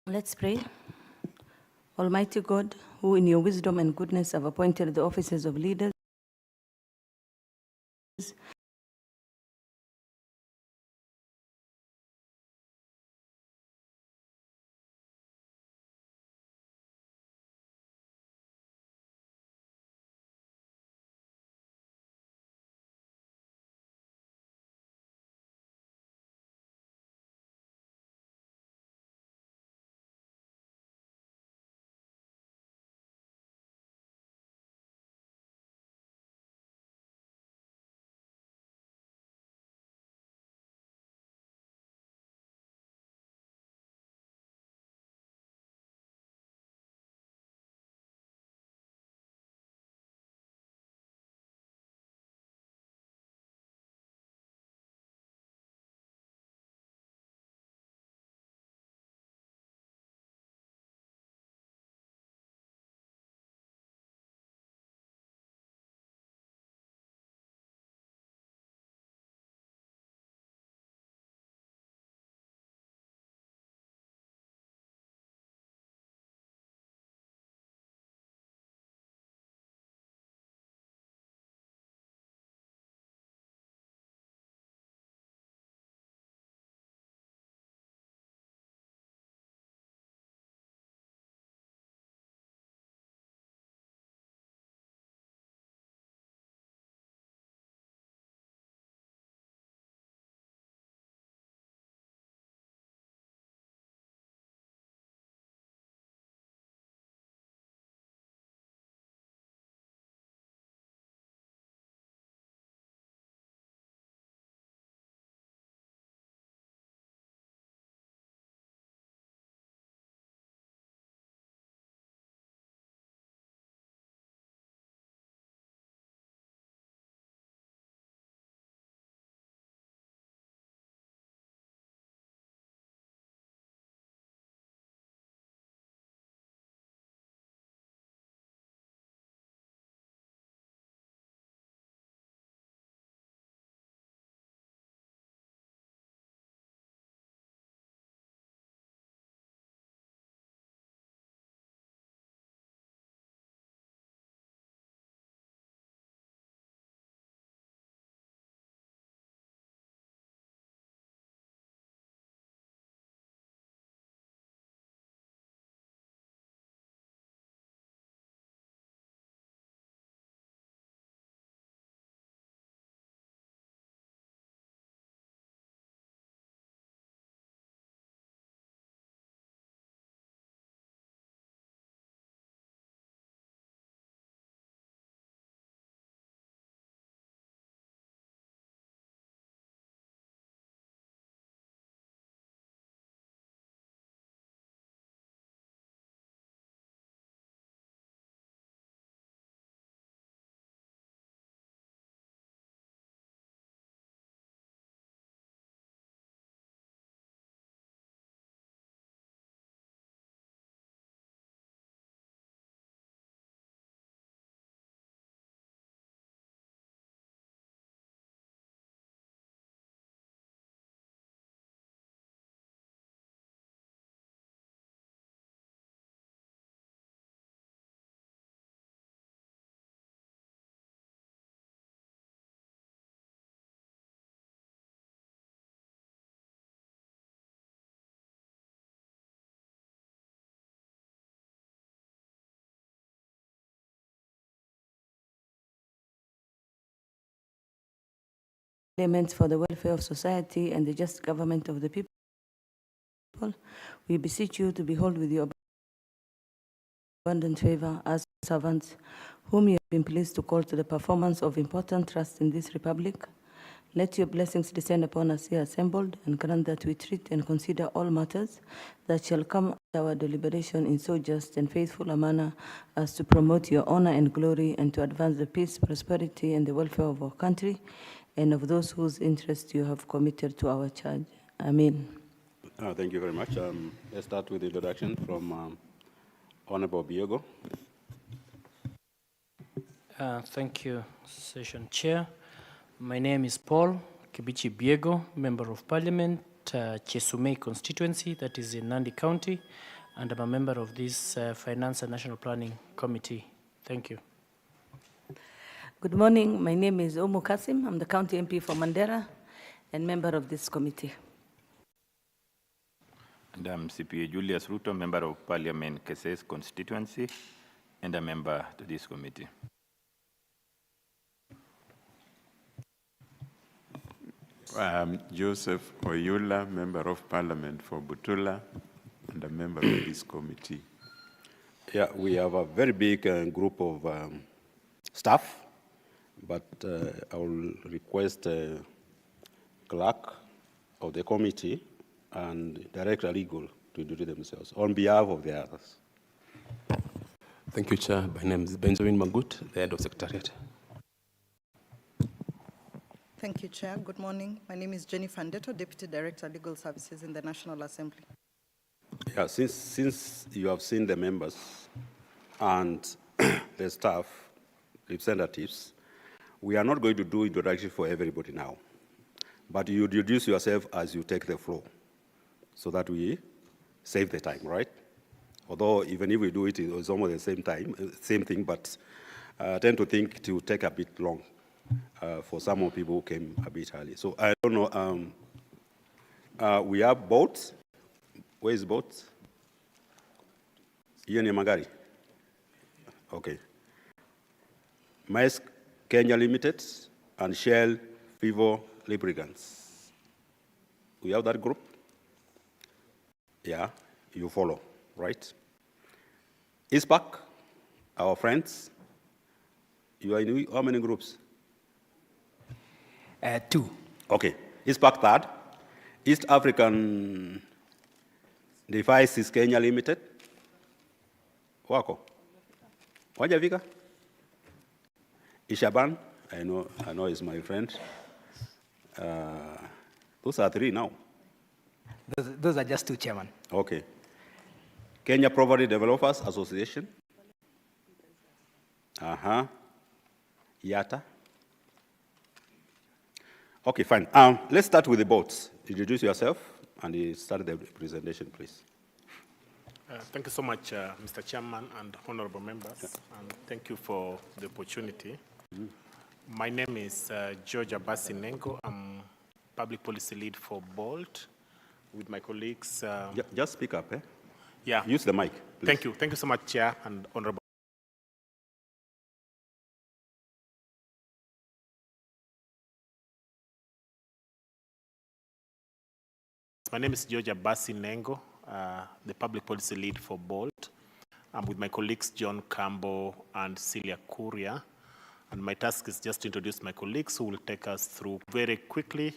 Let's pray. Almighty God, who in your wisdom and goodness have appointed the offices of leaders, elements for the welfare of society and the just government of the people, we beseech you to behold with your abundant favor as servants whom you have been pleased to call to the performance of important trust in this republic. Let your blessings descend upon us here assembled, and grant that we treat and consider all matters that shall come at our deliberation in so just and faithful a manner as to promote your honor and glory, and to advance the peace, prosperity, and the welfare of our country and of those whose interests you have committed to our charge. Amen. Thank you very much. Let's start with the introduction from Honorable Biego. Thank you, Session Chair. My name is Paul Kibichi Biego, Member of Parliament, Chesumei constituency, that is in Nandi County, and I'm a member of this Finance and National Planning Committee. Thank you. Good morning. My name is Omo Kasim. I'm the county MP for Mandera and member of this committee. And I'm CPA Julius Ruto, Member of Parliament, Keses constituency, and a member to this committee. Joseph Oyula, Member of Parliament for Butula, and a member of this committee. Yeah, we have a very big group of staff, but I will request clerk of the committee and Director Legal to introduce themselves on behalf of the others. Thank you, Chair. My name is Benjamin Magut, the head of Secretariat. Thank you, Chair. Good morning. My name is Jennifer Ndeto, Deputy Director, Legal Services in the National Assembly. Yeah, since you have seen the members and the staff representatives, we are not going to do introduction for everybody now, but you introduce yourself as you take the floor so that we save the time, right? Although even if we do it, it's almost the same thing, but I tend to think it will take a bit long for some of people who came a bit early. So I don't know, we have boats. Where is boats? Ian Magari. Okay. Maersk Kenya Limited and Shell Vivo Lubricants. We have that group? Yeah, you follow, right? ISPAC, our friends. You are in how many groups? 2. Okay, ISPAC third. East African Devices Kenya Limited. Wako? Wajafika? Ishaban, I know is my friend. Those are 3 now. Those are just 2, Chairman. Okay. Kenya Property Developers Association. Yata. Okay, fine. Let's start with the boats. Introduce yourself and start the presentation, please. Thank you so much, Mr. Chairman and honorable members, and thank you for the opportunity. My name is George Abasi Nengo. I'm public policy lead for BOLT with my colleagues. Just speak up, eh? Yeah. Use the mic, please. Thank you. Thank you so much, Chair and honorable. My name is George Abasi Nengo, the public policy lead for BOLT. I'm with my colleagues John Campbell and Celia Kuria. And my task is just to introduce my colleagues who will take us through very quickly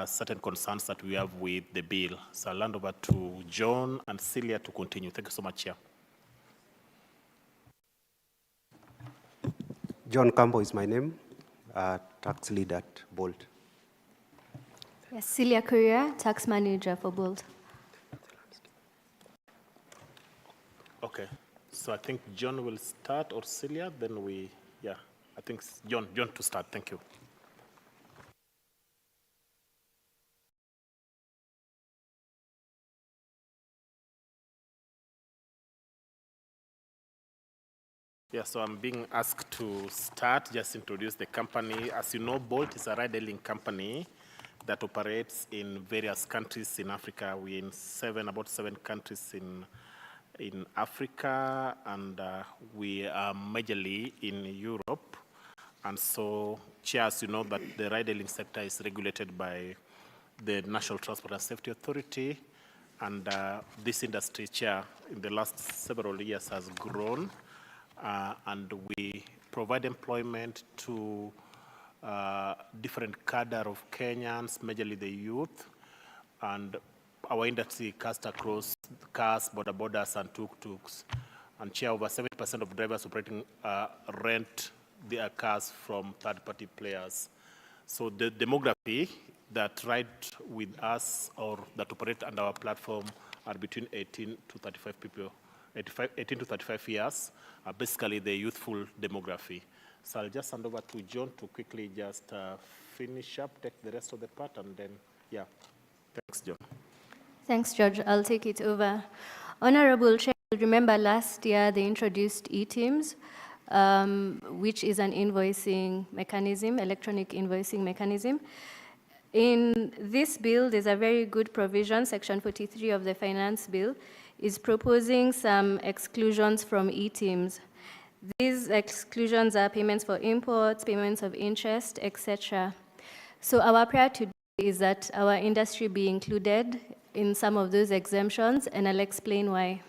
certain concerns that we have with the bill. So I'll hand over to John and Celia to continue. Thank you so much, Chair. John Campbell is my name, tax lead at BOLT. Yes, Celia Kuria, tax manager for BOLT. Okay, so I think John will start, or Celia, then I think John to start. Thank you. Yeah, so I'm being asked to start, just introduce the company. As you know, BOLT is a ride-hailing company that operates in various countries in Africa. We're in about seven countries in Africa, and we are majorly in Europe. And so, Chair, as you know, that the ride-hailing sector is regulated by the National Transport and Safety Authority, and this industry, Chair, in the last several years has grown, and we provide employment to different cadre of Kenyans, majorly the youth, and our industry cast across cars, border borders, and tuk-tuks. And Chair, over 70% of drivers operating rent their cars from third-party players. So the demography that ride with us or that operate under our platform are between 18 to 35 people, 18 to 35 years, basically the youthful demography. So I'll just hand over to John to quickly just finish up, take the rest of the part, and then, Thanks, John. Thanks, George. I'll take it over. Honorable Chair, remember last year they introduced eTeams, which is an invoicing mechanism, electronic invoicing mechanism. In this bill, there's a very good provision, Section 43 of the Finance Bill, is proposing some exclusions from eTeams. These exclusions are payments for imports, payments of interest, etc. So our prayer today is that our industry be included in some of those exemptions, and I'll explain why.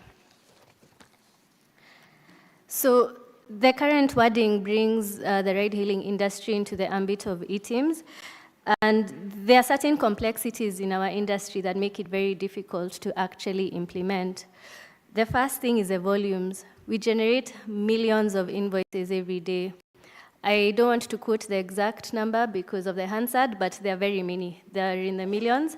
So the current wording brings the ride-hailing industry into the ambit of eTeams, and there are certain complexities in our industry that make it very difficult to actually implement. The first thing is the volumes. We generate millions of invoices every day. I don't want to quote the exact number because of the Hansard, but there are very many. They are in the millions.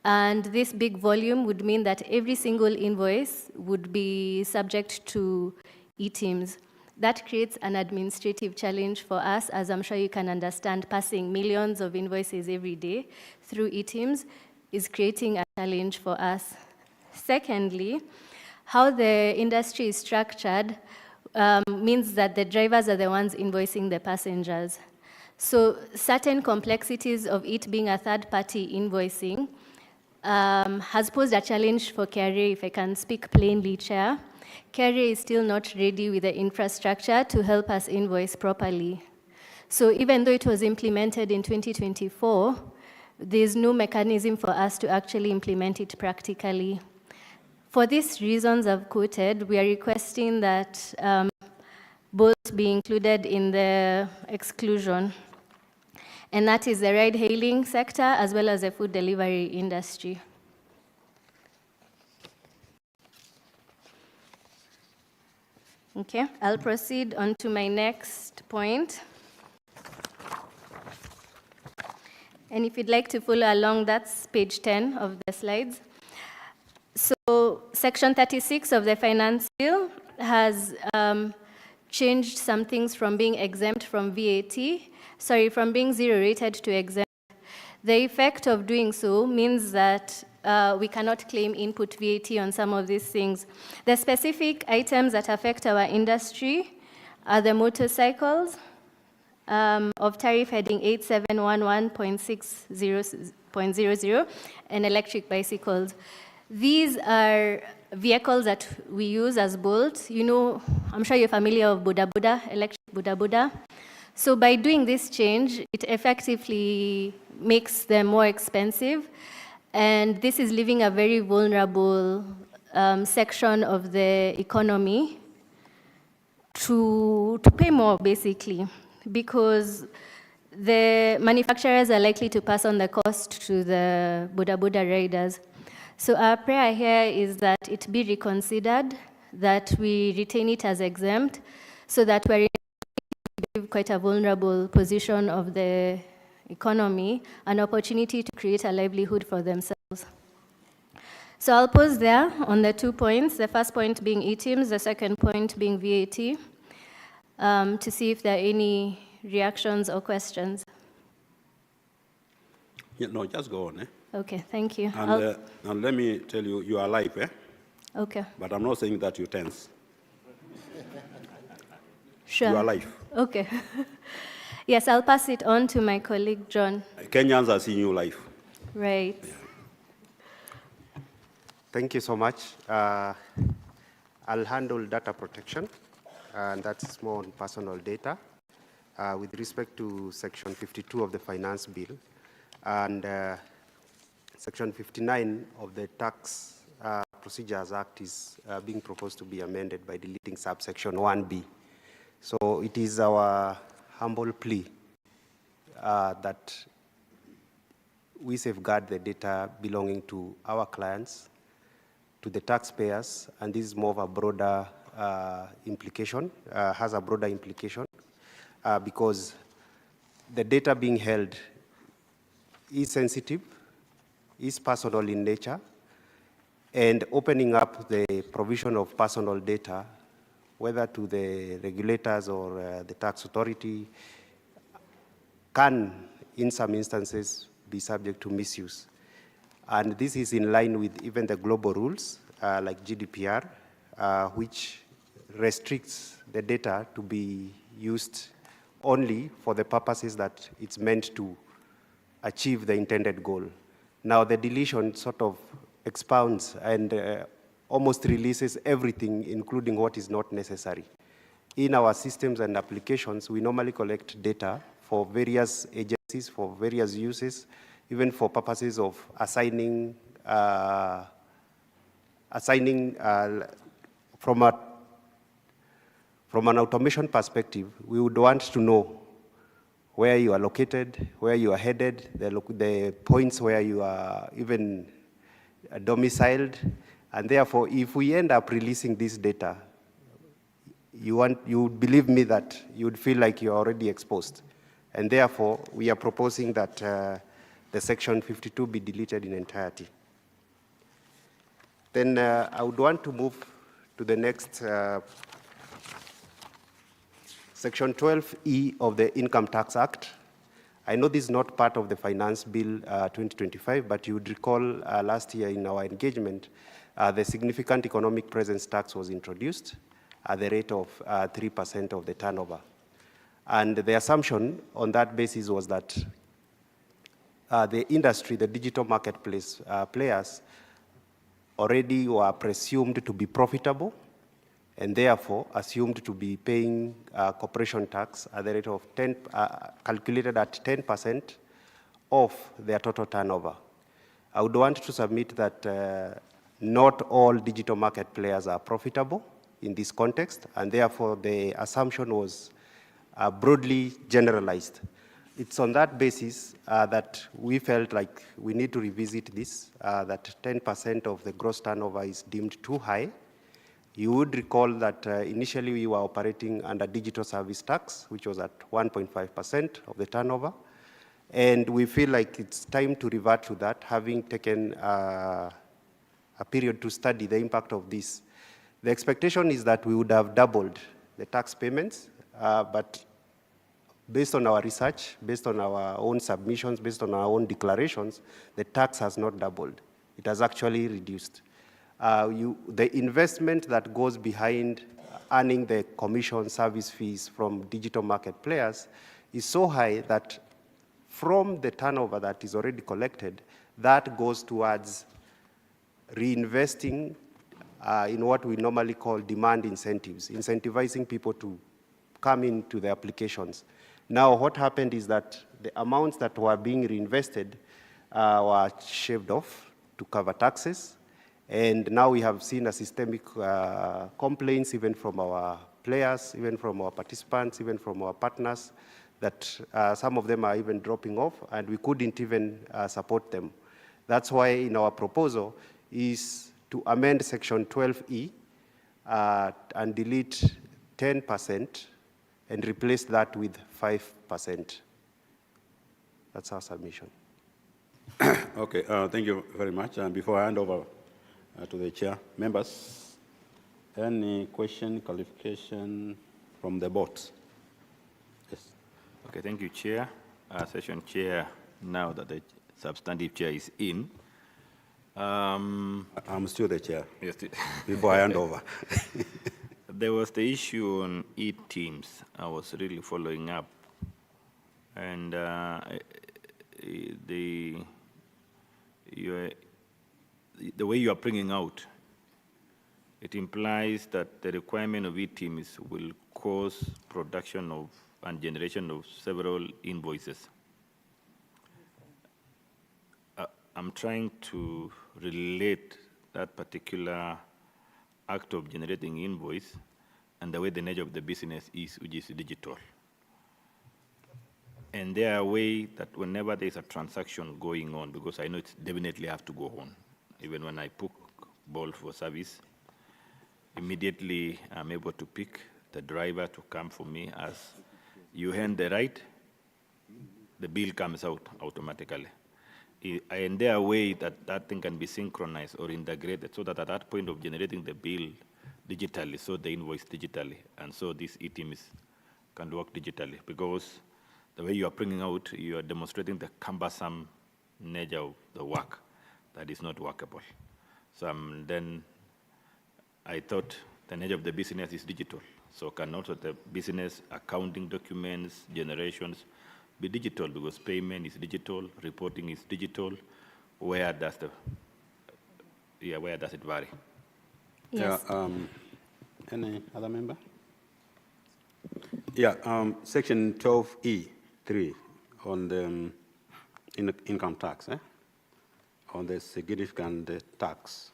And this big volume would mean that every single invoice would be subject to eTeams. That creates an administrative challenge for us, as I'm sure you can understand. Passing millions of invoices every day through eTeams is creating a challenge for us. Secondly, how the industry is structured means that the drivers are the ones invoicing the passengers. So certain complexities of it being a third-party invoicing has posed a challenge for KRA, if I can speak plainly, Chair. KRA is still not ready with the infrastructure to help us invoice properly. So even though it was implemented in 2024, there's no mechanism for us to actually implement it practically. For these reasons I've quoted, we are requesting that both be included in the exclusion, and that is the ride-hailing sector as well as the food delivery industry. Okay, I'll proceed on to my next point. And if you'd like to follow along, that's page 10 of the slides. So Section 36 of the Finance Bill has changed some things from being exempt from VAT, from being zero rated to exempt. The effect of doing so means that we cannot claim input VAT on some of these things. The specific items that affect our industry are the motorcycles of tariff heading 8711.600 and electric bicycles. These are vehicles that we use as Bolt. You know, I'm sure you're familiar with Buddha Buddha, electric Buddha Buddha. So by doing this change, it effectively makes them more expensive. And this is leaving a very vulnerable section of the economy to pay more, basically, because the manufacturers are likely to pass on the cost to the Buddha Buddha riders. So our prayer here is that it be reconsidered, that we retain it as exempt, so that we're in quite a vulnerable position of the economy, an opportunity to create a livelihood for themselves. So I'll pause there on the 2 points, the first point being eTeams, the second point being VAT, to see if there are any reactions or questions. Yeah, no, just go on. Okay, thank you. And let me tell you, you are alive, Okay. But I'm not saying that you're tense. Sure. You are alive. Okay. Yes, I'll pass it on to my colleague, John. Kenyans are seeing you live. Right. Thank you so much. I'll handle data protection, and that's more on personal data with respect to Section 52 of the Finance Bill. And Section 59 of the Tax Procedures Act is being proposed to be amended by deleting subsection 1B. So it is our humble plea that we safeguard the data belonging to our clients, to the taxpayers, and this is more of a broader implication, has a broader implication, because the data being held is sensitive, is personal in nature, and opening up the provision of personal data, whether to the regulators or the tax authority, can, in some instances, be subject to misuse. And this is in line with even the global rules like GDPR, which restricts the data to be used only for the purposes that it's meant to achieve the intended goal. Now, the deletion sort of expounds and almost releases everything, including what is not necessary. In our systems and applications, we normally collect data for various agencies, for various uses, even for purposes of assigning from an automation perspective, we would want to know where you are located, where you are headed, the points where you are even domiciled, and therefore, if we end up releasing this data, you would believe me that you would feel like you're already exposed. And therefore, we are proposing that the section 52 be deleted in entirety. Then I would want to move to the next section 12E of the Income Tax Act. I know this is not part of the Finance Bill 2025, but you would recall last year in our engagement, the significant economic presence tax was introduced at the rate of 3% of the turnover. And the assumption on that basis was that the industry, the digital marketplace players, already were presumed to be profitable and therefore assumed to be paying corporation tax at the rate of calculated at 10% of their total turnover. I would want to submit that not all digital market players are profitable in this context, and therefore the assumption was broadly generalized. It's on that basis that we felt like we need to revisit this, that 10% of the gross turnover is deemed too high. You would recall that initially we were operating under digital service tax, which was at 1.5% of the turnover. And we feel like it's time to revert to that, having taken a period to study the impact of this. The expectation is that we would have doubled the tax payments, but based on our research, based on our own submissions, based on our own declarations, the tax has not doubled. It has actually reduced. The investment that goes behind earning the commission service fees from digital market players is so high that from the turnover that is already collected, that goes towards reinvesting in what we normally call demand incentives, incentivizing people to come into the applications. Now, what happened is that the amounts that were being reinvested were shaved off to cover taxes. And now we have seen a systemic complaints even from our players, even from our participants, even from our partners, that some of them are even dropping off, and we couldn't even support them. That's why in our proposal is to amend section 12E and delete 10% and replace that with 5%. That's our submission. Okay, thank you very much. And before I hand over to the chair, members, any question, qualification from the board? Yes. Okay, thank you, Chair. Session Chair, now that the substantive chair is in. I'm still the chair. Yes. Before I hand over. There was the issue on e-teams. I was really following up. And the way you are bringing out, it implies that the requirement of e-teams will cause production of and generation of several invoices. I'm trying to relate that particular act of generating invoice and the way the nature of the business is, which is digital. And there are ways that whenever there's a transaction going on, because I know it definitely have to go on, even when I book Bolt for service, immediately I'm able to pick the driver to come for me. As you hand the ride, the bill comes out automatically. And there are ways that that thing can be synchronized or integrated so that at that point of generating the bill digitally, so the invoice digitally, and so these e-teams can work digitally, because the way you are bringing out, you are demonstrating the cumbersome nature of the work. that is not workable. So then I thought the nature of the business is digital. So can also the business accounting documents, generations be digital, because payment is digital, reporting is digital. Where does it vary? Yes. Yeah, any other member? Yeah, section 12E3 on the income tax, on the significant tax,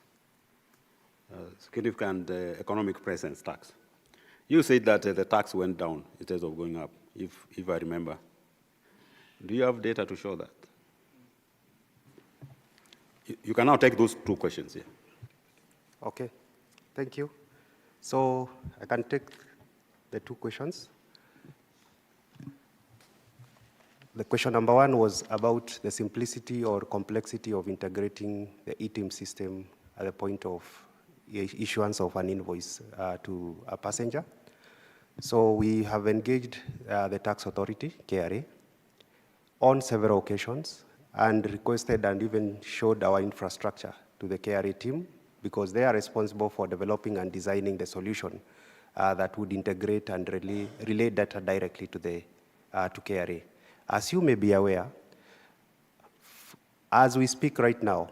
significant economic presence tax. You said that the tax went down instead of going up, if I remember. Do you have data to show that? You can now take those two questions here. Okay, thank you. So I can take the two questions. The question number one was about the simplicity or complexity of integrating the eTIM system at the point of issuance of an invoice to a passenger. So we have engaged the tax authority, KRA, on several occasions and requested and even showed our infrastructure to the KRA team, because they are responsible for developing and designing the solution that would integrate and relay data directly to KRA. As you may be aware, as we speak right now,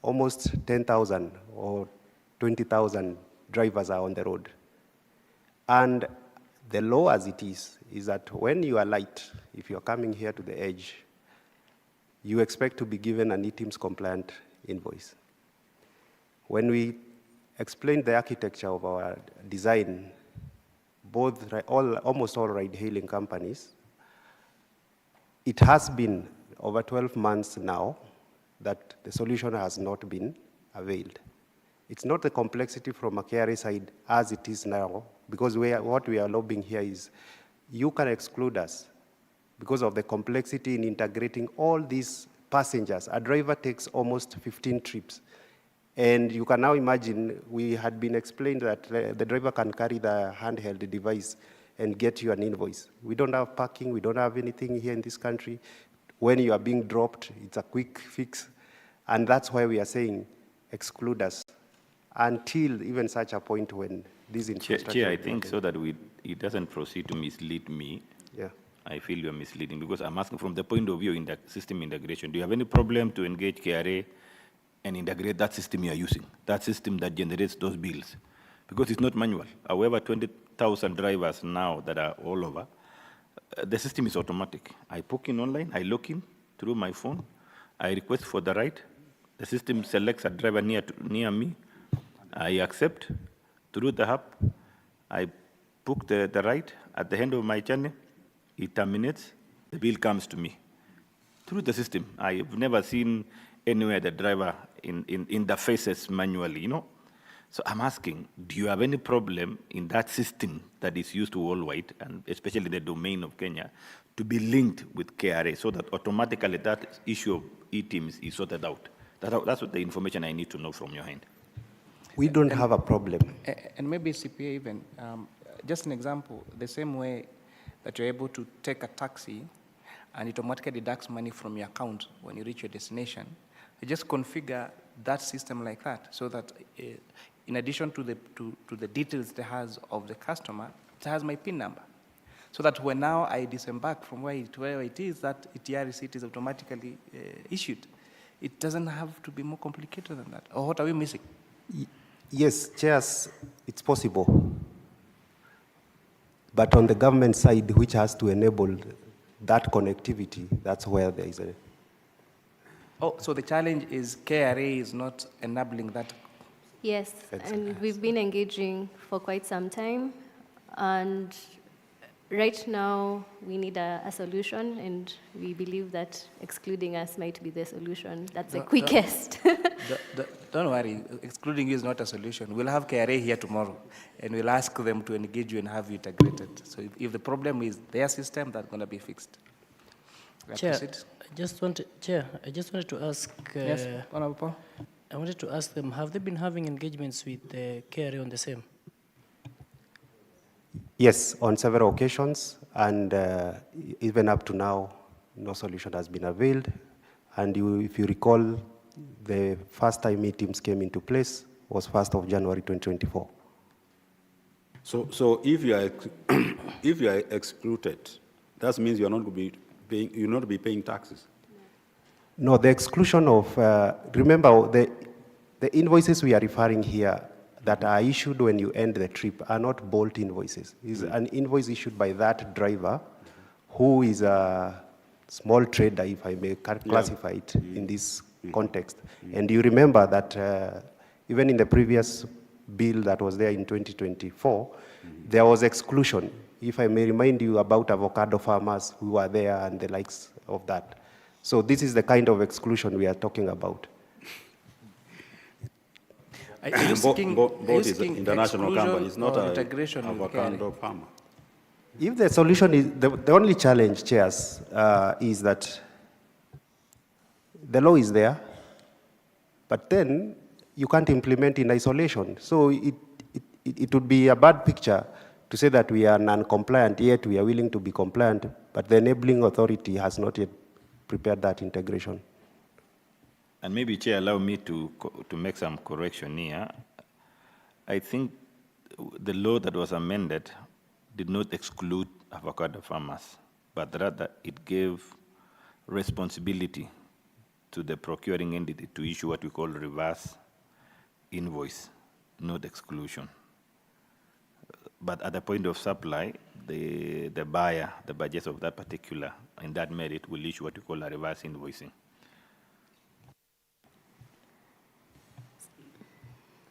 almost 10,000 or 20,000 drivers are on the road. And the law as it is that when you are late, if you're coming here to the edge, you expect to be given an eTIMS compliant invoice. When we explained the architecture of our design, almost all ride-hailing companies, it has been over 12 months now that the solution has not been availed. It's not the complexity from a KRA side as it is now, because what we are lobbying here is you can exclude us because of the complexity in integrating all these passengers. A driver takes almost 15 trips. And you can now imagine, we had been explained that the driver can carry the handheld device and get you an invoice. We don't have parking, we don't have anything here in this country. When you are being dropped, it's a quick fix. And that's why we are saying exclude us until even such a point when these infrastructure... Chair, I think so that it doesn't proceed to mislead me. Yeah. I feel you're misleading, because I'm asking from the point of view in the system integration. Do you have any problem to engage KRA and integrate that system you're using, that system that generates those bills? Because it's not manual. However, 20,000 drivers now that are all over, the system is automatic. I book in online, I log in through my phone, I request for the ride, the system selects a driver near me, I accept through the app, I book the ride, at the end of my journey, it terminates, the bill comes to me through the system. I've never seen anywhere the driver interfaces manually, you know. So I'm asking, do you have any problem in that system that is used worldwide, and especially the domain of Kenya, to be linked with KRA so that automatically that issue of eTIMS is sorted out? That's what the information I need to know from your hand. We don't have a problem. And maybe CPA even, just an example, the same way that you're able to take a taxi and it automatically deducts money from your account when you reach your destination, you just configure that system like that, so that in addition to the details it has of the customer, it has my PIN number. So that when now I disembark from where it is, that ETR receipt is automatically issued. It doesn't have to be more complicated than that. Or what are we missing? Yes, chairs, it's possible. But on the government side, which has to enable that connectivity, that's where there is a... Oh, so the challenge is KRA is not enabling that? Yes, and we've been engaging for quite some time, and right now we need a solution, and we believe that excluding us might be the solution. That's the quickest. Don't worry, excluding you is not a solution. We'll have KRA here tomorrow, and we'll ask them to engage you and have you integrated. So if the problem is their system, that's going to be fixed. Chair, I just wanted to ask. Yes, Honorable Paul. I wanted to ask them: have they been having engagements with the KRA on the same? Yes, on several occasions, and even up to now, no solution has been availed. And if you recall, the first time e-teams came into place was 1st of January 2024. So if you are if you are excluded, that means you are not going to be paying, you will not be paying taxes. No, the exclusion of, remember, the invoices we are referring here that are issued when you end the trip are not Bolt invoices. It's an invoice issued by that driver who is a small trader, if I may classify it in this context. And you remember that even in the previous bill that was there in 2024, there was exclusion. If I may remind you about avocado farmers who were there and the likes of that. So this is the kind of exclusion we are talking about. Bolt is an international company. It's not an integration avocado farmer. If the solution is, the only challenge, chairs, is that the law is there, but then you can't implement in isolation. So it would be a bad picture to say that we are non-compliant, yet we are willing to be compliant, but the enabling authority has not yet prepared that integration. And maybe, Chair, allow me to make some correction here. I think the law that was amended did not exclude avocado farmers, but rather it gave responsibility to the procuring entity to issue what we call reverse invoice, not exclusion. But at the point of supply, the buyer, the budget of that particular, in that merit, will issue what we call a reverse invoicing.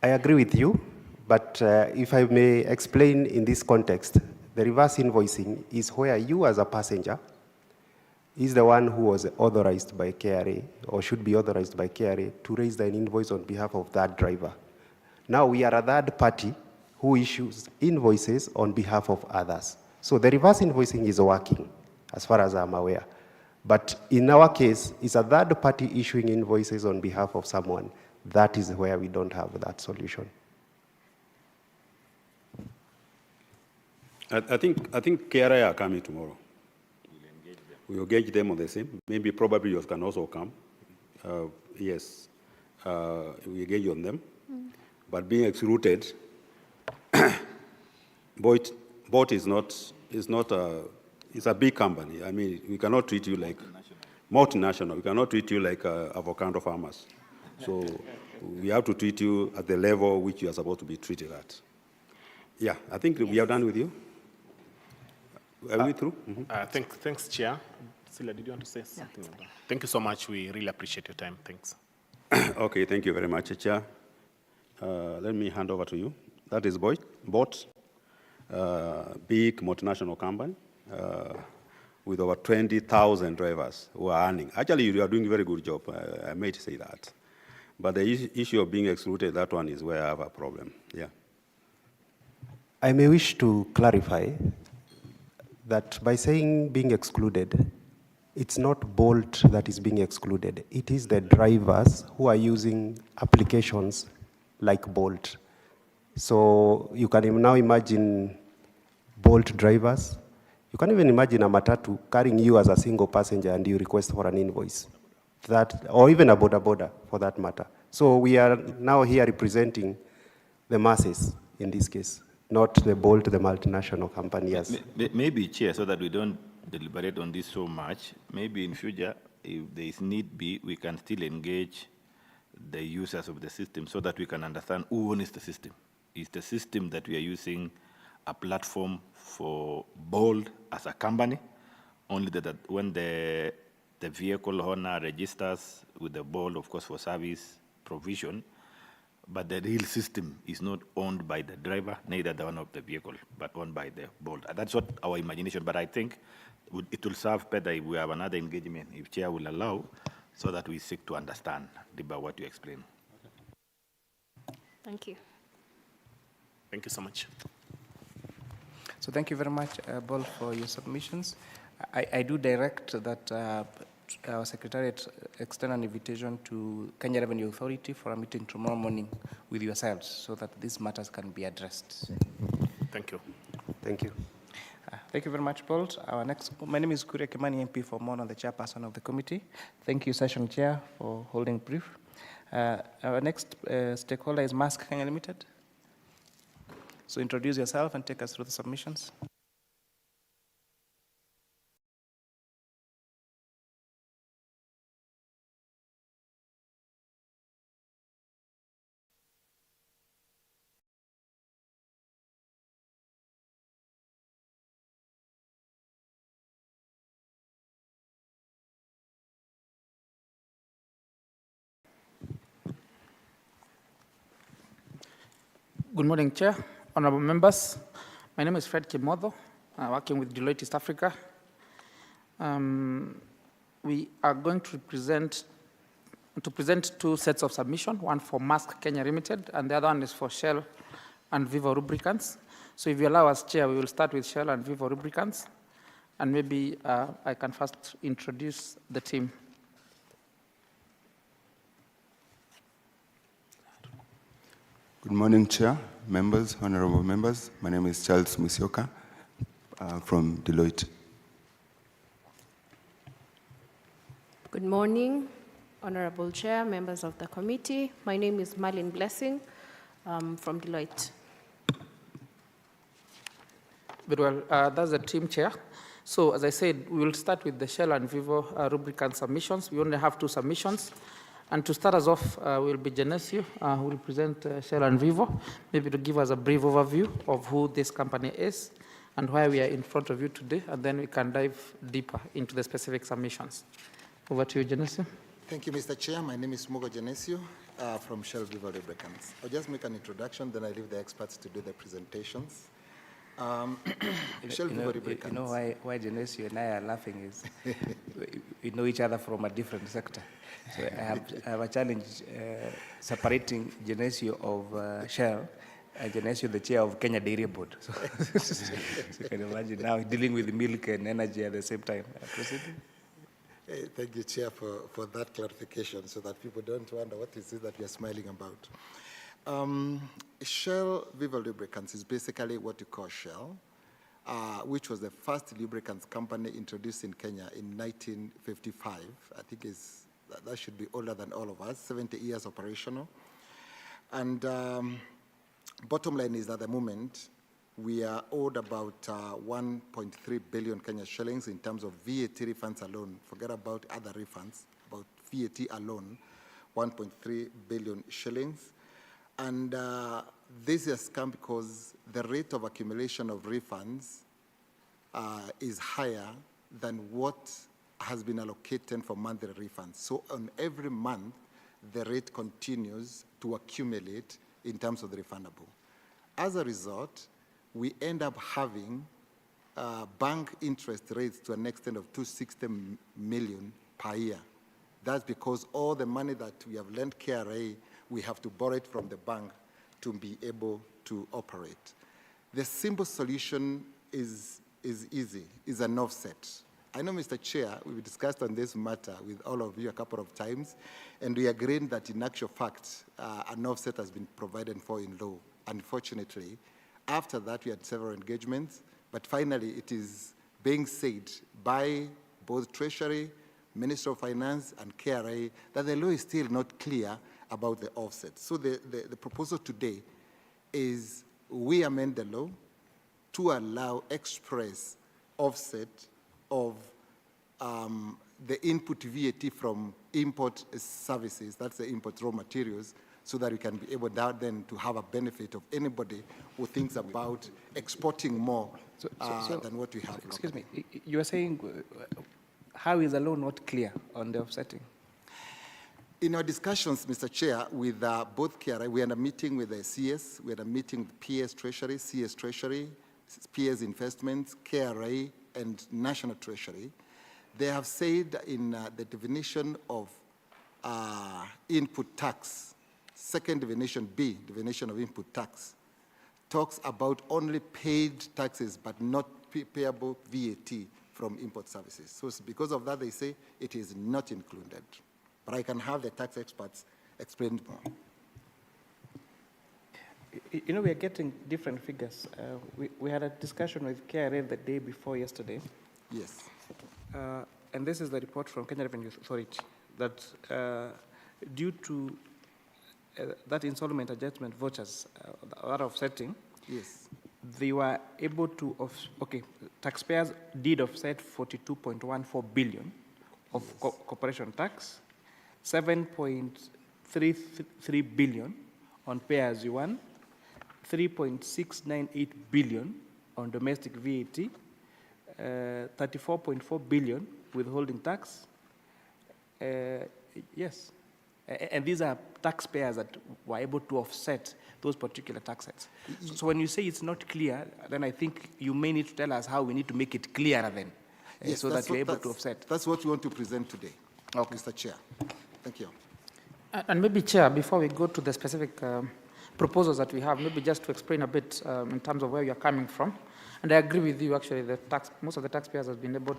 I agree with you, but if I may explain in this context, the reverse invoicing is where you as a passenger is the one who was authorized by KRA or should be authorized by KRA to raise an invoice on behalf of that driver. Now we are a third party who issues invoices on behalf of others. So the reverse invoicing is working as far as I'm aware. But in our case, it's a third party issuing invoices on behalf of someone. That is where we don't have that solution. I think KRA are coming tomorrow. We will engage them on the same. Maybe probably you can also come. Yes, we engage on them. But being excluded, Bolt is not it's a big company. I mean, we cannot treat you like multinational. We cannot treat you like avocado farmers. So we have to treat you at the level which you are supposed to be treated at. Yeah, I think we are done with you. Are we through? Thanks, Chair. Sila, did you want to say something? Yeah. Thank you so much. We really appreciate your time. Thanks. Okay, thank you very much, Chair. Let me hand over to you. That is Bolt, big multinational company with over 20,000 drivers who are earning. Actually, you are doing a very good job. I may say that. But the issue of being excluded, that one is where I have a problem. Yeah. I may wish to clarify that by saying being excluded, it's not Bolt that is being excluded. It is the drivers who are using applications like Bolt. So you can now imagine Bolt drivers. You can even imagine a matatu carrying you as a single passenger and you request for an invoice. That, or even a boda for that matter. So we are now here representing the masses in this case, not the Bolt, the multinational company. Yes. Maybe, Chair, so that we don't deliberate on this so much, maybe in future, if there is need be, we can still engage the users of the system so that we can understand who owns the system. Is the system that we are using a platform for Bolt as a company, only that when the vehicle owner registers with the Bolt, of course, for service provision, but the real system is not owned by the driver, neither the owner of the vehicle, but owned by the Bolt. That's what our imagination, but I think it will serve better if we have another engagement, if Chair will allow, so that we seek to understand about what you explain. Thank you. Thank you so much. So thank you very much, Bolt, for your submissions. I do direct that our Secretariat extend an invitation to Kenya Revenue Authority for a meeting tomorrow morning with yourselves so that these matters can be addressed. Thank you. Thank you. Thank you very much, Bolt. My name is Kuria Kimani, MP for Mono, the chairperson of the committee. Thank you, Session Chair, for holding brief. Our next stakeholder is Maersk Kenya Limited. So introduce yourself and take us through the submissions. Good morning, Chair, honorable members. My name is Fred Kimotho, working with Deloitte East Africa. We are going to present two sets of submission, one for Maersk Kenya Limited, and the other one is for Shell and Vivo Lubricants. So if you allow us, Chair, we will start with Shell and Vivo Lubricants, and maybe I can first introduce the team. Good morning, Chair, members, honorable members. My name is Charles Musyoka from Deloitte. Good morning, Honorable Chair, members of the committee. My name is Marlene Blessing from Deloitte. Very well, that's the team, Chair. So as I said, we will start with the Shell and Vivo Lubricant submissions. We only have 2 submissions. And to start us off, will be Genesio, who will present Shell and Vivo, maybe to give us a brief overview of who this company is and why we are in front of you today, and then we can dive deeper into the specific submissions. Over to you, Genesio. Thank you, Mr. Chair. My name is Mugo Genesio from Shell Vivo Lubricants. I'll just make an introduction, then I leave the experts to do the presentations. Shell Vivo Lubricants. You know why Genesio and I are laughing is we know each other from a different sector. So I have a challenge separating Genesio of Shell and Genesio, the chair of Kenya Dairy Board. So you can imagine now dealing with milk and energy at the same time. Proceeding. Thank you, Chair, for that clarification so that people don't wonder what is it that we are smiling about. Shell Vivo Lubricants is basically what you call Shell, which was the first lubricants company introduced in Kenya in 1955. I think that should be older than all of us, 70 years operational. And bottom line is at the moment, we are owed about 1.3 billion Kenya shillings in terms of VAT refunds alone. Forget about other refunds, about VAT alone, 1.3 billion shillings. And this has come because the rate of accumulation of refunds is higher than what has been allocated for monthly refunds. So on every month, the rate continues to accumulate in terms of the refundable. As a result, we end up having bank interest rates to an extent of 260 million per year. That's because all the money that we have lent KRA, we have to borrow it from the bank to be able to operate. The simple solution is easy, is an offset. I know, Mr. Chair, we've discussed on this matter with all of you a couple of times, and we agreed that in actual fact, an offset has been provided for in law. Unfortunately, after that, we had several engagements, but finally it is being said by both Treasury, Minister of Finance, and KRA that the law is still not clear about the offset. So the proposal today is we amend the law to allow express offset of the input VAT from import services, that's the import raw materials, so that we can be able then to have a benefit of anybody who thinks about exporting more than what we have. Excuse me, you are saying how is the law not clear on the offsetting? In our discussions, Mr. Chair, with both KRA, we had a meeting with the CS, we had a meeting with PS Treasury, CS Treasury, PS Investments, KRA, and National Treasury. They have said in the definition of input tax, second definition B, definition of input tax, talks about only paid taxes but not payable VAT from import services. So because of that, they say it is not included. But I can have the tax experts explain more. You know, we are getting different figures. We had a discussion with KRA the day before yesterday. Yes. And this is the report from Kenya Revenue Authority that due to that installment adjustment vouchers, that offsetting, Yes. they were able to, taxpayers did offset 42.14 billion of corporation tax, 7.33 billion on pay-as-you-earn, 3.698 billion on domestic VAT, 34.4 billion withholding tax. Yes. And these are taxpayers that were able to offset those particular tax sets. So when you say it's not clear, then I think you may need to tell us how we need to make it clearer then, Yes, so that you're able to offset. That's what we want to present today, Mr. Chair. Thank you. And maybe, Chair, before we go to the specific proposals that we have, maybe just to explain a bit in terms of where you're coming from. And I agree with you, actually, most of the taxpayers have been able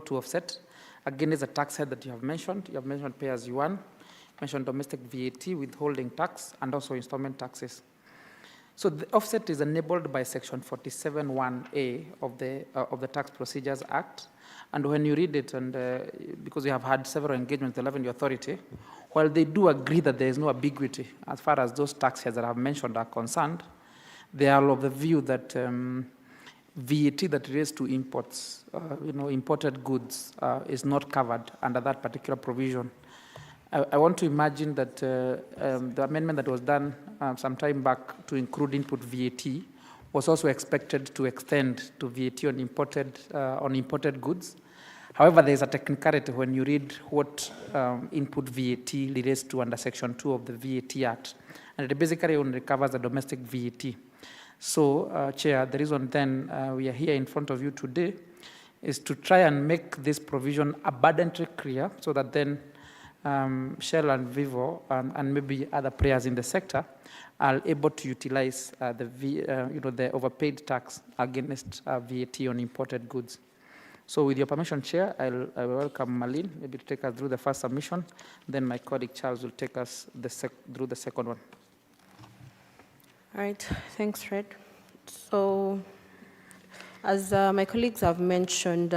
to offset. Again, there's a tax head that you have mentioned. You have mentioned pay-as-you-earn, mentioned domestic VAT, withholding tax, and also installment taxes. So the offset is enabled by Section 47(1)(a) of the Tax Procedures Act. And when you read it, and because we have had several engagements with the Revenue Authority, while they do agree that there is no ambiguity as far as those tax heads that I have mentioned are concerned, they are of the view that VAT that relates to imports, imported goods, is not covered under that particular provision. I want to imagine that the amendment that was done some time back to include input VAT was also expected to extend to VAT on imported goods. However, there is a technicality when you read what input VAT relates to under Section 2 of the VAT Act, and it basically only covers the domestic VAT. So, Chair, the reason then we are here in front of you today is to try and make this provision abundantly clear so that then Shell and Vivo and maybe other players in the sector are able to utilize the overpaid tax against VAT on imported goods. So with your permission, Chair, I will welcome Malin, maybe to take us through the first submission. Then my colleague Charles will take us through the second one. All right, thanks, Fred. So, as my colleagues have mentioned,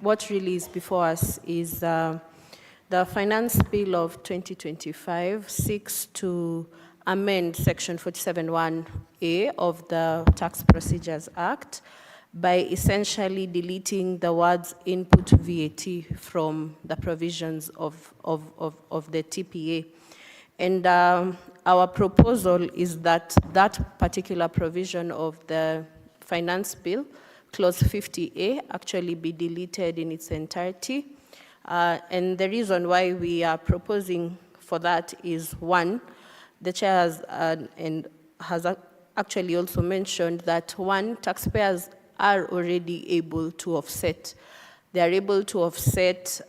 what really is before us is the Finance Bill of 2025 seeks to amend Section 47(1)(a) of the Tax Procedures Act by essentially deleting the words input VAT from the provisions of the TPA. And our proposal is that that particular provision of the Finance Bill, Clause 50A, actually be deleted in its entirety. And the reason why we are proposing for that is, one, the Chair has actually also mentioned that, one, taxpayers are already able to offset. They are able to offset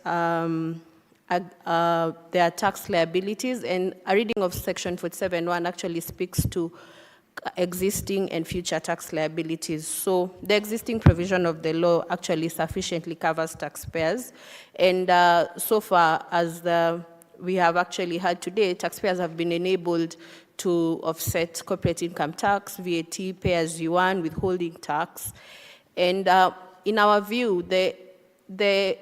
their tax liabilities, and a reading of Section 47(1) actually speaks to existing and future tax liabilities. So the existing provision of the law actually sufficiently covers taxpayers, and so far as we have actually had today, taxpayers have been enabled to offset corporate income tax, VAT, pay-as-you-earn, withholding tax. And in our view, the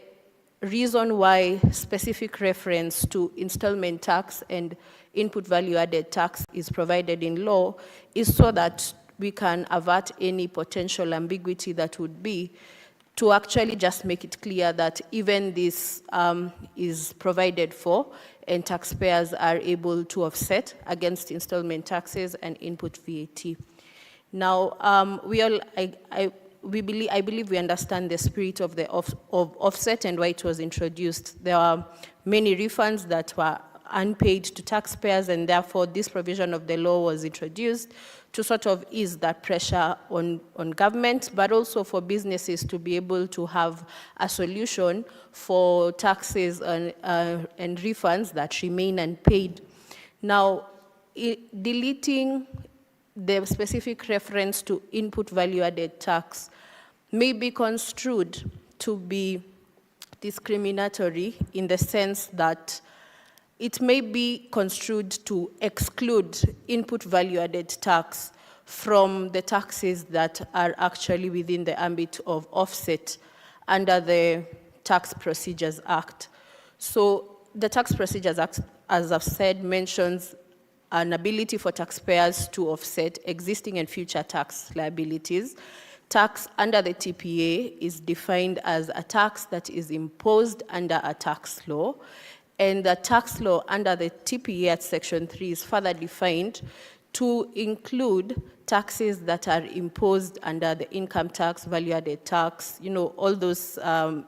reason why specific reference to installment tax and input value-added tax is provided in law is so that we can avert any potential ambiguity that would be, to actually just make it clear that even this is provided for and taxpayers are able to offset against installment taxes and input VAT. Now, I believe we understand the spirit of the offset and why it was introduced. There are many refunds that were unpaid to taxpayers, and therefore this provision of the law was introduced to sort of ease that pressure on government, but also for businesses to be able to have a solution for taxes and refunds that remain unpaid. Now, deleting the specific reference to input value-added tax may be construed to be discriminatory in the sense that it may be construed to exclude input value-added tax from the taxes that are actually within the ambit of offset under the Tax Procedures Act. So the Tax Procedures Act, as I've said, mentions an ability for taxpayers to offset existing and future tax liabilities. Tax under the TPA is defined as a tax that is imposed under a tax law, and the tax law under the TPA at Section 3 is further defined to include taxes that are imposed under the Income Tax, Value-Added Tax, all those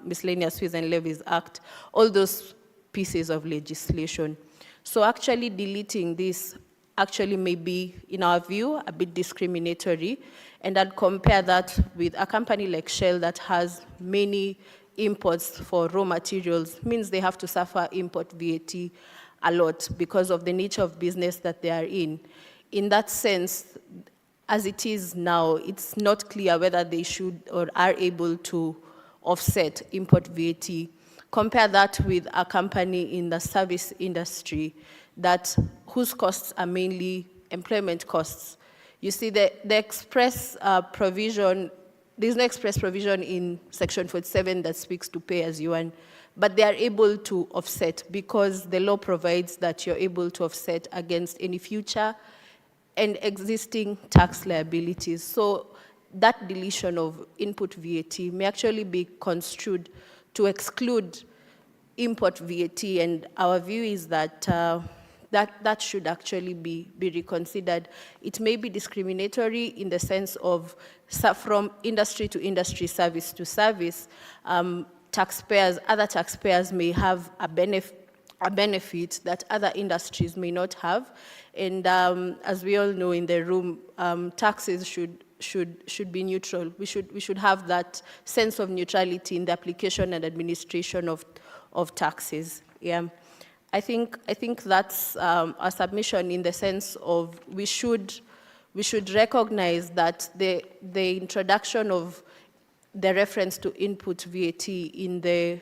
Miscellaneous Fees and Levies Act, all those pieces of legislation. So actually deleting this actually may be, in our view, a bit discriminatory, and I'd compare that with a company like Shell that has many imports for raw materials, means they have to suffer import VAT a lot because of the nature of business that they are in. In that sense, as it is now, it's not clear whether they should or are able to offset import VAT. Compare that with a company in the service industry whose costs are mainly employment costs. You see, the express provision, there's no express provision in Section 47 that speaks to pay as you earn, but they are able to offset because the law provides that you're able to offset against any future and existing tax liabilities. So that deletion of input VAT may actually be construed to exclude import VAT, and our view is that that should actually be reconsidered. It may be discriminatory in the sense of from industry to industry, service to service. Other taxpayers may have a benefit that other industries may not have. And as we all know in the room, taxes should be neutral. We should have that sense of neutrality in the application and administration of taxes. Yeah. I think that's a submission in the sense of we should recognize that the introduction of the reference to input VAT in the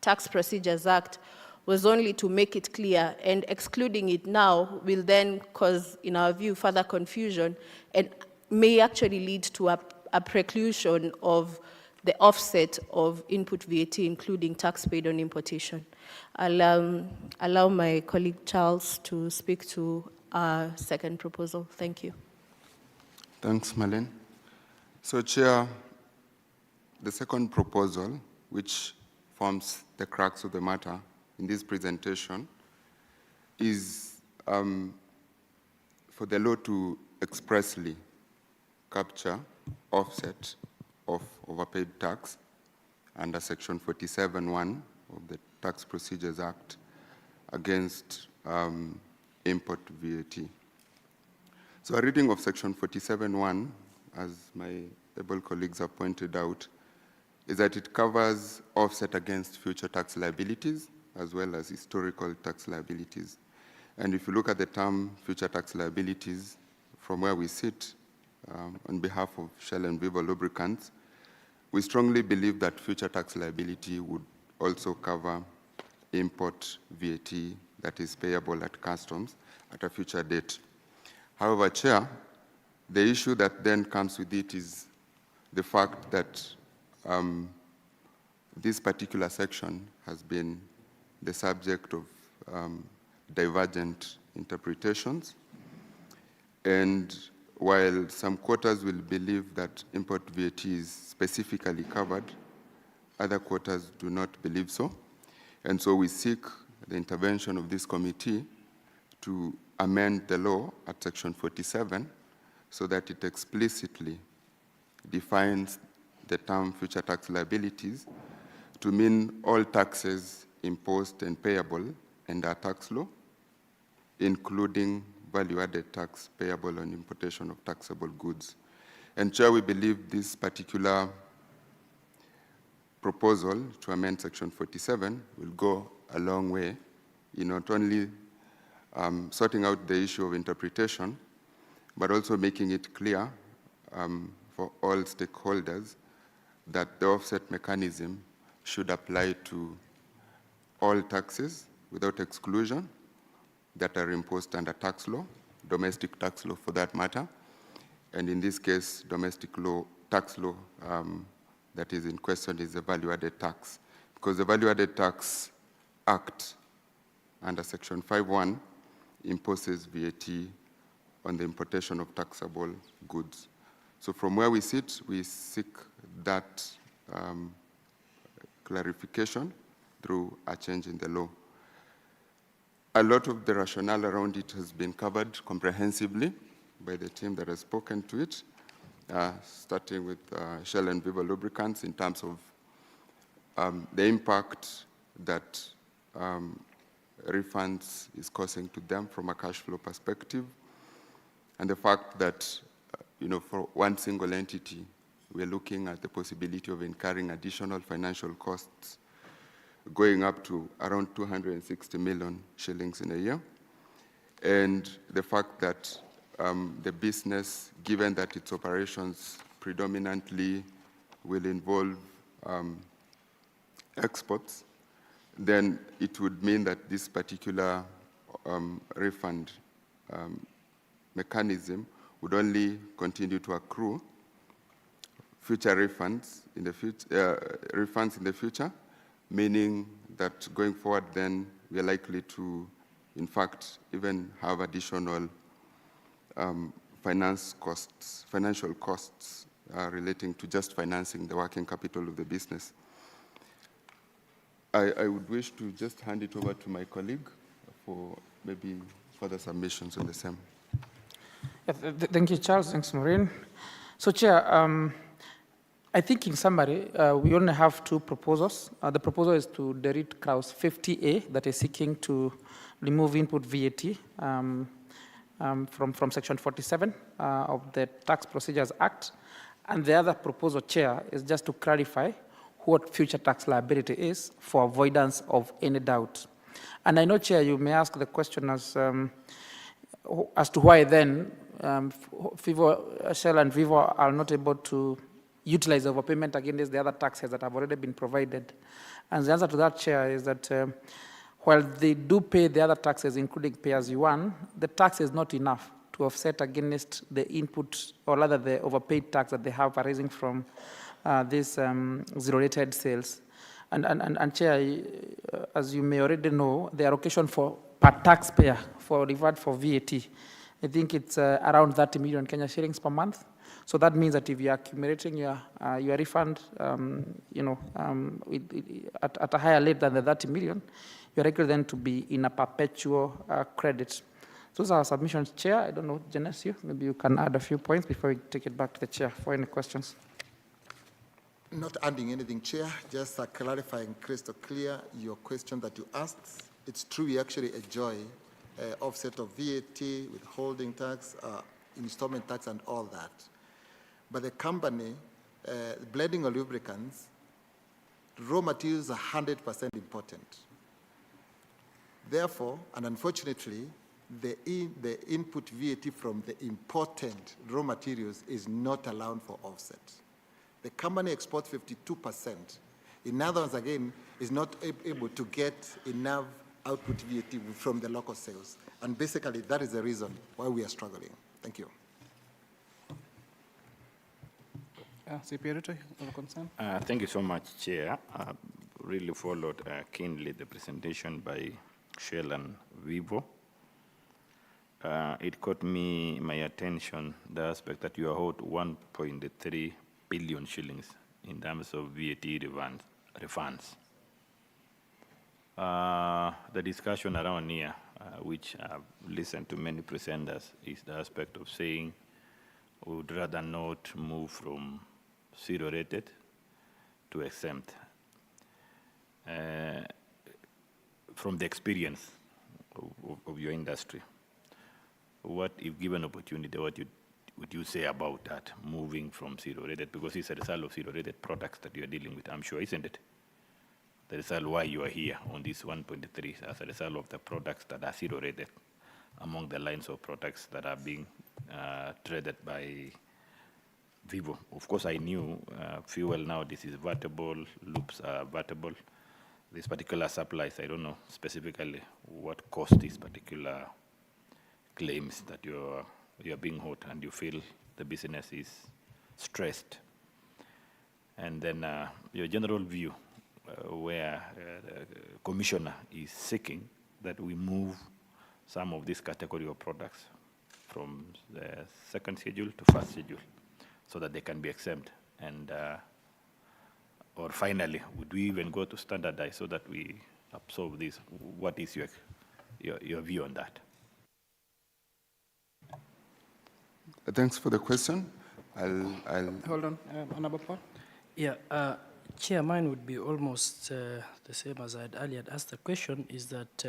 Tax Procedures Act was only to make it clear, and excluding it now will then cause, in our view, further confusion and may actually lead to a preclusion of the offset of input VAT, including tax paid on importation. I'll allow my colleague Charles to speak to our second proposal. Thank you. Thanks, Marlene. So, Chair, the second proposal, which forms the crux of the matter in this presentation, is for the law to expressly capture offset of overpaid tax under Section 47(1) of the Tax Procedures Act against import VAT. So a reading of Section 47(1), as my able colleagues have pointed out, is that it covers offset against future tax liabilities as well as historical tax liabilities. And if you look at the term future tax liabilities, from where we sit on behalf of Shell and Vivo Lubricants, we strongly believe that future tax liability would also cover import VAT that is payable at customs at a future date. However, Chair, the issue that then comes with it is the fact that this particular section has been the subject of divergent interpretations. And while some quarters will believe that import VAT is specifically covered, other quarters do not believe so. And so we seek the intervention of this committee to amend the law at Section 47 so that it explicitly defines the term future tax liabilities to mean all taxes imposed and payable under tax law, including value-added tax payable on importation of taxable goods. And Chair, we believe this particular proposal to amend Section 47 will go a long way in not only sorting out the issue of interpretation, but also making it clear for all stakeholders that the offset mechanism should apply to all taxes without exclusion that are imposed under tax law, domestic tax law for that matter, and in this case, domestic law, tax law that is in question is the value-added tax, because the Value-Added Tax Act under Section 5.1 imposes VAT on the importation of taxable goods. So from where we sit, we seek that clarification through a change in the law. A lot of the rationale around it has been covered comprehensively by the team that has spoken to it, starting with Shell and Viva Lubricants in terms of the impact that refunds is causing to them from a cash flow perspective, and the fact that, for one single entity, we're looking at the possibility of incurring additional financial costs going up to around 260 million shillings in a year. And the fact that the business, given that its operations predominantly will involve exports, then it would mean that this particular refund mechanism would only continue to accrue future refunds in the future, meaning that going forward then we are likely to, in fact, even have additional financial costs relating to just financing the working capital of the business. I would wish to just hand it over to my colleague for maybe further submissions on the same. Thank you, Charles. Thanks, Maureen. So, Chair, I think in summary, we only have two proposals. The proposal is to delete clause 50A that is seeking to remove input VAT from section 47 of the Tax Procedures Act. And the other proposal, Chair, is just to clarify what future tax liability is for avoidance of any doubt. And I know, Chair, you may ask the question as to why then Shell and Vivo are not able to utilize overpayment against the other taxes that have already been provided. And the answer to that, Chair, is that while they do pay the other taxes, including pay-as-you-earn, the tax is not enough to offset against the input, or rather the overpaid tax that they have arising from these zero-rated sales. And Chair, as you may already know, the allocation for per taxpayer for reward for VAT, I think it's around 30 million Kenya shillings per month. So that means that if you are accumulating your refund, at a higher rate than the 30 million, you're likely then to be in a perpetual credit. Those are our submissions, Chair. I don't know, Genesio, maybe you can add a few points before we take it back to the Chair for any questions. Not adding anything, Chair, just clarifying crystal clear your question that you asked. It's true we actually enjoy offset of VAT, withholding tax, installment tax, and all that. But the company, blending of lubricants, raw materials are 100% important. Therefore, and unfortunately, the input VAT from the important raw materials is not allowed for offset. The company exports 52%. In other words, again, is not able to get enough output VAT from the local sales. And basically, that is the reason why we are struggling. Thank you. CPA, over concern? Thank you so much, Chair. I really followed keenly the presentation by Shell and Vivo. It caught my attention, the aspect that you are owed 1.3 billion shillings in terms of VAT refunds. The discussion around here, which I've listened to many presenters, is the aspect of saying we would rather not move from zero-rated to exempt. From the experience of your industry, what, if given opportunity, what would you say about that, moving from zero-rated? Because it's a result of zero-rated products that you're dealing with, I'm sure, isn't it? The result why you are here on this 1.3 as a result of the products that are zero-rated among the lines of products that are being traded by Vivo. Of course, I knew fuel now, this is vatable, loops are vatable. This particular supplies, I don't know specifically what caused these particular claims that you're being owed and you feel the business is stressed. And then your general view, where the commissioner is seeking that we move some of this category of products from the second schedule to first schedule so that they can be exempt. And, or finally, would we even go to standardize so that we absorb this? What is your view on that? Thanks for the question. I'll Hold on, Honorable Paul. Yeah, Chair, mine would be almost the same as I had earlier asked the question, is that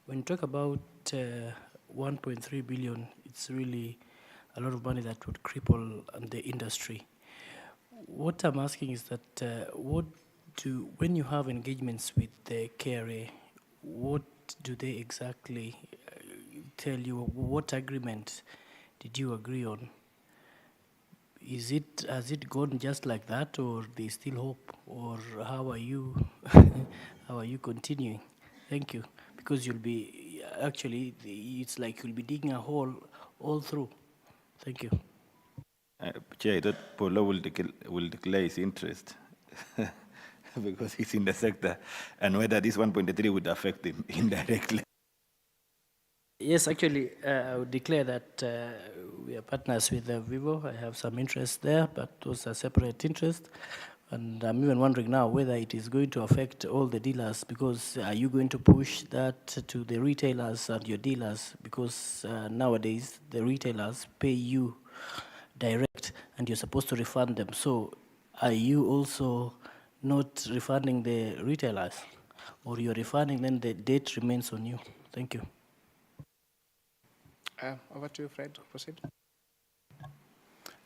when you talk about 1.3 billion, it's really a lot of money that would cripple the industry. What I'm asking is that when you have engagements with the KRA, what do they exactly tell you? What agreement did you agree on? Has it gone just like that, or they still hope, or how are you continuing? Thank you, because you'll be actually it's like you'll be digging a hole all through. Thank you. Chair, I thought Paulo will declare his interest because he's in the sector, and whether this 1.3 would affect him indirectly. Yes, actually, I would declare that we are partners with Vivo. I have some interest there, but those are separate interests. And I'm even wondering now whether it is going to affect all the dealers, because are you going to push that to the retailers and your dealers? Because nowadays, the retailers pay you direct, and you're supposed to refund them. So are you also not refunding the retailers? Or you're refunding, then the debt remains on you? Thank you. Over to you, Fred. Proceed.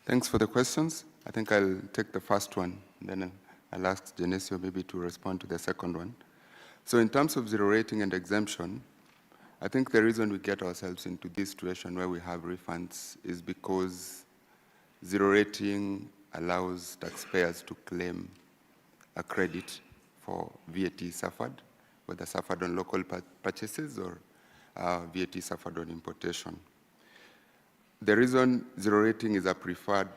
Thanks for the questions. I think I'll take the first one, and then I'll ask Genesio maybe to respond to the second one. So in terms of zero rating and exemption, I think the reason we get ourselves into this situation where we have refunds is because zero rating allows taxpayers to claim a credit for VAT suffered, whether suffered on local purchases or VAT suffered on importation. The reason zero rating is a preferred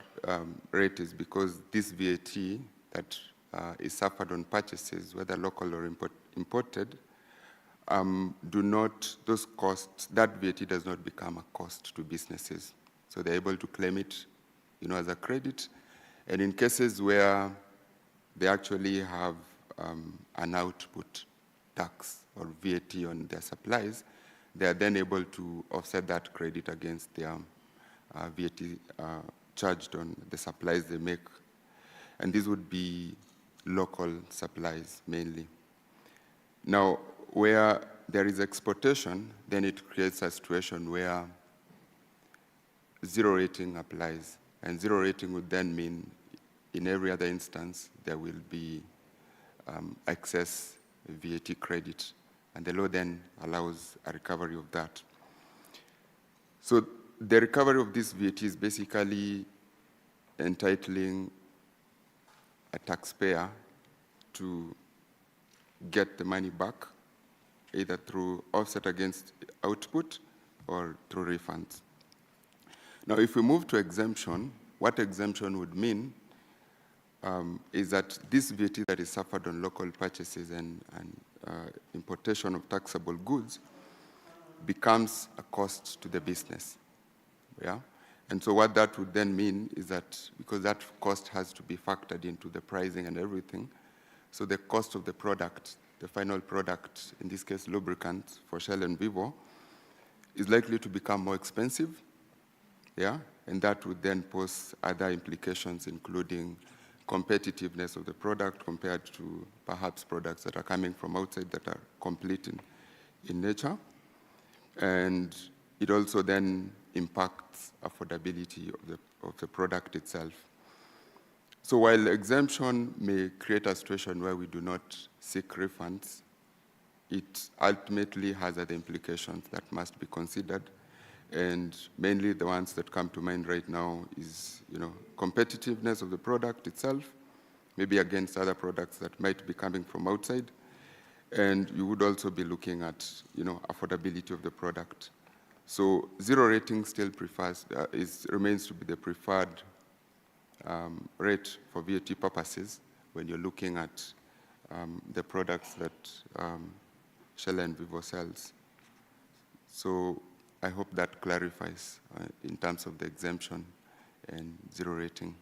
rate is because this VAT that is suffered on purchases, whether local or imported, those costs, that VAT does not become a cost to businesses. So they're able to claim it, as a credit. And in cases where they actually have an output tax or VAT on their supplies, they are then able to offset that credit against their VAT charged on the supplies they make. And these would be local supplies mainly. Now, where there is exportation, then it creates a situation where zero rating applies. And zero rating would then mean in every other instance, there will be excess VAT credit. And the law then allows a recovery of that. So the recovery of this VAT is basically entitling a taxpayer to get the money back, either through offset against output or through refunds. Now, if we move to exemption, what exemption would mean is that this VAT that is suffered on local purchases and importation of taxable goods becomes a cost to the business. Yeah? And so what that would then mean is that because that cost has to be factored into the pricing and everything, so the cost of the product, the final product, in this case lubricant for Shell and Vivo, is likely to become more expensive. Yeah? And that would then pose other implications, including competitiveness of the product compared to perhaps products that are coming from outside that are complete in nature. And it also then impacts affordability of the product itself. So while exemption may create a situation where we do not seek refunds, it ultimately has other implications that must be considered. And mainly the ones that come to mind right now is, competitiveness of the product itself, maybe against other products that might be coming from outside. And you would also be looking at, affordability of the product. So zero rating still remains to be the preferred rate for VAT purposes when you're looking at the products that Shell and Vivo cells. So I hope that clarifies in terms of the exemption and zero rating.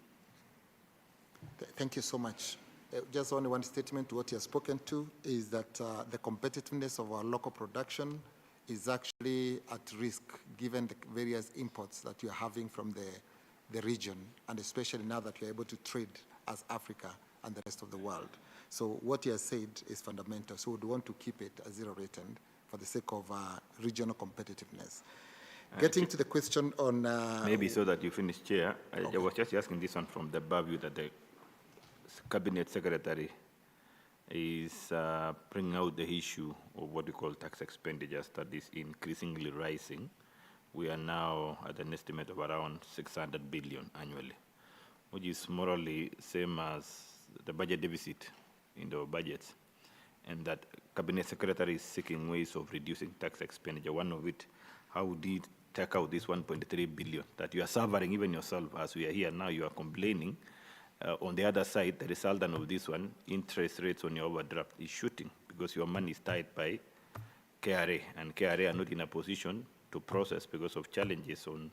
Thank you so much. Just only one statement to what you have spoken to is that the competitiveness of our local production is actually at risk given the various imports that you are having from the region, and especially now that we are able to trade as Africa and the rest of the world. So what you have said is fundamental. So we want to keep it as zero rated for the sake of regional competitiveness. Getting to the question on... maybe so that you finish, Chair, I was just asking this one from the purview that the Cabinet Secretary is bringing out the issue of what we call tax expenditures that is increasingly rising. We are now at an estimate of around 600 billion annually, which is morally same as the budget deficit in the budgets, and that Cabinet Secretary is seeking ways of reducing tax expenditure. One of it, how would he take out this 1.3 billion that you are suffering even yourself as we are here now, you are complaining. On the other side, the resultant of this one, interest rates on your overdraft is shooting because your money is tied by KRA, and KRA are not in a position to process because of challenges on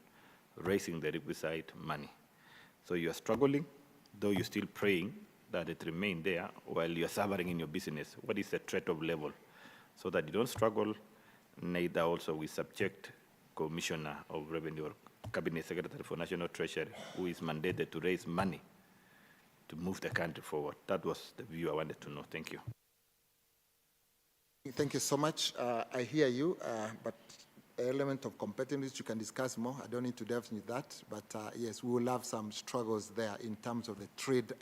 raising the requisite money. So you are struggling, though you're still praying that it remain there while you're suffering in your business. What is the trade-off level? So that you don't struggle, neither also we subject Commissioner of Revenue or Cabinet Secretary for National Treasury, who is mandated to raise money to move the country forward. That was the view I wanted to know. Thank you. Thank you so much. I hear you, but element of competitiveness you can discuss more. I don't need to delve into that, but yes, we will have some struggles there in terms of the trade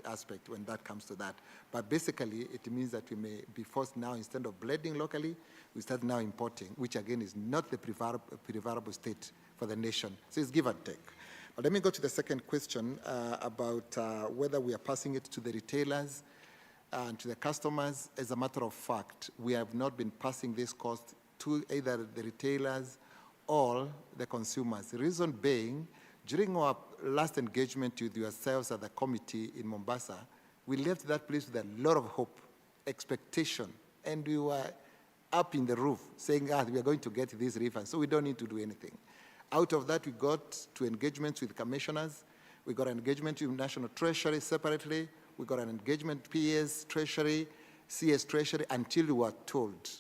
aspect when that comes to that. But basically, it means that we may be forced now, instead of blending locally, we start now importing, which again is not the preferable state for the nation. So it's give and take. But let me go to the second question about whether we are passing it to the retailers and to the customers. As a matter of fact, we have not been passing this cost to either the retailers or the consumers. The reason being, during our last engagement with yourselves at the committee in Mombasa, we left that place with a lot of hope, expectation, and we were up in the roof saying, we are going to get this refund, so we don't need to do anything. Out of that, we got to engagements with commissioners. We got an engagement with National Treasury separately. We got an engagement PS Treasury, CS Treasury, until we were told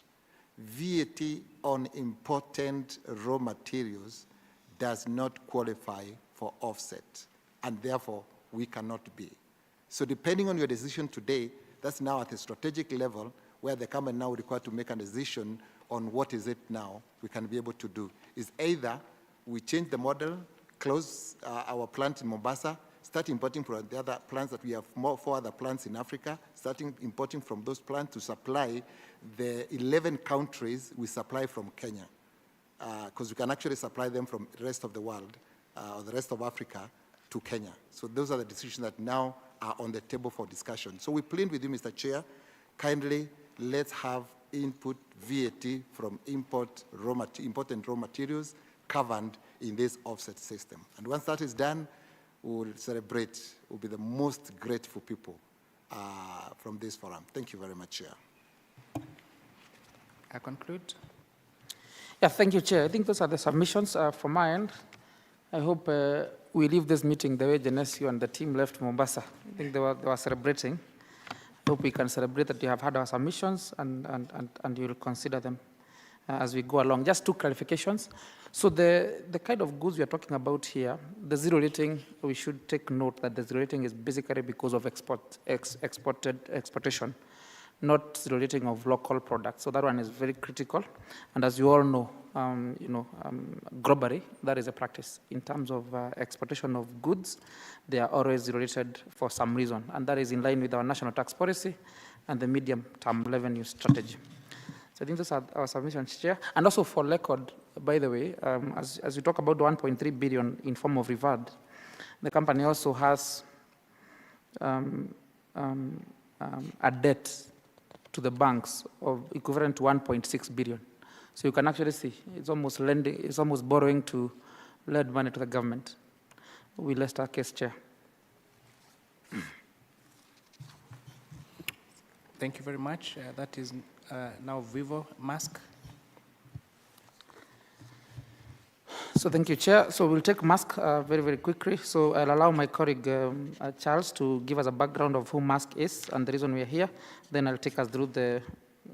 VAT on important raw materials does not qualify for offset, and therefore we cannot be. So depending on your decision today, that's now at a strategic level where the government now required to make a decision on what is it now we can be able to do. Is either we change the model, close our plant in Mombasa, start importing from the other plants that we have 4 other plants in Africa, starting importing from those plants to supply the 11 countries we supply from Kenya, because we can actually supply them from the rest of the world or the rest of Africa to Kenya. So those are the decisions that now are on the table for discussion. So we plead with you, Mr. Chair, kindly let's have input VAT from important raw materials covered in this offset system. And once that is done, we will celebrate, we'll be the most grateful people from this forum. Thank you very much, Chair. I conclude. Yeah, thank you, Chair. I think those are the submissions from my end. I hope we leave this meeting the way Genesio and the team left Mombasa. I think they were celebrating. I hope we can celebrate that you have had our submissions and you will consider them as we go along. Just 2 clarifications. So the kind of goods we are talking about here, the zero rating, we should take note that the zero rating is basically because of exportation, not zero rating of local products. So that one is very critical. And as you all know, globally, that is a practice. In terms of exportation of goods, they are always zero rated for some reason. And that is in line with our national tax policy and the medium-term revenue strategy. So I think those are our submissions, Chair. And also for record, by the way, as you talk about the 1.3 billion in form of reward, the company also has a debt to the banks of equivalent to 1.6 billion. So you can actually see it's almost lending, it's almost borrowing to lend money to the government. We rest our case, Chair. Thank you very much. That is Now Vivo, Musk. So thank you, Chair. So we'll take Musk very, very quickly. So I'll allow my colleague Charles to give us a background of who Musk is and the reason we are here. Then I'll take us through the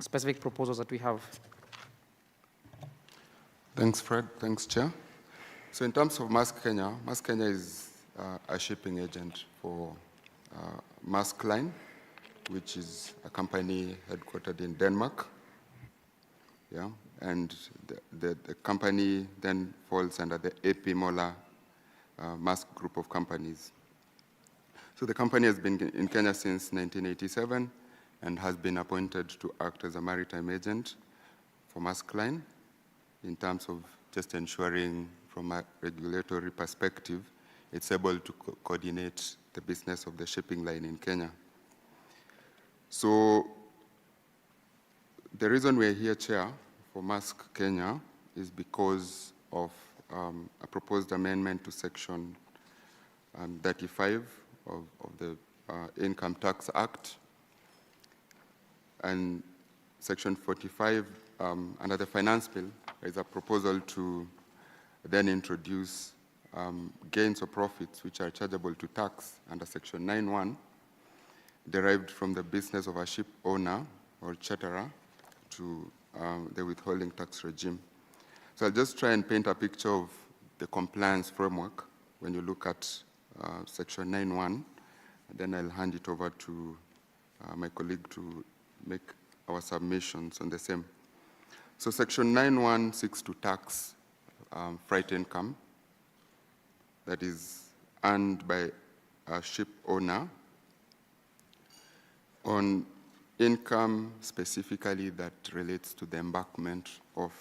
specific proposals that we have. Thanks, Fred. Thanks, Chair. So in terms of Maersk Kenya is a shipping agent for Maersk Line, which is a company headquartered in Denmark. Yeah, and the company then falls under the AP Moller Maersk group of companies. So the company has been in Kenya since 1987 and has been appointed to act as a maritime agent for Maersk Line in terms of just ensuring from a regulatory perspective, it's able to coordinate the business of the shipping line in Kenya. So the reason we're here, Chair, for Maersk Kenya is because of a proposed amendment to Section 35 of the Income Tax Act. And Section 45, under the Finance Bill, is a proposal to then introduce gains or profits which are chargeable to tax under Section 9(1), derived from the business of a ship owner or charterer to the withholding tax regime. So I'll just try and paint a picture of the compliance framework when you look at Section 9(1), and then I'll hand it over to my colleague to make our submissions on the same. So Section 9(1) seeks to tax freight income that is earned by a ship owner on income specifically that relates to the embarkment of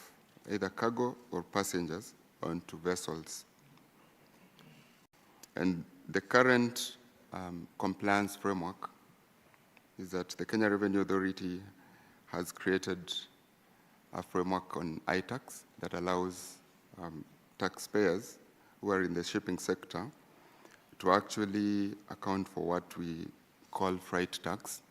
either cargo or passengers onto vessels. And the current compliance framework is that the Kenya Revenue Authority has created a framework on iTax that allows taxpayers who are in the shipping sector to actually account for what we call freight tax.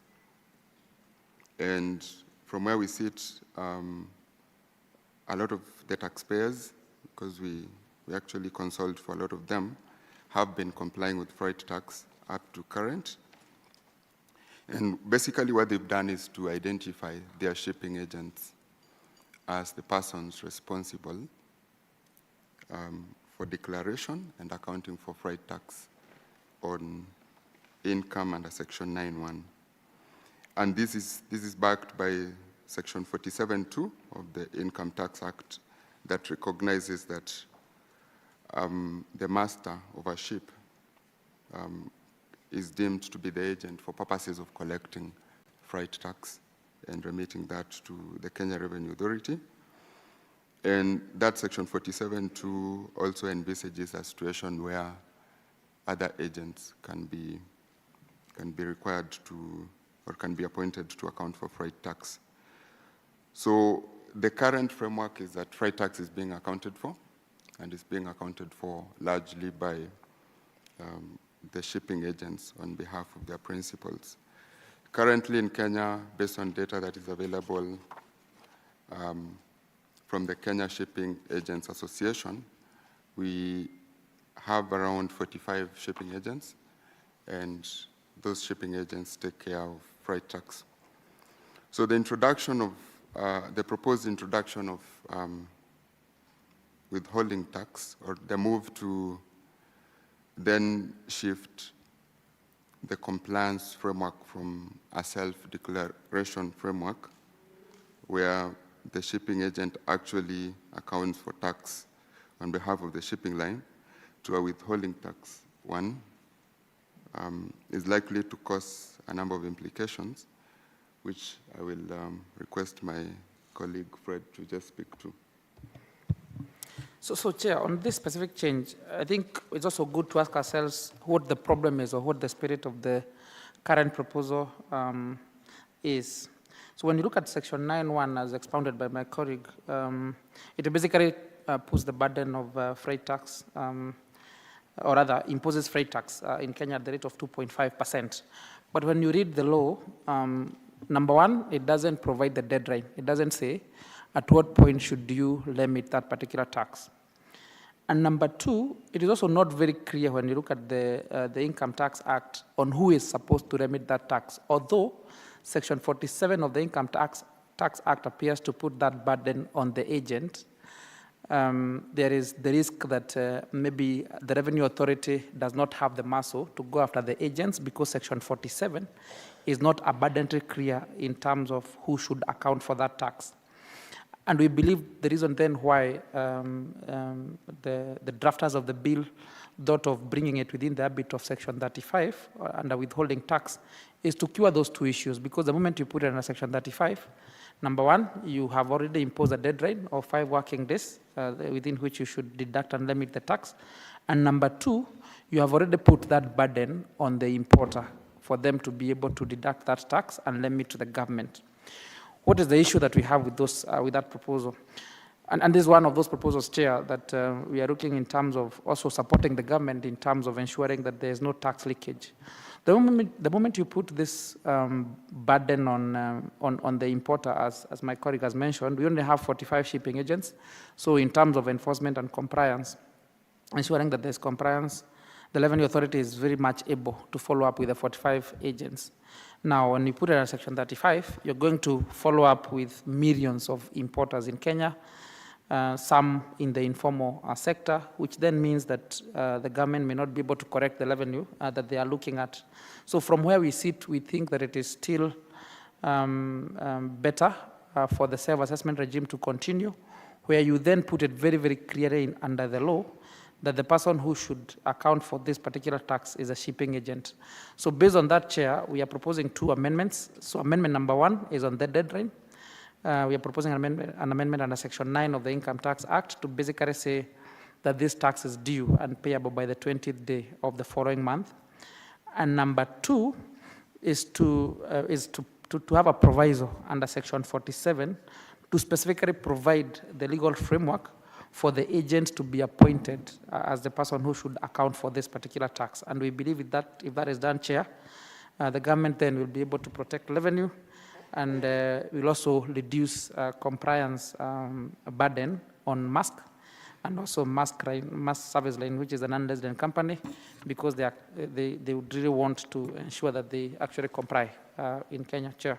And from where we sit, a lot of the taxpayers, because we actually consult for a lot of them, have been complying with freight tax up to current. And basically what they've done is to identify their shipping agents as the persons responsible for declaration and accounting for freight tax on income under Section 9(1). And this is backed by Section 47(2) of the Income Tax Act that recognizes that the master of a ship is deemed to be the agent for purposes of collecting freight tax and remitting that to the Kenya Revenue Authority. And that Section 47(2) also envisages a situation where other agents can be required to, or can be appointed to account for freight tax. So the current framework is that freight tax is being accounted for, and is being accounted for largely by the shipping agents on behalf of their principals. Currently in Kenya, based on data that is available from the Kenya Shipping Agents Association, we have around 45 shipping agents, and those shipping agents take care of freight tax. So the introduction of, the proposed introduction of withholding tax, or the move to then shift the compliance framework from a self-declaration framework, where the shipping agent actually accounts for tax on behalf of the shipping line, to a withholding tax one, is likely to cause a number of implications, which I will request my colleague Fred to just speak to. So Chair, on this specific change, I think it's also good to ask ourselves what the problem is, or what the spirit of the current proposal is. So when you look at Section 9(1), as expounded by my colleague, it basically puts the burden of freight tax, or rather imposes freight tax in Kenya at the rate of 2.5%. But when you read the law, Number one, it doesn't provide the deadline. It doesn't say at what point should you limit that particular tax. And number two, it is also not very clear when you look at the Income Tax Act on who is supposed to remit that tax, although Section 47 of the Income Tax Act appears to put that burden on the agent. There is the risk that maybe the Revenue Authority does not have the muscle to go after the agents because Section 47 is not abundantly clear in terms of who should account for that tax. And we believe the reason then why the drafters of the bill thought of bringing it within the ambit of Section 35 under withholding tax is to cure those two issues, because the moment you put it under Section 35, number one, you have already imposed a deadline of 5 working days within which you should deduct and limit the tax. And number two, you have already put that burden on the importer for them to be able to deduct that tax and limit to the government. What is the issue that we have with that proposal? And this is one of those proposals, Chair, that we are looking in terms of also supporting the government in terms of ensuring that there is no tax leakage. The moment you put this burden on the importer, as my colleague has mentioned, we only have 45 shipping agents. So in terms of enforcement and compliance, ensuring that there's compliance, the Revenue Authority is very much able to follow up with the 45 agents. Now, when you put it in Section 35, you're going to follow up with millions of importers in Kenya, some in the informal sector, which then means that the government may not be able to correct the revenue that they are looking at. So from where we sit, we think that it is still better for the self-assessment regime to continue, where you then put it very, very clearly under the law that the person who should account for this particular tax is a shipping agent. So based on that, Chair, we are proposing 2 amendments. So amendment number 1 is on the deadline. We are proposing an amendment under Section 9 of the Income Tax Act to basically say that this tax is due and payable by the 20th day of the following month. And number 2 is to have a proviso under Section 47 to specifically provide the legal framework for the agent to be appointed as the person who should account for this particular tax. And we believe if that is done, Chair, the government then will be able to protect revenue and will also reduce compliance burden on MASK and also MASK Service Line, which is an unresident company, because they would really want to ensure that they actually comply in Kenya, Chair.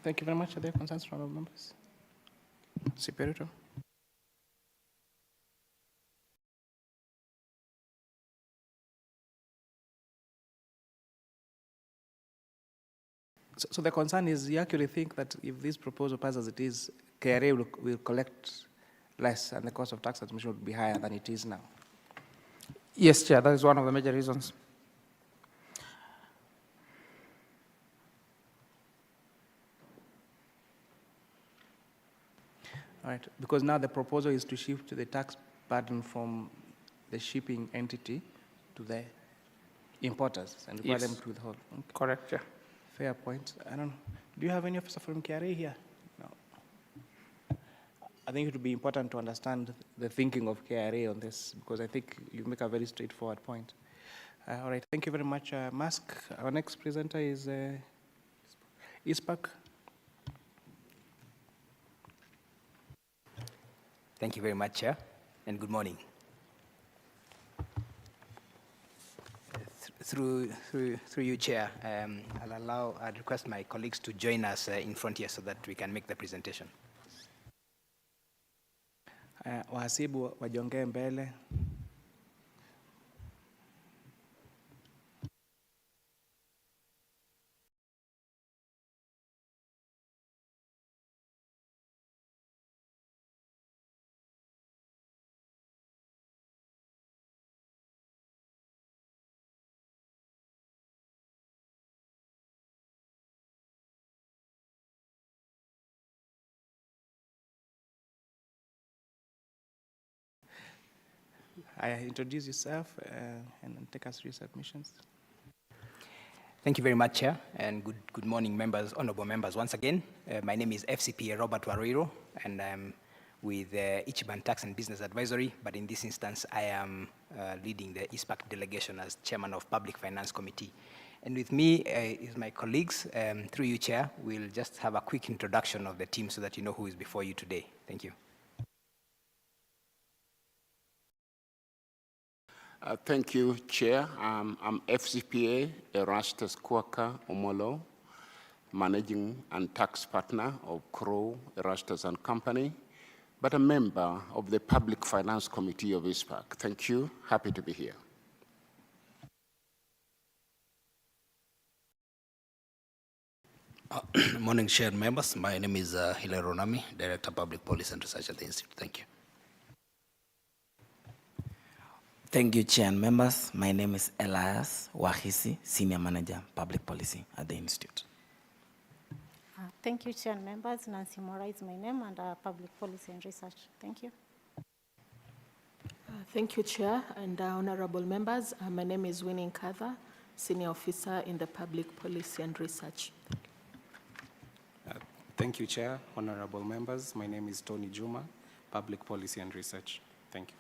Thank you very much. Are there concerns from our members? Spirito. So the concern is, you actually think that if this proposal passes as it is, KRA will collect less and the cost of tax transmission will be higher than it is now? Yes, Chair, that is one of the major reasons. All right, because now the proposal is to shift the tax burden from the shipping entity to the importers and require them to withhold. Okay. Correct, yeah. Fair point. I don't know. Do you have any officer from KRA here? No. I think it would be important to understand the thinking of KRA on this, because I think you make a very straightforward point. All right, thank you very much, Mask. Our next presenter is ISPAC. Thank you very much, Chair, and good morning. Through you, Chair, I'll request my colleagues to join us in front here so that we can make the presentation. Wahasibu wajongee mbele. Introduce yourself and take us through submissions. Thank you very much, Chair, and good morning, members, honorable members. Once again, my name is FCPA Robert Wariro, and I'm with Ichiban Tax and Business Advisory, but in this instance, I am leading the ISPAC delegation as chairman of Public Finance Committee. And with me is my colleagues. Through you, Chair, we'll just have a quick introduction of the team so that you know who is before you today. Thank you. Thank you, Chair. I'm FCPA Erastus Kwaka Omolo, Managing and Tax Partner of Crow, Erastus and Company, but a member of the Public Finance Committee of ISPAC. Thank you. Happy to be here. Morning, shared members. My name is Hilary Ronami, Director of Public Policy and Research at the Institute. Thank you. Thank you, Chair and members. My name is Elias Wahisi, Senior Manager, Public Policy at the Institute. Thank you, Chair and members. Nancy Mora is my name, and Public Policy and Research. Thank you. Thank you, Chair and honorable members. My name is Winnie Nkatha, Senior Officer in the Public Policy and Research. Thank you, Chair, honorable members. My name is Tony Juma, Public Policy and Research. Thank you.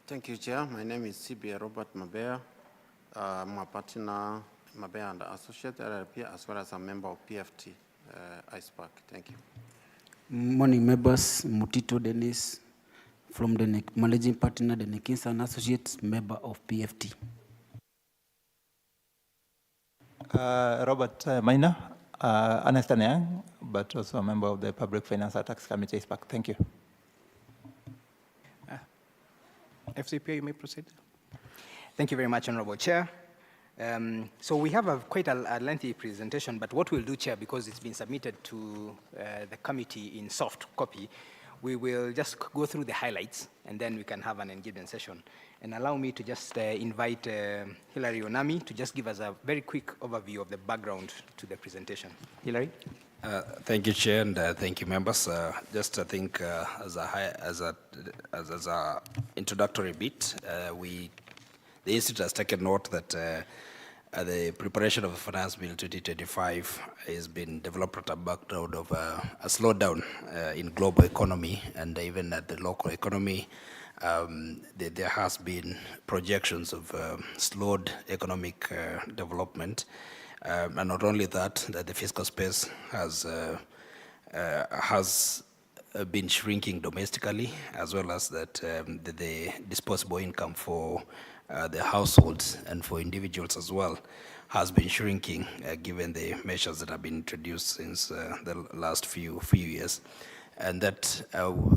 Thank you, Chair. My name is CBA Robert Mabea. I'm a partner, Mabea and Associate LLP, as well as a member of PFT, ISPAC. Thank you. Morning, members. Mutito Dennis, from the Managing Partner, the Nekinsa and Associates, member of PFT. Robert Maina, Ernst & Young, but also a member of the Public Finance and Tax Committee, ISPAC. Thank you. FCPA, you may proceed. Thank you very much, Honorable Chair. So we have quite a lengthy presentation, but what we'll do, Chair, because it's been submitted to the committee in soft copy, we will just go through the highlights, and then we can have an engagement session. And allow me to just invite Hilary Onami to just give us a very quick overview of the background to the presentation. Hilary? Thank you, Chair, and thank you, members. Just I think as a introductory bit, the Institute has taken note that the preparation of the Finance Bill 2025 has been developed at a background of a slowdown in global economy and even at the local economy. There has been projections of slowed economic development. And not only that the fiscal space has been shrinking domestically, as well as that the disposable income for the households and for individuals as well has been shrinking, given the measures that have been introduced since the last few years. And that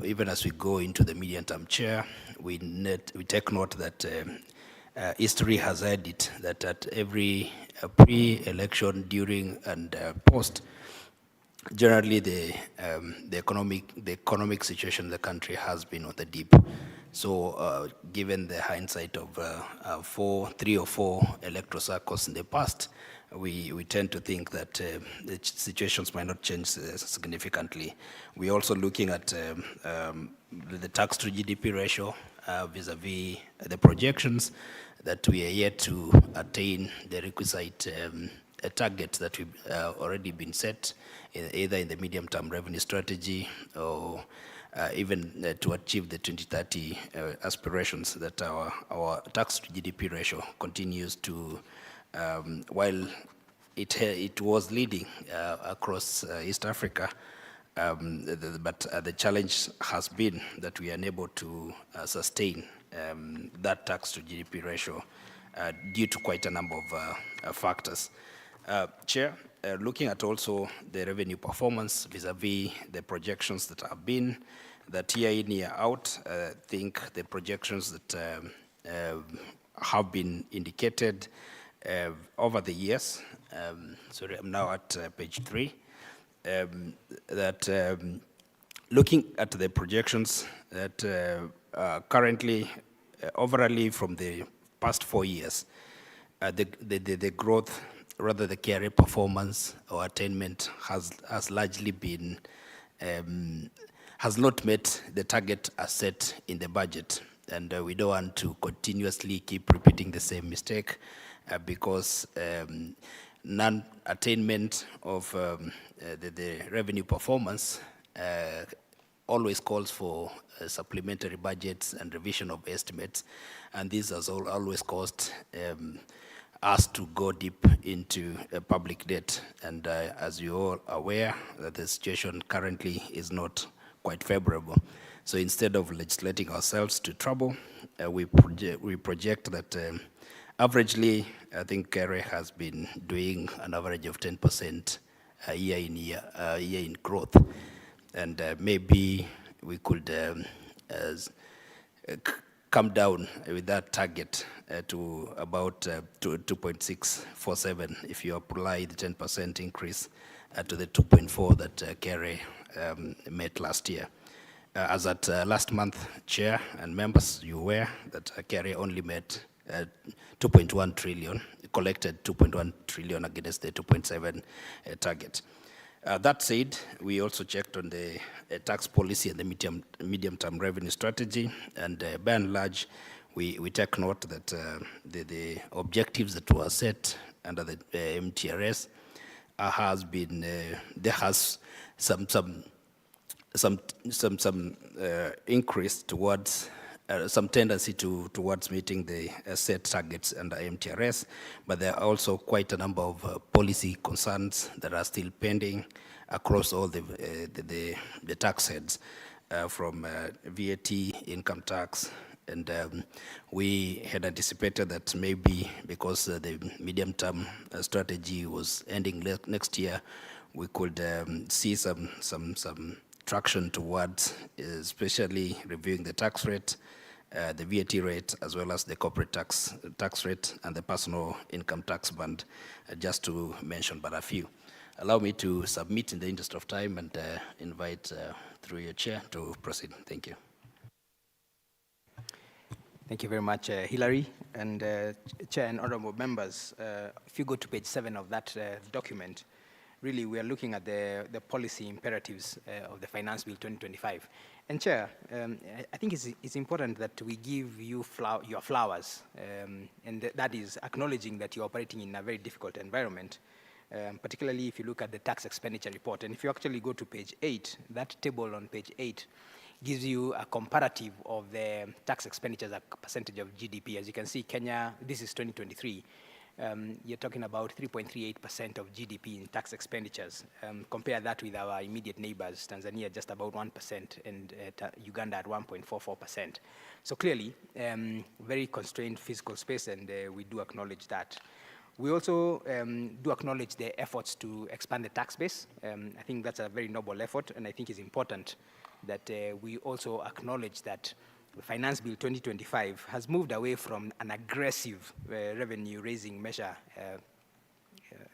even as we go into the medium-term, Chair, we take note that history has had it that at every pre-election, during, and post, generally the economic situation in the country has been on the dip. So given the hindsight of 3 or 4 electoral cycles in the past, we tend to think that the situations might not change significantly. We're also looking at the tax to GDP ratio vis-a-vis the projections that we are yet to attain the requisite target that we've already been set, either in the medium-term revenue strategy or even to achieve the 2030 aspirations, that our tax to GDP ratio continues to, while it was leading across East Africa, but the challenge has been that we are unable to sustain that tax to GDP ratio due to quite a number of factors. Chair, looking at also the revenue performance vis-a-vis the projections that have been, that year in, year out, I think the projections that have been indicated over the years, sorry, I'm now at page 3, that looking at the projections that currently, overall from the past 4 years, the growth, rather the KRA performance or attainment has largely been, has not met the target as set in the budget. And we don't want to continuously keep repeating the same mistake because non-attainment of the revenue performance always calls for supplementary budgets and revision of estimates, and this has always caused us to go deep into public debt. And as you all are aware, that the situation currently is not quite favorable. So instead of legislating ourselves to trouble, we project that averagely, I think KRA has been doing an average of 10% year in growth. And maybe we could come down with that target to about 2.647 if you apply the 10% increase to the 2.4 that KRA met last year. As at last month, Chair and members, you aware that KRA only met 2.1 trillion, collected 2.1 trillion against the 2.7 target. That said, we also checked on the tax policy and the medium-term revenue strategy, and by and large, we take note that the objectives that were set under the MTRS has been there has some increase towards some tendency towards meeting the set targets under MTRS, but there are also quite a number of policy concerns that are still pending across all the tax heads, from VAT, income tax, and we had anticipated that maybe because the medium-term strategy was ending next year, we could see some traction towards, especially reviewing the tax rate, the VAT rate, as well as the corporate tax rate and the personal income tax band, just to mention but a few. Allow me to submit in the interest of time and invite, through your chair, to proceed. Thank you. Thank you very much, Hilary. And Chair and honorable members, if you go to page 7 of that document, really we are looking at the policy imperatives of the Finance Bill 2025. And Chair, I think it's important that we give you your flowers, and that is acknowledging that you're operating in a very difficult environment, particularly if you look at the tax expenditure report. And if you actually go to page 8, that table on page 8 gives you a comparative of the tax expenditures as a percentage of GDP. As you can see, Kenya, this is 2023, you're talking about 3.38% of GDP in tax expenditures. Compare that with our immediate neighbors, Tanzania just about 1%, and Uganda at 1.44%. So clearly, very constrained fiscal space, and we do acknowledge that. We also do acknowledge the efforts to expand the tax base. I think that's a very noble effort, and I think it's important that we also acknowledge that the Finance Bill 2025 has moved away from an aggressive revenue-raising measure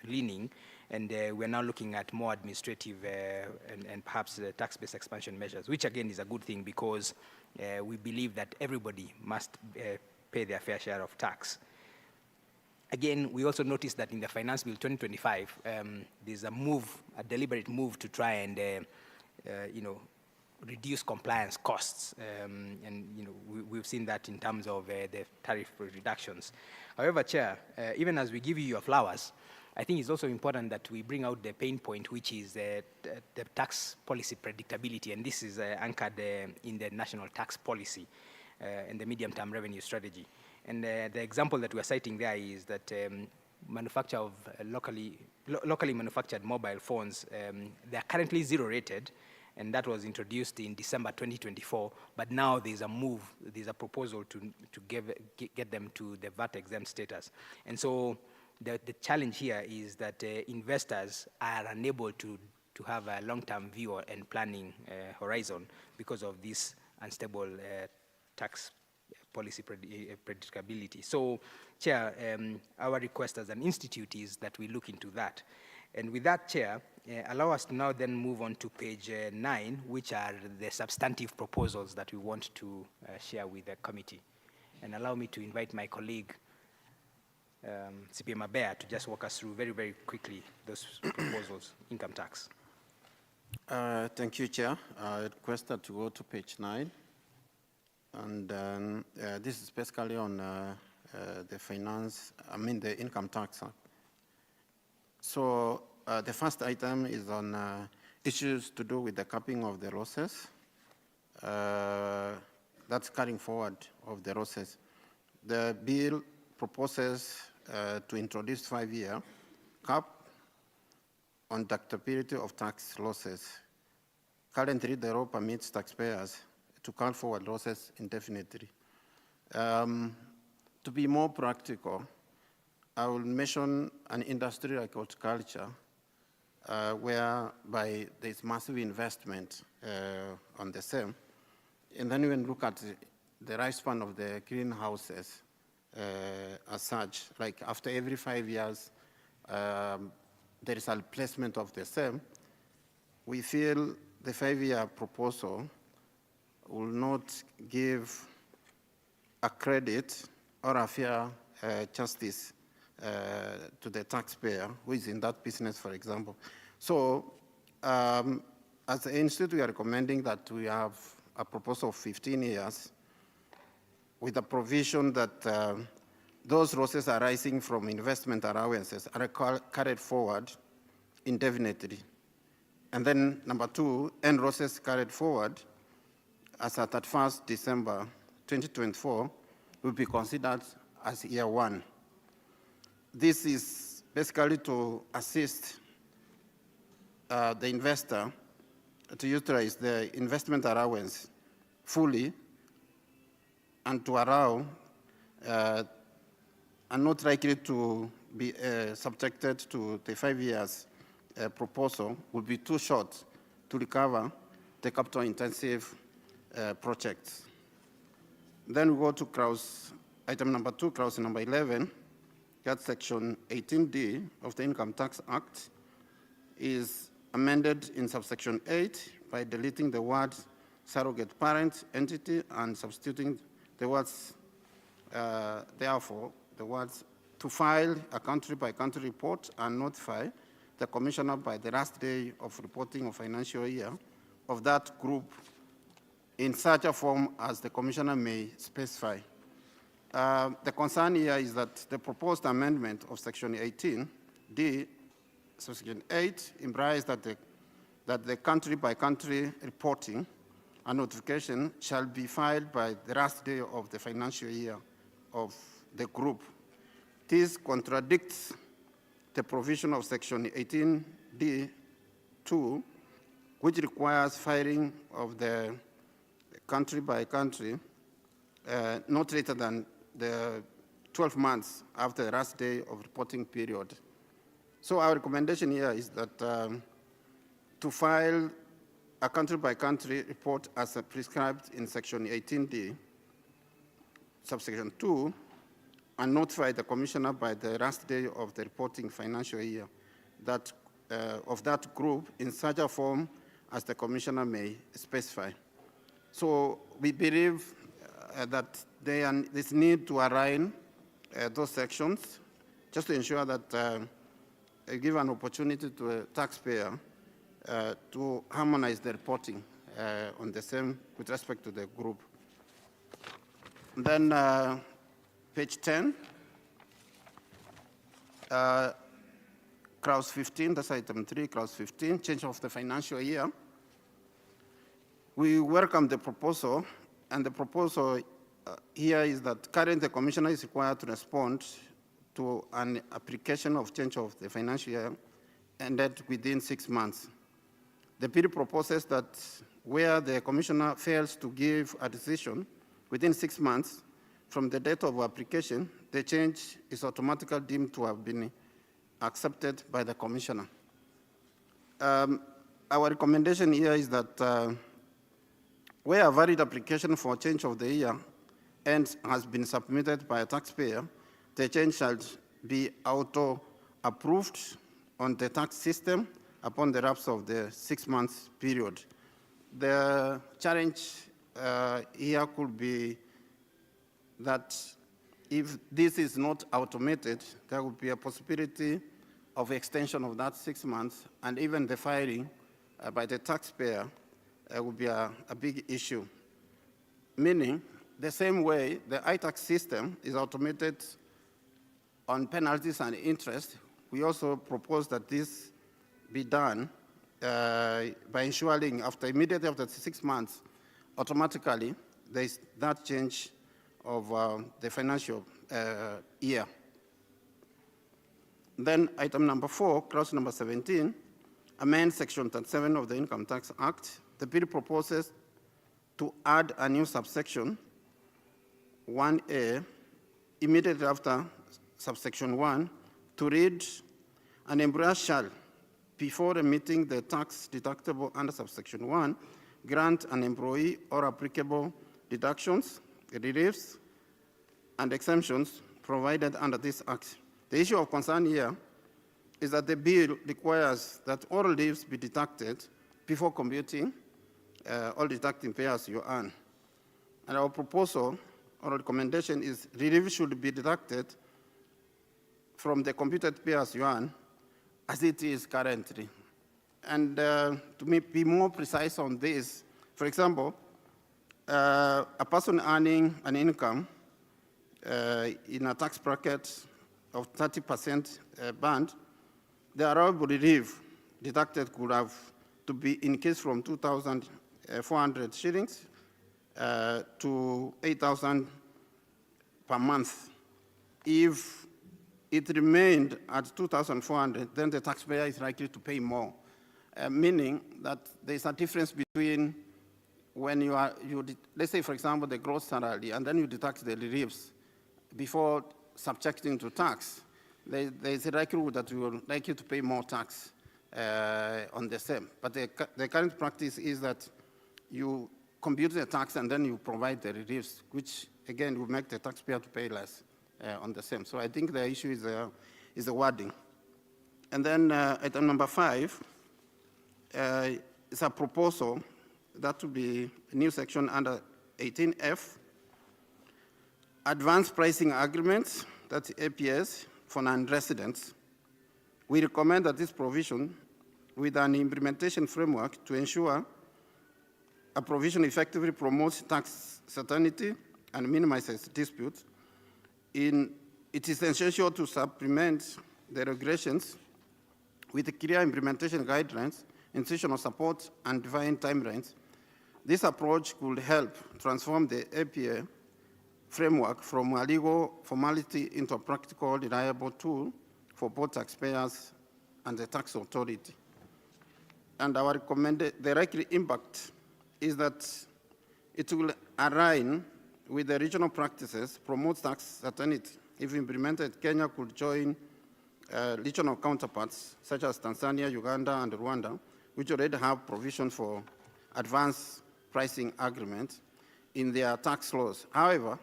leaning, and we're now looking at more administrative and perhaps tax-based expansion measures, which again is a good thing because we believe that everybody must pay their fair share of tax. Again, we also noticed that in the Finance Bill 2025, there's a deliberate move to try and, reduce compliance costs, and we've seen that in terms of the tariff reductions. However, Chair, even as we give you your flowers, I think it's also important that we bring out the pain point, which is the tax policy predictability, and this is anchored in the national tax policy and the medium-term revenue strategy. And the example that we're citing there is that manufacture of locally manufactured mobile phones, they are currently zero-rated, and that was introduced in December 2024, but now there's a proposal to get them to the VAT-exempt status. And so the challenge here is that investors are unable to have a long-term view and planning horizon because of this unstable tax policy predictability. So, Chair, our request as an institute is that we look into that. And with that, Chair, allow us to now then move on to page 9, which are the substantive proposals that we want to share with the committee. And allow me to invite my colleague, CPA Mabea, to just walk us through very, very quickly those proposals, income tax. Thank you, Chair. I requested to go to page 9. And this is basically on the income tax. So the first item is on issues to do with the capping of the losses. That's carrying forward of the losses. The bill proposes to introduce 5-year cap on deductibility of tax losses. Currently, the law permits taxpayers to carry forward losses indefinitely. To be more practical, I will mention an industry like horticulture, whereby there's massive investment on the same. And then when you look at the lifespan of the greenhouses as such, like after every 5 years, there is a replacement of the same. We feel the 5-year proposal will not give a credit or a fair justice to the taxpayer who is in that business, for example. So as an institute, we are recommending that we have a proposal of 15 years with a provision that those losses arising from investment allowances are carried forward indefinitely. And then number 2, end losses carried forward as at 31st December 2024 will be considered as year 1. This is basically to assist the investor to utilize the investment allowance fully and to allow and not likely to be subjected to the 5 years proposal would be too short to recover the capital-intensive projects. Then we go to clause, item number 2, clause number 11, that section 18D of the Income Tax Act is amended in subsection 8 by deleting the word surrogate parent entity and substituting the words, therefore, the words to file a country-by-country report and notify the commissioner by the last day of reporting of financial year of that group in such a form as the commissioner may specify. The concern here is that the proposed amendment of section 18D, section 8, implies that the country-by-country reporting and notification shall be filed by the last day of the financial year of the group. This contradicts the provision of section 18D2, which requires filing of the country-by-country not later than the 12 months after the last day of reporting period. So our recommendation here is that to file a country-by-country report as prescribed in section 18D, subsection 2, and notify the commissioner by the last day of the reporting financial year that, of that group in such a form as the commissioner may specify. So we believe that there's need to align those sections just to ensure that give an opportunity to a taxpayer to harmonize the reporting on the same with respect to the group. Then page 10, clause 15, that's item 3, clause 15, change of the financial year. We welcome the proposal, and the proposal here is that currently the commissioner is required to respond to an application of change of the financial year ended within 6 months. The bill proposes that where the commissioner fails to give a decision within 6 months from the date of application, the change is automatically deemed to have been accepted by the commissioner. Our recommendation here is that where a valid application for change of the year end has been submitted by a taxpayer, the change shall be auto-approved on the tax system upon the lapse of the 6 months period. The challenge here could be that if this is not automated, there would be a possibility of extension of that 6 months, and even the filing by the taxpayer would be a big issue. Meaning, the same way the iTax system is automated on penalties and interest, we also propose that this be done by ensuring immediately after 6 months, automatically there is that change of the financial year. Then item number 4, clause number 17, amend section 37 of the Income Tax Act. The bill proposes to add a new subsection 1A immediately after subsection 1 to read, an employer shall, before remitting the tax deductible under subsection 1, grant an employee or applicable deductions, reliefs, and exemptions provided under this act. The issue of concern here is that the bill requires that all leaves be deducted before computing all deducting pay as you earn. And our proposal or recommendation is relief should be deducted from the computed pay as you earn as it is currently. And to be more precise on this, for example, a person earning an income in a tax bracket of 30% band, the allowable relief deducted could have to be increased from 2,400 shillings to 8,000 per month. If it remained at 2,400, then the taxpayer is likely to pay more, meaning that there's a difference between when let's say, for example, the gross salary, and then you deduct the reliefs before subjecting to tax, there's a likelihood that you will likely to pay more tax on the same. But the current practice is that you compute the tax and then you provide the reliefs, which again will make the taxpayer to pay less on the same. So I think the issue is the wording. And then item number 5 is a proposal that will be a new section under 18F, advanced pricing agreements, that's APS, for non-residents. We recommend that this provision, with an implementation framework to ensure a provision effectively promotes tax certainty and minimizes disputes, it is essential to supplement the regulations with clear implementation guidelines, institutional support, and defined timelines. This approach could help transform the APA framework from a legal formality into a practical, reliable tool for both taxpayers and the tax authority. And our the likely impact is that it will align with the regional practices, promote tax certainty. If implemented, Kenya could join regional counterparts such as Tanzania, Uganda, and Rwanda, which already have provision for advanced pricing agreements in their tax laws. However,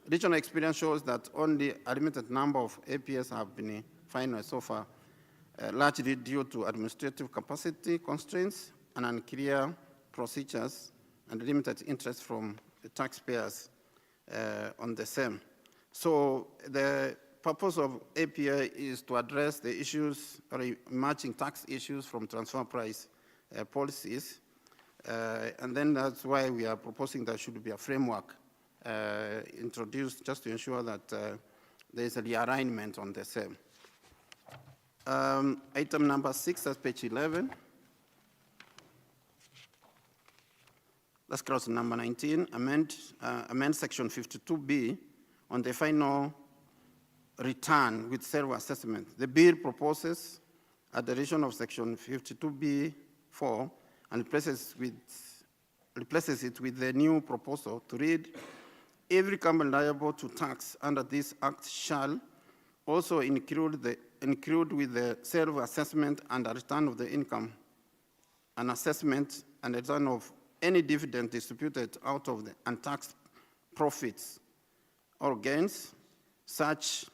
regional experience shows that only a limited number of APS have been finalized so far, largely due to administrative capacity constraints and unclear procedures and limited interest from the taxpayers on the same. So the purpose of APA is to address the issues or emerging tax issues from transfer price policies. And then that's why we are proposing there should be a framework introduced just to ensure that there is a realignment on the same. Item number 6, that's page 11. That's clause number 19, amend section 52B on the final return with self-assessment. The bill proposes a deletion of section 52B4 and replaces it with the new proposal to read, every company liable to tax under this act shall also include with the self-assessment and a return of the income, an assessment and a return of any dividend distributed out of the untaxed profits or gains, such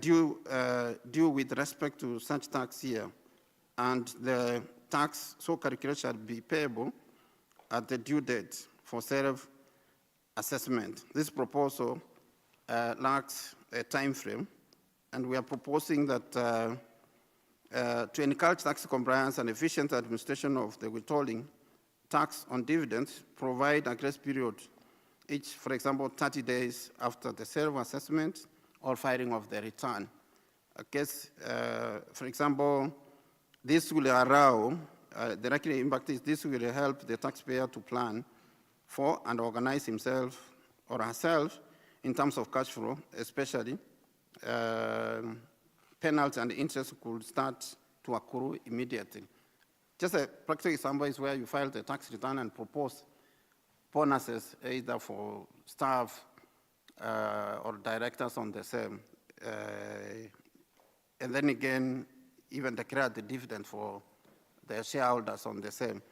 due with respect to such tax year, and the tax so calculated shall be payable at the due date for self-assessment. This proposal lacks a time frame, and we are proposing that to encourage tax compliance and efficient administration of the withholding tax on dividends, provide a grace period, each, for example, 30 days after the self-assessment or filing of the return. case, for example, this will allow, the likely impact is this will help the taxpayer to plan for and organize himself or herself in terms of cash flow, especially penalties and interest could start to accrue immediately. Just a practical example is where you file the tax return and propose bonuses either for staff or directors on the same. And then again, even declare the dividend for the shareholders on the same.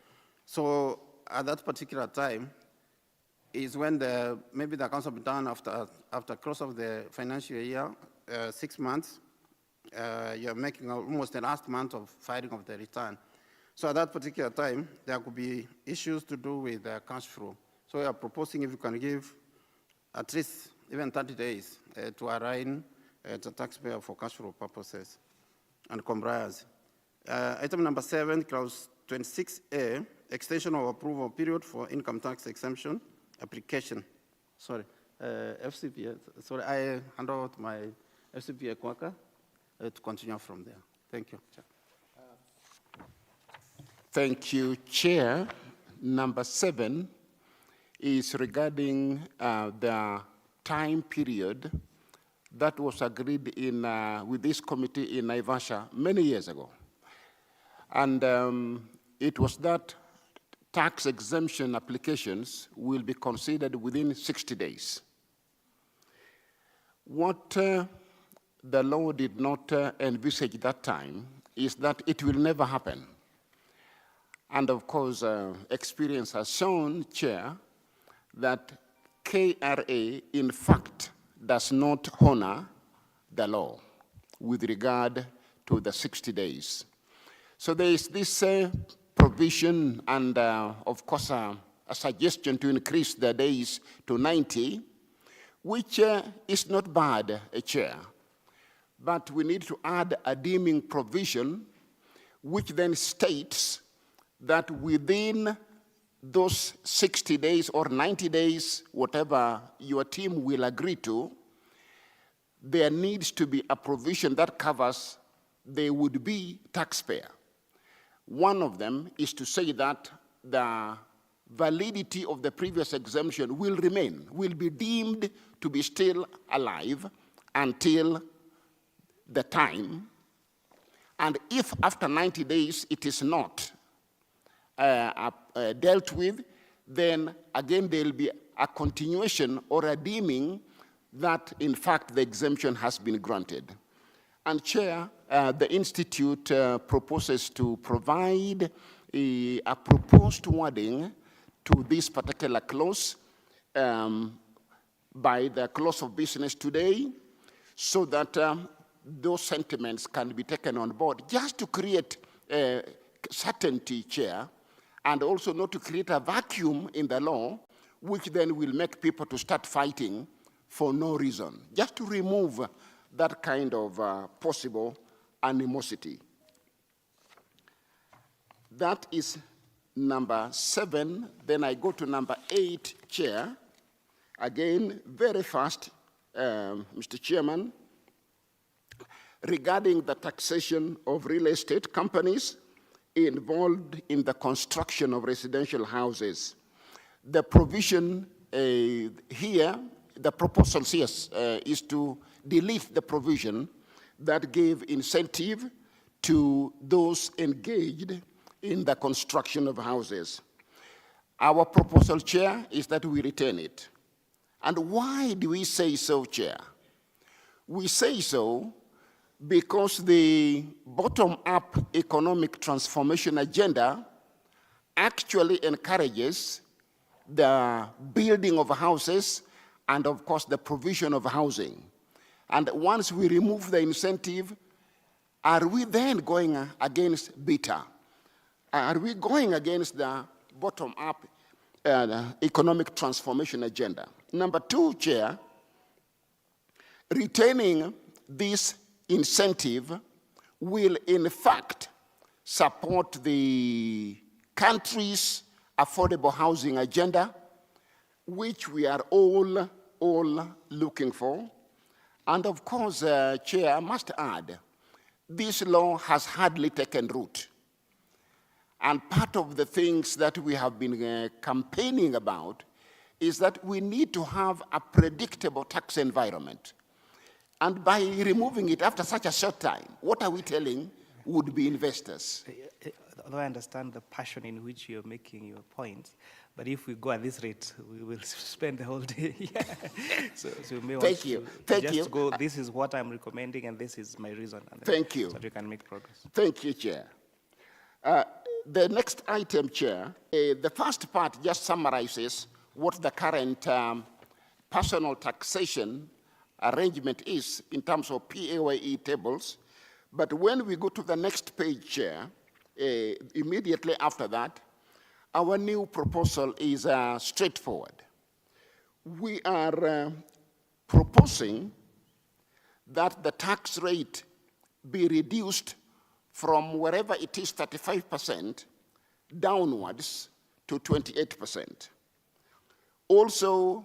So at that particular time is when maybe the accounts will be done after close of the financial year, 6 months, you're making almost the last month of filing of the return. So at that particular time, there could be issues to do with cash flow. So we are proposing if you can give at least even 30 days to align the taxpayer for cash flow purposes and compliance. Item number 7, clause 26A, extension of approval period for income tax exemption application. Sorry, FCPA. Sorry, I hand over to my FCPA Kwaka to continue from there. Thank you, Chair. Thank you, Chair. Number 7 is regarding the time period that was agreed in, with this committee in Naivasha many years ago. And it was that tax exemption applications will be considered within 60 days. What the law did not envisage that time is that it will never happen. And of course, experience has shown, Chair, that KRA, in fact, does not honor the law with regard to the 60 days. So there is this provision and, of course, a suggestion to increase the days to 90, which is not bad, Chair. But we need to add a deeming provision, which then states that within those 60 days or 90 days, whatever your team will agree to, there needs to be a provision that covers the would-be taxpayer. One of them is to say that the validity of the previous exemption will remain, will be deemed to be still alive until the time. And if after 90 days it is not dealt with, then again there will be a continuation or a deeming that in fact the exemption has been granted. And Chair, the Institute proposes to provide a proposed wording to this particular clause by the close of business today, so that those sentiments can be taken on board, just to create certainty, Chair, and also not to create a vacuum in the law, which then will make people to start fighting for no reason, just to remove that kind of possible animosity. That is number 7. Then I go to number 8, Chair. Again, very fast, Mr. Chairman, regarding the taxation of real estate companies involved in the construction of residential houses. The provision here, the proposal here is to delete the provision that gave incentive to those engaged in the construction of houses. Our proposal, Chair, is that we retain it. And why do we say so, Chair? We say so because the bottom-up economic transformation agenda actually encourages the building of houses and, of course, the provision of housing. And once we remove the incentive, are we then going against beta? Are we going against the bottom-up economic transformation agenda? Number 2, Chair, retaining this incentive will in fact support the country's affordable housing agenda, which we are all looking for. And of course, Chair, I must add, this law has hardly taken root. And part of the things that we have been campaigning about is that we need to have a predictable tax environment. And by removing it after such a short time, what are we telling would-be investors? Although I understand the passion in which you're making your points, but if we go at this rate, we will spend the whole day. so we may want Thank you. Go, this is what I'm recommending, and this is my reason. And Thank you. So that we can make progress. Thank you, Chair. The next item, Chair, the first part just summarizes what the current personal taxation arrangement is in terms of PAYE tables. But when we go to the next page, Chair, immediately after that, our new proposal is straightforward. We are proposing that the tax rate be reduced from wherever it is 35% downwards to 28%. Also,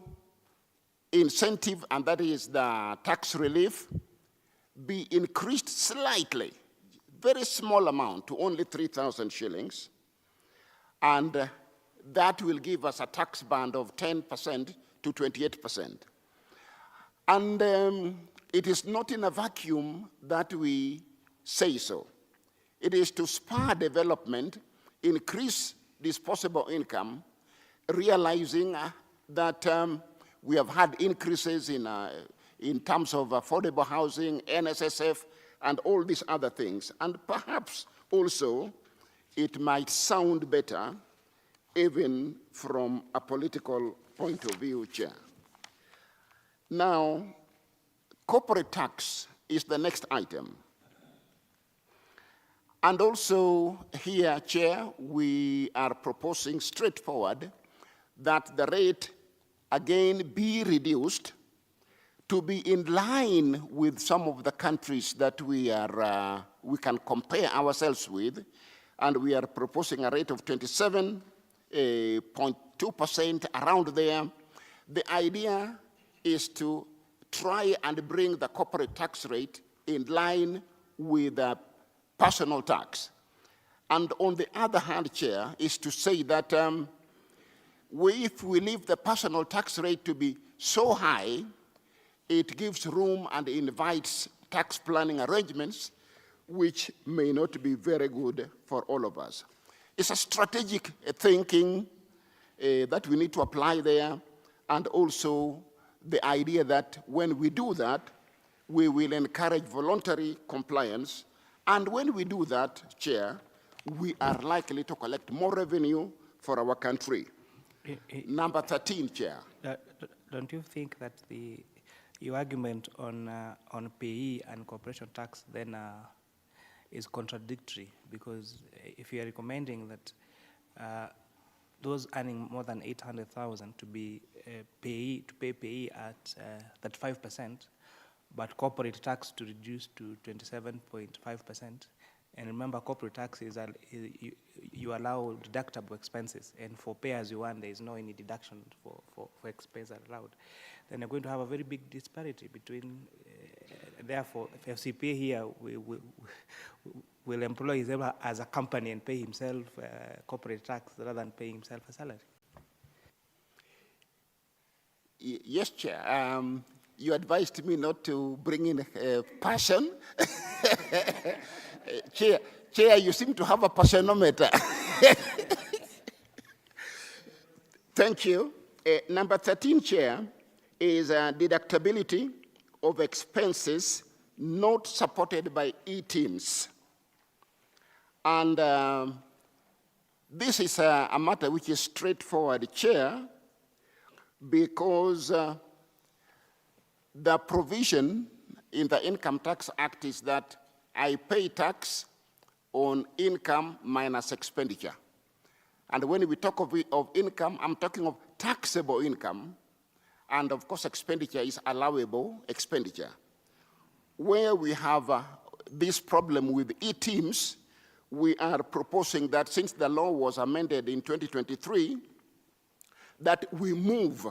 incentive, and that is the tax relief, be increased slightly, very small amount, to only 3,000 shillings. And that will give us a tax band of 10% to 28%. And it is not in a vacuum that we say so. It is to spur development, increase disposable income, realizing that we have had increases in terms of affordable housing, NSSF, and all these other things. And perhaps also it might sound better even from a political point of view, Chair. Now, corporate tax is the next item. And also here, Chair, we are proposing straightforward that the rate again be reduced to be in line with some of the countries that we can compare ourselves with, and we are proposing a rate of 27.2%, around there. The idea is to try and bring the corporate tax rate in line with personal tax. And on the other hand, Chair, is to say that if we leave the personal tax rate to be so high, it gives room and invites tax planning arrangements which may not be very good for all of us. It's a strategic thinking that we need to apply there, and also the idea that when we do that, we will encourage voluntary compliance, and when we do that, Chair, we are likely to collect more revenue for our country. Number 13, Chair. Don't you think that your argument on payee and corporation tax then is contradictory? Because if you are recommending that those earning more than 800,000 to pay payee at 35%, but corporate tax to reduce to 27.5%. And remember, corporate tax is you allow deductible expenses, and for pay as you earn, there is no any deduction for expenses allowed. Then you're going to have a very big disparity between. Therefore, FCPA here will employ himself as a company and pay himself corporate tax rather than paying himself a salary. Yes, Chair. You advised me not to bring in passion. Chair, you seem to have a passionometer. Thank you. Number 13, Chair, is deductibility of expenses not supported by e-teams. And this is a matter which is straightforward, Chair, because the provision in the Income Tax Act is that I pay tax on income minus expenditure. And when we talk of income, I'm talking of taxable income, and of course expenditure is allowable expenditure. Where we have this problem with e-teams, we are proposing that since the law was amended in 2023, that we move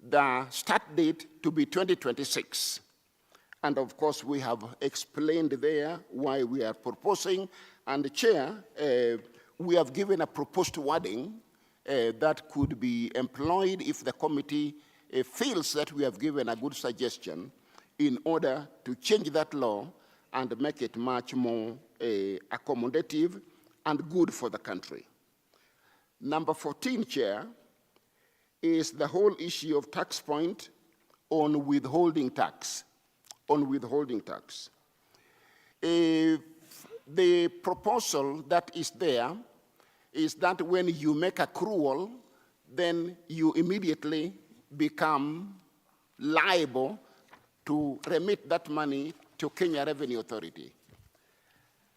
the start date to be 2026. And of course, we have explained there why we are proposing. And Chair, we have given a proposed wording that could be employed if the committee feels that we have given a good suggestion in order to change that law and make it much more accommodative and good for the country. Number 14, Chair, is the whole issue of tax point on withholding tax. The proposal that is there is that when you make accrual, then you immediately become liable to remit that money to Kenya Revenue Authority.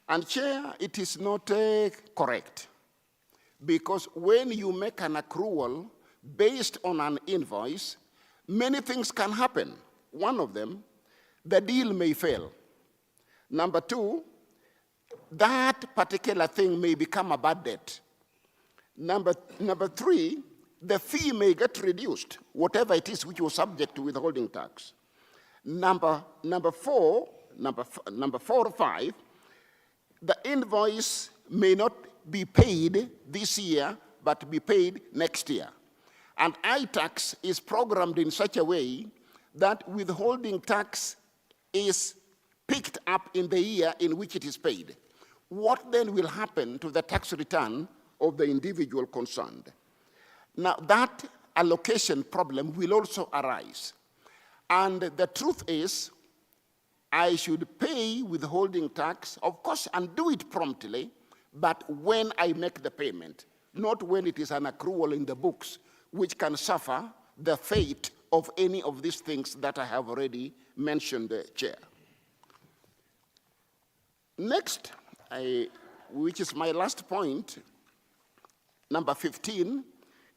And Chair, it is not correct, because when you make an accrual based on an invoice, many things can happen. One of them, the deal may fail. Number two, that particular thing may become a bad debt. Number three, the fee may get reduced, whatever it is which was subject to withholding tax. Number four or five, the invoice may not be paid this year, but be paid next year. And iTax is programmed in such a way that withholding tax is picked up in the year in which it is paid. What then will happen to the tax return of the individual concerned? Now, that allocation problem will also arise. And the truth is, I should pay withholding tax, of course, and do it promptly, but when I make the payment, not when it is an accrual in the books, which can suffer the fate of any of these things that I have already mentioned, Chair. Next, which is my last point, number 15,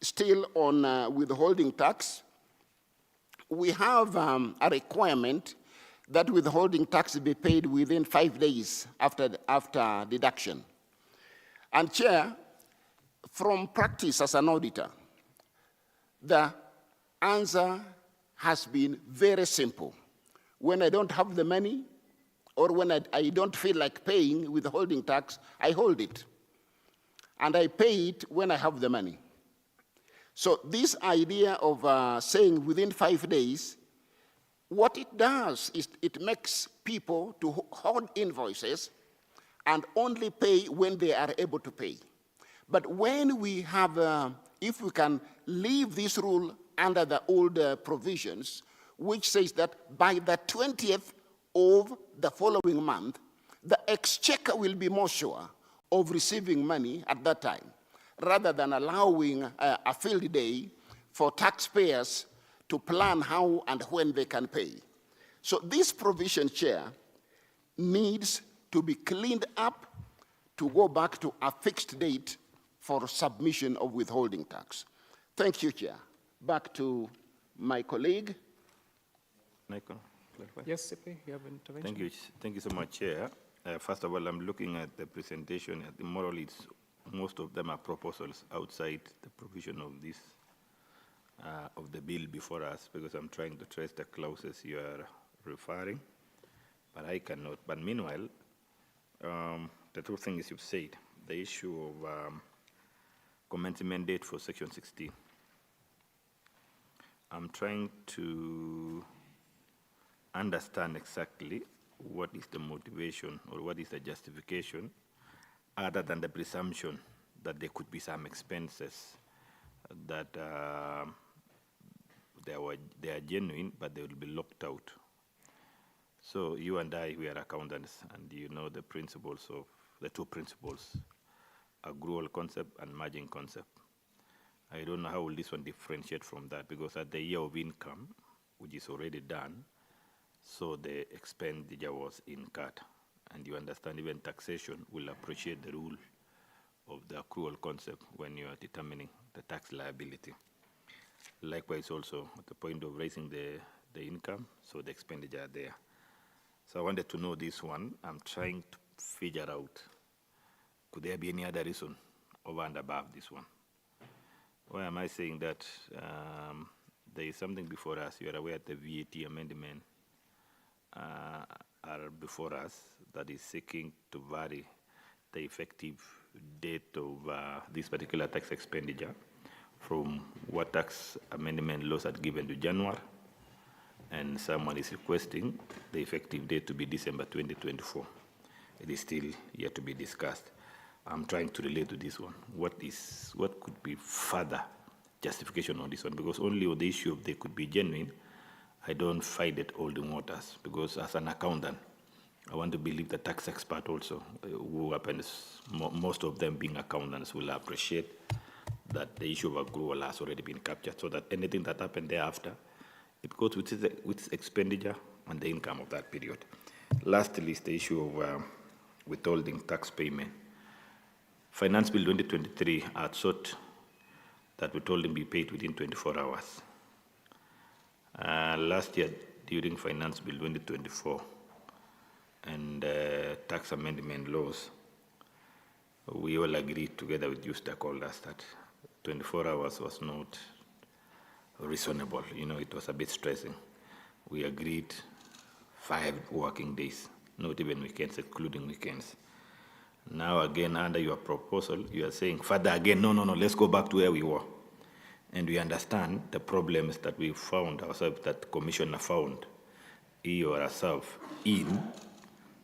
still on withholding tax. We have a requirement that withholding tax be paid within 5 days after deduction. And Chair, from practice as an auditor, the answer has been very simple. When I don't have the money, or when I don't feel like paying withholding tax, I hold it. And I pay it when I have the money. So this idea of saying within 5 days, what it does is it makes people to hold invoices and only pay when they are able to pay. But when we have, if we can leave this rule under the old provisions, which says that by the 20th of the following month, the exchequer will be more sure of receiving money at that time, rather than allowing a field day for taxpayers to plan how and when they can pay. So this provision, Chair, needs to be cleaned up to go back to a fixed date for submission of withholding tax. Thank you, Chair. Back to my colleague. Michael. Yes, CP, you have an intervention. Thank you so much, Chair. First of all, I'm looking at the presentation. Morally, most of them are proposals outside the provision of this, of the bill before us, because I'm trying to trace the clauses you are referring, but I cannot. But meanwhile, the two things you've said, the issue of commencement date for Section 16. I'm trying to understand exactly what is the motivation or what is the justification other than the presumption that there could be some expenses that they are genuine, but they will be locked out. So you and I, we are accountants, and you know the principles of, the two principles, accrual concept and margin concept. I don't know how will this one differentiate from that, because at the year of income, which is already done, so the expenditure was incurred. And you understand even taxation will appreciate the rule of the accrual concept when you are determining the tax liability. Likewise also at the point of raising the income, so the expenditure are there. So I wanted to know this one. I'm trying to figure out, could there be any other reason over and above this one? Why am I saying that? there is something before us. You are aware the VAT amendment are before us that is seeking to vary the effective date of this particular tax expenditure from what tax amendment laws had given to January, and someone is requesting the effective date to be December 2024. It is still yet to be discussed. I'm trying to relate to this one. What could be further justification on this one? Because only on the issue of they could be genuine, I don't find it holding waters, because as an accountant, I want to believe the tax expert also, who happens, most of them being accountants, will appreciate that the issue of accrual has already been captured, so that anything that happened thereafter, it goes with its expenditure and the income of that period. Lastly is the issue of withholding tax payment. Finance Bill 2023 had sought that withholding be paid within 24 hours. Last year, during Finance Bill 2024 and tax amendment laws, we all agreed together with you stakeholders that 24 hours was not reasonable. You know, it was a bit stressing. We agreed 5 working days, not even weekends, including weekends. Now again, under your proposal, you are saying further again, no, let's go back to where we were. And we understand the problems that we found ourselves, that Commissioner found he or herself in,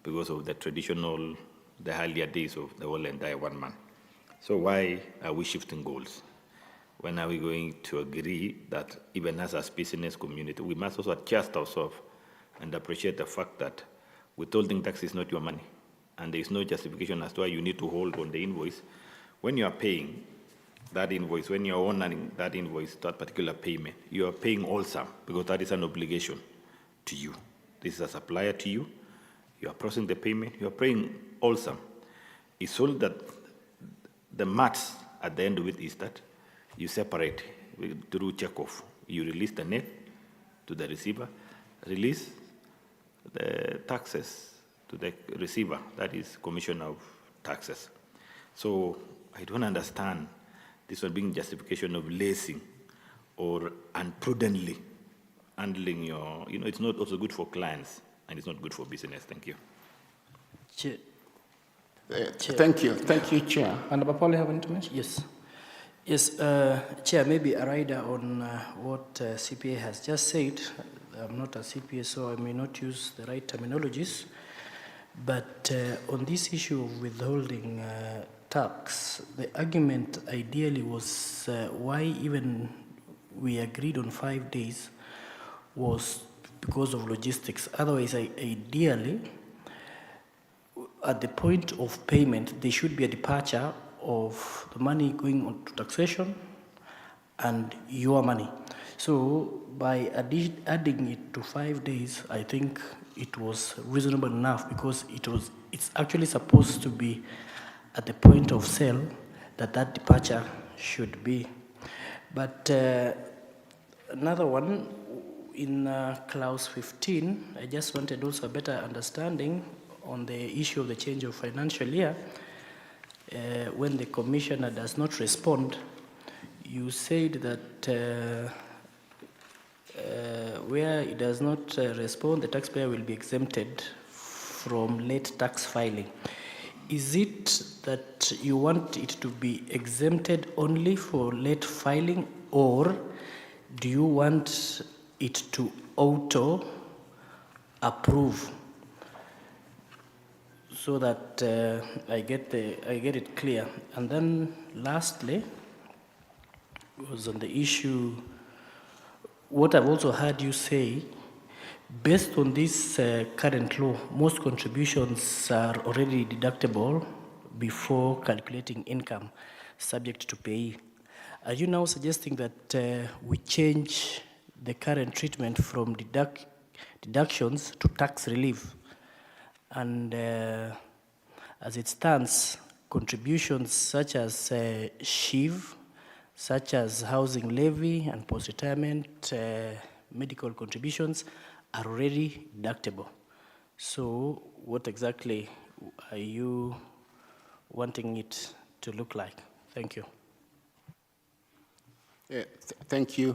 because of the traditional, the earlier days of the whole entire one man. So why are we shifting goals? When are we going to agree that even as a business community, we must also adjust ourselves and appreciate the fact that withholding tax is not your money, and there is no justification as to why you need to hold on the invoice when you are paying that invoice, when you're honoring that invoice, that particular payment, you are paying all sum, because that is an obligation to you. This is a supplier to you. You are processing the payment, you are paying all sum. It's all that the maths at the end of it is that you separate through checkoff. You release the net to the receiver, release the taxes to the receiver, that is Commissioner of Taxes. So I don't understand this one being justification of lacing or imprudently handling your, it's not also good for clients and it's not good for business. Thank you. Chair. Thank you, Chair. And Babapole, have to mention? Yes, Chair, maybe a rider on what CPA has just said. I'm not a CPA, so I may not use the right terminologies. But on this issue of withholding tax, the argument ideally was why even we agreed on 5 days was because of logistics. Otherwise, ideally, at the point of payment, there should be a departure of the money going on to taxation and your money. So by adding it to 5 days, I think it was reasonable enough, because it's actually supposed to be at the point of sale that departure should be. But another one, in clause 15, I just wanted also a better understanding on the issue of the change of financial year. When the commissioner does not respond, you said that where it does not respond, the taxpayer will be exempted from late tax filing. Is it that you want it to be exempted only for late filing, or do you want it to auto approve, so that I get it clear? And then lastly was on the issue, what I've also heard you say, based on this current law, most contributions are already deductible before calculating income, subject to payee. Are you now suggesting that we change the current treatment from deductions to tax relief? And as it stands, contributions such as SHIV, such as housing levy and post-retirement medical contributions, are already deductible. So what exactly are you wanting it to look like? Thank you. Thank you,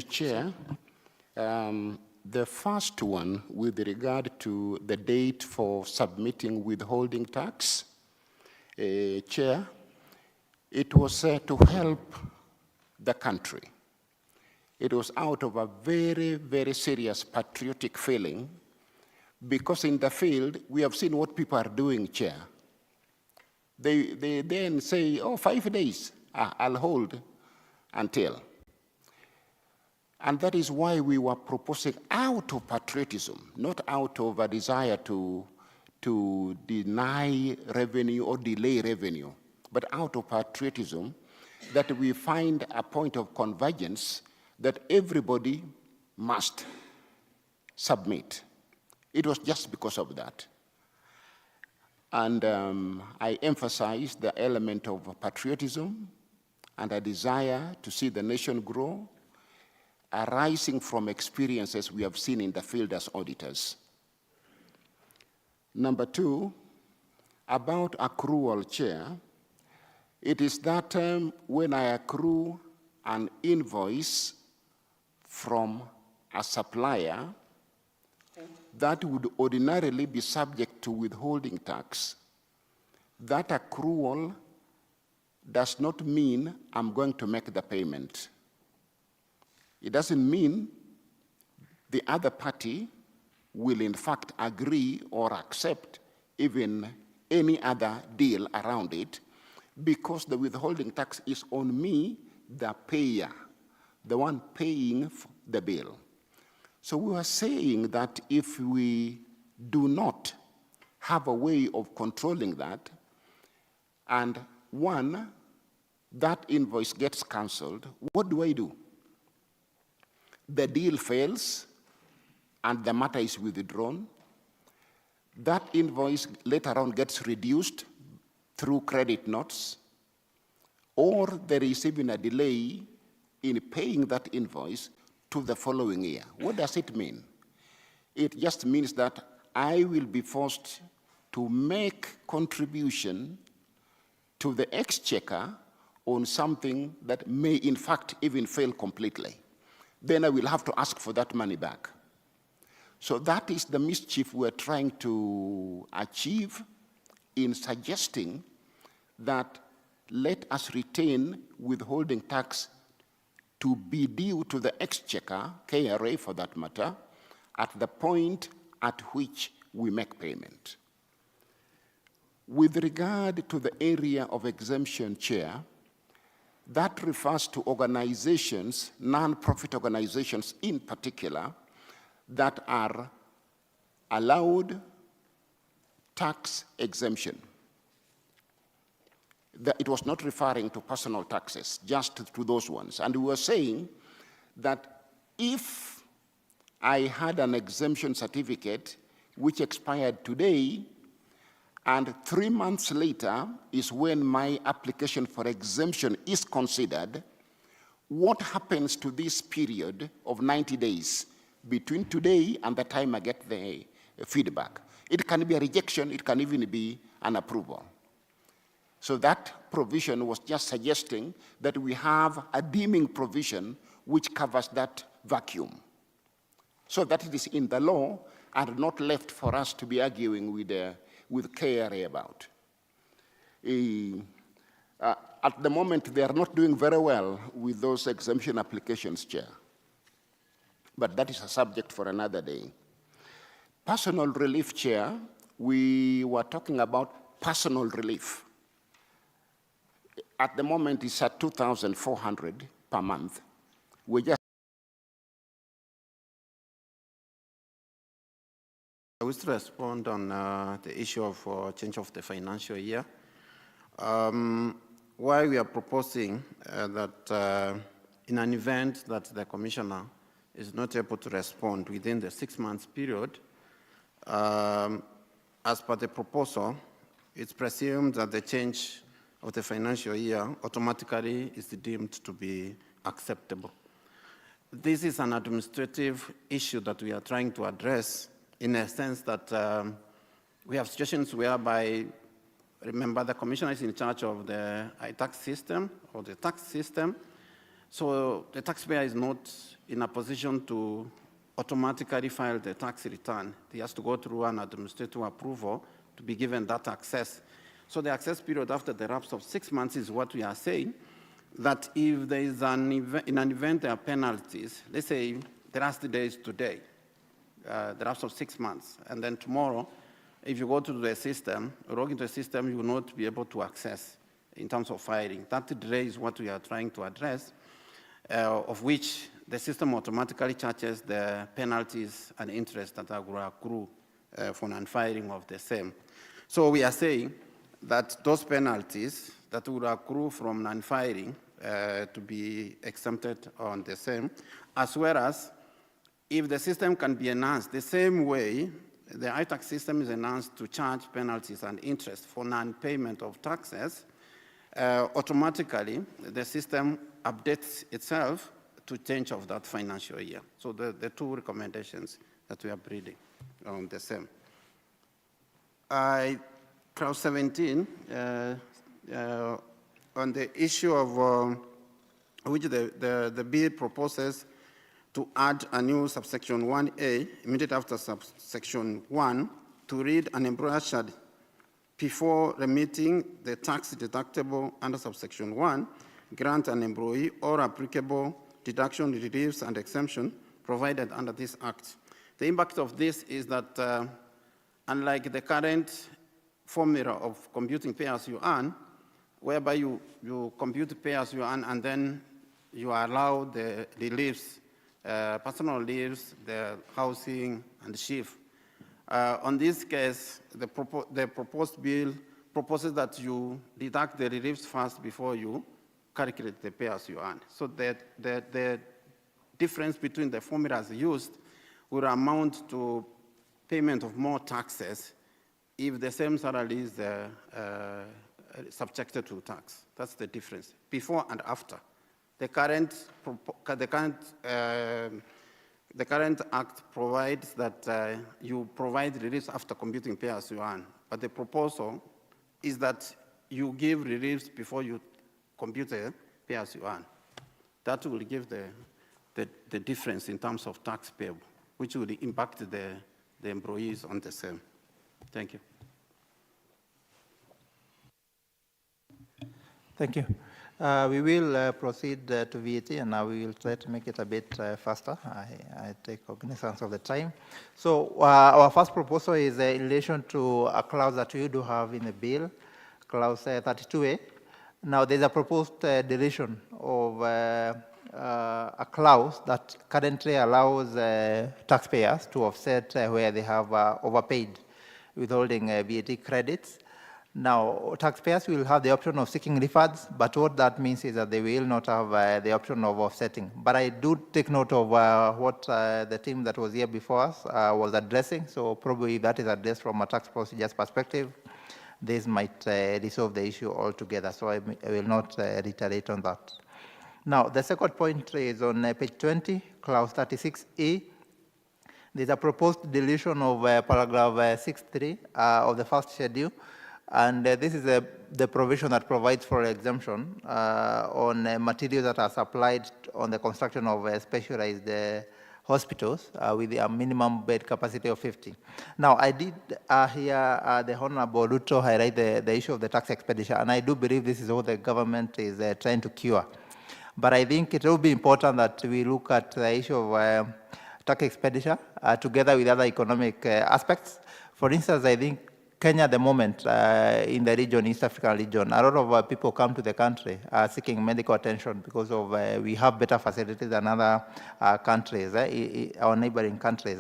Chair. The first one, with regard to the date for submitting withholding tax, Chair, it was to help the country. It was out of a very, very serious patriotic feeling, because in the field, we have seen what people are doing, Chair. They then say, oh, 5 days, I'll hold until. And that is why we were proposing out of patriotism, not out of a desire to deny revenue or delay revenue, but out of patriotism, that we find a point of convergence that everybody must submit. It was just because of that. And I emphasize the element of patriotism and a desire to see the nation grow, arising from experiences we have seen in the field as auditors. Number two, about accrual, Chair, it is that when I accrue an invoice from a supplier that would ordinarily be subject to withholding tax, that accrual does not mean I'm going to make the payment. It doesn't mean the other party will in fact agree or accept even any other deal around it, because the withholding tax is on me, the payer, the one paying the bill. So we are saying that if we do not have a way of controlling that, and one, that invoice gets canceled, what do I do? The deal fails and the matter is withdrawn. That invoice later on gets reduced through credit notes, or there is even a delay in paying that invoice to the following year. What does it mean? It just means that I will be forced to make contribution to the exchequer on something that may in fact even fail completely. Then I will have to ask for that money back. So that is the mischief we're trying to achieve in suggesting that let us retain withholding tax to be due to the exchequer, KRA for that matter, at the point at which we make payment. With regard to the area of exemption, Chair, that refers to organizations, non-profit organizations in particular, that are allowed tax exemption. It was not referring to personal taxes, just to those ones. And we were saying that if I had an exemption certificate which expired today, and 3 months later is when my application for exemption is considered, what happens to this period of 90 days between today and the time I get the feedback? It can be a rejection, it can even be an approval. So that provision was just suggesting that we have a deeming provision which covers that vacuum, so that it is in the law and not left for us to be arguing with KRA about. At the moment, they are not doing very well with those exemption applications, Chair. But that is a subject for another day. Personal relief, Chair, we were talking about personal relief. At the moment, it's at 2,400 per month. We just I wish to respond on the issue of change of the financial year. Why we are proposing that in an event that the commissioner is not able to respond within the 6 months period, as per the proposal, it's presumed that the change of the financial year automatically is deemed to be acceptable. This is an administrative issue that we are trying to address, in a sense that we have situations whereby, remember, the commissioner is in charge of the iTax system or the tax system, So the taxpayer is not in a position to automatically file the tax return. He has to go through an administrative approval to be given that access. So the access period after the lapse of 6 months is what we are saying, that if there is in an event there are penalties, let's say the last day is today, the lapse of 6 months, and then tomorrow, if you go to the system, log into the system, you will not be able to access in terms of filing. That delay is what we are trying to address, of which the system automatically charges the penalties and interest that will accrue for non-filing of the same. So we are saying that those penalties that will accrue from non-filing to be exempted on the same, as well as if the system can be enhanced the same way the iTax system is enhanced to charge penalties and interest for non-payment of taxes, automatically the system updates itself to change of that financial year. So the two recommendations that we are bringing on the same. Clause 17, on the issue of which the bill proposes to add a new subsection 1A, immediately after subsection 1, to read an employer shall, before remitting the tax deductible under subsection 1, grant an employee or applicable deduction, reliefs, and exemption provided under this act. The impact of this is that unlike the current formula of computing pay as you earn, whereby you compute pay as you earn and then you allow the reliefs, personal leaves, the housing, and the shift. On this case, the proposed bill proposes that you deduct the reliefs first before you calculate the pay as you earn. So the difference between the formulas used will amount to payment of more taxes if the same salary is subjected to tax. That's the difference, before and after. The current act provides that you provide reliefs after computing pay as you earn, but the proposal is that you give reliefs before you compute pay as you earn. That will give the difference in terms of tax payable, which will impact the employees on the same. Thank you. Thank you. We will proceed to VAT, and now we will try to make it a bit faster. I take cognizance of the time. So our first proposal is in relation to a clause that you do have in the bill, clause 32A. Now, there's a proposed deletion of a clause that currently allows taxpayers to offset where they have overpaid, withholding VAT credits. Now, taxpayers will have the option of seeking refunds, but what that means is that they will not have the option of offsetting. But I do take note of what the team that was here before us was addressing, so probably that is addressed from a tax procedures perspective. This might resolve the issue altogether, so I will not reiterate on that. Now, the second point is on page 20, clause 36A. There's a proposed deletion of paragraph 6.3 of the first schedule. And this is the provision that provides for exemption on materials that are supplied on the construction of specialized hospitals with a minimum bed capacity of 50. Now, I did hear the Honorable Ruto highlight the issue of the tax expenditure, and I do believe this is what the government is trying to cure. But I think it will be important that we look at the issue of tax expenditure together with other economic aspects. For instance, I think Kenya at the moment, in the region, East African region, a lot of people come to the country seeking medical attention because of we have better facilities than other countries, our neighboring countries.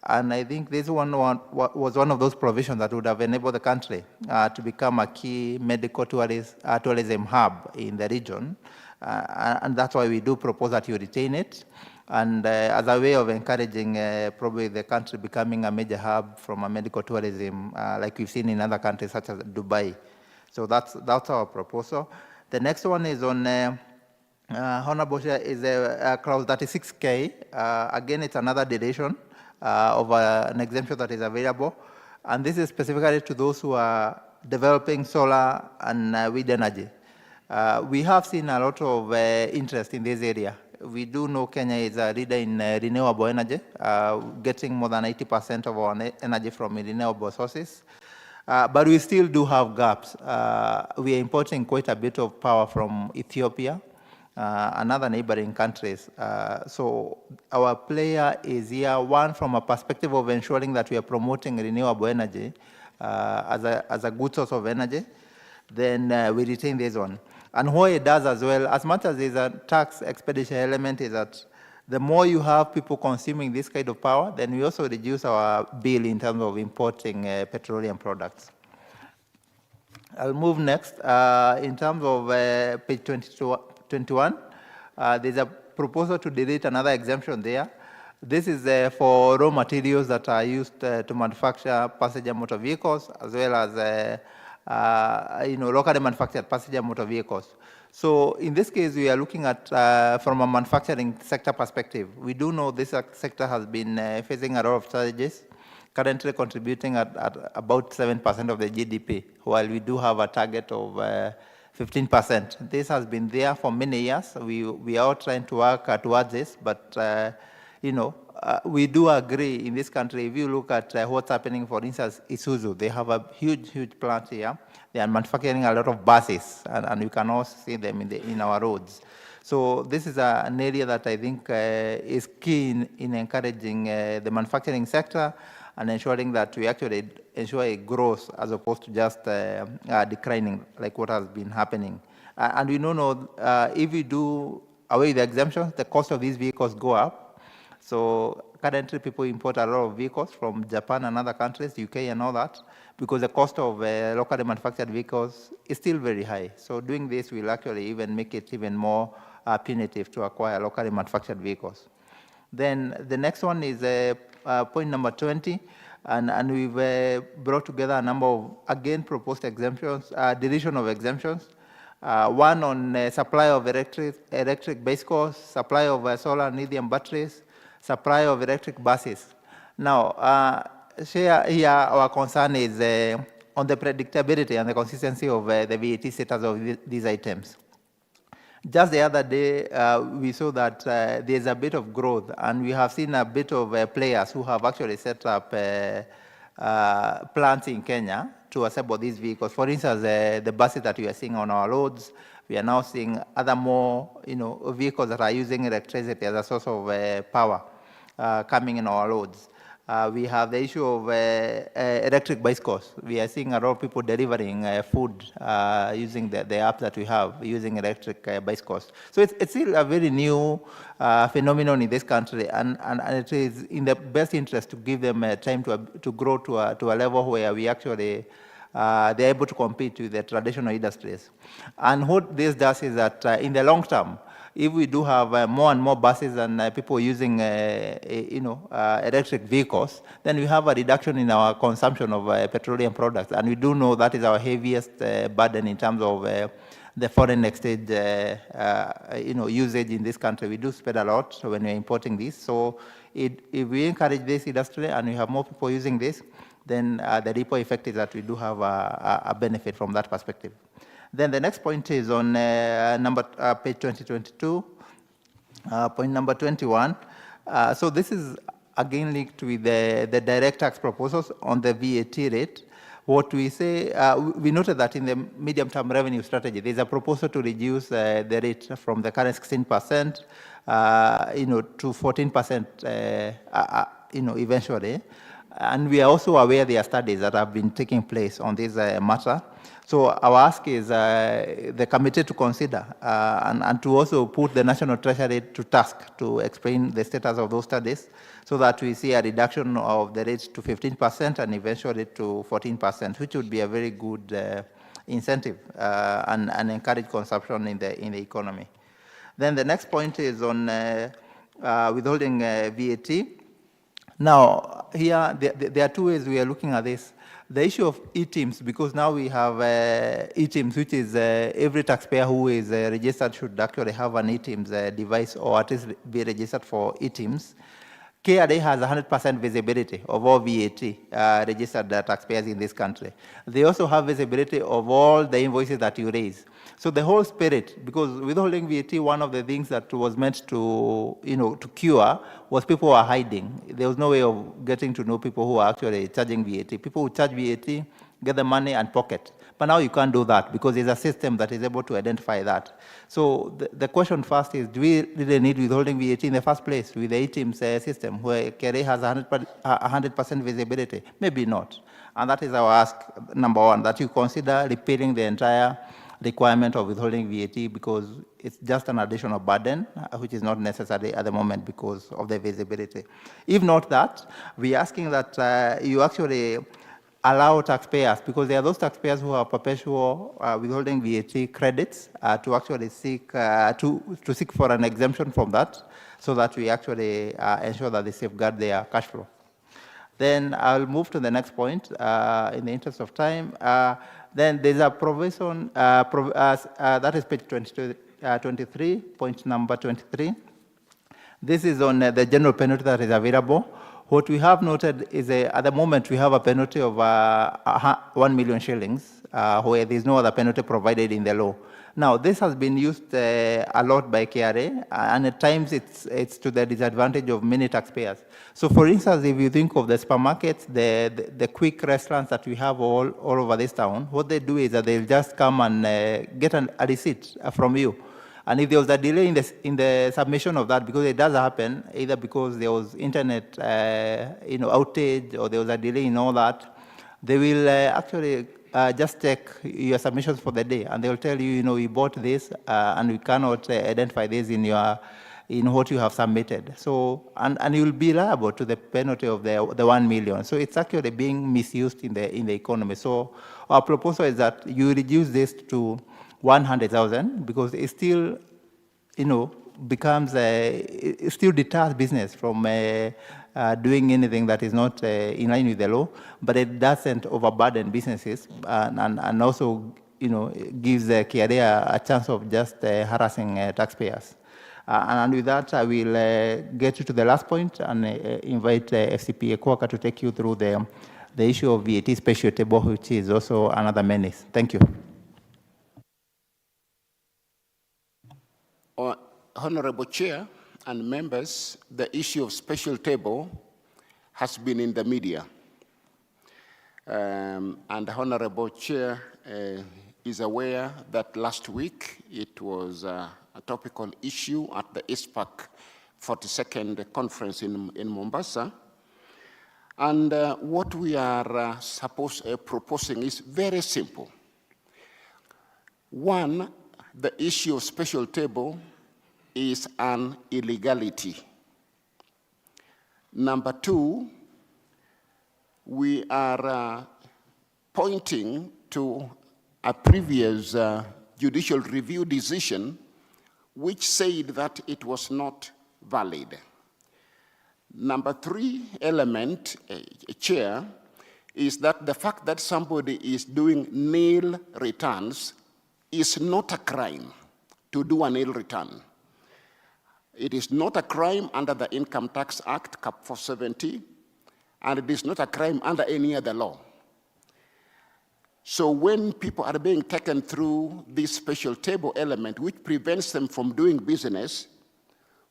And I think this one was one of those provisions that would have enabled the country to become a key medical tourism hub in the region. And that's why we do propose that you retain it. And as a way of encouraging probably the country becoming a major hub from a medical tourism, like we've seen in other countries such as Dubai. So that's our proposal. The next one is on Honorable Chair, is clause 36K. Again, it's another deletion of an exemption that is available. And this is specifically to those who are developing solar and wind energy. We have seen a lot of interest in this area. We do know Kenya is a leader in renewable energy, getting more than 80% of our energy from renewable sources. But we still do have gaps. We are importing quite a bit of power from Ethiopia and other neighboring countries. So our player is here, one, from a perspective of ensuring that we are promoting renewable energy as a good source of energy. Then we retain this one. And what it does as well, as much as there's a tax expenditure element, is that the more you have people consuming this kind of power, then we also reduce our bill in terms of importing petroleum products. I'll move next. In terms of page 21, there's a proposal to delete another exemption there. This is for raw materials that are used to manufacture passenger motor vehicles, as well as locally manufactured passenger motor vehicles. So in this case, we are looking at, from a manufacturing sector perspective, we do know this sector has been facing a lot of challenges, currently contributing at about 7% of the GDP, while we do have a target of 15%. This has been there for many years. We are all trying to work towards this, but we do agree in this country, if you look at what's happening, for instance, Isuzu, they have a huge plant here. They are manufacturing a lot of buses, and you can also see them in our roads. So this is an area that I think is key in encouraging the manufacturing sector and ensuring that we actually ensure a growth as opposed to just declining like what has been happening. And we know if we do away with the exemptions, the cost of these vehicles go up. So currently people import a lot of vehicles from Japan and other countries, UK and all that, because the cost of locally manufactured vehicles is still very high. So doing this will actually even make it even more punitive to acquire locally manufactured vehicles. Then the next one is point number 20, and we've brought together a number of, again, proposed exemptions, deletion of exemptions. One on supply of electric bicycles, supply of solar and lithium batteries, supply of electric buses. Now, here our concern is on the predictability and the consistency of the VAT status of these items. Just the other day, we saw that there's a bit of growth, and we have seen a bit of players who have actually set up plants in Kenya to assemble these vehicles. For instance, the buses that we are seeing on our roads, we are now seeing other more vehicles that are using electricity as a source of power coming in our roads. We have the issue of electric bicycles. We are seeing a lot of people delivering food using the app that we have, using electric bicycles. So it's still a very new phenomenon in this country, and it is in the best interest to give them time to grow to a level where we actually they're able to compete with the traditional industries. And what this does is that in the long term, if we do have more and more buses and people using, electric vehicles, then we have a reduction in our consumption of petroleum products. And we do know that is our heaviest burden in terms of the foreign exchange, usage in this country. We do spend a lot when we're importing this. So if we encourage this industry and we have more people using this, then the ripple effect is that we do have a benefit from that perspective. Then the next point is on page 2022, point number 21. So this is again linked with the direct tax proposals on the VAT rate. What we say, we noted that in the medium-term revenue strategy, there's a proposal to reduce the rate from the current 16%, to 14%, eventually. And we are also aware there are studies that have been taking place on this matter. So our ask is the committee to consider and to also put the National Treasury to task to explain the status of those studies so that we see a reduction of the rate to 15% and eventually to 14%, which would be a very good incentive and encourage consumption in the economy. Then the next point is on withholding VAT. Now, here, there are two ways we are looking at this. The issue of e-TIMS, because now we have e-TIMS, which is every taxpayer who is registered should actually have an e-TIMS device or at least be registered for e-TIMS. KRA has 100% visibility of all VAT registered taxpayers in this country. They also have visibility of all the invoices that you raise. So the whole spirit, because withholding VAT, one of the things that was meant to, to cure was people were hiding. There was no way of getting to know people who are actually charging VAT. People who charge VAT, get the money and pocket. But now you can't do that because there's a system that is able to identify that. So the question first is, do we really need withholding VAT in the first place with the ATIMS system where KRA has 100% visibility? Maybe not. And that is our ask, number one, that you consider repealing the entire requirement of withholding VAT because it's just an additional burden, which is not necessary at the moment because of the visibility. If not that, we're asking that you actually allow taxpayers, because there are those taxpayers who have perpetual withholding VAT credits to actually seek to seek for an exemption from that, so that we actually ensure that they safeguard their cash flow. Then I'll move to the next point in the interest of time. Then there's a provision that is page 23, point number 23. This is on the general penalty that is available. What we have noted is at the moment we have a penalty of 1 million shillings, where there's no other penalty provided in the law. Now, this has been used a lot by KRA, and at times it's to the disadvantage of many taxpayers. So, for instance, if you think of the supermarkets, the quick restaurants that we have all over this town, what they do is that they'll just come and get a receipt from you. And if there was a delay in the submission of that, because it does happen, either because there was internet outage or there was a delay in all that, they will actually just check your submissions for the day, and they will tell you, you bought this, and we cannot identify this in what you have submitted. So, and you will be liable to the penalty of the 1 million. So it's actually being misused in the economy. So our proposal is that you reduce this to 100,000 because it still, becomes it still deters business from doing anything that is not in line with the law, but it doesn't overburden businesses and also, gives the KRA a chance of just harassing taxpayers. And with that, I will get you to the last point and invite FCPA Kwaka to take you through the issue of VAT special table, which is also another menace. Thank you. Honorable Chair and members, the issue of special table has been in the media. And the Honorable Chair is aware that last week it was a topical issue at the ISPAC 42nd conference in Mombasa. And what we are proposing is very simple. One, the issue of special table is an illegality. Number two, we are pointing to a previous judicial review decision which said that it was not valid. Number three element, Chair, is that the fact that somebody is doing nil returns is not a crime to do a nil return. It is not a crime under the Income Tax Act, Cap 470, and it is not a crime under any other law. So when people are being taken through this special table element, which prevents them from doing business,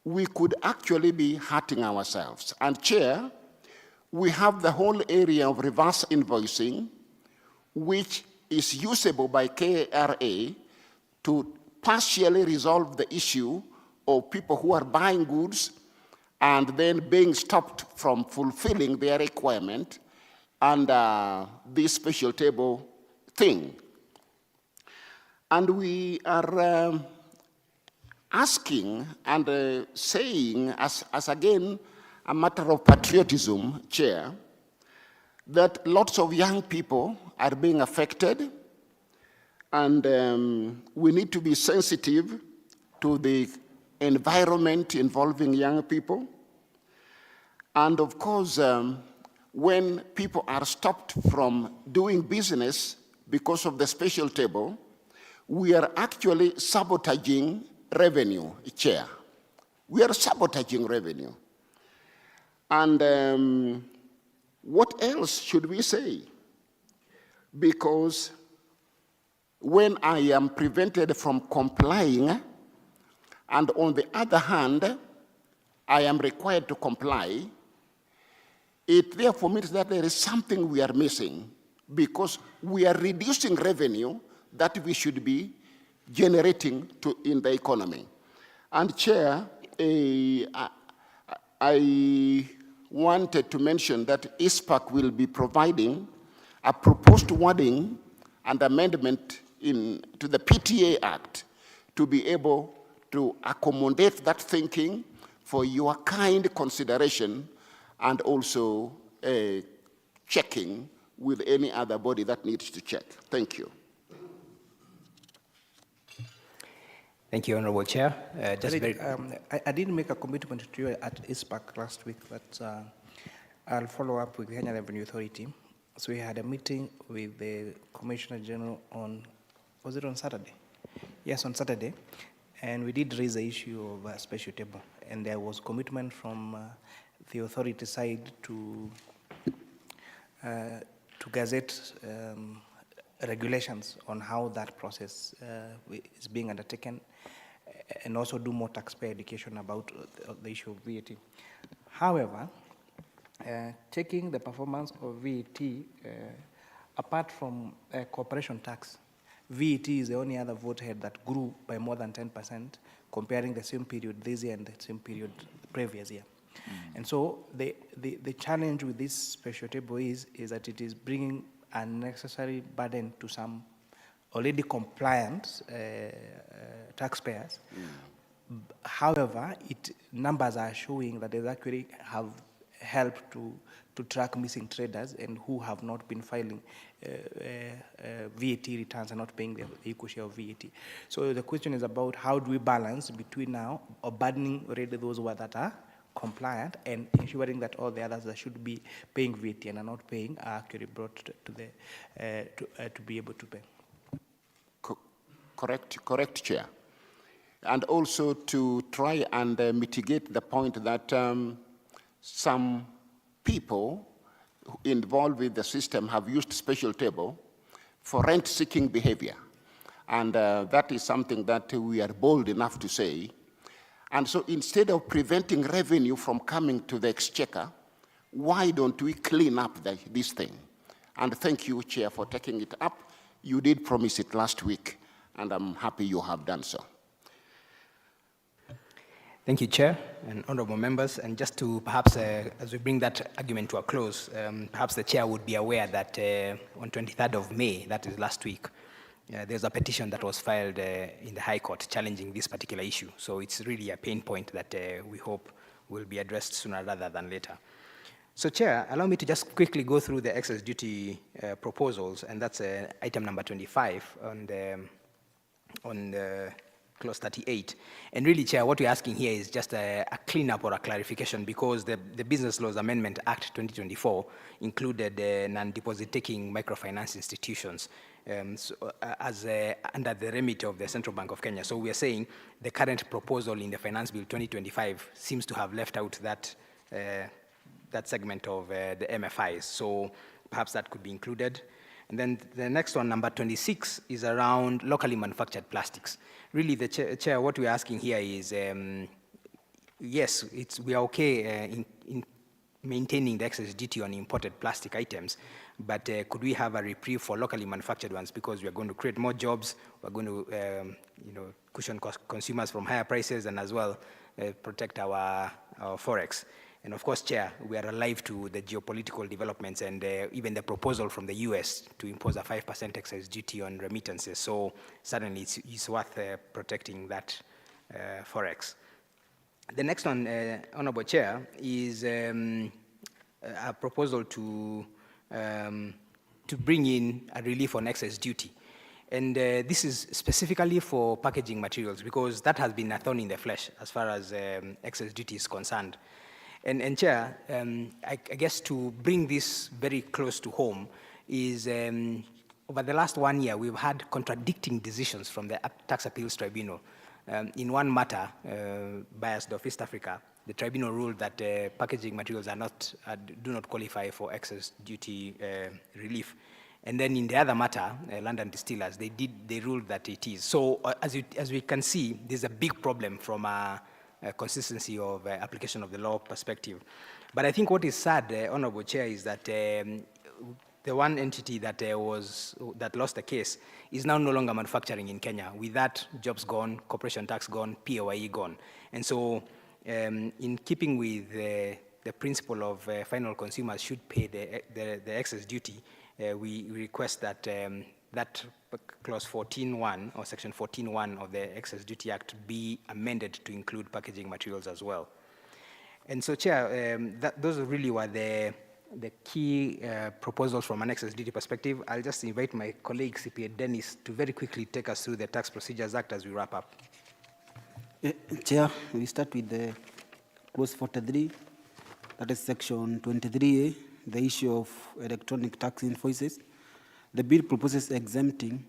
we could actually be hurting ourselves. And Chair, we have the whole area of reverse invoicing, which is usable by KRA to partially resolve the issue of people who are buying goods and then being stopped from fulfilling their requirement under this special table thing. And we are asking and saying, as again, a matter of patriotism, Chair, that lots of young people are being affected, and we need to be sensitive to the environment involving young people. And of course, when people are stopped from doing business because of the special table, we are actually sabotaging revenue, Chair. We are sabotaging revenue. And what else should we say? Because when I am prevented from complying, and on the other hand, I am required to comply, it therefore means that there is something we are missing, because we are reducing revenue that we should be generating in the economy. And Chair, I wanted to mention that ISPAC will be providing a proposed wording and amendment to the PTA Act to be able to accommodate that thinking for your kind consideration and also checking with any other body that needs to check. Thank you. Thank you, Honorable Chair. I did make a commitment to you at ISPAC last week that I'll follow up with the Kenya Revenue Authority. So we had a meeting with the Commissioner General on, was it on Saturday? Yes, on Saturday. And we did raise the issue of a special table. And there was commitment from the authority side to gazette regulations on how that process is being undertaken, and also do more taxpayer education about the issue of VAT. However, taking the performance of VAT, apart from corporation tax, VAT is the only other vote head that grew by more than 10%, comparing the same period this year and the same period the previous year. And so the challenge with this special table is that it is bringing unnecessary burden to some already compliant taxpayers. However, numbers are showing that they actually have helped to track missing traders and who have not been filing VAT returns and not paying the equal share of VAT. So the question is about how do we balance between now burdening already those that are compliant and ensuring that all the others that should be paying VAT and are not paying are actually brought to the to be able to pay. Correct, Chair. And also to try and mitigate the point that some people involved with the system have used special table for rent-seeking behavior. And that is something that we are bold enough to say. And so instead of preventing revenue from coming to the exchequer, why don't we clean up this thing? And thank you, Chair, for taking it up. You did promise it last week, and I'm happy you have done so. Thank you, Chair and honorable members. And just to perhaps, as we bring that argument to a close, perhaps the Chair would be aware that on 23rd of May, that is last week, there's a petition that was filed in the High Court challenging this particular issue. So it's really a pain point that we hope will be addressed sooner rather than later. So, Chair, allow me to just quickly go through the excess duty proposals, and that's item number 25 on the clause 38. And really, Chair, what we're asking here is just a cleanup or a clarification, because the Business Laws Amendment Act 2024 included non-deposit-taking microfinance institutions as under the remit of the Central Bank of Kenya. So we are saying the current proposal in the Finance Bill 2025 seems to have left out that segment of the MFIs. So perhaps that could be included. And then the next one, number 26, is around locally manufactured plastics. Really, the Chair, what we're asking here is, yes, we are okay in maintaining the excess duty on imported plastic items, but could we have a reprieve for locally manufactured ones, because we are going to create more jobs, we're going to cushion consumers from higher prices, and as well protect our forex. And of course, Chair, we are alive to the geopolitical developments and even the proposal from the US to impose a 5% excess duty on remittances. So certainly it's worth protecting that forex. The next one, Honorable Chair, is a proposal to bring in a relief on excess duty. And this is specifically for packaging materials, because that has been a thorn in the flesh as far as excess duty is concerned. And Chair, I guess to bring this very close to home is over the last 1 year, we've had contradicting decisions from the Tax Appeals Tribunal. In one matter, biased of East Africa, the tribunal ruled that packaging materials do not qualify for excess duty relief. And then in the other matter, London Distillers, they ruled that it is. So as we can see, there's a big problem from a consistency of application of the law perspective. But I think what is sad, Honorable Chair, is that the one entity that lost the case is now no longer manufacturing in Kenya. With that, jobs gone, corporation tax gone, PAYE gone. And so in keeping with the principle of final consumers should pay the excess duty, we request that that clause 14.1 or section 14.1 of the Excess Duty Act be amended to include packaging materials as well. And so, Chair, those really were the key proposals from an excess duty perspective. I'll just invite my colleague, CPA Dennis, to very quickly take us through the Tax Procedures Act as we wrap up. Chair, we start with the clause 43, that is section 23A, the issue of electronic tax invoices. The bill proposes exempting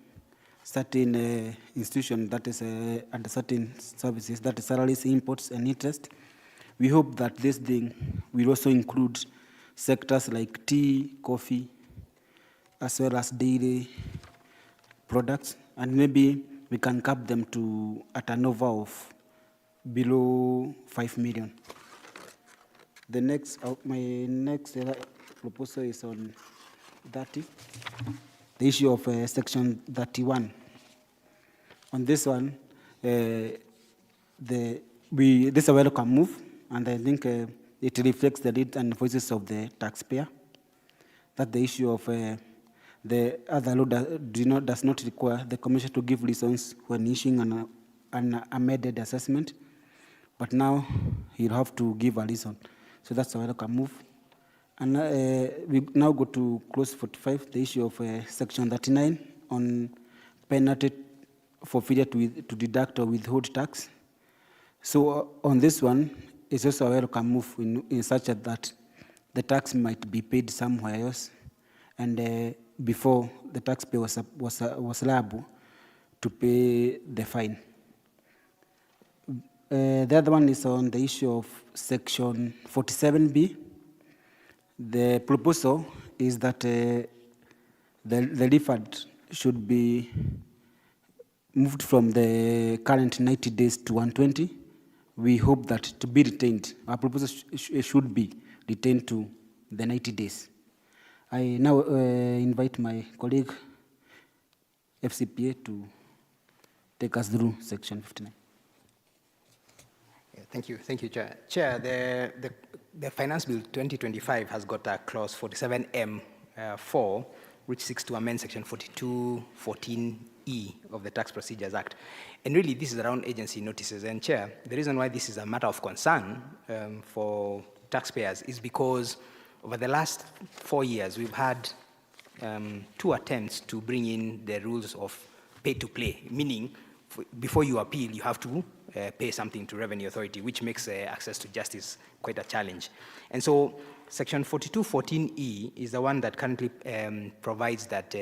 certain institutions, that is under certain services, that is salaries, imports, and interest. We hope that this thing will also include sectors like tea, coffee, as well as dairy products, and maybe we can cap them to a turnover of below 5 million. The next, my next proposal is on 30, the issue of section 31. On this one, this is a welcome move, and I think it reflects the needs and voices of the taxpayer. That the issue of the other law does not require the Commission to give reasons when issuing an amended assessment, but now he'll have to give a reason. So that's a welcome move. And we now go to clause 45, the issue of section 39 on penalty for failure to deduct or withhold tax. So on this one, it's also a welcome move in such that the tax might be paid somewhere else, and before the taxpayer was liable to pay the fine. The other one is on the issue of section 47B. The proposal is that the refund should be moved from the current 90 days to 120. We hope that to be retained, our proposal should be retained to the 90 days. I now invite my colleague, FCPA, to take us through section 59. Thank you, Chair. Chair, the Finance Bill 2025 has got a clause 47M4, which seeks to amend section 4214E of the Tax Procedures Act. And really, this is around agency notices. And Chair, the reason why this is a matter of concern for taxpayers is because over the last 4 years, we've had 2 attempts to bring in the rules of pay-to-play, meaning before you appeal, you have to pay something to Revenue Authority, which makes access to justice quite a challenge. And so section 4214E is the one that currently provides that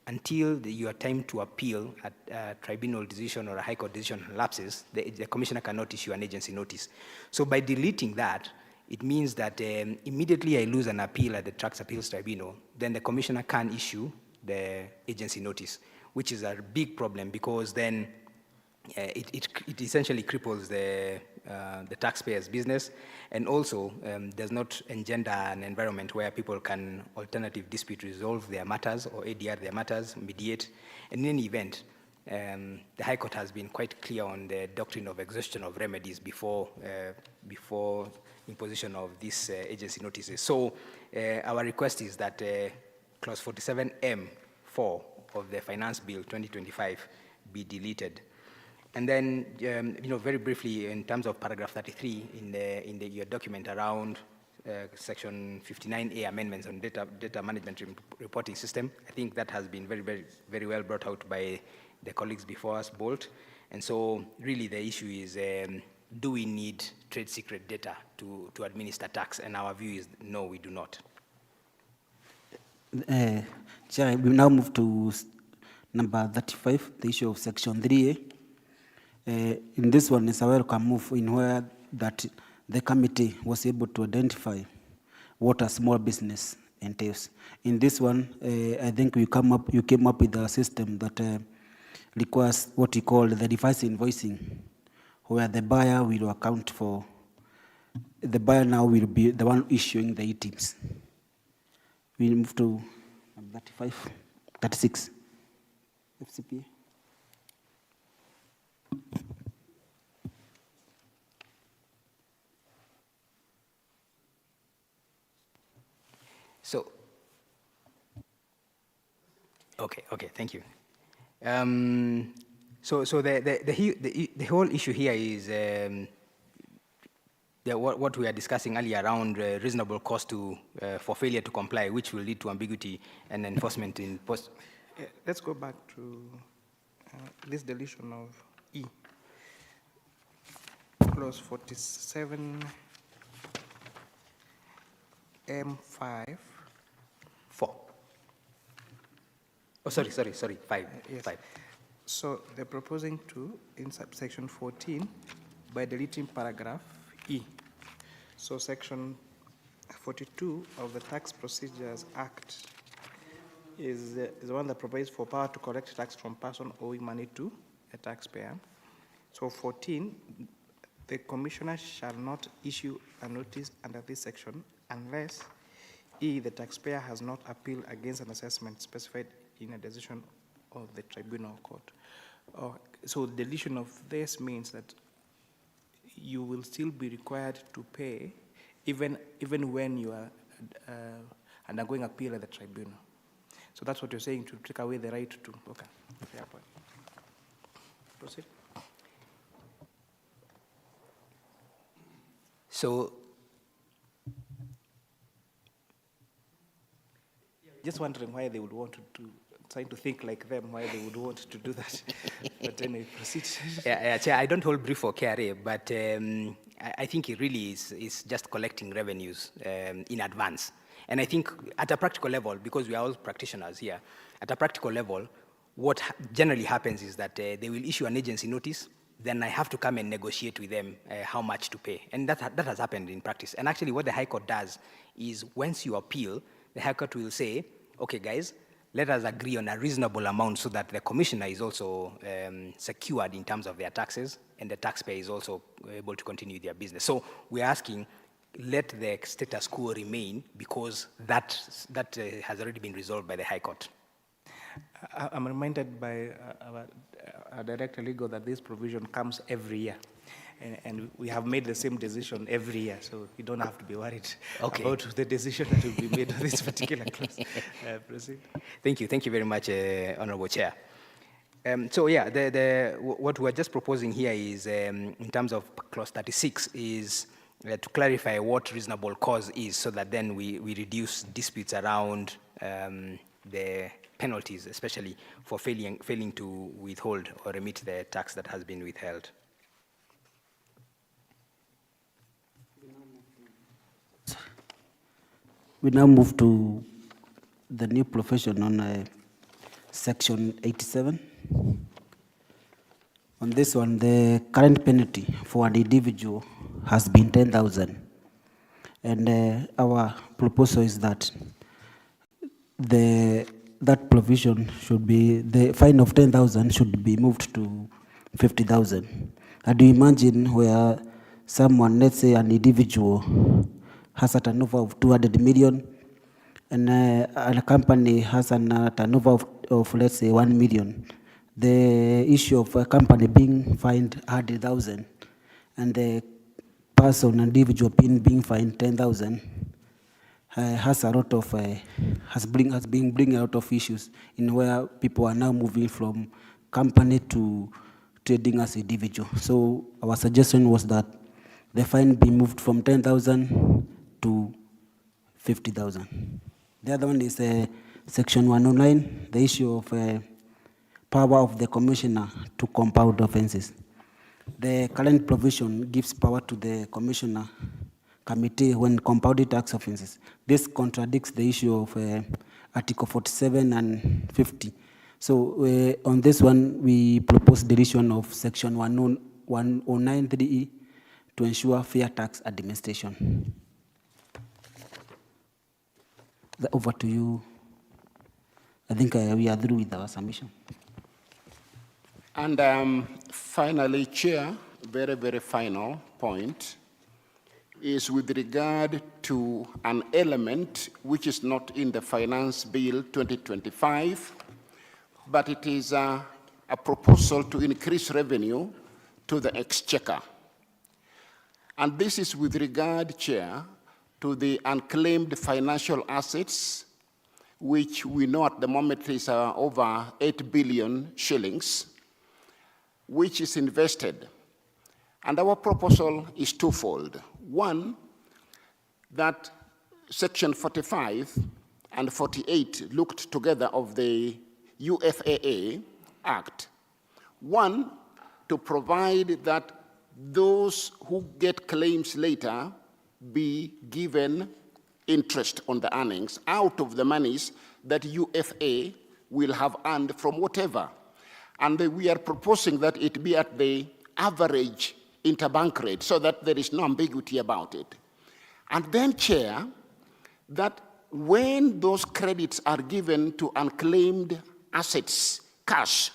until your time to appeal at a tribunal decision or a high court decision lapses, the commissioner cannot issue an agency notice. So by deleting that, it means that immediately I lose an appeal at the Tax Appeals Tribunal, then the commissioner can issue the agency notice, which is a big problem because then it essentially cripples the taxpayer's business, and also does not engender an environment where people can alternative dispute resolve their matters or ADR their matters, mediate. And in any event, the High Court has been quite clear on the doctrine of exhaustion of remedies before imposition of these agency notices. So our request is that clause 47M4 of the Finance Bill 2025 be deleted. And then, very briefly, in terms of paragraph 33 in your document around section 59A amendments on data management reporting system, I think that has been very, very, very well brought out by the colleagues before us, Bolt. And so, really, the issue is, do we need trade secret data to administer tax? And our view is, no, we do not. Chair, we now move to number 35, the issue of section 3A. In this one, it's a welcome move in where that the committee was able to identify what a small business entails. In this one, I think you came up with a system that requires what we call the reverse invoicing, where the buyer will account for, the buyer now will be the one issuing the ETIMs. We'll move to 36, FCPA. So, okay, thank you. So the whole issue here is what we are discussing earlier around reasonable cost for failure to comply, which will lead to ambiguity and enforcement in post. Let's go back to this deletion of E. Clause 47 M5. 4. Oh, sorry, 5. Yes. 5. So they're proposing to, in subsection 14, by deleting paragraph E. So section 42 of the Tax Procedures Act is the one that provides for power to collect tax from person owing money to a taxpayer. So 14, the commissioner shall not issue a notice under this section unless E, the taxpayer has not appealed against an assessment specified in a decision of the tribunal court. So the deletion of this means that you will still be required to pay even when you are undergoing appeal at the tribunal. So that's what you're saying, to take away the right to, okay. Fair point. Proceed. So, just wondering why they would want to do, trying to think like them, why they would want to do that. But anyway, proceed. Chair, I don't hold brief for KRA, but I think it really is just collecting revenues in advance. And I think at a practical level, because we are all practitioners here, at a practical level, what generally happens is that they will issue an agency notice, then I have to come and negotiate with them how much to pay. And that has happened in practice. And actually what the High Court does is once you appeal, the High Court will say, okay guys, let us agree on a reasonable amount so that the commissioner is also secured in terms of their taxes and the taxpayer is also able to continue their business. So we're asking, let the status quo remain because that has already been resolved by the High Court. I'm reminded by our Director Legal that this provision comes every year. And we have made the same decision every year, so you don't have to be worried about the decision that will be made on this particular clause. Proceed. Thank you very much, Honorable Chair. So yeah, what we're just proposing here is, in terms of clause 36, is to clarify what reasonable cause is, so that then we reduce disputes around the penalties, especially for failing to withhold or remit the tax that has been withheld. We now move to the new profession on section 87. On this one, the current penalty for an individual has been 10,000. And our proposal is that that provision should be, the fine of 10,000 should be moved to 50,000. And you imagine where someone, let's say an individual, has a turnover of 200 million, and a company has a turnover of, let's say, 1 million. The issue of a company being fined 100,000, and the person, individual, being fined 10,000, has a lot of, has been bringing a lot of issues in where people are now moving from company to trading as individual. So our suggestion was that the fine be moved from 10,000 to 50,000. The other one is section 109, the issue of power of the commissioner to compound offenses. The current provision gives power to the commissioner committee when compounding tax offenses. This contradicts the issue of Article 47 and 50. So on this one, we propose deletion of section 109(3)(e) to ensure fair tax administration. Over to you. I think we are through with our submission. And finally, Chair, very, very final point is with regard to an element which is not in the Finance Bill 2025, but it is a proposal to increase revenue to the Exchequer. And this is with regard, Chair, to the unclaimed financial assets, which we know at the moment is over 8 billion shillings, which is invested. And our proposal is twofold. One, that Section 45 and 48 looked together of the UFAA Act. One, to provide that those who get claims later be given interest on the earnings out of the monies that UFA will have earned from whatever. And we are proposing that it be at the average interbank rate so that there is no ambiguity about it. And then, Chair, that when those credits are given to unclaimed assets, cash,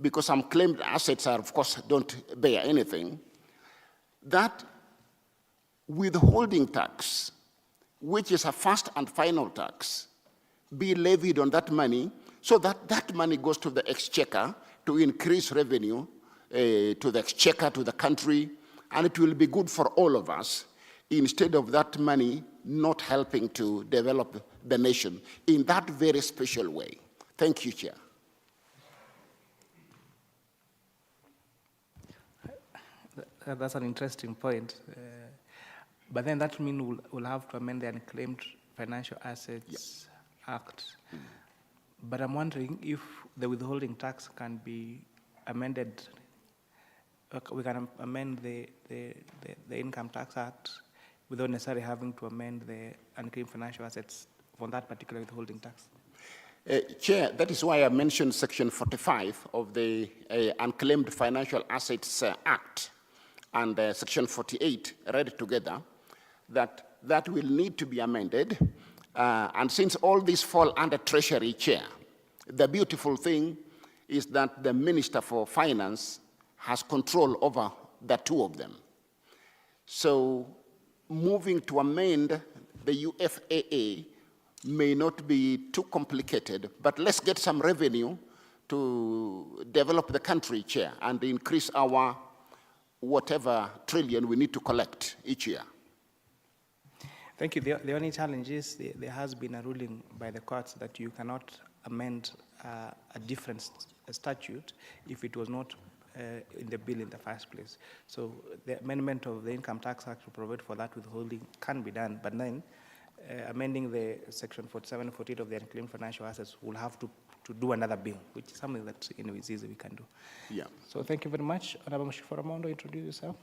because unclaimed assets are, of course, don't bear anything, that withholding tax, which is a first and final tax, be levied on that money so that that money goes to the Exchequer to increase revenue to the Exchequer, to the country, and it will be good for all of us instead of that money not helping to develop the nation in that very special way. Thank you, Chair. That's an interesting point. But then that means we'll have to amend the Unclaimed Financial Assets Act. But I'm wondering if the withholding tax can be amended. We can amend the Income Tax Act without necessarily having to amend the Unclaimed Financial Assets for that particular withholding tax. Chair, that is why I mentioned Section 45 of the Unclaimed Financial Assets Act and Section 48 read together, that will need to be amended. And since all these fall under Treasury, Chair, the beautiful thing is that the Minister for Finance has control over the two of them. So moving to amend the UFAA may not be too complicated, but let's get some revenue to develop the country, Chair, and increase our whatever trillion we need to collect each year. Thank you. The only challenge is there has been a ruling by the courts that you cannot amend a different statute if it was not in the bill in the first place. So the amendment of the Income Tax Act to provide for that withholding can be done, but then amending the Section 47 and 48 of the Unclaimed Financial Assets will have to do another bill, which is something that is easy we can do. Yeah. So thank you very much. Honorable Chiforomondo, introduce yourself.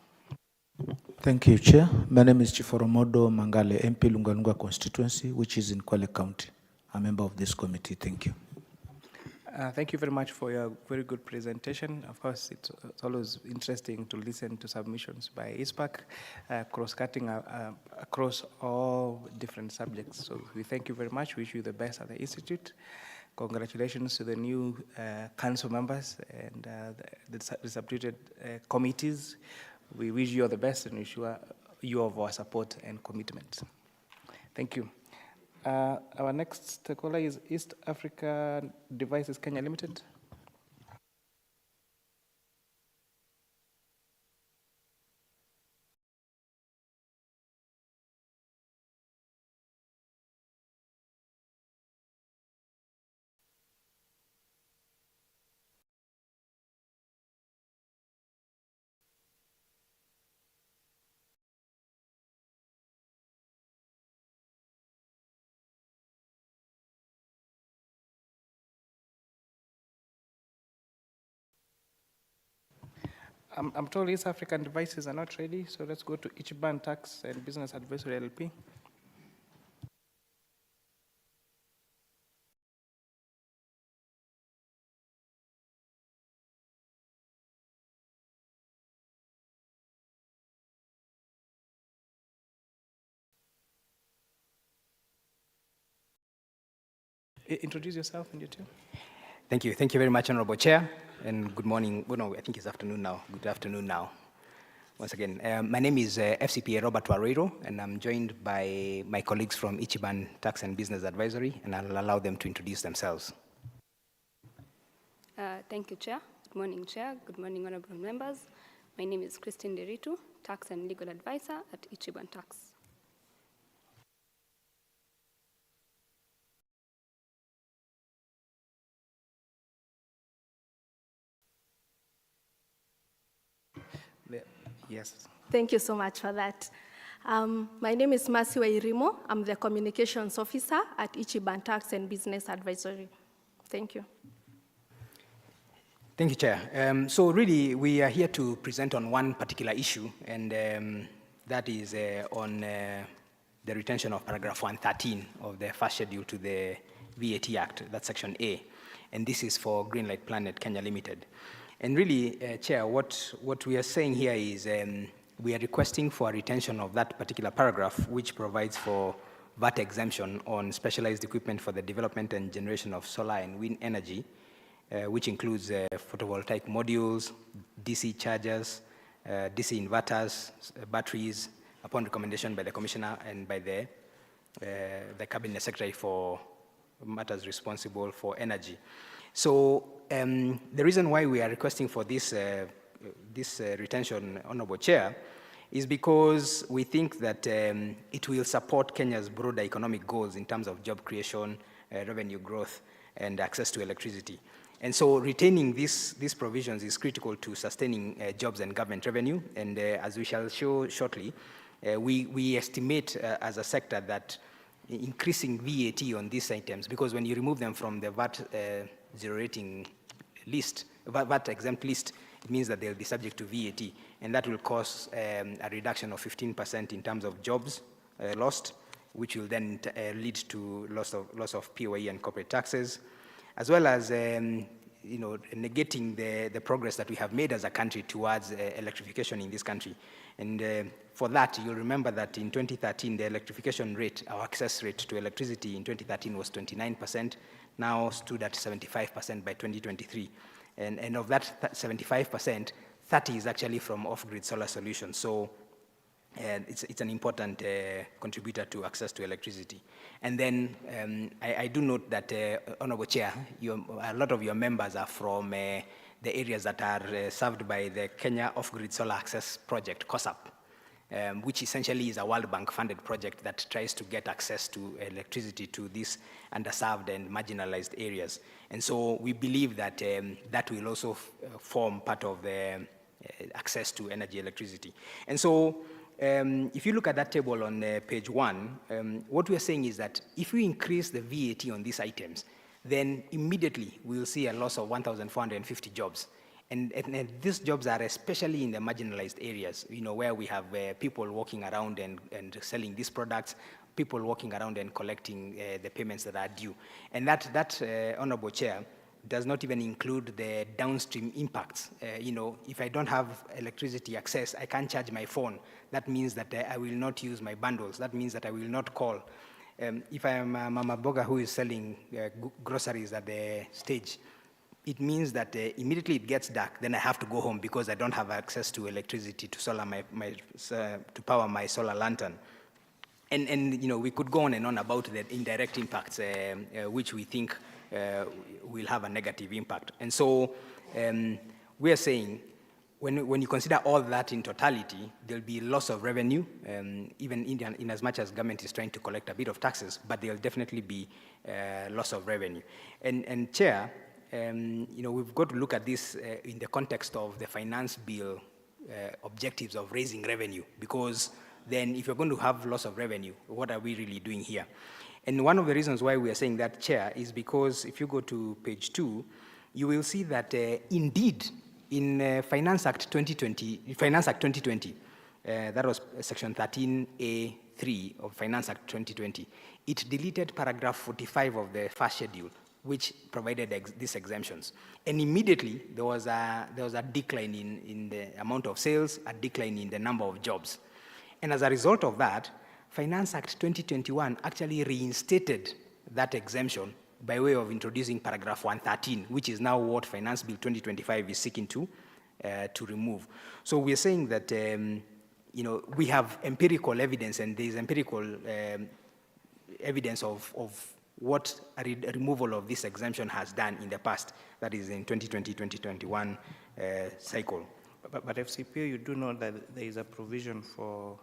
Thank you, Chair. My name is Chiforomondo Mangale, MP Lungalunga constituency, which is in Kwale County. I'm a member of this committee. Thank you. Thank you very much for your very good presentation. Of course, it's always interesting to listen to submissions by ISPAC, cross-cutting across all different subjects. So we thank you very much. Wish you the best at the Institute. Congratulations to the new council members and the substituted committees. We wish you all the best and ensure you of our support and commitment. Thank you. Our next stakeholder is East Africa Devices Kenya Limited. I'm told East African Devices are not ready, so let's go to Ichiban Tax and Business Advisory LP. Introduce yourself and you too. Thank you. Thank you very much, Honorable Chair, and good morning. Well, no, I think it's afternoon now. Good afternoon now. Once again, my name is FCPA Robert Warero, and I'm joined by my colleagues from Ichiban Tax and Business Advisory, and I'll allow them to introduce themselves. Thank you, Chair. Good morning, Chair. Good morning, honorable members. My name is Christine Deritu, Tax and Legal Advisor at Ichiban Tax. Yes. Thank you so much for that. My name is Mercy Wairimo. I'm the Communications Officer at Ichiban Tax and Business Advisory. Thank you. Thank you, Chair. So really, we are here to present on one particular issue, and that is on the retention of paragraph 113 of the first schedule to the VAT Act, that's section A. And this is for Greenlight Planet Kenya Limited. And really, Chair, what we are saying here is we are requesting for a retention of that particular paragraph, which provides for VAT exemption on specialized equipment for the development and generation of solar and wind energy, which includes photovoltaic modules, DC chargers, DC inverters, batteries, upon recommendation by the Commissioner and by the Cabinet Secretary for matters responsible for energy. So the reason why we are requesting for this, retention, Honorable Chair, is because we think that it will support Kenya's broader economic goals in terms of job creation, revenue growth, and access to electricity. And so retaining these provisions is critical to sustaining jobs and government revenue. And as we shall show shortly, we estimate as a sector that increasing VAT on these items, because when you remove them from the VAT zero rating list, VAT exempt list, it means that they'll be subject to VAT, and that will cause a reduction of 15% in terms of jobs lost, which will then lead to loss of POE and corporate taxes, as well as negating the progress that we have made as a country towards electrification in this country. And for that, you'll remember that in 2013, the electrification rate, our access rate to electricity in 2013 was 29%, now stood at 75% by 2023. And of that 75%, 30 is actually from off-grid solar solutions. So it's an important contributor to access to electricity. And then I do note that, Honorable Chair, a lot of your members are from the areas that are served by the Kenya Off-Grid Solar Access Project, KOSAP, which essentially is a World Bank funded project that tries to get access to electricity to these underserved and marginalized areas. And so we believe that that will also form part of the access to energy electricity. And so if you look at that table on page 1, what we are saying is that if we increase the VAT on these items, then immediately we will see a loss of 1,450 jobs. And these jobs are especially in the marginalized areas, where we have people walking around and selling these products, people walking around and collecting the payments that are due. And that Honorable Chair, does not even include the downstream impacts. If I don't have electricity access, I can't charge my phone. That means that I will not use my bundles. That means that I will not call. If I am a Mama Boga who is selling groceries at the stage, it means that immediately it gets dark, then I have to go home because I don't have access to electricity to solar to power my solar lantern. And we could go on and on about the indirect impacts, which we think will have a negative impact. And so we are saying, when you consider all that in totality, there'll be loss of revenue, even in as much as government is trying to collect a bit of taxes, but there'll definitely be loss of revenue. And Chair, we've got to look at this in the context of the finance bill objectives of raising revenue, because then if you're going to have loss of revenue, what are we really doing here? And one of the reasons why we are saying that, Chair, is because if you go to page 2, you will see that indeed in Finance Act 2020, that was section 13A3 of Finance Act 2020, it deleted paragraph 45 of the first schedule, which provided these exemptions. And immediately there was a decline in the amount of sales, a decline in the number of jobs. And as a result of that, Finance Act 2021 actually reinstated that exemption by way of introducing paragraph 113, which is now what Finance Bill 2025 is seeking to remove. So we're saying that we have empirical evidence, and there is empirical evidence of what a removal of this exemption has done in the past, that is in 2020-2021 cycle. But FCPA, you do know that there is a provision for,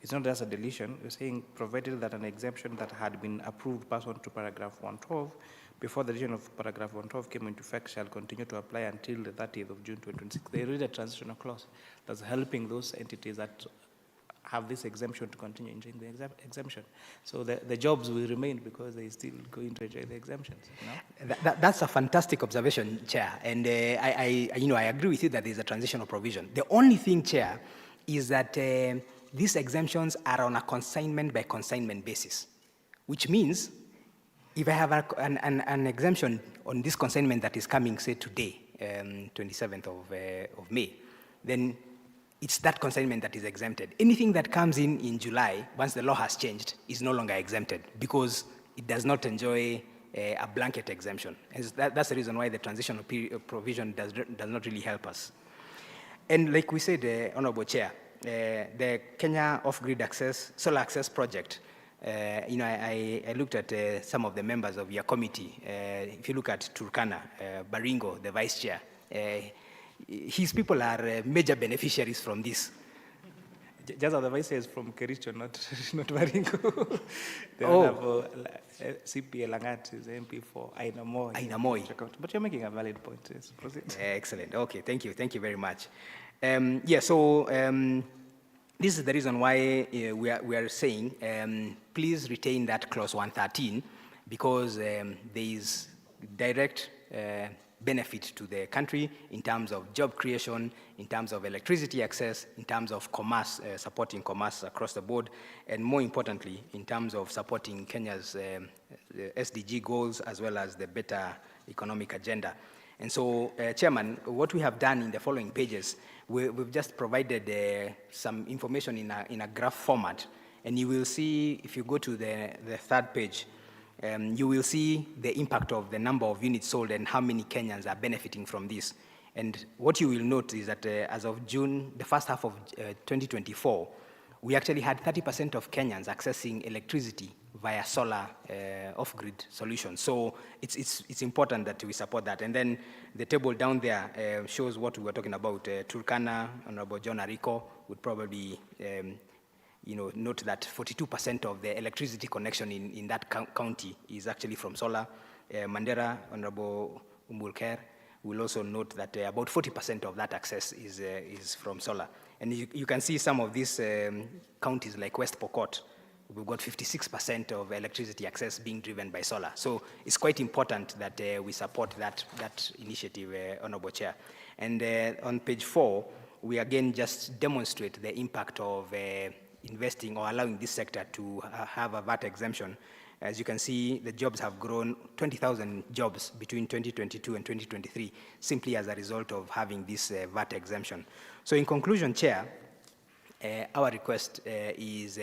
it's not just a deletion, you're saying provided that an exemption that had been approved pursuant to paragraph 112 before the deletion of paragraph 112 came into effect shall continue to apply until the 30th of June 2026. There is a transitional clause that's helping those entities that have this exemption to continue enjoying the exemption. So the jobs will remain because they still going to enjoy the exemptions. That's a fantastic observation, Chair. And I agree with you that there's a transitional provision. The only thing, Chair, is that these exemptions are on a consignment by consignment basis, which means if I have an exemption on this consignment that is coming, say today, 27th of May, then it's that consignment that is exempted. Anything that comes in July, once the law has changed, is no longer exempted because it does not enjoy a blanket exemption. And that's the reason why the transitional provision does not really help us. And like we said, Honorable Chair, the Kenya Off-Grid Access, Solar Access Project, I looked at some of the members of your committee. If you look at Turkana, Baringo, the Vice Chair, his people are major beneficiaries from this. Just as the Vice Chair is from Kericho, not Baringo. The Oh. CPA Langat is MP for Ainamoi. Ainamoi. But you're making a valid point. Yes, proceed. Excellent. Okay, thank you. Thank you very much. This is the reason why we are saying please retain that clause 113 because there is direct benefit to the country in terms of job creation, in terms of electricity access, in terms of commerce, supporting commerce across the board, and more importantly, in terms of supporting Kenya's SDG goals as well as the better economic agenda. And so, Chairman, what we have done in the following pages, we've just provided some information in a graph format, and you will see, if you go to the third page, you will see the impact of the number of units sold and how many Kenyans are benefiting from this. And what you will note is that as of June, the first half of 2024, we actually had 30% of Kenyans accessing electricity via solar off-grid solutions. So it's important that we support that. And then the table down there shows what we were talking about. Turkana, Honorable John Ariko would probably note that 42% of the electricity connection in that county is actually from solar. Mandera, Honorable Umbulker, will also note that about 40% of that access is from solar. And you can see some of these counties like West Pokot, we've got 56% of electricity access being driven by solar. So it's quite important that we support that initiative, Honorable Chair. And on page 4, we again just demonstrate the impact of investing or allowing this sector to have a VAT exemption. As you can see, the jobs have grown 20,000 jobs between 2022 and 2023, simply as a result of having this VAT exemption. So in conclusion, Chair, our request is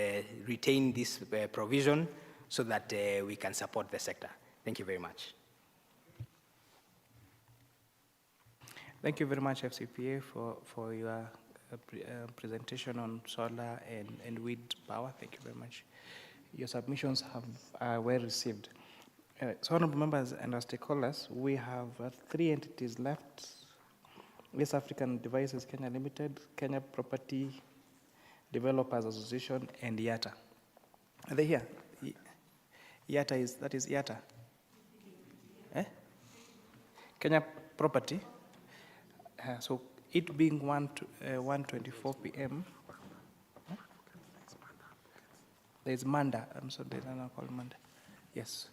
retain this provision so that we can support the sector. Thank you very much. Thank you very much, FCPA, for your presentation on solar and wind power. Thank you very much. Your submissions are well received. So, honorable members and our stakeholders, we have 3 entities left: West African Devices Kenya Limited, Kenya Property Developers Association, and IATA. Are they here? That is IATA. Kenya Property. So it being 1:24 p.m. There's Manda. I'm sorry, there's another called Manda. Yes.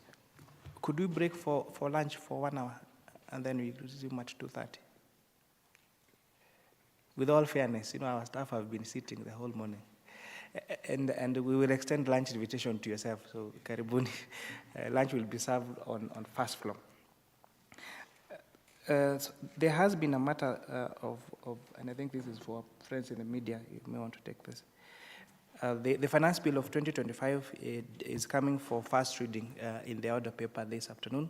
Could we break for lunch for 1 hour and then we resume at 2:30? With all fairness, our staff have been sitting the whole morning. And we will extend lunch invitation to yourself. So, karibuni. Lunch will be served on first floor. So there has been a matter of, and I think this is for friends in the media, you may want to take this. The Finance Bill of 2025 is coming for first reading in the order paper this afternoon.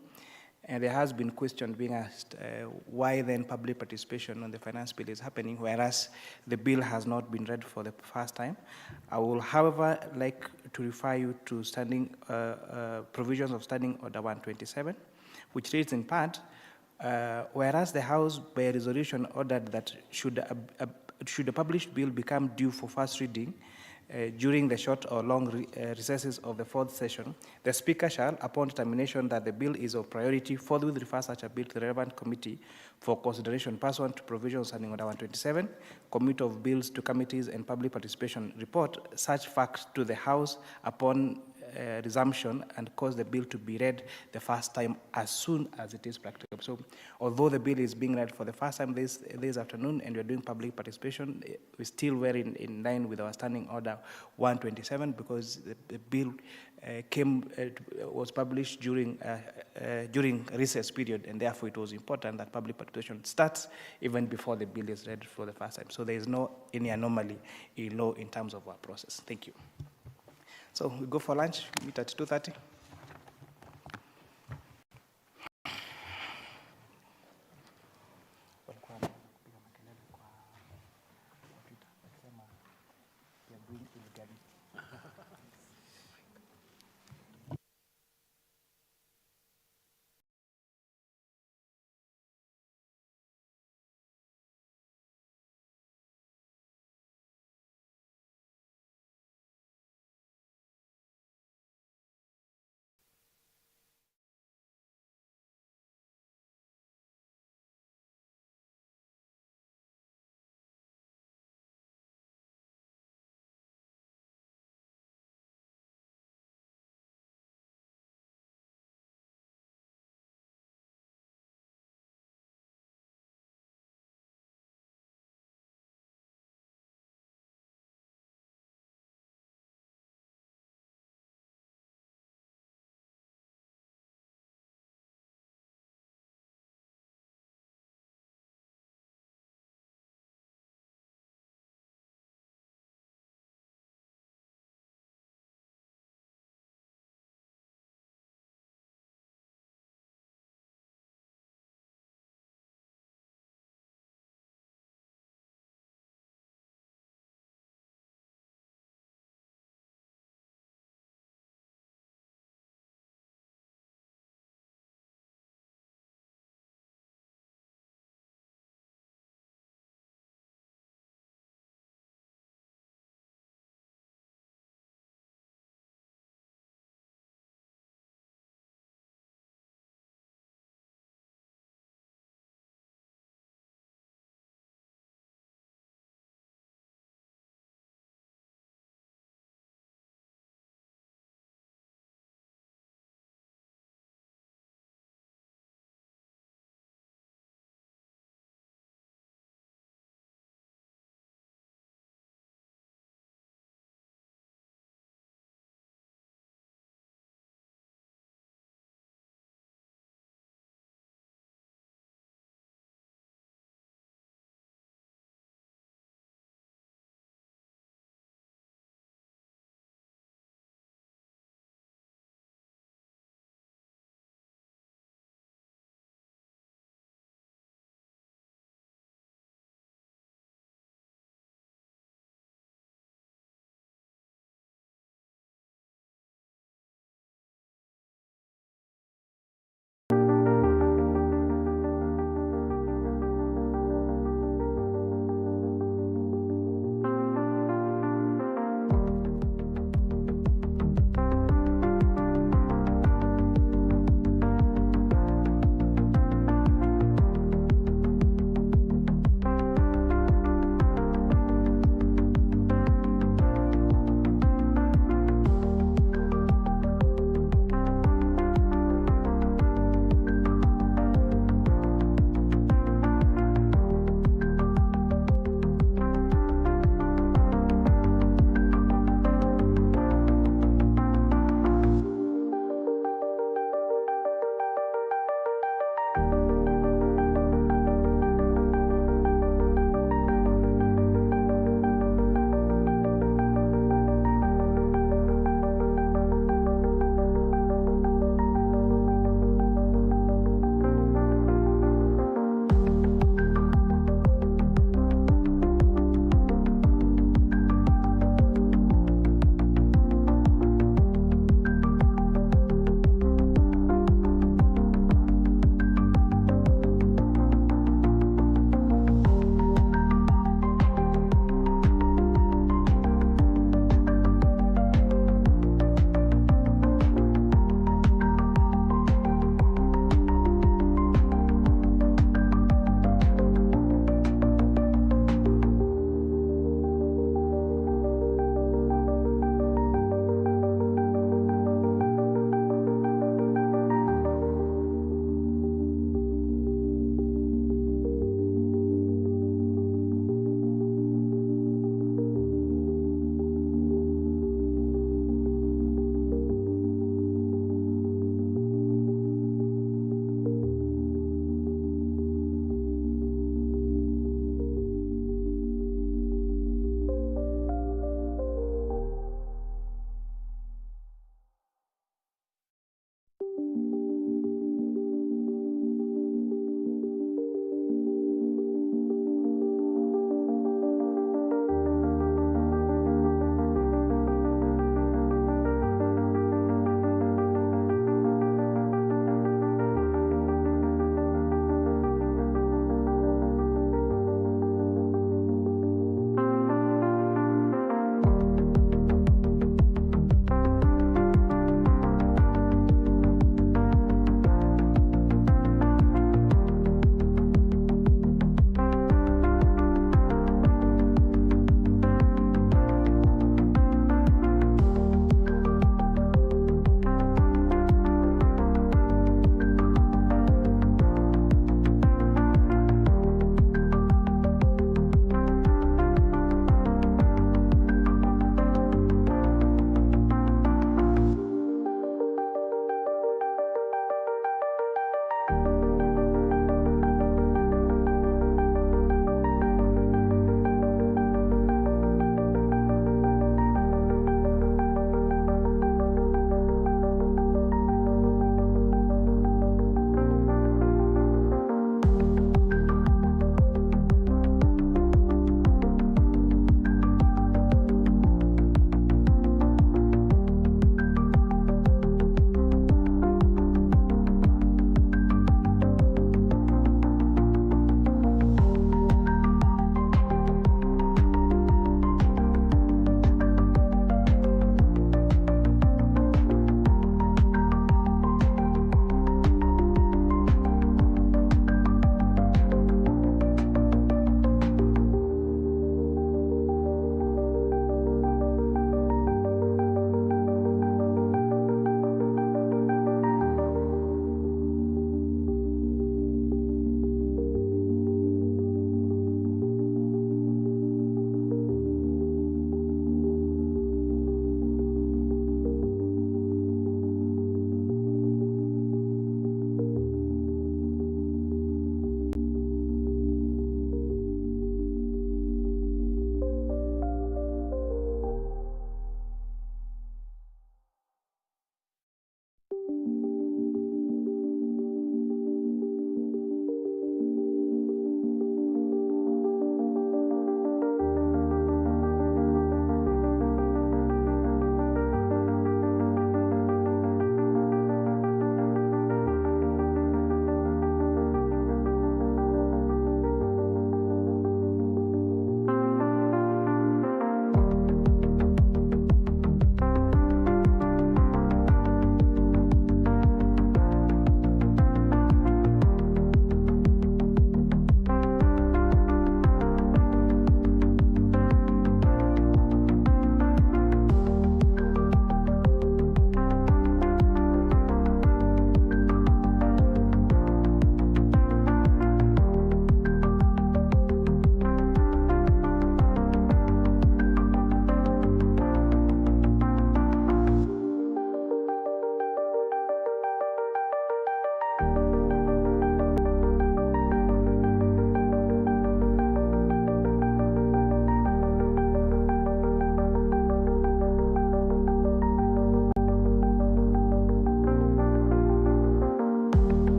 And there has been question being asked why then public participation on the finance bill is happening, whereas the bill has not been read for the first time. I will, however, like to refer you to standing provisions of Standing Order 127, which reads in part, whereas the House by resolution ordered that should a published bill become due for first reading during the short or long recesses of the fourth session, the Speaker shall, upon determination that the bill is of priority, forthwith refer such a bill to the relevant committee for consideration pursuant to provisions Standing Order 127, commit of bills to committees and public participation report such facts to the House upon resumption and cause the bill to be read the first time as soon as it is practicable. So although the bill is being read for the first time this afternoon and we're doing public participation, we're still very in line with our Standing Order 127 because the bill was published during recess period, and therefore it was important that public participation starts even before the bill is read for the first time. So there is no any anomaly in law in terms of our process. Thank you. So we go for lunch, meet at 2:30.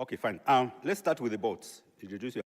Okay, fine. Let's start with the boats. Introduce your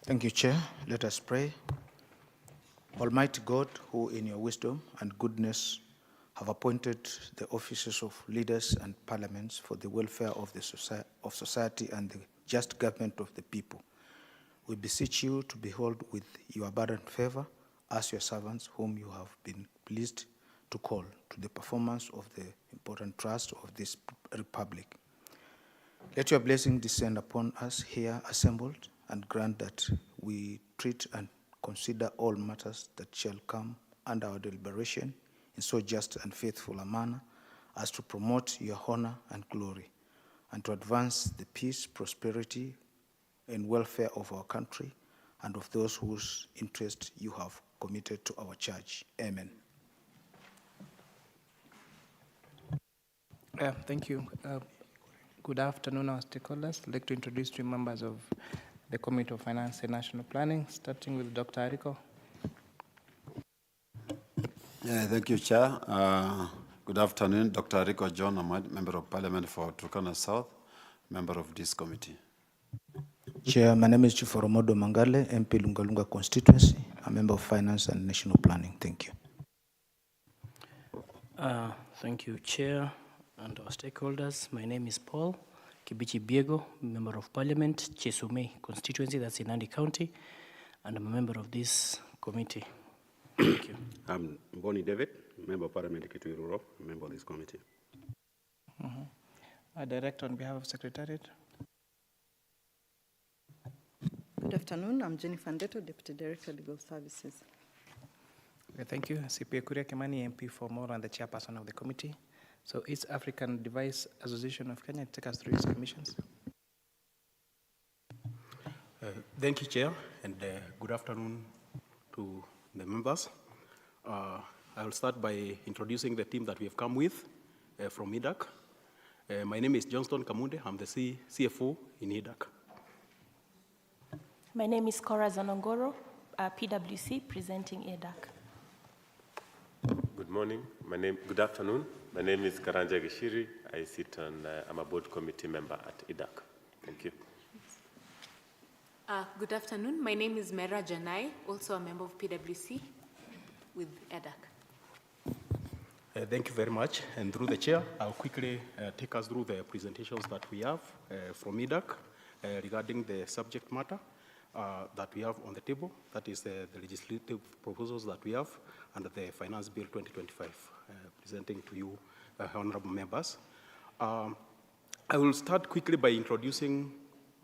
Thank you, Chair. Let us pray. Almighty God, who in your wisdom and goodness have appointed the offices of leaders and parliaments for the welfare of the society and the just government of the people, we beseech you to behold with your abundant favor us, your servants, whom you have been pleased to call to the performance of the important trust of this republic. Let your blessing descend upon us here assembled, and grant that we treat and consider all matters that shall come under our deliberation in so just and faithful a manner as to promote your honor and glory, and to advance the peace, prosperity, and welfare of our country and of those whose interest you have committed to our church. Amen. Thank you. Good afternoon, our stakeholders. I'd like to introduce two members of the Committee of Finance and National Planning, starting with Dr. Ariko. Thank you, Chair. Good afternoon, Dr. Ariko John Ahmad, Member of Parliament for Turkana South, member of this committee. Chair, my name is Chiforomodo Mangale, MP Lungalunga constituency, a member of Finance and National Planning. Thank you. Thank you, Chair and our stakeholders. My name is Paul Kibichi Biego, Member of Parliament, Chesume constituency, that's in Nandi County, and I'm a member of this committee. Thank you. I'm Bonnie David, Member of Parliament, Kitui Rural, member of this committee. I direct on behalf of Secretariat. Good afternoon, I'm Jennifer Ndeto, Deputy Director, Legal Services. Okay, thank you. CPA Kuria Kimani, MP for More, and the chairperson of the committee. So East African Device Association of Kenya, take us through its commissions. Thank you, Chair, and good afternoon to the members. I will start by introducing the team that we have come with from EDAC. My name is Johnston Kamunde. I'm the CFO in EDAC. My name is Cora Zanongoro, PwC, presenting EDAC. Good morning. Good afternoon. My name is Karanja Gishiri. I sit on, I'm a board committee member at EDAC. Thank you. Good afternoon. My name is Mera Janai, also a member of PwC with EDAC. Thank you very much. And through the chair, I'll quickly take us through the presentations that we have from EDAC regarding the subject matter that we have on the table. That is the legislative proposals that we have under the Finance Bill 2025, presenting to you, honorable members. I will start quickly by introducing,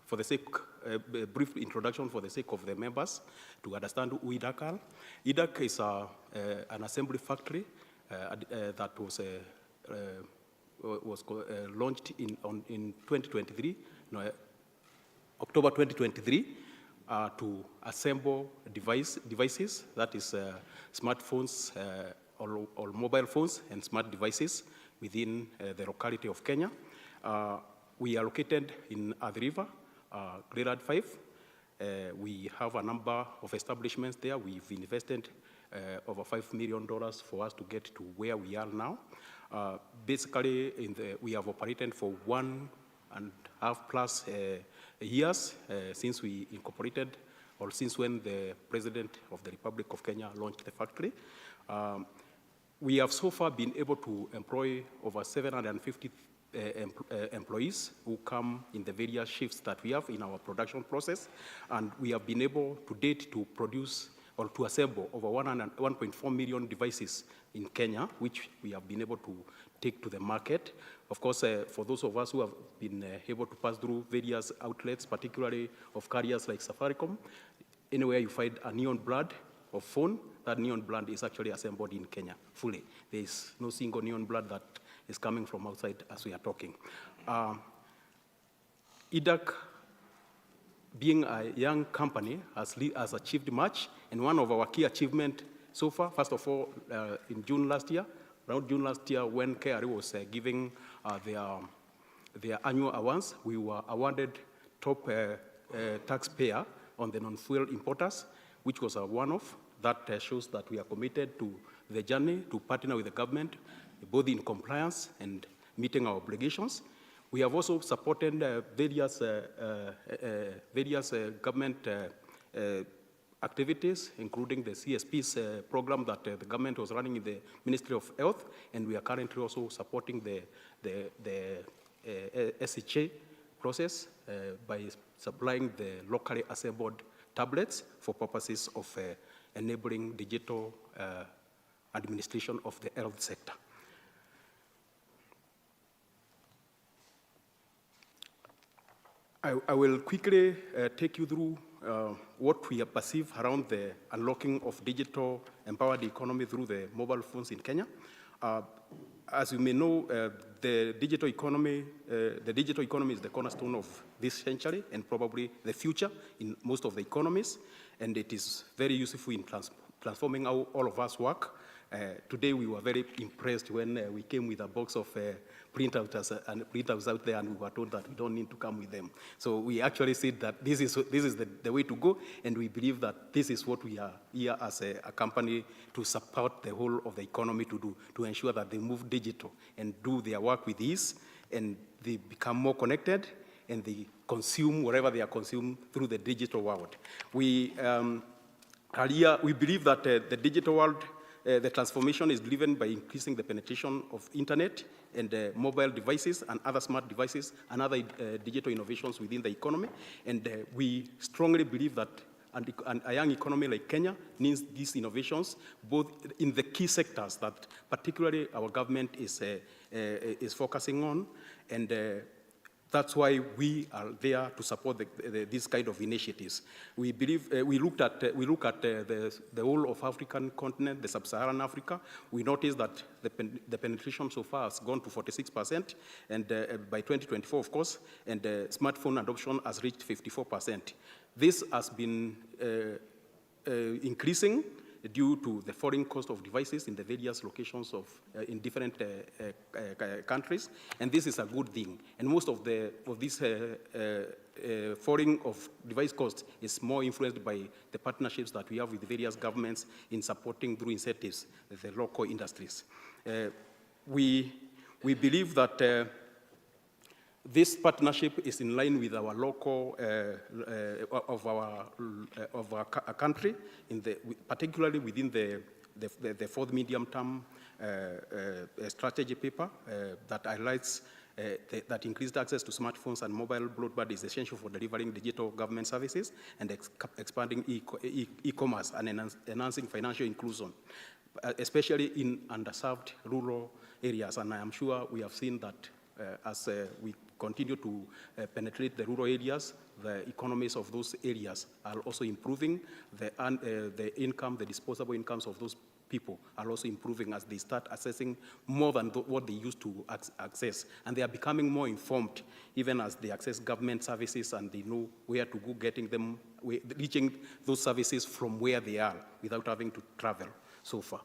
for the sake, a brief introduction for the sake of the members to understand who EDAC are. EDAC is an assembly factory that was launched in 2023, October 2023, to assemble devices, that is smartphones or mobile phones and smart devices within the locality of Kenya. We are located in Athi River, Grade 5. We have a number of establishments there. We've invested over $5 million for us to get to where we are now. Basically, we have operated for 1.5 plus years since we incorporated, or since when the President of the Republic of Kenya launched the factory. We have so far been able to employ over 750 employees who come in the various shifts that we have in our production process, and we have been able to date to produce or to assemble over 1.4 million devices in Kenya, which we have been able to take to the market. Of course, for those of us who have been able to pass through various outlets, particularly of carriers like Safaricom, anywhere you find a neon brand of phone, that neon brand is actually assembled in Kenya fully. There is no single neon brand that is coming from outside as we are talking. EDAC, being a young company, has achieved much, and one of our key achievements so far, first of all, in June last year, around June last year, when KRA was giving their annual awards, we were awarded top taxpayer on the non-fuel importers, which was a one-off. That shows that we are committed to the journey to partner with the government, both in compliance and meeting our obligations. We have also supported various government activities, including the CSP's program that the government was running in the Ministry of Health, and we are currently also supporting the SHA process by supplying the locally assembled tablets for purposes of enabling digital administration of the health sector. I will quickly take you through what we perceive around the unlocking of digital empowered economy through the mobile phones in Kenya. As you may know, the digital economy is the cornerstone of this century and probably the future in most of the economies, and it is very useful in transforming how all of us work. Today we were very impressed when we came with a box of printouts out there, and we were told that we don't need to come with them. So we actually said that this is the way to go, and we believe that this is what we are here as a company to support the whole of the economy to do, to ensure that they move digital and do their work with ease, and they become more connected, and they consume whatever they are consumed through the digital world. We believe that the digital world, the transformation is driven by increasing the penetration of internet and mobile devices and other smart devices and other digital innovations within the economy. And we strongly believe that a young economy like Kenya needs these innovations, both in the key sectors that particularly our government is focusing on. And that's why we are there to support this kind of initiatives. We believe we look at the whole of African continent, the sub-Saharan Africa. We noticed that the penetration so far has gone to 46%, and by 2024, of course, and smartphone adoption has reached 54%. This has been increasing due to the foreign cost of devices in the various locations in different countries, and this is a good thing. And most of this foreign of device cost is more influenced by the partnerships that we have with the various governments in supporting through incentives the local industries. We believe that this partnership is in line with our local of our country, particularly within the fourth medium-term strategy paper that highlights that increased access to smartphones and mobile broadband is essential for delivering digital government services and expanding e-commerce and enhancing financial inclusion, especially in underserved rural areas. And I am sure we have seen that as we continue to penetrate the rural areas, the economies of those areas are also improving. The income, the disposable incomes of those people are also improving as they start accessing more than what they used to access. And they are becoming more informed, even as they access government services and they know where to go, reaching those services from where they are without having to travel so far.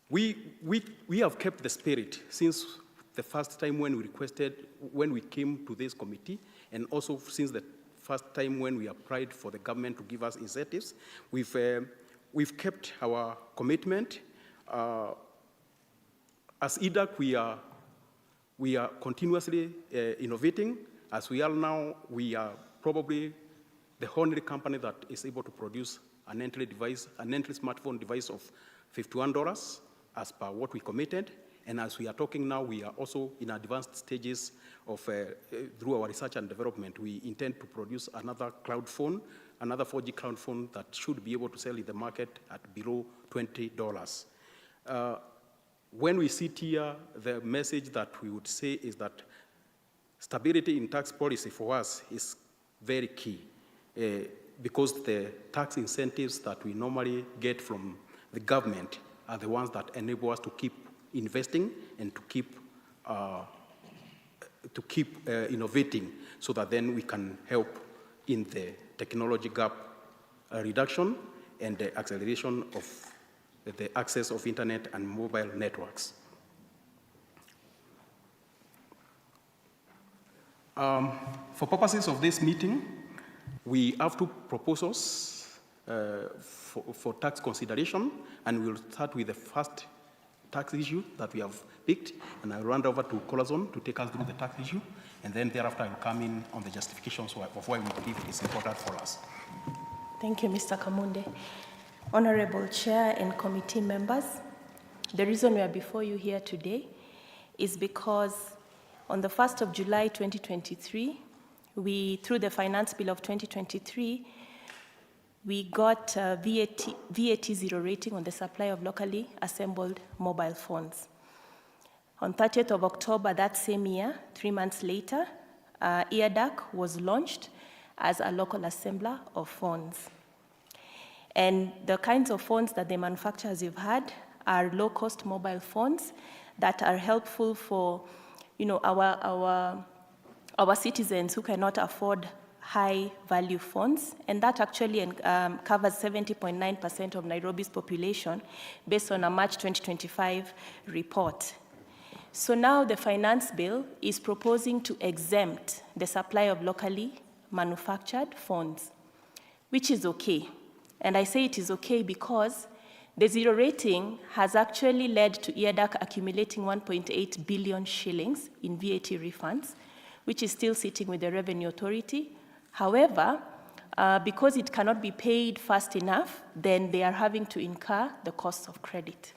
We have kept the spirit since the first time when we came to this committee, and also since the first time when we applied for the government to give us incentives. We've kept our commitment. As EDAC, we are continuously innovating. As we are now, we are probably the only company that is able to produce an entry smartphone device of $51 as per what we committed. And as we are talking now, we are also in advanced stages of, through our research and development, we intend to produce another cloud phone, another 4G cloud phone that should be able to sell in the market at below $20. When we sit here, the message that we would say is that stability in tax policy for us is very key, because the tax incentives that we normally get from the government are the ones that enable us to keep investing and to keep innovating, so that then we can help in the technology gap reduction and the acceleration of the access of internet and mobile networks. For purposes of this meeting, we have two proposals for tax consideration, and we'll start with the first tax issue that we have picked, and I'll hand over to Corazon to take us through the tax issue, and then thereafter I will come in on the justifications of why we believe it is important for us. Thank you, Mr. Kamunde. Honorable Chair and committee members, the reason we are before you here today is because on the 1st of July 2023, through the Finance Bill of 2023, we got VAT zero rating on the supply of locally assembled mobile phones. On 30th of October that same year, 3 months later, EADAC was launched as a local assembler of phones. And the kinds of phones that the manufacturers have had are low-cost mobile phones that are helpful for, our citizens who cannot afford high-value phones, and that actually covers 70.9% of Nairobi's population based on a March 2025 report. So now the Finance Bill is proposing to exempt the supply of locally manufactured phones, which is okay. And I say it is okay because the zero rating has actually led to EADAC accumulating 1.8 billion shillings in VAT refunds, which is still sitting with the Revenue Authority. However, because it cannot be paid fast enough, then they are having to incur the cost of credit.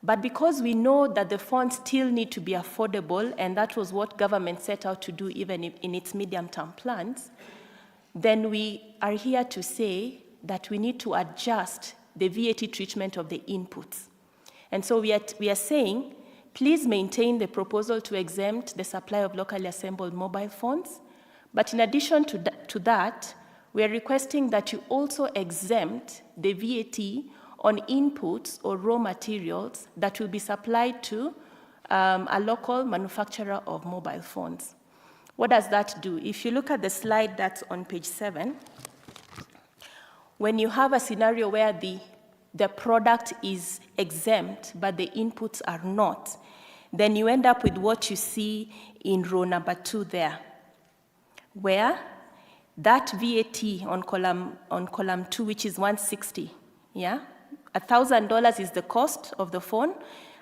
But because we know that the phones still need to be affordable, and that was what government set out to do even in its medium-term plans, then we are here to say that we need to adjust the VAT treatment of the inputs. And so we are saying, please maintain the proposal to exempt the supply of locally assembled mobile phones. But in addition to that, we are requesting that you also exempt the VAT on inputs or raw materials that will be supplied to a local manufacturer of mobile phones. What does that do? If you look at the slide that's on page 7, when you have a scenario where the product is exempt but the inputs are not, then you end up with what you see in row number 2 there, where that VAT on column 2, which is 160, yeah? $1,000 is the cost of the phone,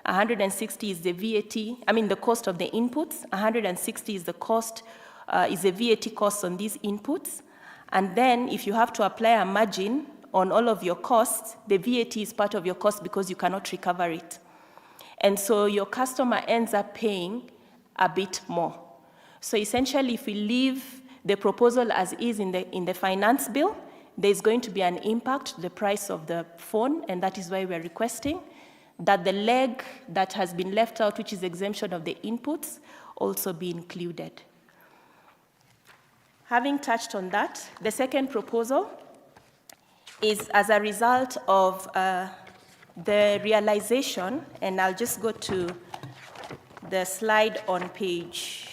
160 is the VAT, the cost of the inputs, 160 is the cost, is the VAT cost on these inputs. And then if you have to apply a margin on all of your costs, the VAT is part of your cost because you cannot recover it. And so your customer ends up paying a bit more. So essentially, if we leave the proposal as is in the Finance Bill, there's going to be an impact to the price of the phone, and that is why we're requesting that the leg that has been left out, which is exemption of the inputs, also be included. Having touched on that, the second proposal is as a result of the realization, and I'll just go to the slide on page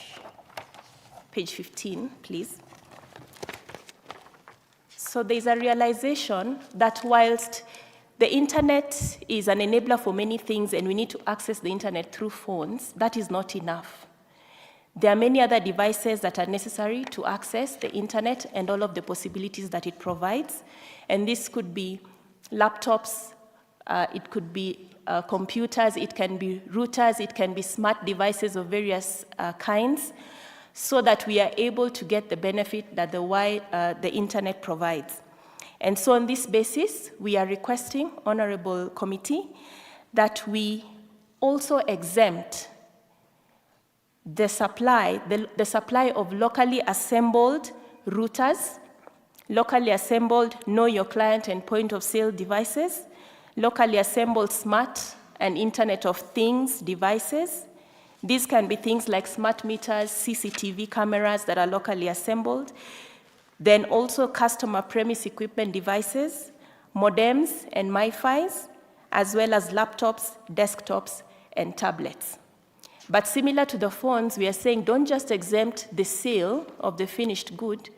15, please. So there's a realization that whilst the internet is an enabler for many things and we need to access the internet through phones, that is not enough. There are many other devices that are necessary to access the internet and all of the possibilities that it provides. And this could be laptops, it could be computers, it can be routers, it can be smart devices of various kinds, so that we are able to get the benefit that the internet provides. And so on this basis, we are requesting, Honorable Committee, that we also exempt the supply of locally assembled routers, locally assembled Know Your Client and point of sale devices, locally assembled smart and Internet of Things devices. These can be things like smart meters, CCTV cameras that are locally assembled, then also customer premise equipment devices, modems and MiFis, as well as laptops, desktops, and tablets. But similar to the phones, we are saying don't just exempt the sale of the finished good,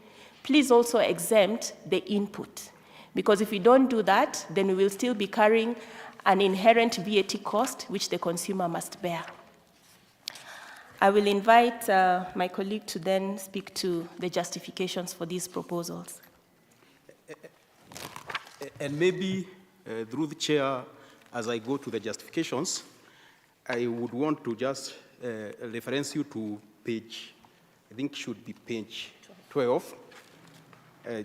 please also exempt the input. Because if we don't do that, then we will still be carrying an inherent VAT cost which the consumer must bear. I will invite my colleague to then speak to the justifications for these proposals. And maybe through the chair, as I go to the justifications, I would want to just reference you to page, I think should be page 12,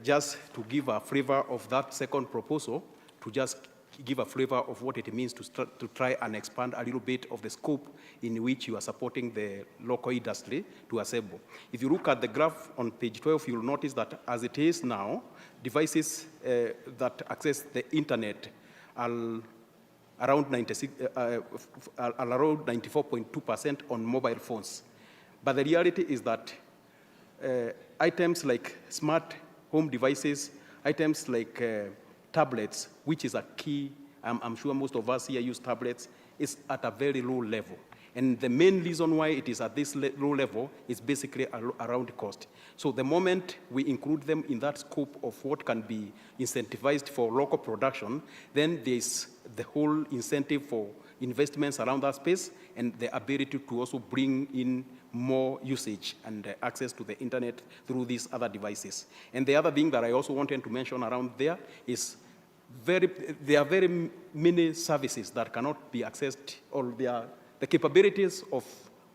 just to give a flavor of that second proposal, to just give a flavor of what it means to try and expand a little bit of the scope in which you are supporting the local industry to assemble. If you look at the graph on page 12, you'll notice that as it is now, devices that access the internet are around 94.2% on mobile phones. But the reality is that items like smart home devices, items like tablets, which is a key, I'm sure most of us here use tablets, is at a very low level. And the main reason why it is at this low level is basically around cost. So the moment we include them in that scope of what can be incentivized for local production, then there's the whole incentive for investments around that space and the ability to also bring in more usage and access to the internet through these other devices. And the other thing that I also wanted to mention around there is there are very many services that cannot be accessed, or the capabilities of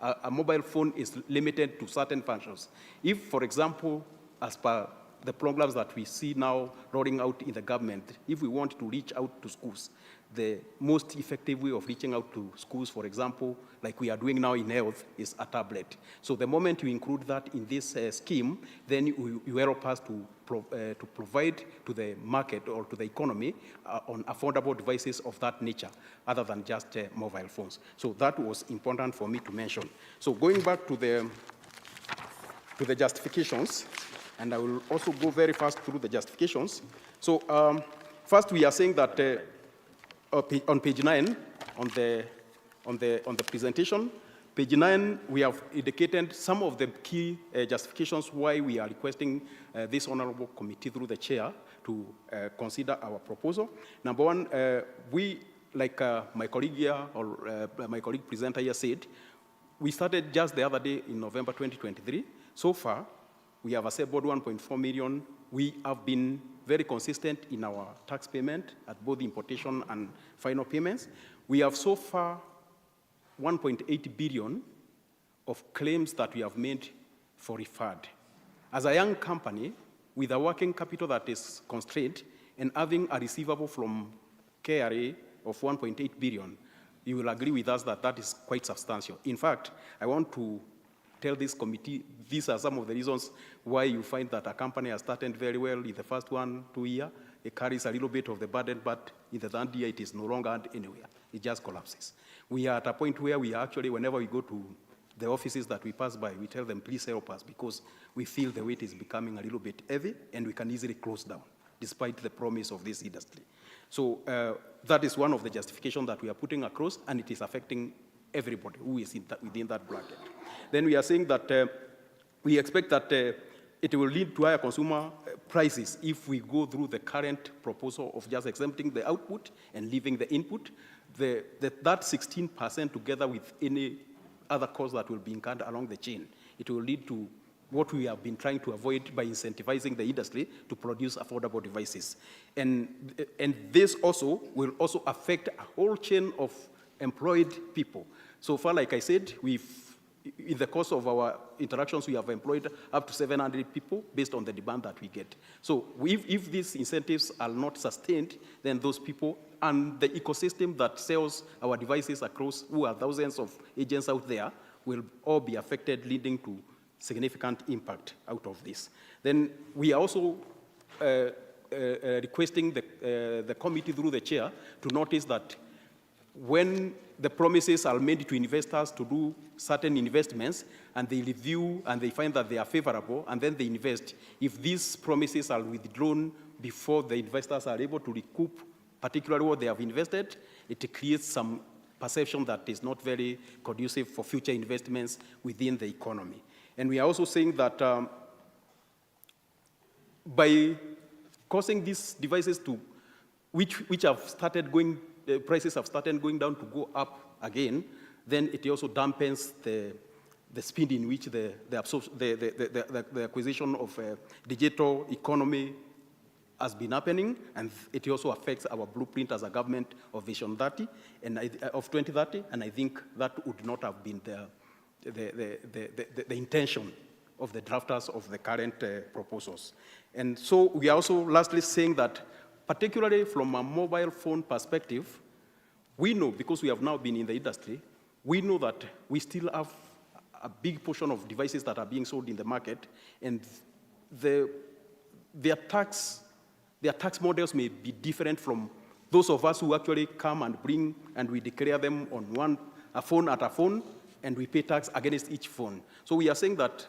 a mobile phone is limited to certain functions. If, for example, as per the programs that we see now rolling out in the government, if we want to reach out to schools, the most effective way of reaching out to schools, for example, like we are doing now in health, is a tablet. So the moment you include that in this scheme, then you help us to provide to the market or to the economy on affordable devices of that nature, other than just mobile phones. So that was important for me to mention. So going back to the justifications, and I will also go very fast through the justifications. So first, we are saying that on page 9, on the presentation, page 9, we have indicated some of the key justifications why we are requesting this honorable committee through the chair to consider our proposal. Number one, we, like my colleague here, or my colleague presenter here said, we started just the other day in November 2023. So far, we have assembled 1.4 million. We have been very consistent in our tax payment at both importation and final payments. We have so far 1.8 billion of claims that we have made for refund. As a young company with a working capital that is constrained and having a receivable from KRA of 1.8 billion, you will agree with us that that is quite substantial. In fact, I want to tell this committee, these are some of the reasons why you find that a company has started very well in the first 1-2 years. It carries a little bit of the burden, but in the third year, it is no longer anywhere. It just collapses. We are at a point where we actually, whenever we go to the offices that we pass by, we tell them, please help us, because we feel the weight is becoming a little bit heavy, and we can easily close down, despite the promise of this industry. So that is one of the justifications that we are putting across, and it is affecting everybody who is within that bracket. Then we are saying that we expect that it will lead to higher consumer prices if we go through the current proposal of just exempting the output and leaving the input. That 16% together with any other costs that will be incurred along the chain, it will lead to what we have been trying to avoid by incentivizing the industry to produce affordable devices. And this also will also affect a whole chain of employed people. So far, like I said, in the course of our interactions, we have employed up to 700 people based on the demand that we get. So if these incentives are not sustained, then those people and the ecosystem that sells our devices across, who are thousands of agents out there, will all be affected, leading to significant impact out of this. Then we are also requesting the committee through the chair to notice that when the promises are made to investors to do certain investments, and they review and they find that they are favorable, and then they invest, if these promises are withdrawn before the investors are able to recoup particularly what they have invested, it creates some perception that is not very conducive for future investments within the economy. And we are also saying that by causing these devices to, which have started going, the prices have started going down to go up again, then it also dampens the speed in which the acquisition of digital economy has been happening, and it also affects our blueprint as a government of Vision 30 and of 2030, and I think that would not have been the intention of the drafters of the current proposals. And so we are also lastly saying that, particularly from a mobile phone perspective, we know, because we have now been in the industry, we know that we still have a big portion of devices that are being sold in the market, and their tax models may be different from those of us who actually come and bring and we declare them on a phone, and we pay tax against each phone. So we are saying that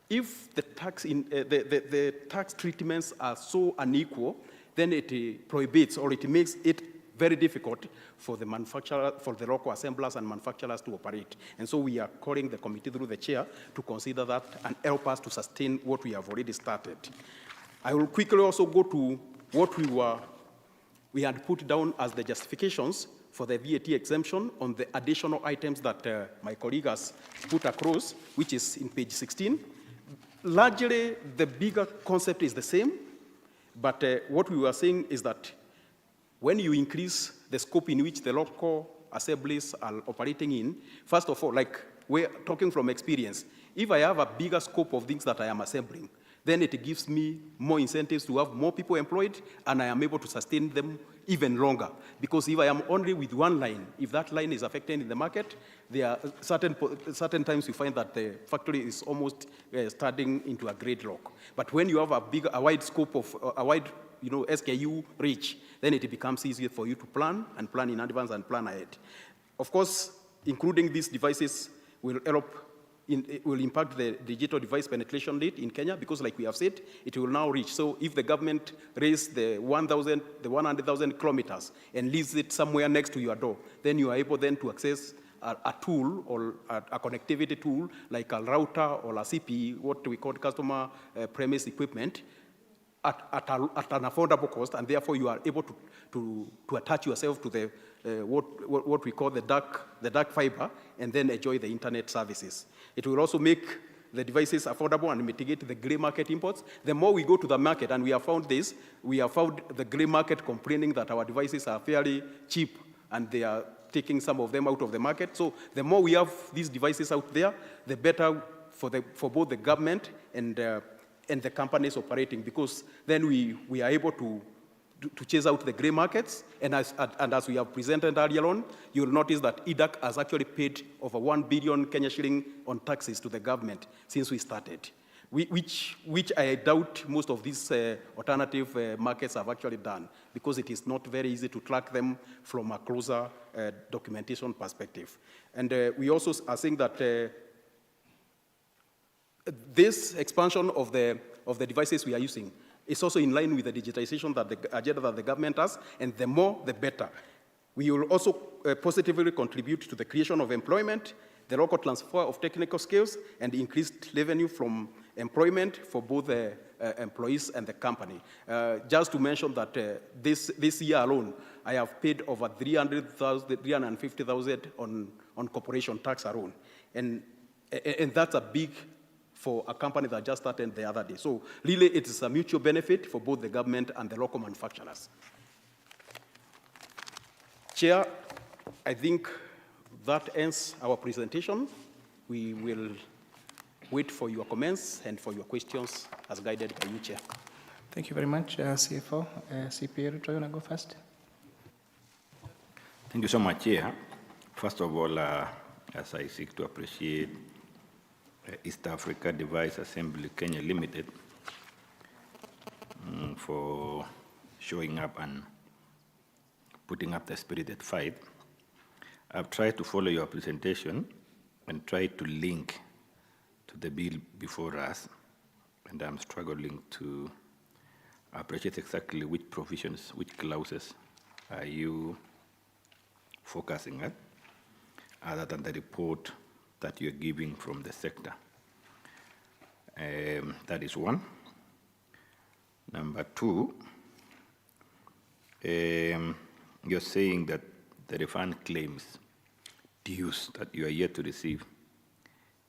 if the tax treatments are so unequal, then it prohibits, or it makes it very difficult for the manufacturer, for the local assemblers and manufacturers to operate. And so we are calling the committee through the chair to consider that and help us to sustain what we have already started. I will quickly also go to what we had put down as the justifications for the VAT exemption on the additional items that my colleague has put across, which is in page 16. Largely, the bigger concept is the same, but what we were saying is that when you increase the scope in which the local assemblies are operating in, first of all, like we're talking from experience, if I have a bigger scope of things that I am assembling, then it gives me more incentives to have more people employed, and I am able to sustain them even longer. Because if I am only with one line, if that line is affected in the market, there are certain times you find that the factory is almost starting into a gridlock. But when you have a wide scope of, a wide SKU reach, then it becomes easier for you to plan in advance and plan ahead. Of course, including these devices will help. It will impact the digital device penetration rate in Kenya, because like we have said, it will now reach. So if the government raised the 100,000 kilometers and leaves it somewhere next to your door, then you are able then to access a tool or a connectivity tool like a router or a CPE, what we call customer premise equipment, at an affordable cost, and therefore you are able to attach yourself to the what we call the dark fiber, and then enjoy the internet services. It will also make the devices affordable and mitigate the gray market imports. The more we go to the market, and we have found this, we have found the gray market complaining that our devices are fairly cheap, and they are taking some of them out of the market. So the more we have these devices out there, the better for both the government and the companies operating, because then we are able to chase out the gray markets. And as we have presented earlier on, you'll notice that EDAC has actually paid over 1 billion Kenya shilling on taxes to the government since we started, which I doubt most of these alternative markets have actually done, because it is not very easy to track them from a closer documentation perspective. And we also are saying that this expansion of the devices we are using is also in line with the digitization that the agenda that the government has, and the more, the better. We will also positively contribute to the creation of employment, the local transfer of technical skills, and increased revenue from employment for both the employees and the company. Just to mention that this year alone, I have paid over 350,000 on corporation tax alone. And that's a big for a company that just started the other day. So really, it is a mutual benefit for both the government and the local manufacturers. Chair, I think that ends our presentation. We will wait for your comments and for your questions as guided by you, Chair. Thank you very much, CFO. CPA, do you want to go first? Thank you so much, Chair. First of all, as I seek to appreciate East Africa Device Assembly Kenya Limited for showing up and putting up the spirited fight. I've tried to follow your presentation and tried to link to the bill before us, and I'm struggling to appreciate exactly which provisions, which clauses are you focusing at, other than the report that you're giving from the sector. That is one. Number two, you're saying that the refund claims, dues that you are yet to receive,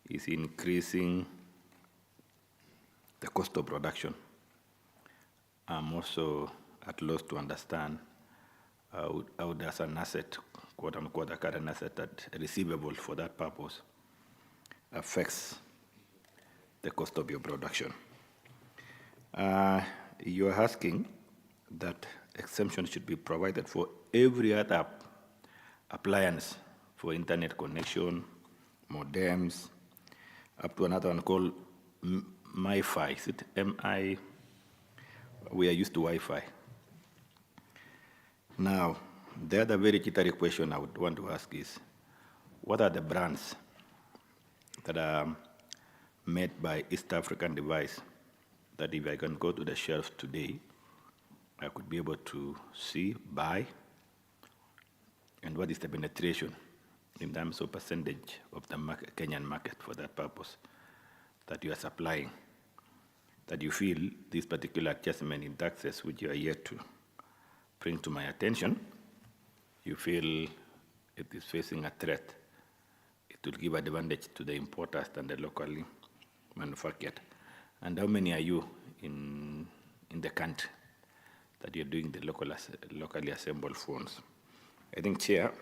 is increasing the cost of production. I'm also at loss to understand how does an asset, quote unquote, a current asset that receivable for that purpose affects the cost of your production. You're asking that exemption should be provided for every other appliance for internet connection, modems, up to another one called MiFi. Is it M-I? We are used to Wi-Fi. Now, the other very jittery question I would want to ask is, what are the brands that are made by East African Device that if I can go to the shelf today, I could be able to see, buy, and what is the penetration in terms of percentage of the Kenyan market for that purpose that you are supplying, that you feel this particular adjustment in taxes, which you are yet to bring to my attention, you feel it is facing a threat. It will give advantage to the importers than the locally manufactured. And how many are you in the country that you're doing the locally assembled phones? I think, Chair,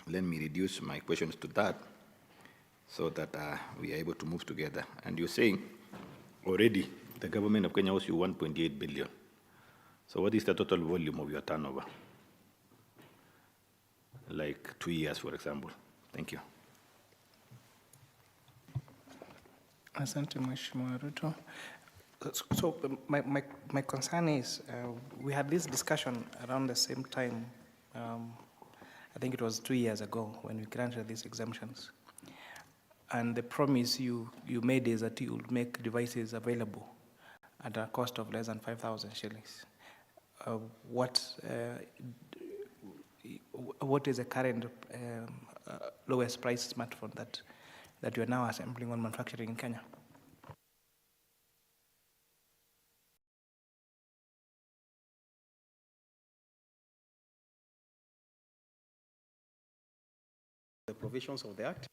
let me reduce my questions to that so that we are able to move together. And you're saying already the government of Kenya owes you 1.8 billion. So what is the total volume of your turnover? Like 2 years, for example. Thank you. Asante Mheshimiwa Ruto. So my concern is, we had this discussion around the same time, I think it was 2 years ago when we granted these exemptions. And the promise you made is that you would make devices available at a cost of less than 5,000 shillings. What is the current lowest price smartphone that you are now assembling or manufacturing in Kenya? The provisions of the Act.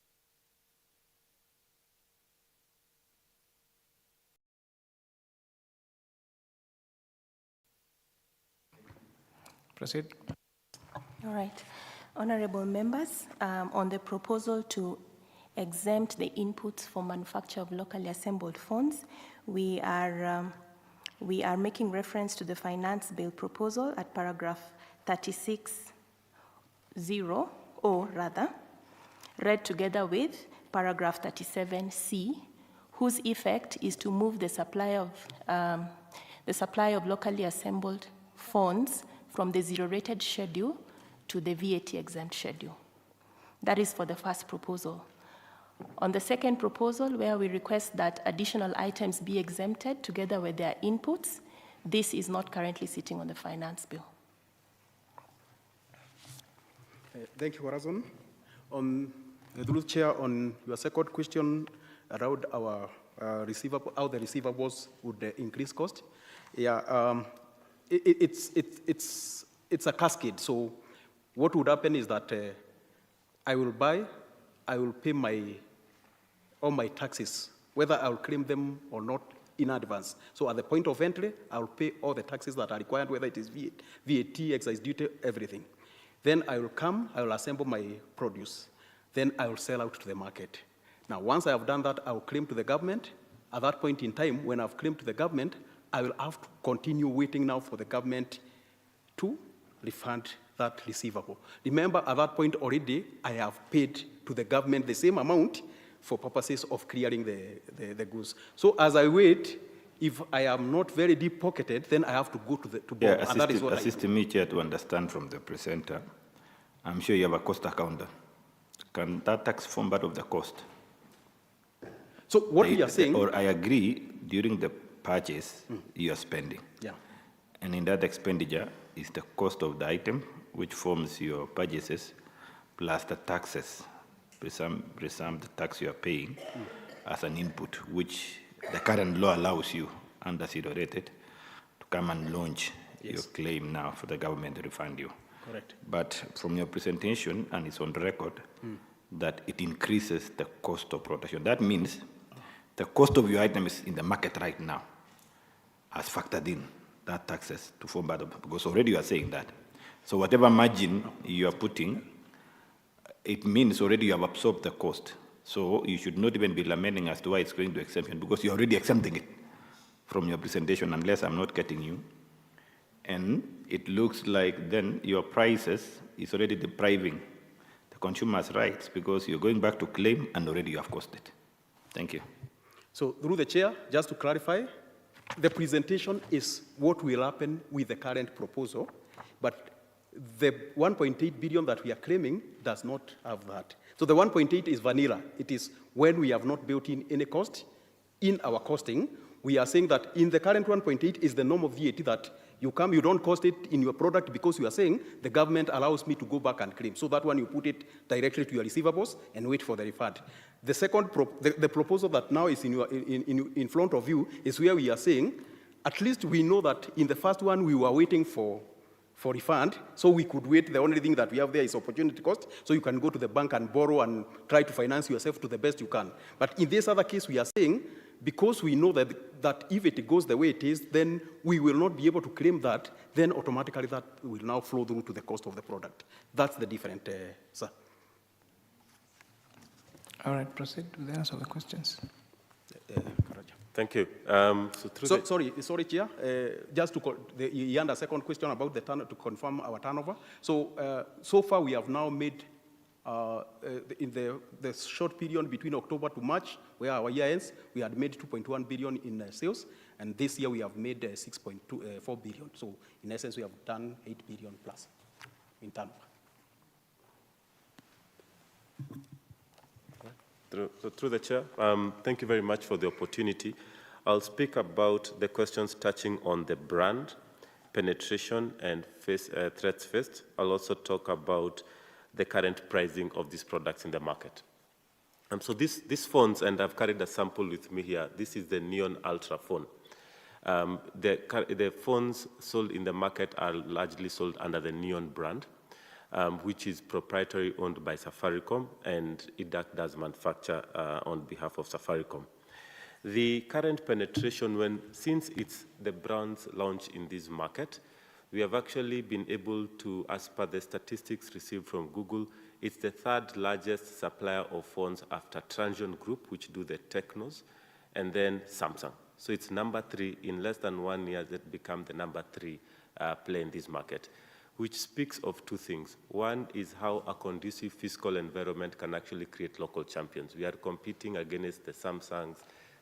Proceed. All right. Honorable members, on the proposal to exempt the inputs for manufacture of locally assembled phones, we are making reference to the finance bill proposal at paragraph 36.0, or rather, read together with paragraph 37C, whose effect is to move the supply of locally assembled phones from the zero-rated schedule to the VAT-exempt schedule. That is for the first proposal. On the second proposal, where we request that additional items be exempted together with their inputs, this is not currently sitting on the finance bill. Thank you, Horazon. On the Chair, on your second question around our receivable, how the receivables would increase cost. Yeah, it's a cascade. So what would happen is that I will pay all my taxes, whether I'll claim them or not, in advance. So at the point of entry, I'll pay all the taxes that are required, whether it is VAT, excise duty, everything. Then I will assemble my produce. Then I will sell out to the market. Now, once I have done that, I will claim to the government. At that point in time, when I've claimed to the government, I will have to continue waiting now for the government to refund that receivable. Remember, at that point already, I have paid to the government the same amount for purposes of clearing the goods. So as I wait, if I am not very deep-pocketed, then I have to go to Bob, yeah, and that is what assist me, Chair, to understand from the presenter. I'm sure you have a cost accountant. Can that tax form part of the cost? So what we are saying... Or I agree, during the purchase, you are spending. Yeah. And in that expenditure is the cost of the item, which forms your purchases, plus the taxes, presumed the tax you are paying as an input, which the current law allows you, under zero-rated, to come and launch your claim now for the government to refund you. Correct. But from your presentation, and it's on record, that it increases the cost of production. That means the cost of your item is in the market right now, as factored in. that taxes to form part of, because already you are saying that. So whatever margin you are putting, it means already you have absorbed the cost. So you should not even be lamenting as to why it's going to exemption, because you're already exempting it from your presentation, unless I'm not getting you. And it looks like then your prices is already depriving the consumer's rights, because you're going back to claim and already you have cost it. Thank you. So through the chair, just to clarify, the presentation is what will happen with the current proposal, but the 1.8 billion that we are claiming does not have that. So the 1.8 is vanilla. It is when we have not built in any cost in our costing. We are saying that in the current 1.8 is the norm of VAT that you come, you don't cost it in your product because you are saying the government allows me to go back and claim. So that one you put it directly to your receivables and wait for the refund. The second, the proposal that now is in front of you is where we are saying, at least we know that in the first one we were waiting for refund, so we could wait. The only thing that we have there is opportunity cost, so you can go to the bank and borrow and try to finance yourself to the best you can. But in this other case, we are saying, because we know that if it goes the way it is, then we will not be able to claim that, then automatically that will now flow through to the cost of the product. That's the different, sir. All right, proceed with the answer of the questions. Thank you. Sorry, Chair. Just to you had a second question about the to confirm our turnover. So, so far we have now made in the short period between October to March, where our year ends, we had made 2.1 billion in sales, and this year we have made 6.4 billion. So, in essence, we have done 8 billion plus in turnover. Through the chair, thank you very much for the opportunity. I'll speak about the questions touching on the brand, penetration, and threats faced. I'll also talk about the current pricing of these products in the market. So these phones, and I've carried a sample with me here, this is the Neon Ultra phone. The phones sold in the market are largely sold under the Neon brand, which is proprietary, owned by Safaricom, and EDAC does manufacture on behalf of Safaricom. The current penetration, since it's the brand's launch in this market, we have actually been able to, as per the statistics received from Google, it's the third largest supplier of phones after Transsion Group, which do the Technos, and then Samsung. So it's number 3. In less than 1 year, it became the number 3 player in this market, which speaks of two things. One is how a conducive fiscal environment can actually create local champions. We are competing against the Samsungs,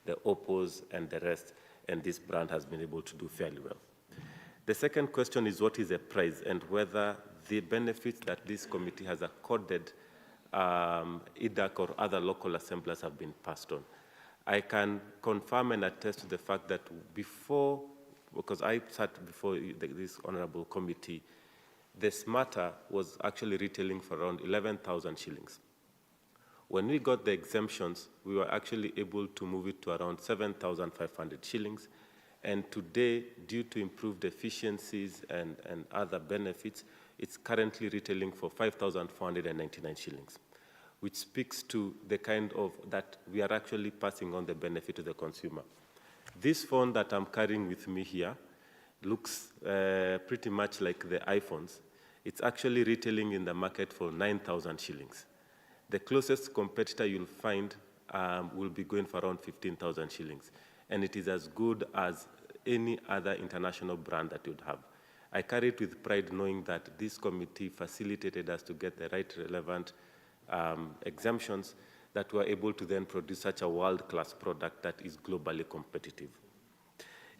the Oppos, and the rest, and this brand has been able to do fairly well. The second question is what is the price and whether the benefits that this committee has accorded EDAC or other local assemblers have been passed on. I can confirm and attest to the fact that before, because I sat before this honorable committee, the Smarter was actually retailing for around 11,000 shillings. When we got the exemptions, we were actually able to move it to around 7,500 shillings. And today, due to improved efficiencies and other benefits, it's currently retailing for 5,499 shillings, which speaks to the kind of that we are actually passing on the benefit to the consumer. This phone that I'm carrying with me here looks pretty much like the iPhones. It's actually retailing in the market for 9,000 shillings. The closest competitor you'll find will be going for around 15,000 shillings. And it is as good as any other international brand that you'd have. I carry it with pride knowing that this committee facilitated us to get the right relevant exemptions that were able to then produce such a world-class product that is globally competitive.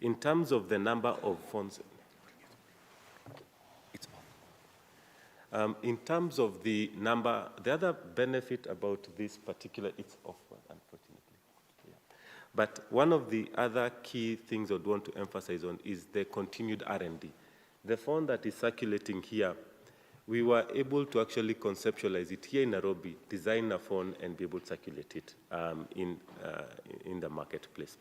In terms of the number of phones, in terms of the number, the other benefit about this particular, it's off, unfortunately. Yeah. But one of the other key things I'd want to emphasize on is the continued R&D. The phone that is circulating here, we were able to actually conceptualize it here in Nairobi, design a phone, and be able to circulate it in the marketplace.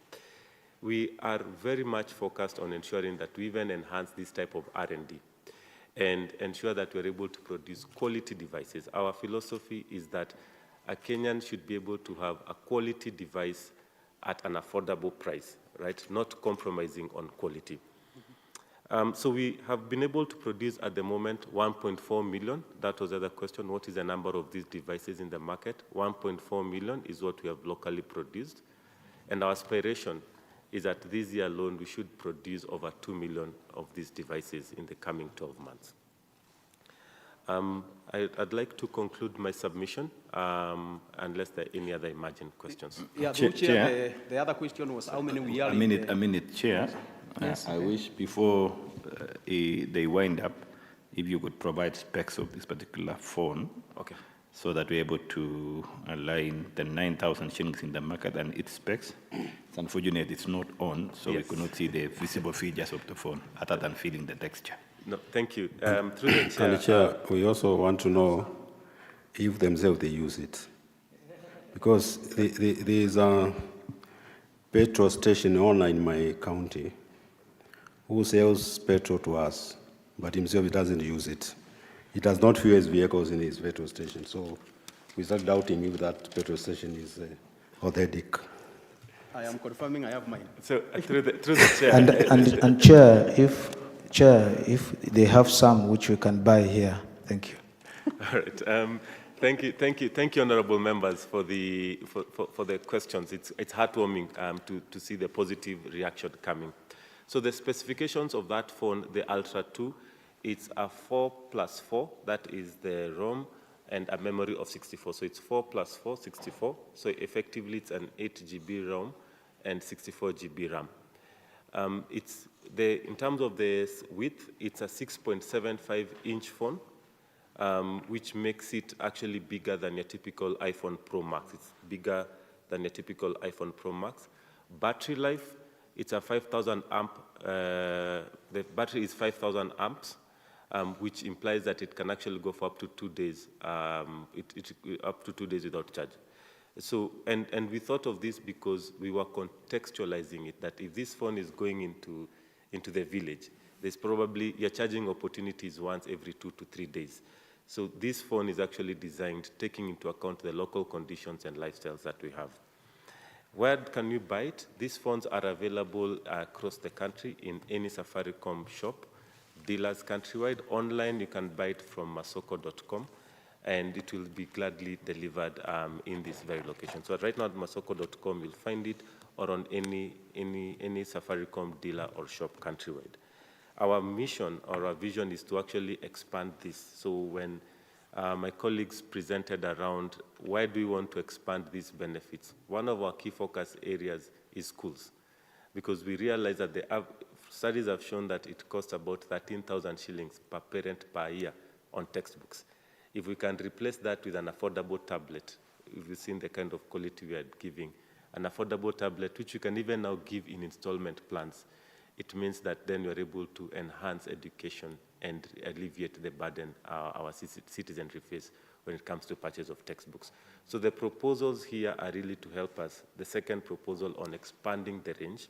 We are very much focused on ensuring that we even enhance this type of R&D and ensure that we're able to produce quality devices. Our philosophy is that a Kenyan should be able to have a quality device at an affordable price, right? Not compromising on quality. So we have been able to produce at the moment 1.4 million. That was the other question. What is the number of these devices in the market? 1.4 million is what we have locally produced. And our aspiration is that this year alone, we should produce over 2 million of these devices in the coming 12 months. I'd like to conclude my submission, unless there are any other emergent questions. Yeah, Chair, the other question was how many we are a minute, Chair. Yes. I wish before they wind up, if you could provide specs of this particular phone, okay, so that we're able to align the 9,000 shillings in the market and its specs. It's unfortunate it's not on, so we could not see the visible features of the phone, other than feeling the texture. No, thank you. Through the Chair, And Chair, we also want to know if themselves they use it. Because there is a petrol station owner in my county who sells petrol to us, but himself he doesn't use it. He does not fuel his vehicles in his petrol station. So we start doubting if that petrol station is authentic. I am confirming I have mine. So through the Chair. And Chair, if they have some which we can buy here, thank you. All right. Thank you, honourable members, for the questions. It's heartwarming to see the positive reaction coming. So the specifications of that phone, the Ultra 2, it's a 4+4. That is the ROM and a memory of 64. So it's 4+4, 64. So effectively, it's an 8 GB ROM and 64 GB RAM. In terms of the width, it's a 6.75-inch phone, which makes it actually bigger than your typical iPhone Pro Max. It's bigger than your typical iPhone Pro Max. Battery life, it's a 5,000 amp. The battery is 5,000 amps, which implies that it can actually go for up to 2 days, up to 2 days without charge. So, and we thought of this because we were contextualizing it, that if this phone is going into the village, there's probably, your charging opportunities once every 2 to 3 days. So this phone is actually designed taking into account the local conditions and lifestyles that we have. Where can you buy it? These phones are available across the country in any Safaricom shop, dealers countrywide. Online, you can buy it from masoko.com, and it will be gladly delivered in this very location. So right now at masoko.com, you'll find it, or on any Safaricom dealer or shop countrywide. Our mission or our vision is to actually expand this. So when my colleagues presented around why do we want to expand these benefits, one of our key focus areas is schools, because we realize that studies have shown that it costs about 13,000 shillings per parent per year on textbooks. If we can replace that with an affordable tablet, if you've seen the kind of quality we are giving, an affordable tablet, which you can even now give in installment plans, it means that then you're able to enhance education and alleviate the burden our citizens face when it comes to purchase of textbooks. So the proposals here are really to help us. The second proposal on expanding the range,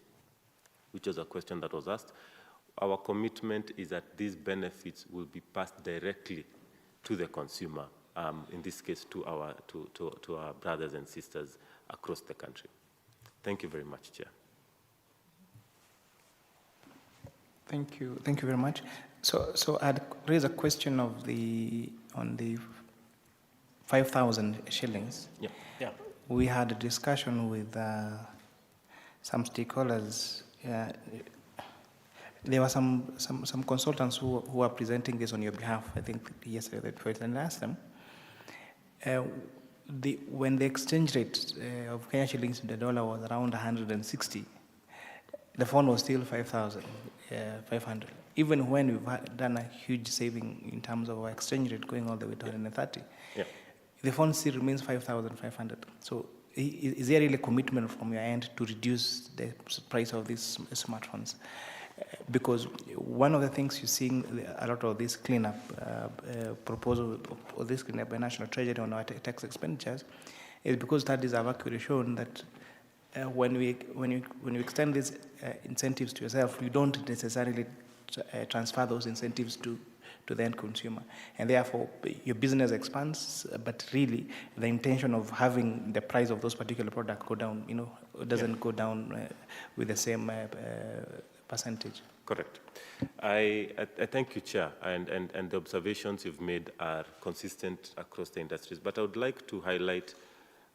which was a question that was asked, our commitment is that these benefits will be passed directly to the consumer, in this case to our brothers and sisters across the country. Thank you very much, Chair. Thank you very much. So I'd raise a question on the 5,000 shillings. Yeah. We had a discussion with some stakeholders. There were some consultants who are presenting this on your behalf. I think yesterday and asked them. When the exchange rate of Kenya shillings to the dollar was around 160, the phone was still 5,500. Even when we've done a huge saving in terms of our exchange rate going all the way to 130, the phone still remains 5,500. So is there really a commitment from your end to reduce the price of these smartphones? Because one of the things you're seeing a lot of this cleanup proposal, or this cleanup by National Treasury on our tax expenditures, is because studies have actually shown that when you extend these incentives to yourself, you don't necessarily transfer those incentives to the end consumer. And therefore, your business expands, but really the intention of having the price of those particular products go down, doesn't go down with the same percentage. Correct. I thank you, Chair, and the observations you've made are consistent across the industries. But I would like to highlight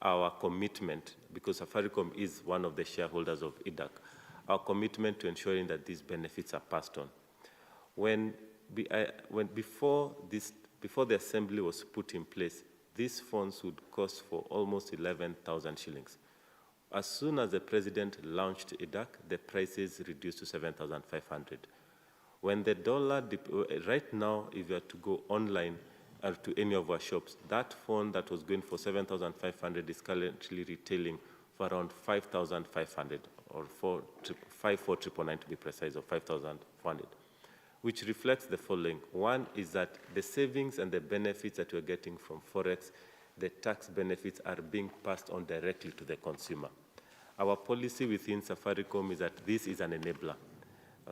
our commitment, because Safaricom is one of the shareholders of IDAC, our commitment to ensuring that these benefits are passed on. Before the assembly was put in place, these phones would cost for almost 11,000 shillings. As soon as the president launched IDAC, the prices reduced to 7,500. When the dollar, right now, if you are to go online or to any of our shops, that phone that was going for 7,500 is currently retailing for around 5,500 or 5,499 to be precise, or 5,400, which reflects the following. One is that the savings and the benefits that we're getting from Forex, the tax benefits are being passed on directly to the consumer. Our policy within Safaricom is that this is an enabler,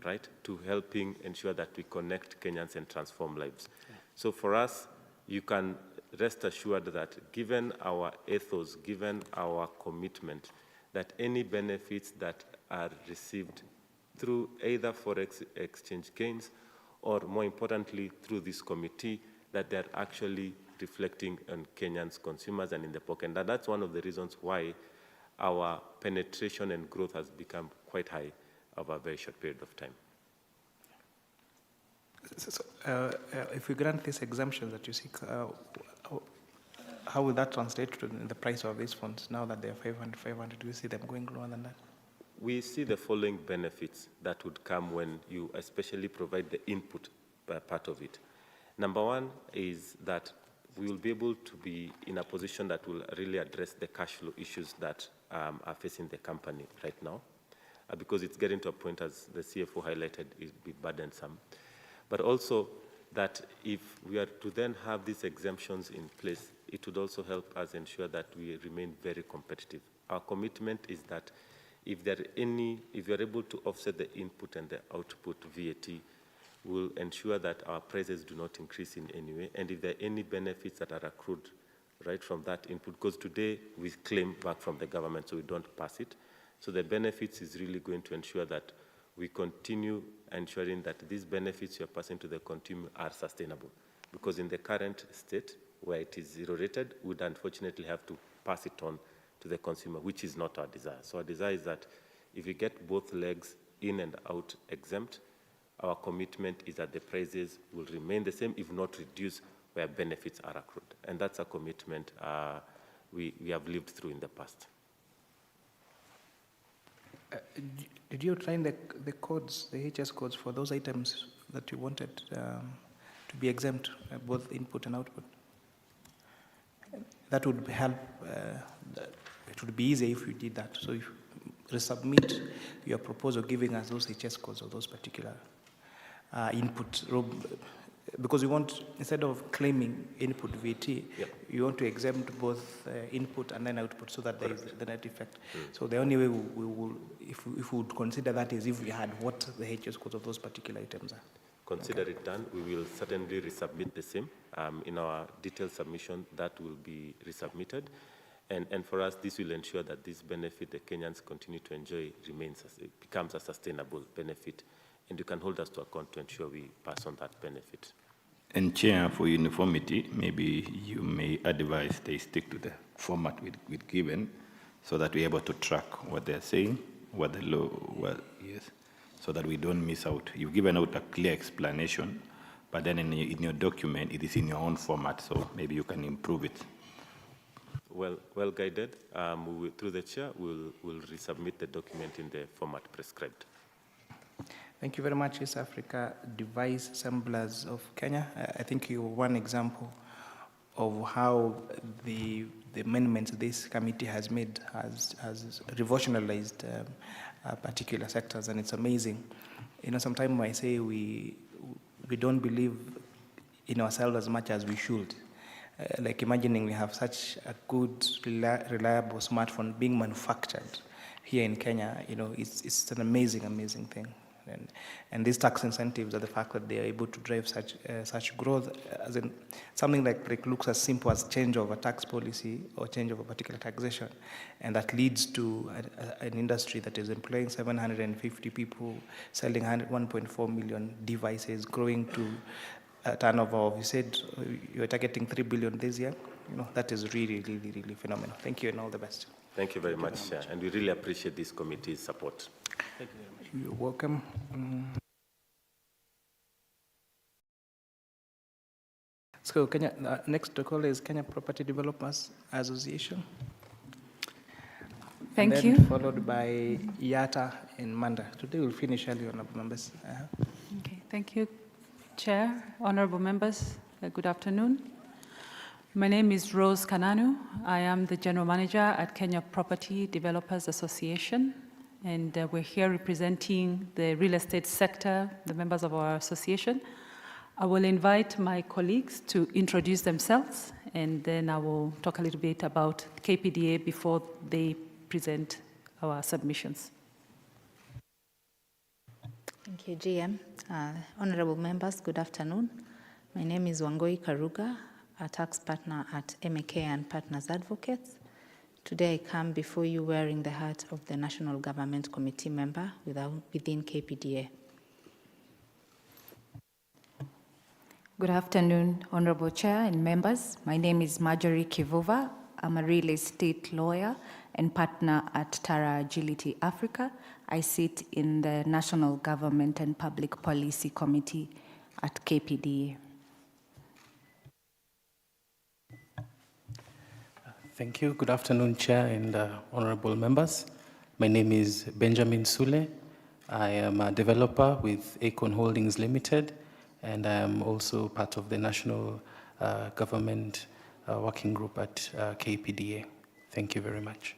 right, to helping ensure that we connect Kenyans and transform lives. So for us, you can rest assured that given our ethos, given our commitment, that any benefits that are received through either Forex exchange gains or, more importantly, through this committee, that they're actually reflecting on Kenyans' consumers and in the pocket. And that's one of the reasons why our penetration and growth has become quite high over a very short period of time. If we grant this exemption that you seek, how will that translate to the price of these funds now that they're 500? Do you see them going lower than that? We see the following benefits that would come when you especially provide the input part of it. Number one is that we will be able to be in a position that will really address the cash flow issues that are facing the company right now, because it's getting to a point, as the CFO highlighted, it will be burdensome. But also that if we are to then have these exemptions in place, it would also help us ensure that we remain very competitive. Our commitment is that if you're able to offset the input and the output VAT, we'll ensure that our prices do not increase in any way. And if there are any benefits that are accrued right from that input, because today we claim back from the government, so we don't pass it. So the benefits is really going to ensure that we continue ensuring that these benefits you're passing to the consumer are sustainable. Because in the current state, where it is zero rated, we'd unfortunately have to pass it on to the consumer, which is not our desire. So our desire is that if we get both legs in and out exempt, our commitment is that the prices will remain the same, if not reduce, where benefits are accrued. And that's a commitment we have lived through in the past. Did you train the codes, the HS codes, for those items that you wanted to be exempt, both input and output? That would help. It would be easy if you did that. So if you resubmit your proposal giving us those HS codes of those particular input, because we want, instead of claiming input VAT, you want to exempt both input and then output, so that there is the net effect. So the only way we will, if we would consider that, is if we had what the HS codes of those particular items are. Consider it done. We will certainly resubmit the same. In our detailed submission, that will be resubmitted. And for us, this will ensure that this benefit the Kenyans continue to enjoy becomes a sustainable benefit. And you can hold us to account to ensure we pass on that benefit. And Chair, for uniformity, maybe you may advise they stick to the format we've given, so that we're able to track what they're saying, what the law is, so that we don't miss out. You've given out a clear explanation, but then in your document, it is in your own format, so maybe you can improve it. Well guided. Through the Chair, we'll resubmit the document in the format prescribed. Thank you very much, East Africa Device Assemblers of Kenya. I think you're one example of how the amendments this committee has made has revolutionized particular sectors, and it's amazing. You know, sometimes I say we don't believe in ourselves as much as we should. Like imagining we have such a good, reliable smartphone being manufactured here in Kenya, you know, it's an amazing, amazing thing. And these tax incentives are the fact that they are able to drive such growth, as in something like looks as simple as change of a tax policy or change of a particular taxation, and that leads to an industry that is employing 750 people, selling 1.4 million devices, growing to a turnover of, you said you're targeting 3 billion this year. That is really, really, really phenomenal. Thank you and all the best. Thank you very much, Chair, and we really appreciate this committee's support. Thank you very much. You're welcome. So Kenya, next to call is Kenya Property Developers Association. Thank and you. then followed by IATA and Manda. Today we'll finish early, honorable members. Okay, thank you, Chair, honorable members. Good afternoon. My name is Rose Kananu. I am the General Manager at Kenya Property Developers Association, and we're here representing the real estate sector, the members of our association. I will invite my colleagues to introduce themselves, and then I will talk a little bit about KPDA before they present our submissions. Thank you, GM. Honorable members, good afternoon. My name is Wangoi Karuga, a tax partner at MK and Partners Advocates. Today I come before you wearing the hat of the National Government Committee member within KPDA. Good afternoon, Honorable Chair and members. My name is Marjorie Kivuva. I'm a real estate lawyer and partner at Tara Agility Africa. I sit in the National Government and Public Policy Committee at KPDA. Thank you. Good afternoon, Chair and honorable members. My name is Benjamin Sule. I am a developer with Acorn Holdings Limited, and I am also part of the National Government Working Group at KPDA. Thank you very much.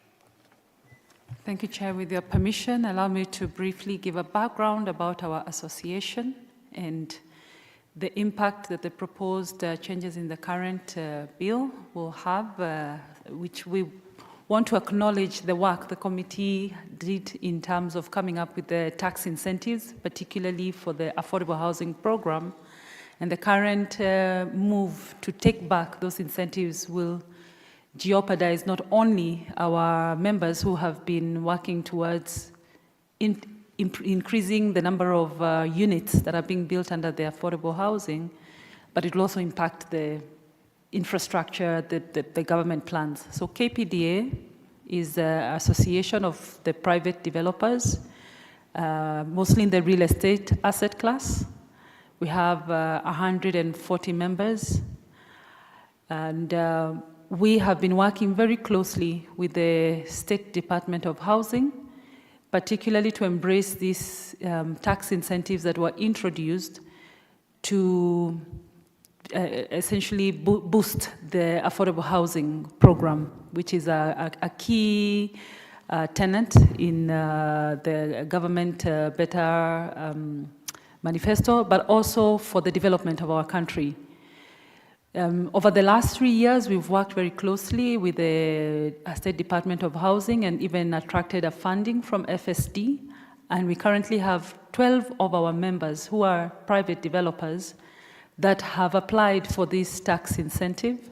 Thank you, Chair. With your permission, allow me to briefly give a background about our association and the impact that the proposed changes in the current bill will have, which we want to acknowledge the work the committee did in terms of coming up with the tax incentives, particularly for the affordable housing program. And the current move to take back those incentives will jeopardize not only our members who have been working towards increasing the number of units that are being built under the affordable housing, but it will also impact the infrastructure that the government plans. So KPDA is an association of the private developers, mostly in the real estate asset class. We have 140 members, and we have been working very closely with the State Department of Housing, particularly to embrace these tax incentives that were introduced to essentially boost the affordable housing program, which is a key tenet in the government better manifesto, but also for the development of our country. Over the last 3 years, we've worked very closely with the State Department of Housing and even attracted a funding from FSD. And we currently have 12 of our members who are private developers that have applied for this tax incentive.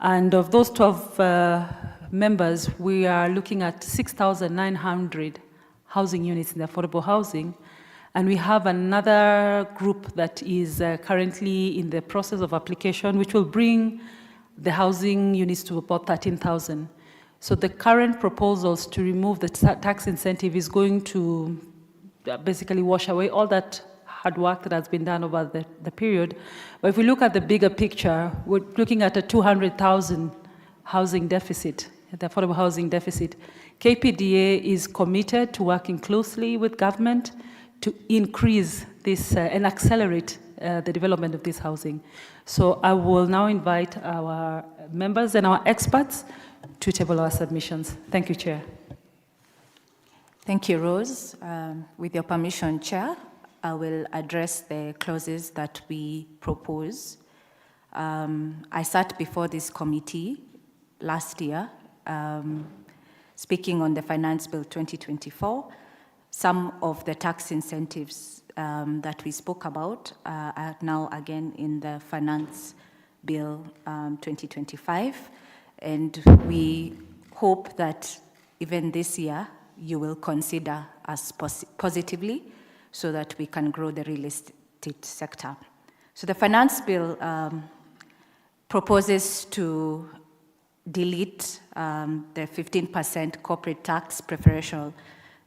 And of those 12 members, we are looking at 6,900 housing units in the affordable housing. And we have another group that is currently in the process of application, which will bring the housing units to about 13,000. So the current proposals to remove the tax incentive is going to basically wash away all that hard work that has been done over the period. But if we look at the bigger picture, we're looking at a 200,000 housing deficit, the affordable housing deficit. KPDA is committed to working closely with government to increase this and accelerate the development of this housing. So I will now invite our members and our experts to table our submissions. Thank you, Chair. Thank you, Rose. With your permission, Chair, I will address the clauses that we propose. I sat before this committee last year, speaking on the Finance Bill 2024, some of the tax incentives that we spoke about are now again in the Finance Bill 2025. And we hope that even this year you will consider us positively so that we can grow the real estate sector. So the Finance Bill proposes to delete the 15% corporate tax preferential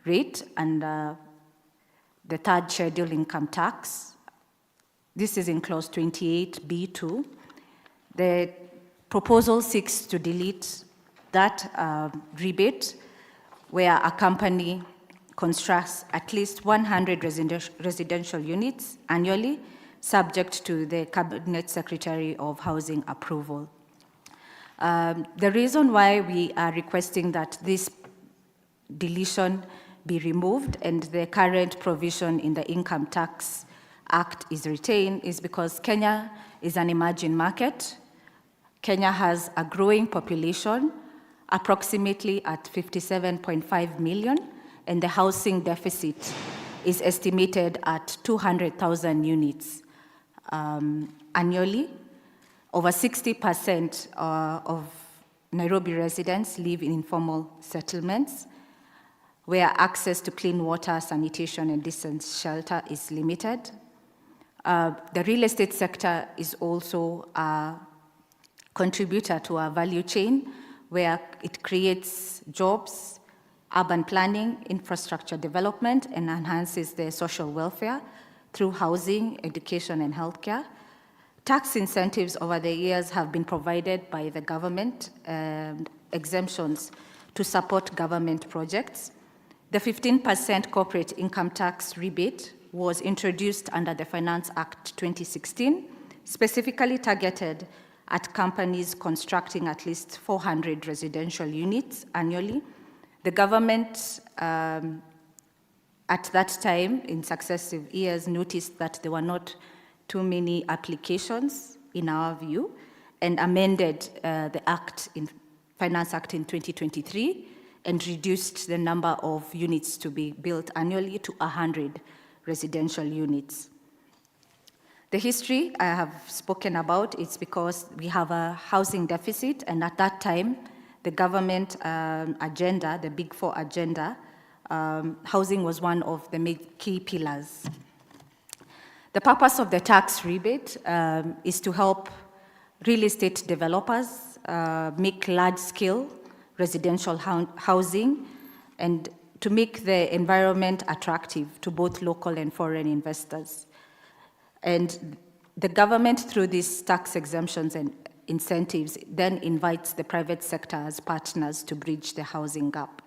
rate and the third schedule income tax. This is in clause 28B2. The proposal seeks to delete that rebate where a company constructs at least 100 residential units annually, subject to the Cabinet Secretary of Housing approval. The reason why we are requesting that this deletion be removed and the current provision in the Income Tax Act is retained is because Kenya is an emerging market. Kenya has a growing population, approximately at 57.5 million, and the housing deficit is estimated at 200,000 units annually. Over 60% of Nairobi residents live in informal settlements where access to clean water, sanitation, and decent shelter is limited. The real estate sector is also a contributor to our value chain where it creates jobs, urban planning, infrastructure development, and enhances the social welfare through housing, education, and healthcare. Tax incentives over the years have been provided by the government, exemptions to support government projects. The 15% corporate income tax rebate was introduced under the Finance Act 2016, specifically targeted at companies constructing at least 400 residential units annually. The government, at that time, in successive years, noticed that there were not too many applications, in our view, and amended the Act, Finance Act in 2023, and reduced the number of units to be built annually to 100 residential units. The history I have spoken about is because we have a housing deficit, and at that time, the government agenda, the Big Four agenda, housing was one of the key pillars. The purpose of the tax rebate is to help real estate developers make large-scale residential housing and to make the environment attractive to both local and foreign investors. And the government, through these tax exemptions and incentives, then invites the private sector as partners to bridge the housing gap.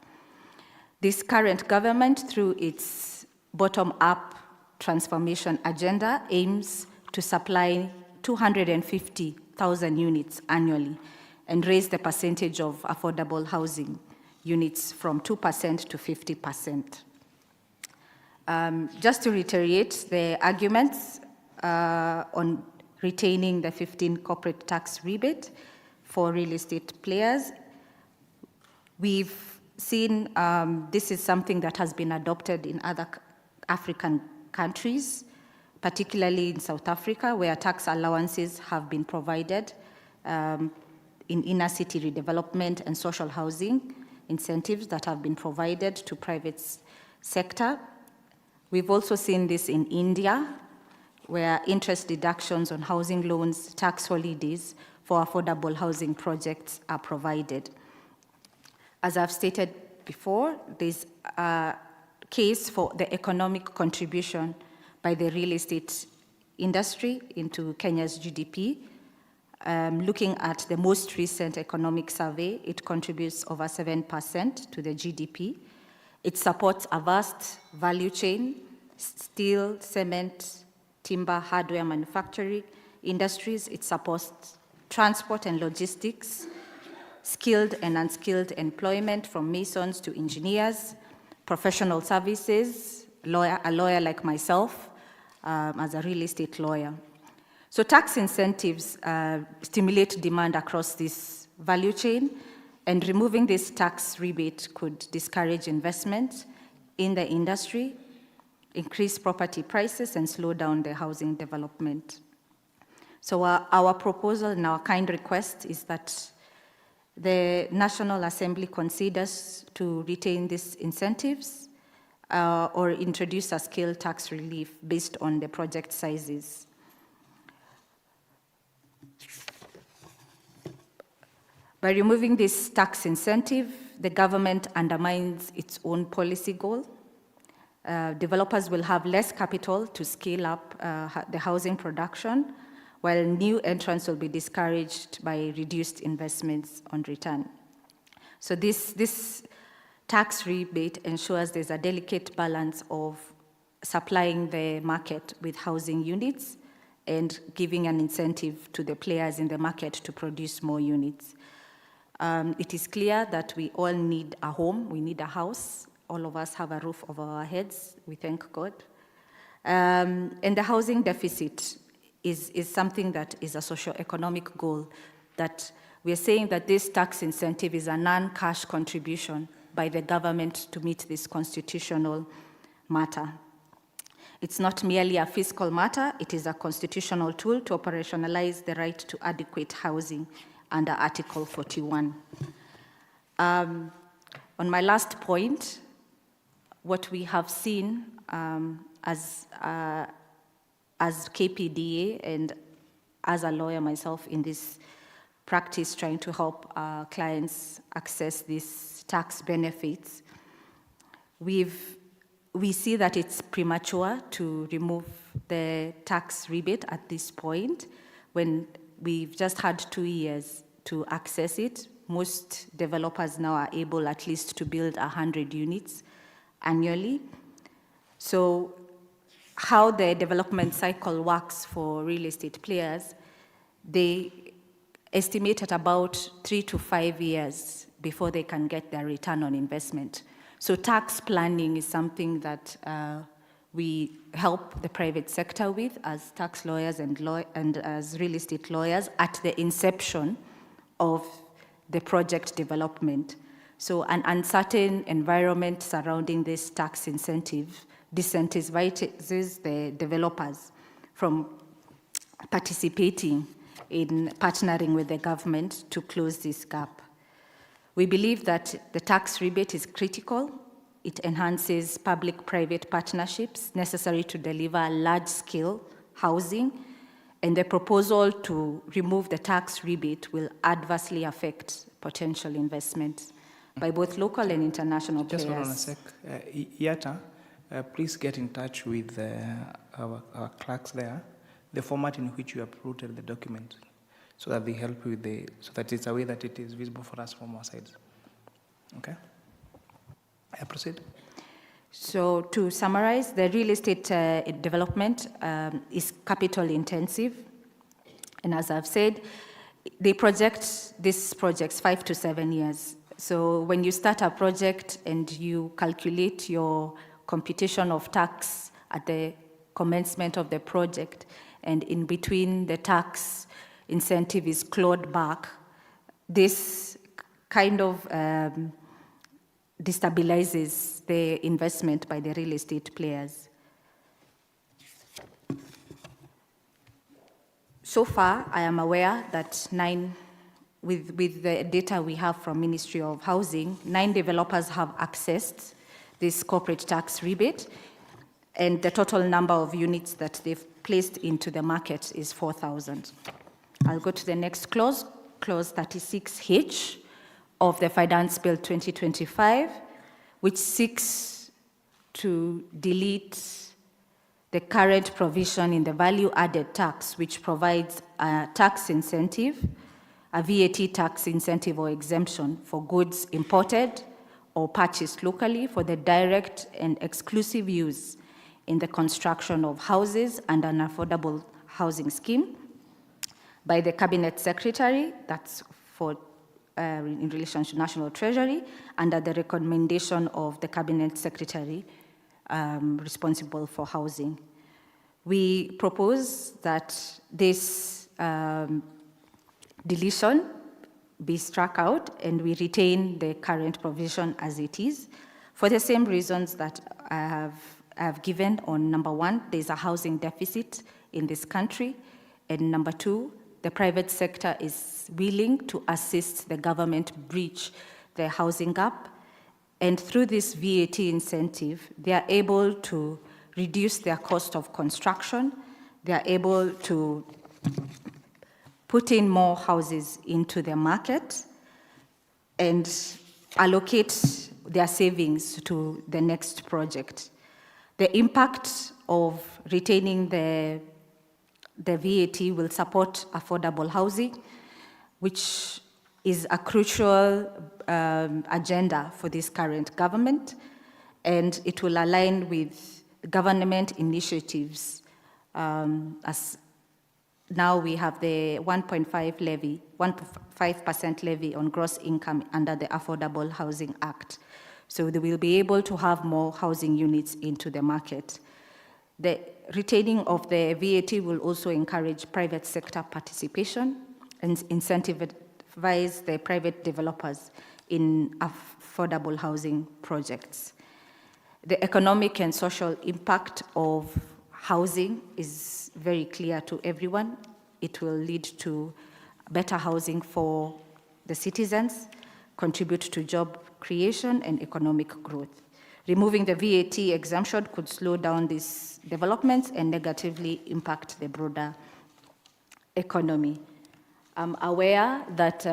This current government, through its bottom-up transformation agenda, aims to supply 250,000 units annually and raise the percentage of affordable housing units from 2% to 50%. Just to reiterate the arguments on retaining the 15 corporate tax rebate for real estate players, we've seen this is something that has been adopted in other African countries, particularly in South Africa, where tax allowances have been provided in inner city redevelopment and social housing incentives that have been provided to private sector. We've also seen this in India, where interest deductions on housing loans, tax holidays for affordable housing projects are provided. As I've stated before, there's a case for the economic contribution by the real estate industry into Kenya's GDP. Looking at the most recent economic survey, it contributes over 7% to the GDP. It supports a vast value chain, steel, cement, timber, hardware, manufacturing industries. It supports transport and logistics, skilled and unskilled employment from masons to engineers, professional services, a lawyer like myself, as a real estate lawyer. So tax incentives stimulate demand across this value chain, and removing this tax rebate could discourage investment in the industry, increase property prices, and slow down the housing development. So our proposal and our kind request is that the National Assembly considers to retain these incentives or introduce a scale tax relief based on the project sizes. By removing this tax incentive, the government undermines its own policy goal. Developers will have less capital to scale up the housing production, while new entrants will be discouraged by reduced investments on return. So this tax rebate ensures there's a delicate balance of supplying the market with housing units and giving an incentive to the players in the market to produce more units. It is clear that we all need a home, we need a house. All of us have a roof over our heads, we thank God. And the housing deficit is something that is a socio-economic goal, that we're saying that this tax incentive is a non-cash contribution by the government to meet this constitutional matter. It's not merely a fiscal matter, it is a constitutional tool to operationalize the right to adequate housing under Article 41. On my last point, what we have seen as KPDA and as a lawyer myself in this practice trying to help clients access these tax benefits, we see that it's premature to remove the tax rebate at this point when we've just had 2 years to access it. Most developers now are able at least to build 100 units annually. So how the development cycle works for real estate players, they estimate at about 3 to 5 years before they can get their return on investment. So tax planning is something that we help the private sector with as tax lawyers and as real estate lawyers at the inception of the project development. So an uncertain environment surrounding this tax incentive disincentivizes the developers from participating in partnering with the government to close this gap. We believe that the tax rebate is critical. It enhances public-private partnerships necessary to deliver large-scale housing, and the proposal to remove the tax rebate will adversely affect potential investments by both local and international players. Just hold on a sec. Yata, please get in touch with our clerks there, the format in which you uploaded the document, so that they help you with so that it's a way that it is visible for us from our sides. Okay? I proceed. So to summarize, the real estate development is capital intensive. And as I've said, they project these projects 5 to 7 years. So when you start a project and you calculate your computation of tax at the commencement of the project, and in between the tax incentive is clawed back, this kind of destabilizes the investment by the real estate players. So far, I am aware that with the data we have from Ministry of Housing, 9 developers have accessed this corporate tax rebate, and the total number of units that they've placed into the market is 4,000. I'll go to the next clause, clause 36H of the Finance Bill 2025, which seeks to delete the current provision in the value-added tax, which provides a tax incentive, a VAT tax incentive or exemption for goods imported or purchased locally for the direct and exclusive use in the construction of houses and an affordable housing scheme by the Cabinet Secretary, that's for in relation to National Treasury, under the recommendation of the Cabinet Secretary responsible for housing. We propose that this deletion be struck out and we retain the current provision as it is For the same reasons that I have given on number one, there's a housing deficit in this country, and number two, the private sector is willing to assist the government bridge the housing gap, and through this VAT incentive, they are able to reduce their cost of construction, they are able to put in more houses into the market and allocate their savings to the next project. The impact of retaining the VAT will support affordable housing, which is a crucial agenda for this current government, and it will align with government initiatives as now we have the 1.5% levy on gross income under the Affordable Housing Act. So they will be able to have more housing units into the market. The retaining of the VAT will also encourage private sector participation and incentivize the private developers in affordable housing projects. The economic and social impact of housing is very clear to everyone. It will lead to better housing for the citizens, contribute to job creation and economic growth. Removing the VAT exemption could slow down these developments and negatively impact the broader economy. I'm aware that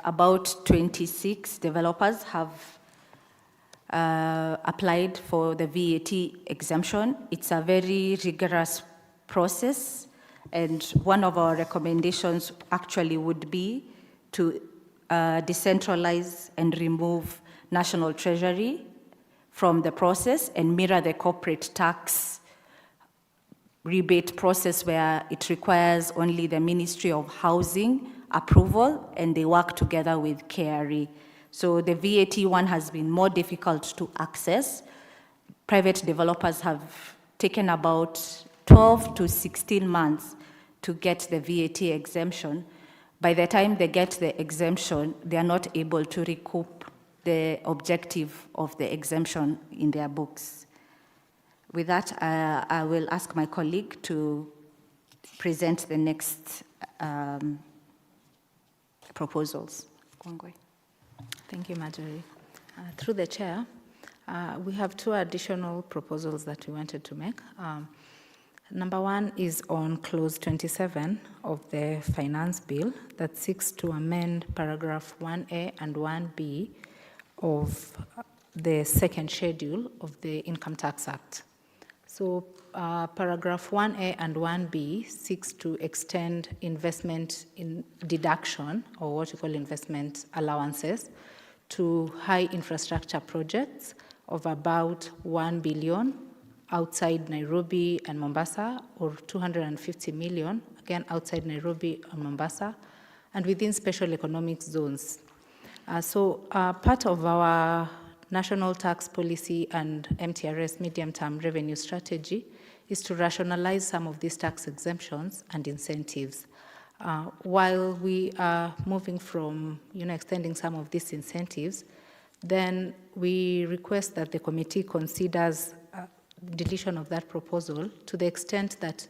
about 26 developers have applied for the VAT exemption. It's a very rigorous process, and one of our recommendations actually would be to decentralize and remove National Treasury from the process and mirror the corporate tax rebate process where it requires only the Ministry of Housing approval and they work together with KRA. So the VAT one has been more difficult to access. Private developers have taken about 12 to 16 months to get the VAT exemption. By the time they get the exemption, they are not able to recoup the objective of the exemption in their books. With that, I will ask my colleague to present the next proposals. Kongwe. Thank you, Marjorie. Through the chair, we have two additional proposals that we wanted to make. Number one is on clause 27 of the finance bill that seeks to amend paragraph 1A and 1B of the second schedule of the Income Tax Act. So paragraph 1A and 1B seeks to extend investment in deduction, or what we call investment allowances, to high infrastructure projects of about 1 billion outside Nairobi and Mombasa, or 250 million, again outside Nairobi and Mombasa, and within special economic zones. Part of our national tax policy and MTRS medium-term revenue strategy is to rationalize some of these tax exemptions and incentives. While we are moving from extending some of these incentives, then we request that the committee considers deletion of that proposal to the extent that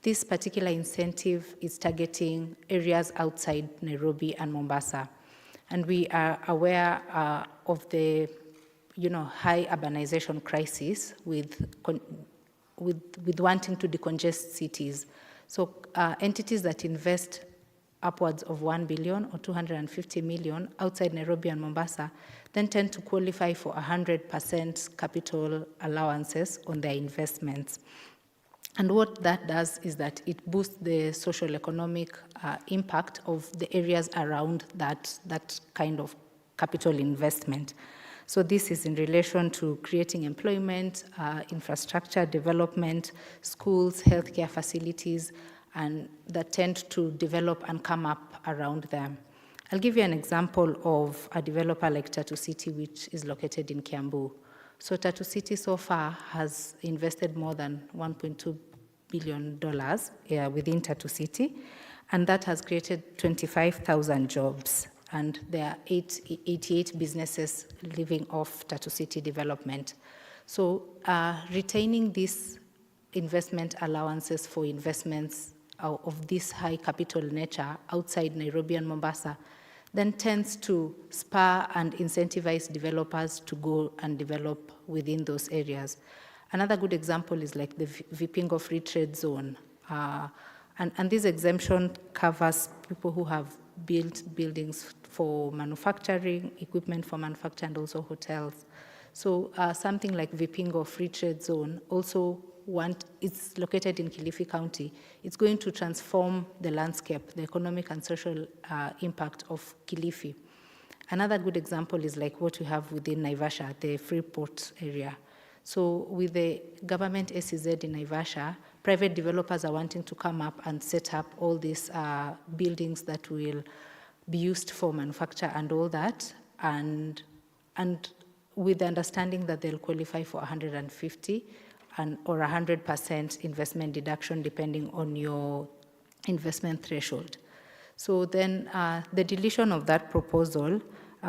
this particular incentive is targeting areas outside Nairobi and Mombasa. And we are aware of the high urbanization crisis with wanting to decongest cities. So entities that invest upwards of 1 billion or 250 million outside Nairobi and Mombasa then tend to qualify for 100% capital allowances on their investments. And what that does is that it boosts the social economic impact of the areas around that kind of capital investment. So this is in relation to creating employment, infrastructure development, schools, healthcare facilities, and that tend to develop and come up around them. I'll give you an example of a developer like Tatu City, which is located in Kiambu. So Tatu City so far has invested more than $1.2 billion within Tatu City, and that has created 25,000 jobs. and there are 88 businesses living off Tatu City development. So retaining these investment allowances for investments of this high capital nature outside Nairobi and Mombasa then tends to spur and incentivize developers to go and develop within those areas. Another good example is like the Vipingo Free Trade Zone. And this exemption covers people who have built buildings for manufacturing, equipment for manufacture, and also hotels. So something like Vipingo Free Trade Zone also it's located in Kilifi County. It's going to transform the landscape, the economic and social impact of Kilifi. Another good example is like what we have within Naivasha, the Freeport area. So with the government SEZ in Naivasha, private developers are wanting to come up and set up all these buildings that will be used for manufacture and all that, and with the understanding that they'll qualify for 150 or 100% investment deduction depending on your investment threshold. So then the deletion of that proposal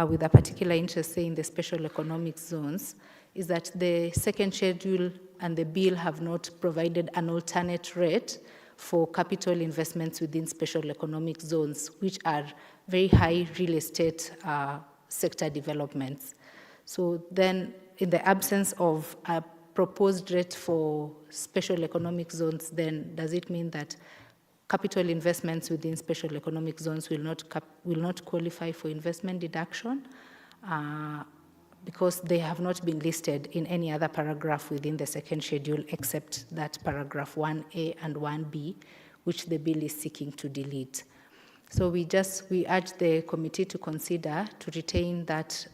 with a particular interest, say in the special economic zones, is that the second schedule and the bill have not provided an alternate rate for capital investments within special economic zones, which are very high real estate sector developments. So then in the absence of a proposed rate for special economic zones, then does it mean that capital investments within special economic zones will not qualify for investment deduction because they have not been listed in any other paragraph within the second schedule except that paragraph 1A and 1B, which the bill is seeking to delete. So we urge the committee to consider to retain that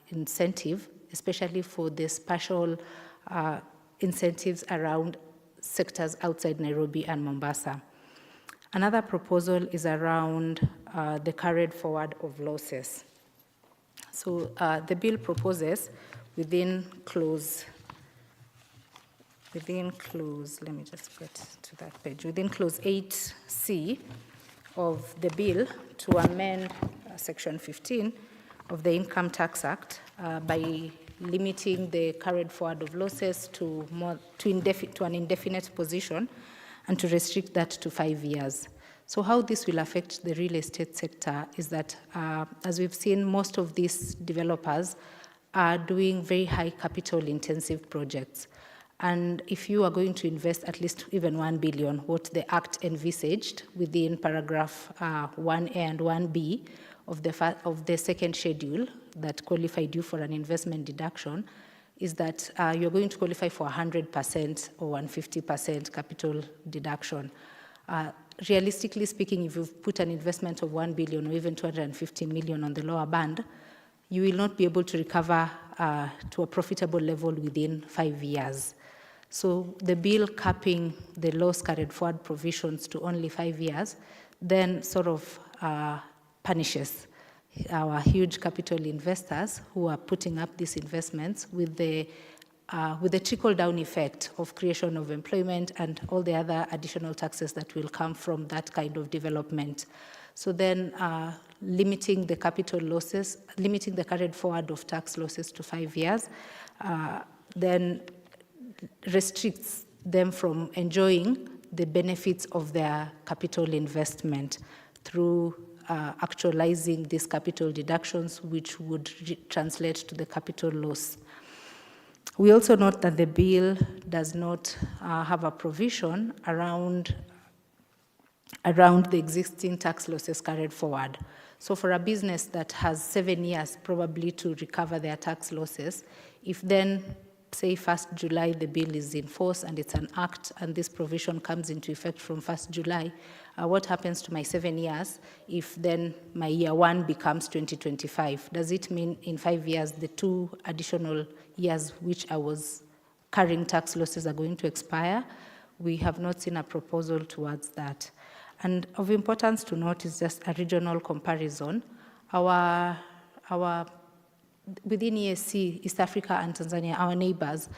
incentive, especially for the special incentives around sectors outside Nairobi and Mombasa. Another proposal is around the carried forward of losses. So the bill proposes within clause, let me just get to that page, within clause 8C of the bill to amend section 15 of the Income Tax Act by limiting the carried forward of losses to an indefinite position and to restrict that to 5 years. So how this will affect the real estate sector is that, as we've seen, most of these developers are doing very high capital intensive projects. And if you are going to invest at least even 1 billion, what the Act envisaged within paragraph 1A and 1B of the second schedule that qualified you for an investment deduction, is that you're going to qualify for 100% or 150% capital deduction. Realistically speaking, if you've put an investment of 1 billion or even 250 million on the lower band, you will not be able to recover to a profitable level within 5 years. So the bill capping the loss carried forward provisions to only 5 years then sort of punishes our huge capital investors who are putting up these investments with the trickle-down effect of creation of employment and all the other additional taxes that will come from that kind of development. So then limiting the capital losses, limiting the carried forward of tax losses to 5 years, then restricts them from enjoying the benefits of their capital investment through actualizing these capital deductions, which would translate to the capital loss. We also note that the bill does not have a provision around the existing tax losses carried forward. So for a business that has 7 years probably to recover their tax losses, if then, say 1st July, the bill is in force and it's an act and this provision comes into effect from 1st July, what happens to my 7 years if then my year one becomes 2025? Does it mean in 5 years, the 2 additional years which I was carrying tax losses are going to expire? We have not seen a proposal towards that. And of importance to note is just a regional comparison. Within EAC, East Africa and Tanzania, our neighbors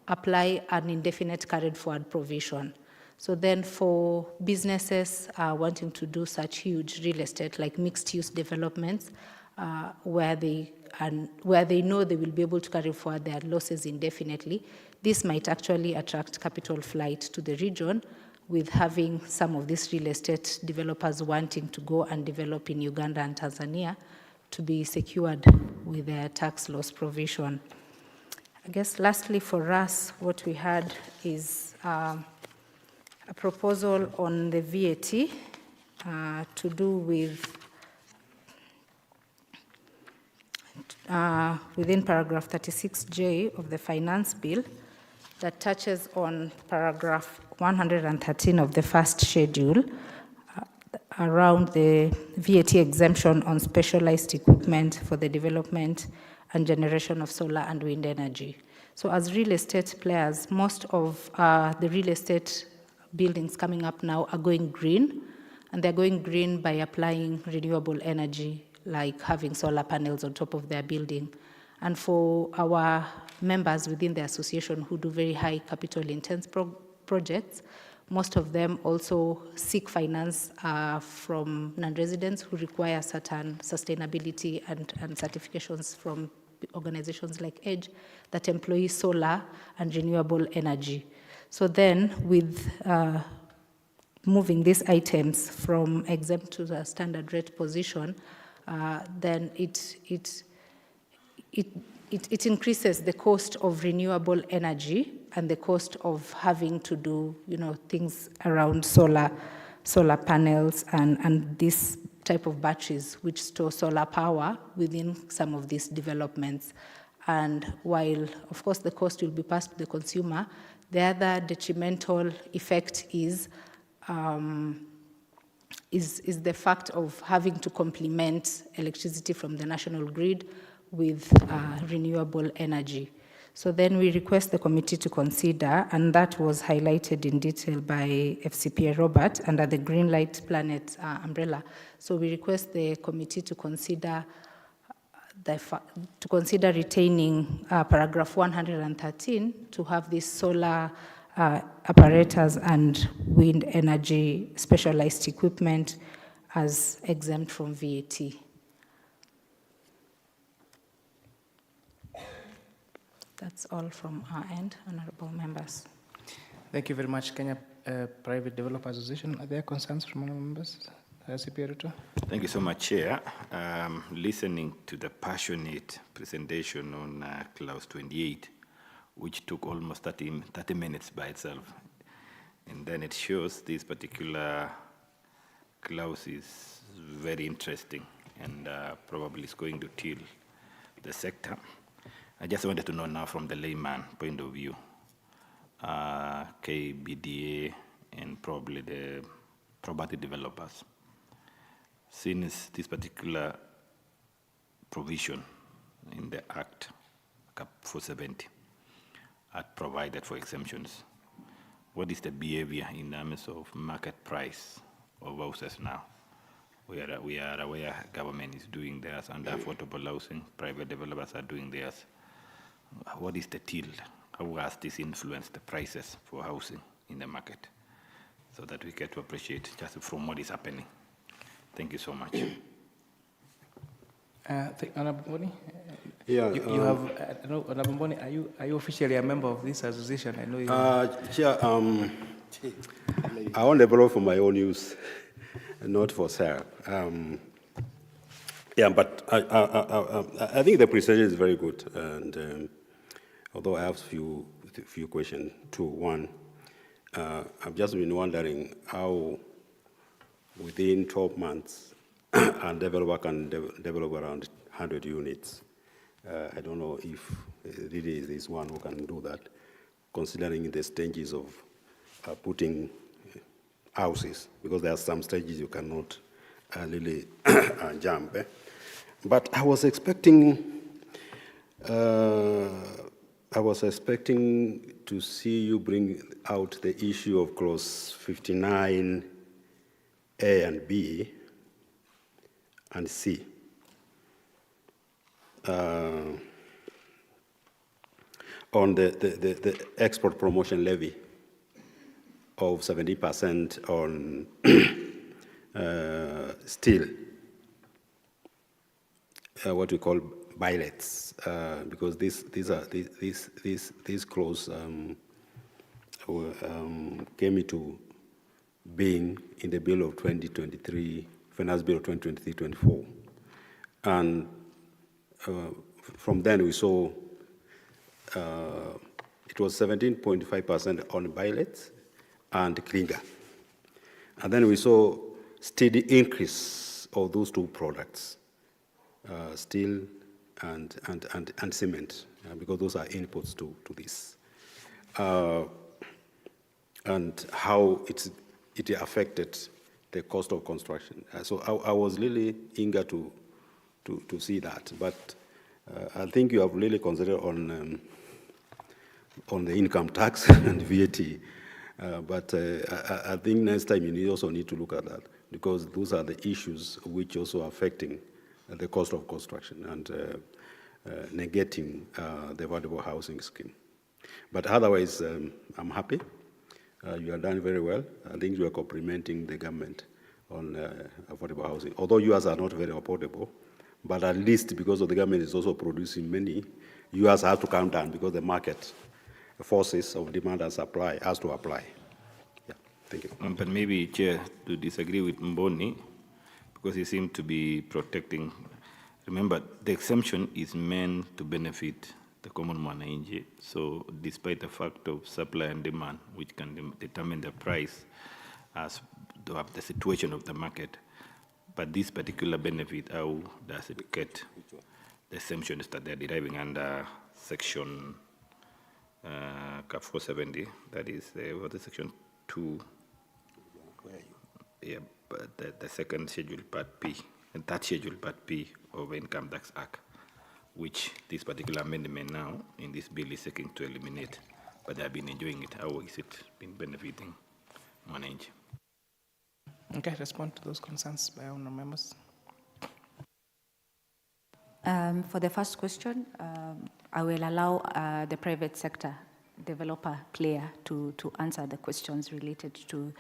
apply an indefinite carried forward provision. So then for businesses wanting to do such huge real estate, like mixed-use developments, where they know they will be able to carry forward their losses indefinitely, this might actually attract capital flight to the region, with having some of these real estate developers wanting to go and develop in Uganda and Tanzania to be secured with their tax loss provision. I guess lastly for us, what we had is a proposal on the VAT to do with within paragraph 36J of the Finance Bill that touches on paragraph 113 of the first schedule around the VAT exemption on specialized equipment for the development and generation of solar and wind energy. So as real estate players, most of the real estate buildings coming up now are going green, and they're going green by applying renewable energy, like having solar panels on top of their building. And for our members within the association who do very high capital intense projects, most of them also seek finance from non-residents who require certain sustainability and certifications from organizations like EDGE that employ solar and renewable energy. So then with moving these items from exempt to the standard rate position, then it increases the cost of renewable energy and the cost of having to do, things around solar panels and this type of batteries which store solar power within some of these developments. And while, of course, the cost will be passed to the consumer, the other detrimental effect is the fact of having to complement electricity from the national grid with renewable energy. So then we request the committee to consider, and that was highlighted in detail by FCPA Robert under the Green Light Planet umbrella. So we request the committee to consider retaining paragraph 113 to have this solar apparatus and wind energy specialized equipment as exempt from VAT. That's all from our end, honorable members. Thank you very much, Kenya Private Developer Association. Are there concerns from honorable members? Thank you so much, Chair. Listening to the passionate presentation on clause 28, which took almost 30 minutes by itself. And then it shows this particular clause is very interesting and probably is going to till the sector. I just wanted to know now from the layman point of view, KBDA and probably the property developers, since this particular provision in the Act, Cap 470, had provided for exemptions, what is the behavior in terms of market price of houses now? We are aware government is doing theirs under affordable housing, private developers are doing theirs. What is the till? How has this influenced the prices for housing in the market? So that we get to appreciate just from what is happening. Thank you so much. Honorable Mboni? Yeah. You have, Honorable Mboni, are you officially a member of this association? I know you. Chair, I want to borrow for my own use, not for sale. Yeah, but I think the presentation is very good, and although I have a few questions too. One, I've just been wondering how within 12 months a developer can develop around 100 units. I don't know if really is one who can do that, considering the stages of putting houses, because there are some stages you cannot really jump. But I was expecting to see you bring out the issue of clause 59A and B and C. On the export promotion levy. of 70% on steel, what we call billets, because these clause came into being in the bill of 2023, Finance Bill of 2023-24. And from then we saw it was 17.5% on billets and clinker. And then we saw steady increase of those two products, steel and cement, because those are inputs to this. And how it affected the cost of construction. So I was really eager to see that. But I think you have really considered on the income tax and VAT. But I think next time you also need to look at that, because those are the issues which also affecting the cost of construction and negating the affordable housing scheme. But otherwise, I'm happy. You have done very well. I think you are complimenting the government on affordable housing. Although yours are not very affordable, but at least because of the government is also producing many, yours have to come down because the market forces of demand and supply has to apply. Yeah, thank you. But maybe, Chair, to disagree with Mboni, because he seemed to be protecting. Remember, the exemption is meant to benefit the common mwananchi. So despite the fact of supply and demand, which can determine the price as to have the situation of the market, but this particular benefit, how does it get the exemptions that they're deriving under section 470, that is what is section 2, yeah, but the second schedule part P, and that schedule part P of Income Tax Act, which this particular amendment now in this bill is seeking to eliminate, but they have been enjoying it. How is it been benefiting Mwananchi? Okay, respond to those concerns by honourable members. For the first question, I will allow the private sector developer player to answer the questions related to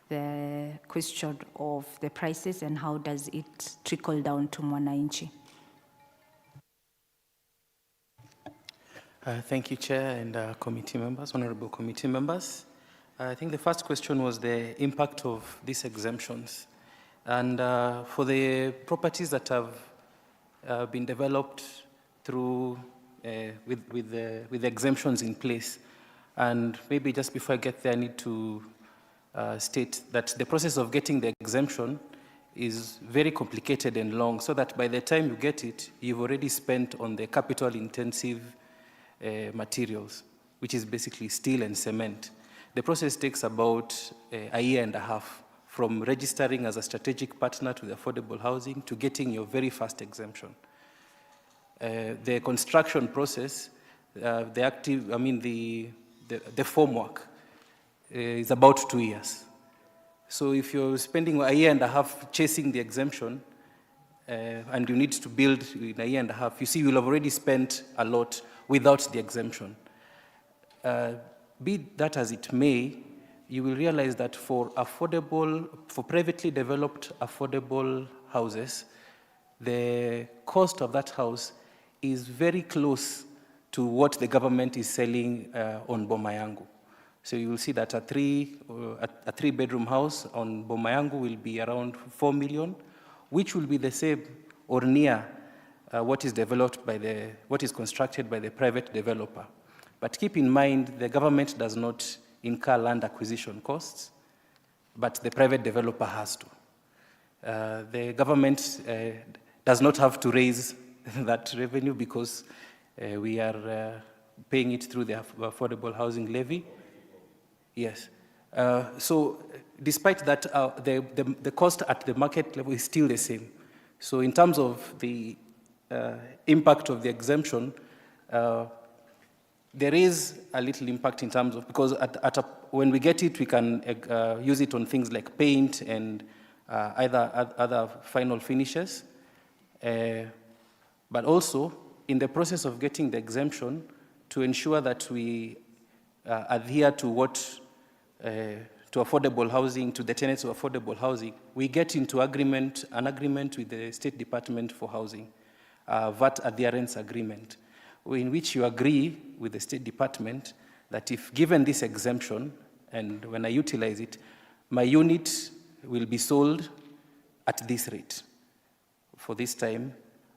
the question of the prices and how does it trickle down to Mwananchi. Thank you, Chair and committee members, honorable committee members. I think the first question was the impact of these exemptions. And for the properties that have been developed through, with the exemptions in place, and maybe just before I get there, I need to state that the process of getting the exemption is very complicated and long, so that by the time you get it, you've already spent on the capital-intensive materials, which is basically steel and cement. The process takes about a year and a half from registering as a strategic partner to the affordable housing to getting your very first exemption. The construction process, the formwork is about 2 years. So if you're spending a year and a half chasing the exemption, and you need to build in a year and a half, you see you'll have already spent a lot without the exemption. Be that as it may, you will realize that for privately developed affordable houses, the cost of that house is very close to what the government is selling on Boma Yangu. So you will see that a three-bedroom house on Boma Yangu will be around 4 million, which will be the same or near what is constructed by the private developer. But keep in mind, the government does not incur land acquisition costs, but the private developer has to. The government does not have to raise that revenue because we are paying it through the affordable housing levy. Yes. So despite that, the cost at the market level is still the same. So in terms of the impact of the exemption, there is a little impact in terms of, because when we get it, we can use it on things like paint and other final finishes. But also, in the process of getting the exemption, to ensure that we adhere to what to affordable housing, to the tenants of affordable housing, we get into an agreement with the State Department for Housing, VAT adherence agreement, in which you agree with the State Department that if given this exemption, and when I utilize it, my unit will be sold at this rate. For this time,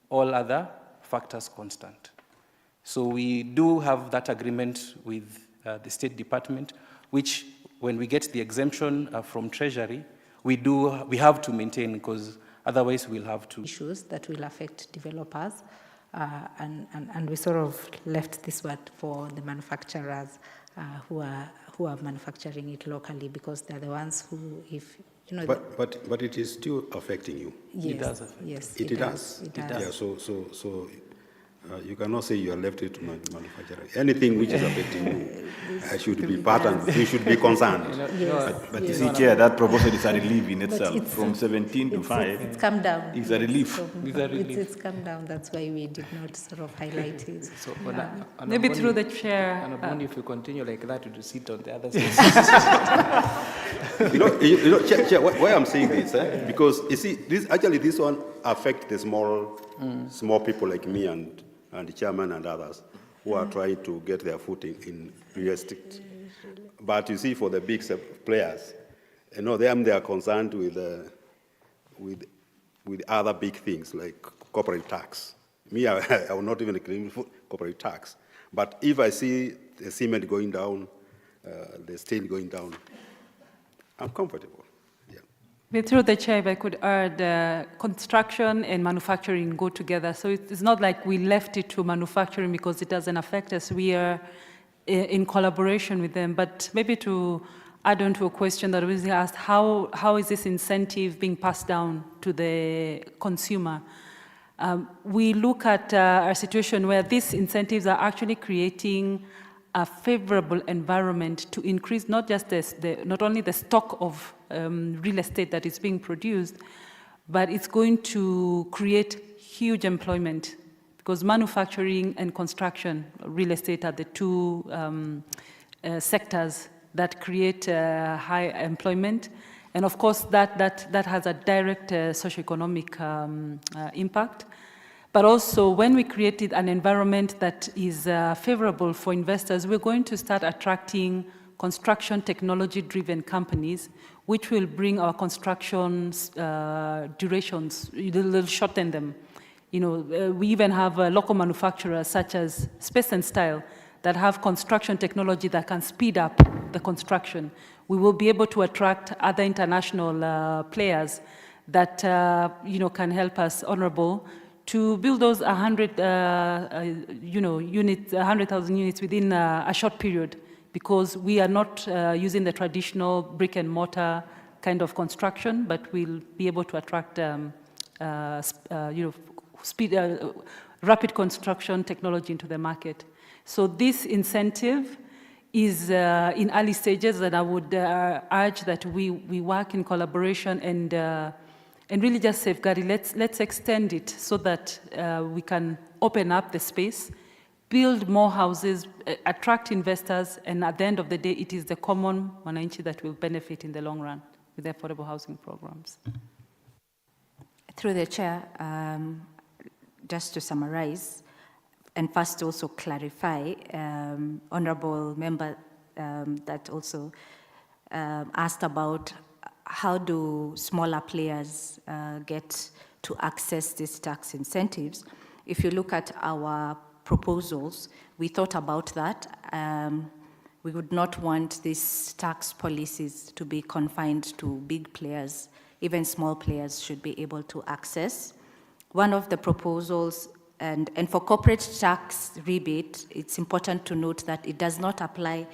all other factors constant. So we do have that agreement with the State Department, which when we get the exemption from Treasury, we have to maintain, because otherwise we'll have to. Issues that will affect developers, and we sort of left this one for the manufacturers who are manufacturing it locally, because they're the ones who, if you know. But it is still affecting you. Yes, it does affect. Yes, it does. It does. Yeah. So you cannot say you are left it to manufacturer. Anything which is affecting you should be part and you should be concerned. But you see, Chair, that proposal is a relief in itself. From 17 to 5. It's come down. It's a relief. It's come down. That's why we did not sort of highlight it. So, maybe through the chair. And only if you continue like that, you sit on the other side. you know, Chair, why I'm saying this, because you see, this one affects the small people like me and the chairman and others who are trying to get their footing in real estate. But you see, for the big players, they are concerned with other big things like corporate tax. Me, I will not even claim corporate tax. But if I see the cement going down, the steel going down, I'm comfortable. Through the chair, if I could add, construction and manufacturing go together. So it's not like we left it to manufacturing because it doesn't affect us. We are in collaboration with them. But maybe to add on to a question that was asked, how is this incentive being passed down to the consumer? We look at a situation where these incentives are actually creating a favorable environment to increase not just not only the stock of real estate that is being produced, but it's going to create huge employment, because manufacturing and construction, real estate are the two sectors that create high employment. And of course, that has a direct socioeconomic impact. But also, when we created an environment that is favorable for investors, we're going to start attracting construction technology-driven companies, which will bring our construction durations, it'll shorten them. You know, we even have local manufacturers such as Space and Style that have construction technology that can speed up the construction. We will be able to attract other international players that can help us, Honorable, to build those 100,000 units within a short period, because we are not using the traditional brick and mortar kind of construction, but we'll be able to attract rapid construction technology into the market. So this incentive is in early stages, and I would urge that we work in collaboration and really just safeguard it. Let's extend it so that we can open up the space, build more houses, attract investors, and at the end of the day, it is the common wananchi that will benefit in the long run with the affordable housing programs. Through the chair, just to summarize, and first also clarify, honorable member that also asked about how do smaller players get to access these tax incentives. If you look at our proposals, we thought about that. We would not want these tax policies to be confined to big players. Even small players should be able to access. One of the proposals, and for corporate tax rebate, it's important to note that it does not apply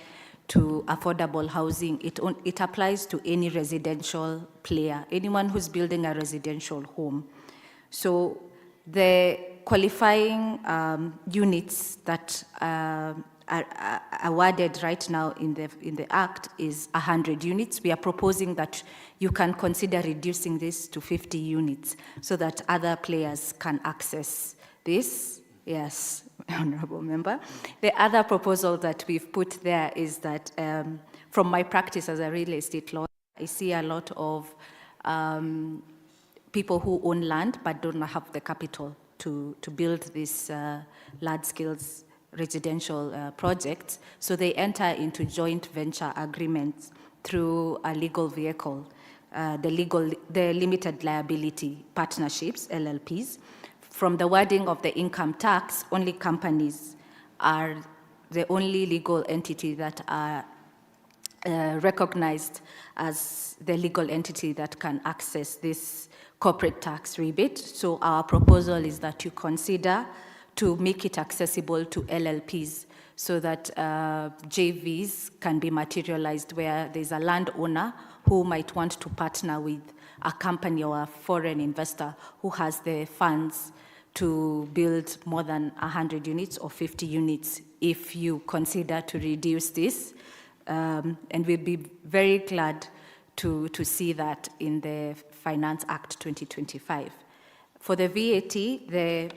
to affordable housing. It applies to any residential player, anyone who's building a residential home. So the qualifying units that are awarded right now in the Act is 100 units. We are proposing that you can consider reducing this to 50 units so that other players can access this. Yes, honorable member. The other proposal that we've put there is that from my practice as a real estate lawyer, I see a lot of people who own land but don't have the capital to build these large-scale residential projects. So they enter into joint venture agreements through a legal vehicle, the limited liability partnerships, LLPs. From the wording of the income tax, only companies are the only legal entity that are recognized as the legal entity that can access this corporate tax rebate. So our proposal is that you consider to make it accessible to LLPs so that JVs can be materialized where there's a landowner who might want to partner with a company or a foreign investor who has the funds to build more than 100 units or 50 units if you consider to reduce this. And we'd be very glad to see that in the Finance Act 2025. For the VAT, the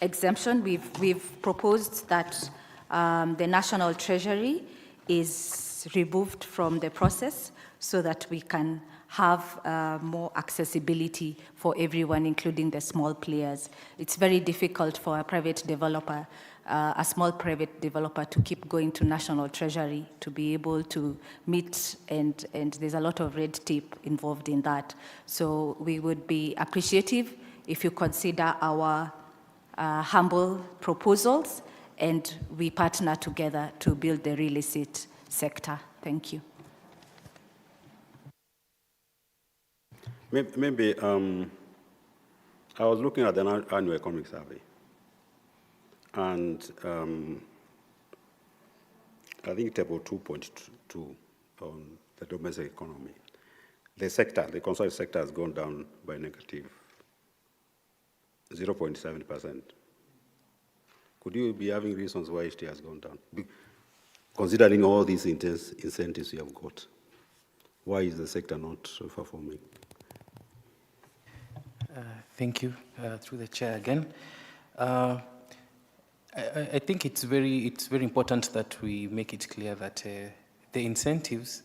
exemption, we've proposed that the National Treasury is removed from the process so that we can have more accessibility for everyone, including the small players. It's very difficult for a private developer, a small private developer, to keep going to National Treasury to be able to meet, and there's a lot of red tape involved in that. So we would be appreciative if you consider our humble proposals and we partner together to build the real estate sector. Thank you. Maybe I was looking at the annual economic survey, and I think table 2.2 on the domestic economy. The sector, the consolidated sector, has gone down by negative 0.7%. Could you be having reasons why it has gone down? Considering all these incentives you have got, why is the sector not performing? Thank you. Through the chair again. I think it's very important that we make it clear that the incentives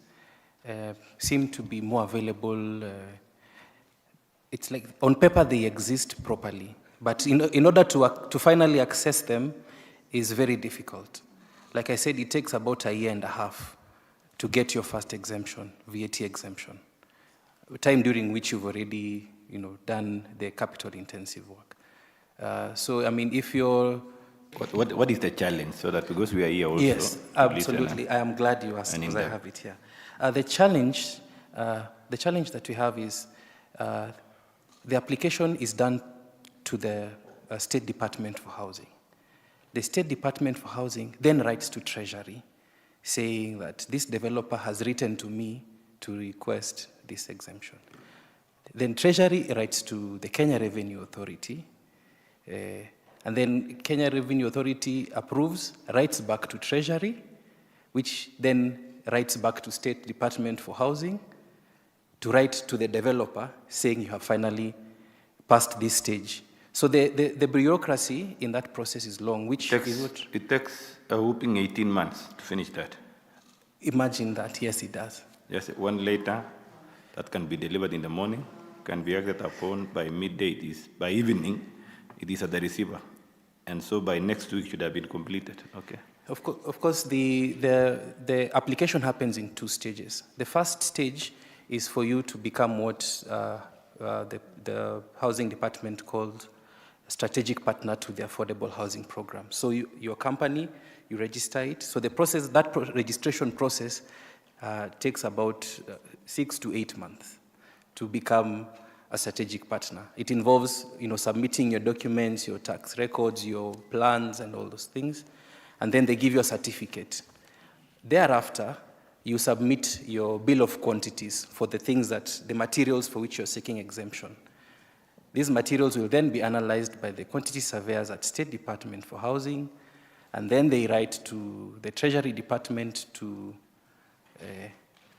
seem to be more available. It's like on paper they exist properly, but in order to finally access them is very difficult. Like I said, it takes about 1.5 years to get your first exemption, VAT exemption, time during which you've already done the capital-intensive work. So, I mean, if you're... What is the challenge? So that because we are here also... Yes, absolutely. I am glad you asked because I have it here. The challenge that we have is the application is done to the State Department for Housing. The State Department for Housing then writes to Treasury saying that this developer has written to me to request this exemption. Then Treasury writes to the Kenya Revenue Authority, and then Kenya Revenue Authority approves, writes back to Treasury, which then writes back to State Department for Housing to write to the developer saying you have finally passed this stage. So the bureaucracy in that process is long, which it takes a whooping 18 months to finish that. Imagine that. Yes, it does. Yes, one letter that can be delivered in the morning, can be acted upon by midday, by evening, it is at the receiver. And so by next week should have been completed. Okay. Of course, the application happens in 2 stages. The first stage is for you to become what the housing department called strategic partner to the affordable housing program. So your company, you register it. So the process, registration process takes about 6 to 8 months to become a strategic partner. It involves, submitting your documents, your tax records, your plans, and all those things, and then they give you a certificate. Thereafter, you submit your bill of quantities for the materials for which you're seeking exemption. These materials will then be analyzed by the quantity surveyors at State Department for Housing, and then they write to the Treasury Department to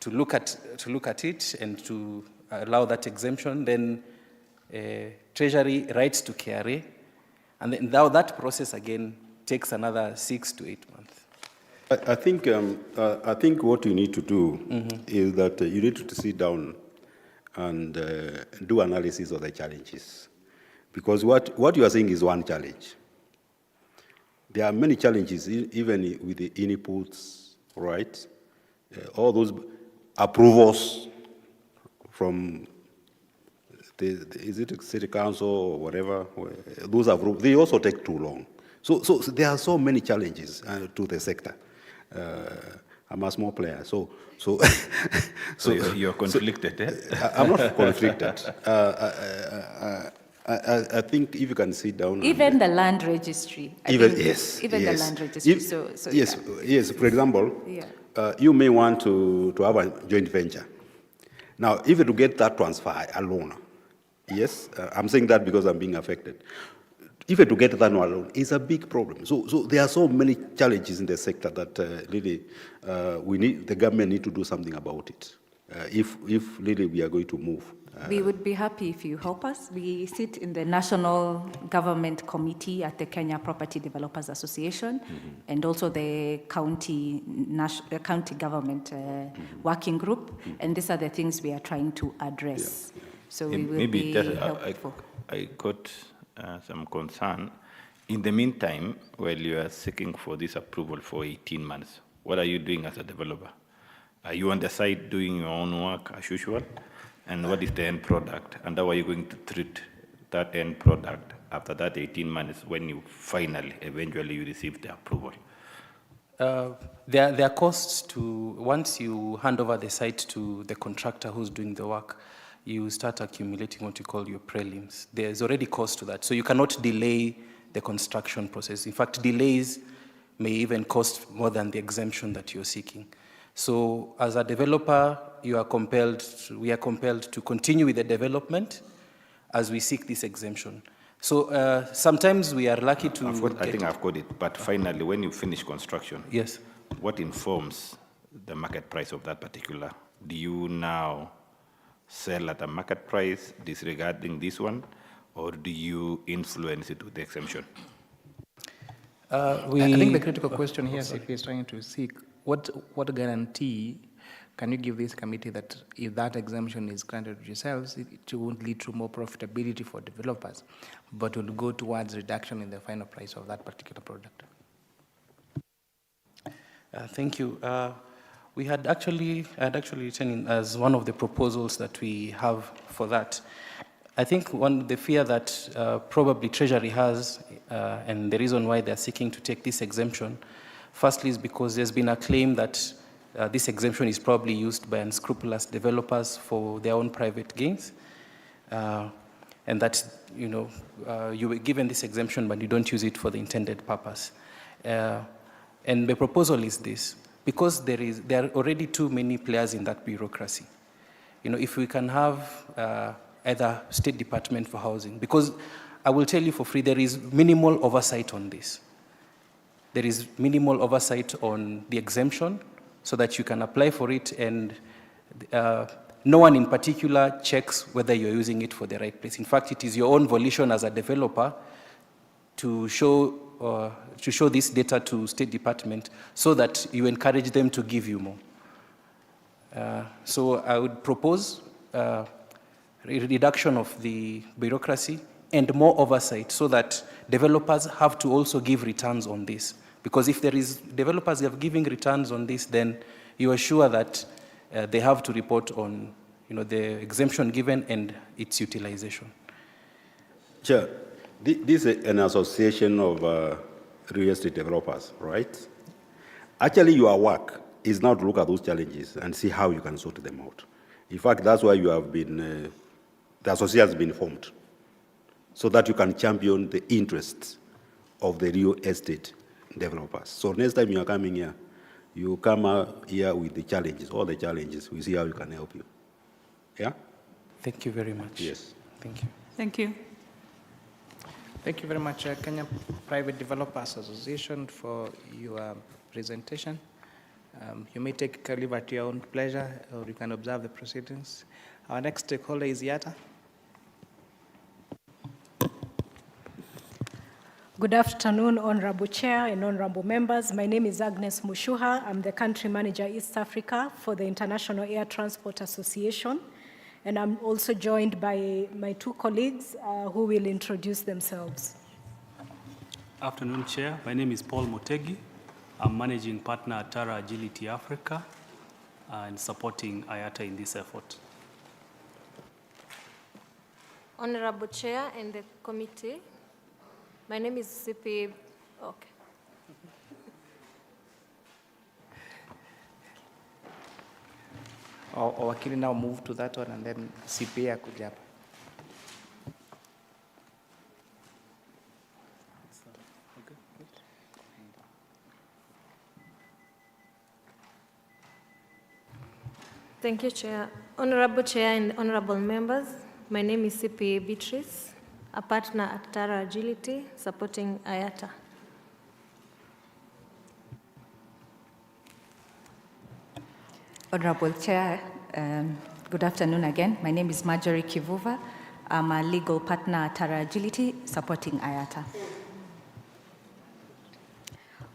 look at it and to allow that exemption. Then Treasury writes to KRA, and then now that process again takes another 6 to 8 months. I think what you need to do is that you need to sit down and do analysis of the challenges. Because what you are saying is one challenge. There are many challenges, even with the inputs, right? All those approvals from is it city council or whatever? Those approvals, they also take too long. So there are so many challenges to the sector. I'm a small player, so you're conflicted. I'm not conflicted. I think if you can sit down. Even the land registry. Even yes. Even yes. the land registry. Yes. Yeah. Yes. For example, you may want to have a joint venture. Now, if you to get that transfer alone, yes, I'm saying that because I'm being affected. If you to get that one alone, it's a big problem. So there are so many challenges in the sector that really the government need to do something about it. If really we are going to move. We would be happy if you help us. We sit in the National Government Committee at the Kenya Property Developers Association, and also the county government working group, and these are the things we are trying to address. So we will maybe be helpful. I got some concern. In the meantime, while you are seeking for this approval for 18 months, what are you doing as a developer? Are you on the side doing your own work as usual? And what is the end product? And how are you going to treat that end product after that 18 months when you eventually you receive the approval? There are costs to, once you hand over the site to the contractor who's doing the work, you start accumulating what you call your prelims. There's already cost to that. So you cannot delay the construction process. In fact, delays may even cost more than the exemption that you're seeking. So as a developer, we are compelled to continue with the development as we seek this exemption. So sometimes we are lucky to I think I've got it. But finally, when you finish construction, yes, what informs the market price of that particular? Do you now sell at a market price disregarding this one, or do you influence it with the exemption? I think the critical question here CP is trying to seek, what guarantee can you give this committee that if that exemption is granted to yourselves, it won't lead to more profitability for developers, but will go towards reduction in the final price of that particular product? Thank you. We had actually written in as one of the proposals that we have for that. I think the fear that probably Treasury has, and the reason why they're seeking to take this exemption, firstly is because there's been a claim that this exemption is probably used by unscrupulous developers for their own private gains, and that you were given this exemption but you don't use it for the intended purpose. And the proposal is this: because there are already too many players in that bureaucracy. If we can have either State Department for Housing, because I will tell you for free, there is minimal oversight on this. There is minimal oversight on the exemption so that you can apply for it, and no one in particular checks whether you're using it for the right place. In fact, it is your own volition as a developer to show this data to State Department so that you encourage them to give you more. So I would propose reduction of the bureaucracy and more oversight so that developers have to also give returns on this. Because if there is developers that are giving returns on this, then you are sure that they have to report on the exemption given and its utilization. Chair, this is an association of real estate developers, right? Actually, your work is now to look at those challenges and see how you can sort them out. In fact, that's why you have been, the association has been formed, so that you can champion the interests of the real estate developers. So next time you are coming here, you come out here with the challenges, all the challenges. We see how we can help you. Yeah? Thank you very much. Yes. Thank you. Thank you. Thank you very much, Kenya Private Developers Association, for your presentation. You may take a leave at your own pleasure, or you can observe the proceedings. Our next stakeholder is Yata. Good afternoon, Honorable Chair and Honorable Members. My name is Agnes Mushuha. I'm the Country Manager, East Africa for the International Air Transport Association. And I'm also joined by my two colleagues who will introduce themselves. Afternoon, Chair. My name is Paul Motegi. I'm Managing Partner at Tara Agility Africa and supporting IATA in this effort. Honorable Chair and the committee, my name is CP. Okay. Or can now move to that one and then CPA akuja hapa. Thank you, Chair. Honorable Chair and honorable members, my name is CPA Beatrice, a partner at Tara Agility, supporting IATA. Honorable Chair, good afternoon again. My name is Marjorie Kivuva. I'm a legal partner at Tara Agility, supporting IATA.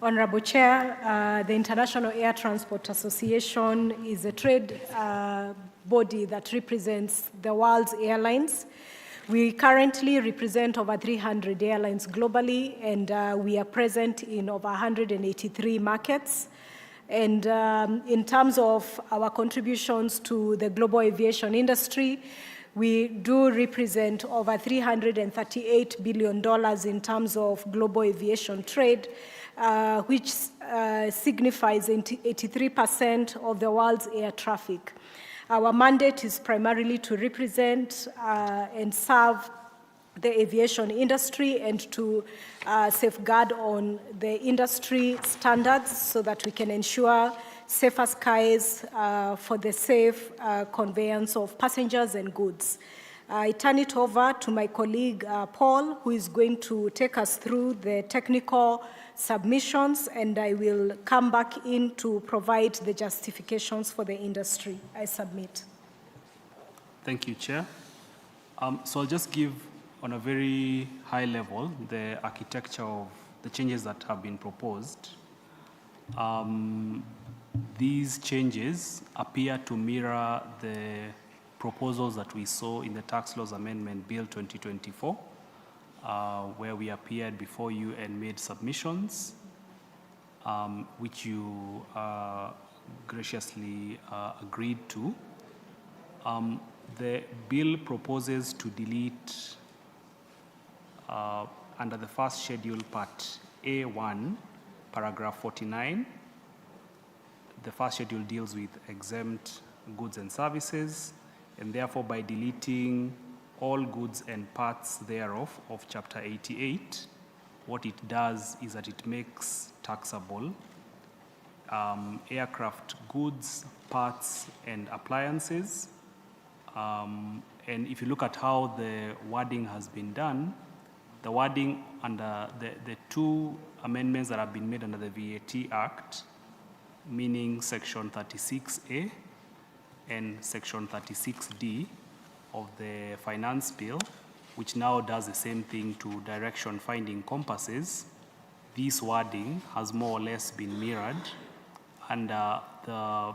Honorable Chair, the International Air Transport Association is a trade body that represents the world's airlines. We currently represent over 300 airlines globally, and we are present in over 183 markets. And in terms of our contributions to the global aviation industry, we do represent over $338 billion in terms of global aviation trade, which signifies 83% of the world's air traffic. Our mandate is primarily to represent and serve the aviation industry and to safeguard on the industry standards so that we can ensure safer skies for the safe conveyance of passengers and goods. I turn it over to my colleague Paul, who is going to take us through the technical submissions, and I will come back in to provide the justifications for the industry. I submit. Thank you, Chair. So I'll just give, on a very high level, the architecture of the changes that have been proposed. These changes appear to mirror the proposals that we saw in the Tax Laws Amendment Bill 2024, where we appeared before you and made submissions, which you graciously agreed to. The bill proposes to delete under the first schedule, part A1, paragraph 49. The first schedule deals with exempt goods and services, and therefore by deleting all goods and parts thereof of chapter 88, what it does is that it makes taxable aircraft goods, parts, and appliances. And if you look at how the wording has been done, the wording under the two amendments that have been made under the VAT Act, meaning Section 36A and Section 36D of the Finance Bill, which now does the same thing to direction finding compasses, this wording has more or less been mirrored under the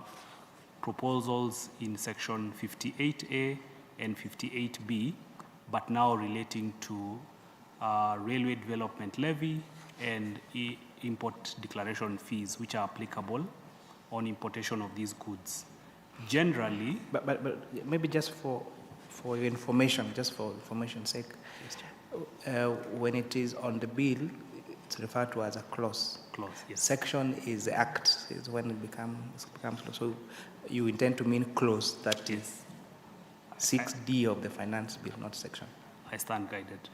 proposals in Section 58A and 58B, but now relating to railway development levy and import declaration fees, which are applicable on importation of these goods. Generally, but maybe just for your information, just for information's sake, when it is on the bill, it's referred to as a clause. Clause, yes. Section is the act, is when it becomes law. So you intend to mean clause, that is 6D of the Finance Bill, not section. I stand guided.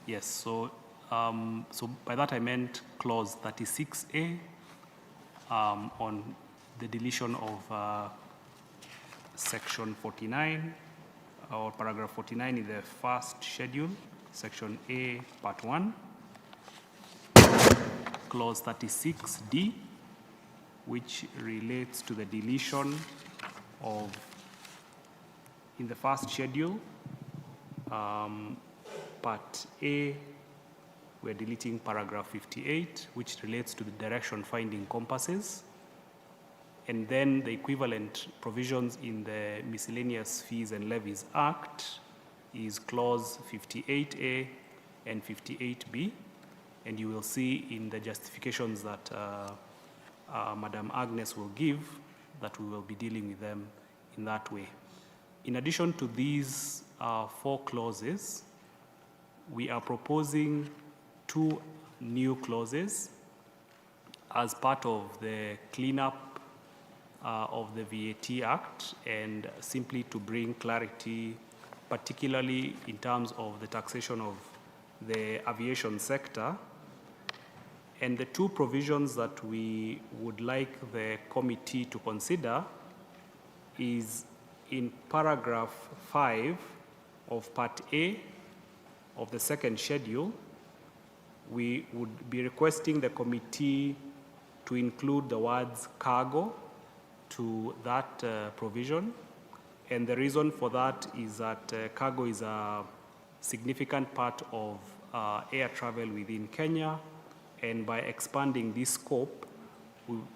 Yes, so so by that I meant clause 36A on the deletion of section 49 or paragraph 49 in the first schedule, section A, part 1, clause 36D, which relates to the deletion of, in the first schedule, part A, we're deleting paragraph 58, which relates to the direction finding compasses. And then the equivalent provisions in the Miscellaneous Fees and Levies Act is clause 58A and 58B. And you will see in the justifications that Madam Agnes will give that we will be dealing with them in that way. In addition to these 4 clauses, we are proposing 2 new clauses as part of the cleanup of the VAT Act, and simply to bring clarity, particularly in terms of the taxation of the aviation sector. And the 2 provisions that we would like the committee to consider is in paragraph 5 of Part A of the second schedule. We would be requesting the committee to include the words cargo to that provision. And the reason for that is that cargo is a significant part of air travel within Kenya. And by expanding this scope,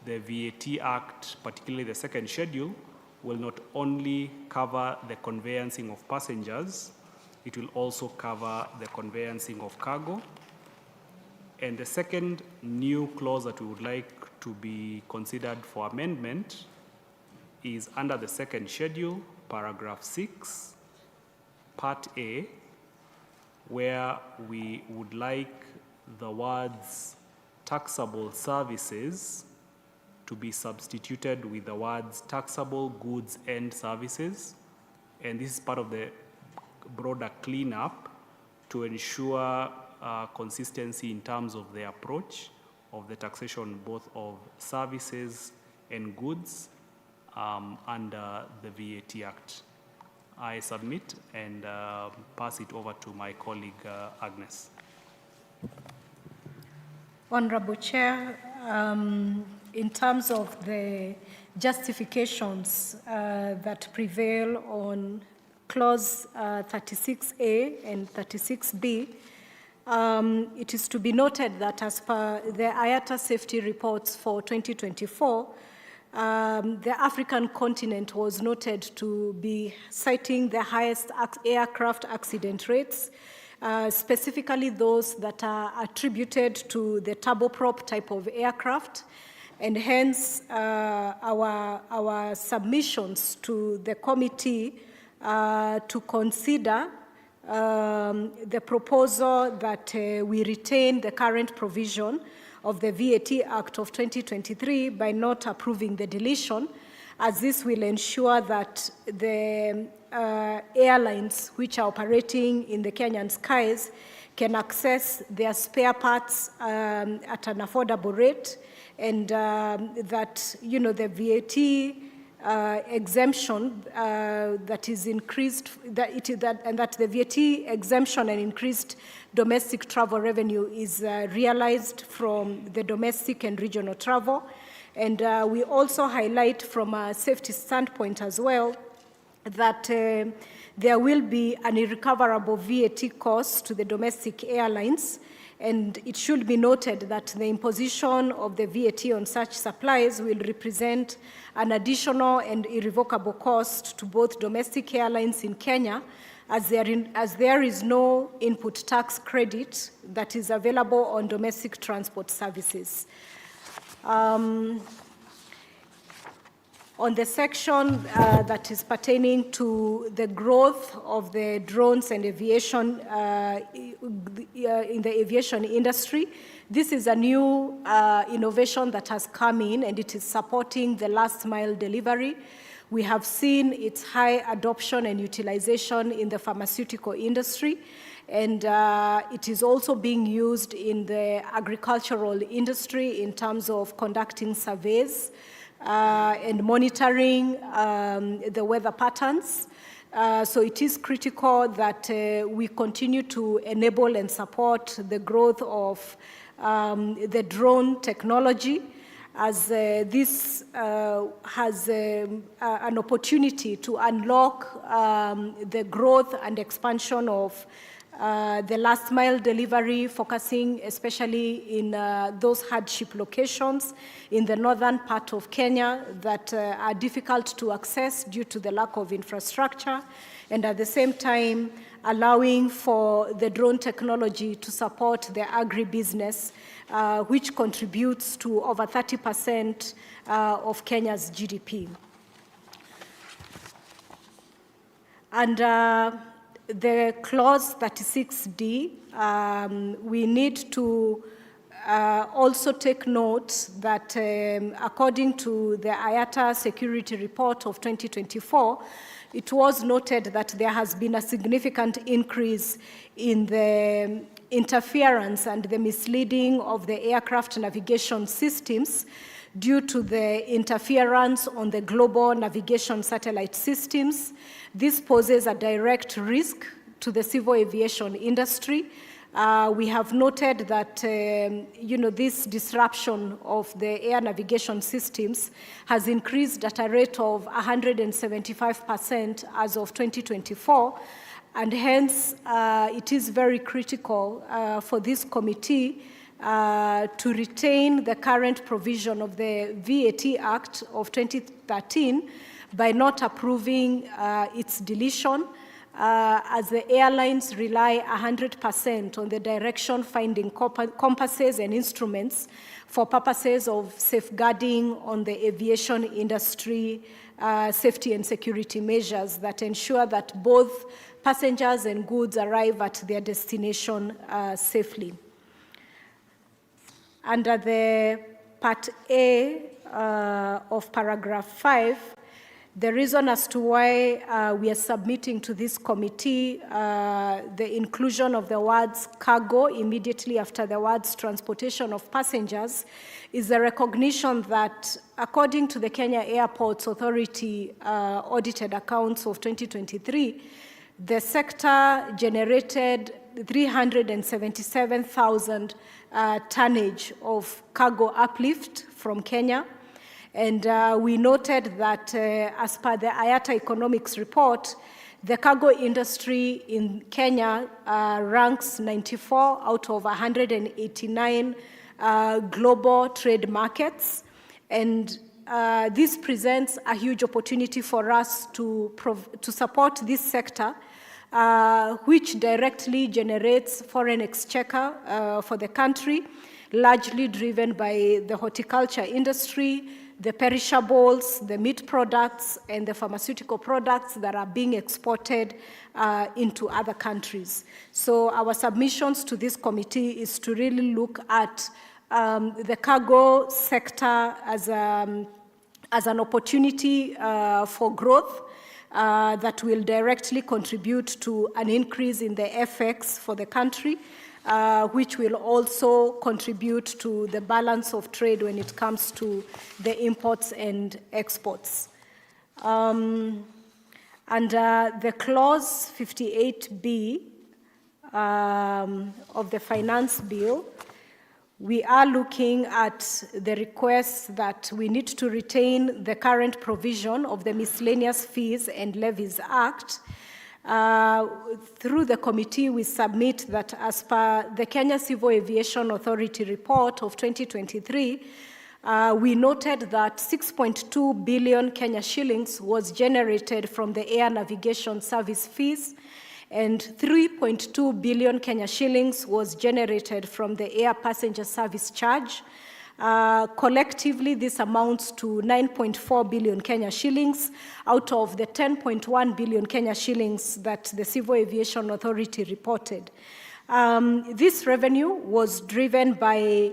the VAT Act, particularly the second schedule, will not only cover the conveyancing of passengers, it will also cover the conveyancing of cargo. And the second new clause that we would like to be considered for amendment is under the second schedule, paragraph 6, Part A, where we would like the words taxable services to be substituted with the words taxable goods and services. And this is part of the broader cleanup to ensure consistency in terms of the approach of the taxation both of services and goods under the VAT Act. I submit and pass it over to my colleague Agnes. Honorable Chair, in terms of the justifications that prevail on clause 36A and 36B, it is to be noted that as per the IATA safety reports for 2024, the African continent was noted to be citing the highest aircraft accident rates, specifically those that are attributed to the turboprop type of aircraft. And hence, our submissions to the committee to consider the proposal that we retain the current provision of the VAT Act of 2023 by not approving the deletion, as this will ensure that the airlines which are operating in the Kenyan skies can access their spare parts at an affordable rate, and that, you know, the VAT exemption that is increased, and that the VAT exemption and increased domestic travel revenue is realized from the domestic and regional travel. And we also highlight from a safety standpoint as well that there will be an irrecoverable VAT cost to the domestic airlines. And it should be noted that the imposition of the VAT on such supplies will represent an additional and irrevocable cost to both domestic airlines in Kenya, as there is no input tax credit that is available on domestic transport services. On the section that is pertaining to the growth of the drones and aviation in the aviation industry, this is a new innovation that has come in, and it is supporting the last mile delivery. We have seen its high adoption and utilization in the pharmaceutical industry, and it is also being used in the agricultural industry in terms of conducting surveys and monitoring the weather patterns. So it is critical that we continue to enable and support the growth of the drone technology, as this has an opportunity to unlock the growth and expansion of the last mile delivery, focusing especially in those hardship locations in the northern part of Kenya that are difficult to access due to the lack of infrastructure, and at the same time allowing for the drone technology to support the agribusiness, which contributes to over 30% of Kenya's GDP. Under the clause 36D, we need to also take note that according to the IATA security report of 2024, it was noted that there has been a significant increase in the interference and the misleading of the aircraft navigation systems due to the interference on the global navigation satellite systems. This poses a direct risk to the civil aviation industry. We have noted that this disruption of the air navigation systems has increased at a rate of 175% as of 2024, and hence it is very critical for this committee to retain the current provision of the VAT Act of 2013 by not approving its deletion, as the airlines rely 100% on the direction-finding compasses and instruments for purposes of safeguarding on the aviation industry safety and security measures that ensure that both passengers and goods arrive at their destination safely. Under the Part A of paragraph 5, the reason as to why we are submitting to this committee the inclusion of the words cargo immediately after the words transportation of passengers is the recognition that, according to the Kenya Airports Authority audited accounts of 2023, the sector generated 377,000 tonnage of cargo uplift from Kenya. And we noted that as per the IATA economics report, the cargo industry in Kenya ranks 94 out of 189 global trade markets. And this presents a huge opportunity for us to support this sector, which directly generates foreign exchequer for the country, largely driven by the horticulture industry, the perishables, the meat products, and the pharmaceutical products that are being exported into other countries. So our submissions to this committee is to really look at the cargo sector as an opportunity for growth that will directly contribute to an increase in the FX for the country, which will also contribute to the balance of trade when it comes to the imports and exports. Under the clause 58B of the finance bill, we are looking at the request that we need to retain the current provision of the Miscellaneous Fees and Levies Act. Through the committee, we submit that as per the Kenya Civil Aviation Authority report of 2023, we noted that 6.2 billion Kenya shillings was generated from the air navigation service fees, and 3.2 billion Kenya shillings was generated from the air passenger service charge. Collectively, this amounts to 9.4 billion Kenya shillings out of the 10.1 billion Kenya shillings that the Civil Aviation Authority reported. This revenue was driven by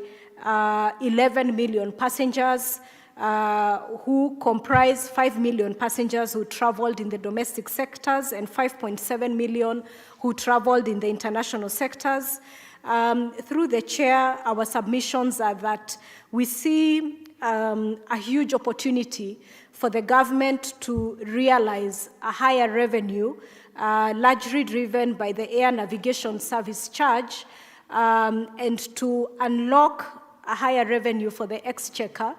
11 million passengers who comprise 5 million passengers who traveled in the domestic sectors and 5.7 million who traveled in the international sectors. Through the chair, our submissions are that we see a huge opportunity for the government to realize a higher revenue, largely driven by the air navigation service charge, and to unlock a higher revenue for the exchequer.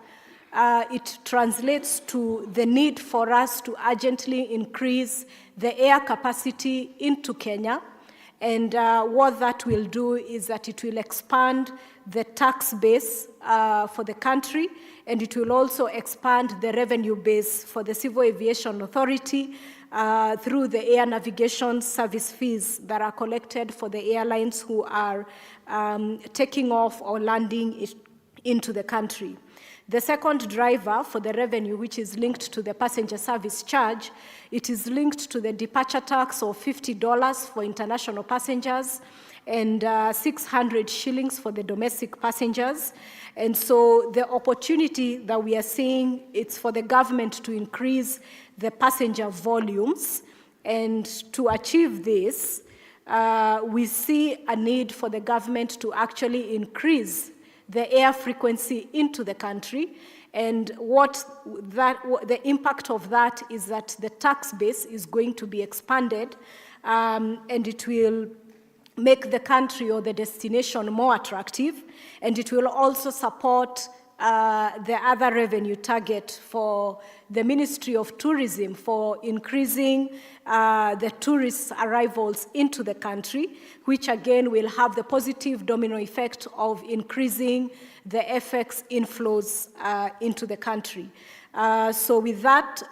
It translates to the need for us to urgently increase the air capacity into Kenya And what that will do is that it will expand the tax base for the country, and it will also expand the revenue base for the Civil Aviation Authority through the air navigation service fees that are collected for the airlines who are taking off or landing into the country. The second driver for the revenue, which is linked to the passenger service charge, it is linked to the departure tax of $50 for international passengers and 600 shillings for the domestic passengers. And so the opportunity that we are seeing, it's for the government to increase the passenger volumes. And to achieve this, we see a need for the government to actually increase the air frequency into the country. And the impact of that is that the tax base is going to be expanded, and it will make the country or the destination more attractive, and it will also support the other revenue target for the Ministry of Tourism for increasing the tourist arrivals into the country, which again will have the positive domino effect of increasing the FX inflows into the country. So with that,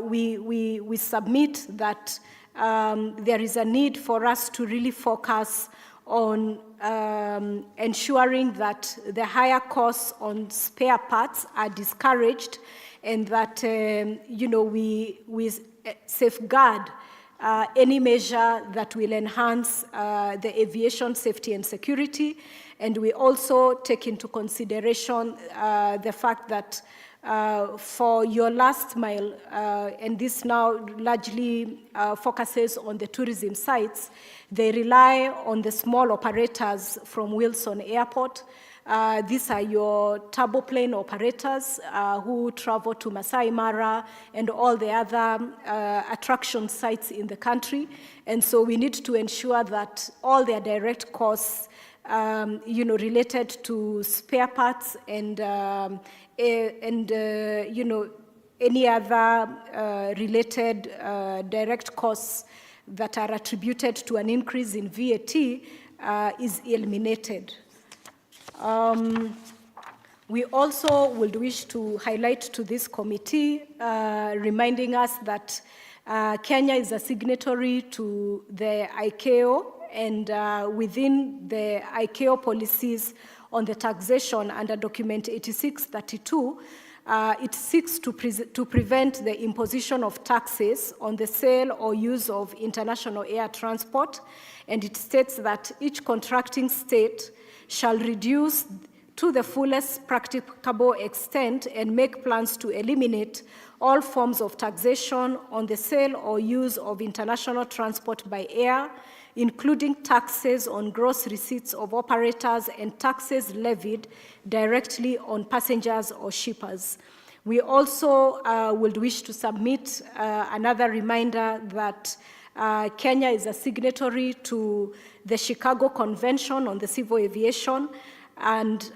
we submit that there is a need for us to really focus on ensuring that the higher costs on spare parts are discouraged, and that we safeguard any measure that will enhance the aviation safety and security. And we also take into consideration the fact that for your last mile, and this now largely focuses on the tourism sites, they rely on the small operators from Wilson Airport. These are your turboplane operators who travel to Masai Mara and all the other attraction sites in the country. And so we need to ensure that all their direct costs related to spare parts and any other related direct costs that are attributed to an increase in VAT is eliminated. We also would wish to highlight to this committee, reminding us that Kenya is a signatory to the ICAO, and within the ICAO policies on the taxation under document 8632, it seeks to prevent the imposition of taxes on the sale or use of international air transport, and it states that each contracting state shall reduce to the fullest practicable extent and make plans to eliminate all forms of taxation on the sale or use of international transport by air, including taxes on gross receipts of operators and taxes levied directly on passengers or shippers. We also would wish to submit another reminder that Kenya is a signatory to the Chicago Convention on the Civil Aviation, and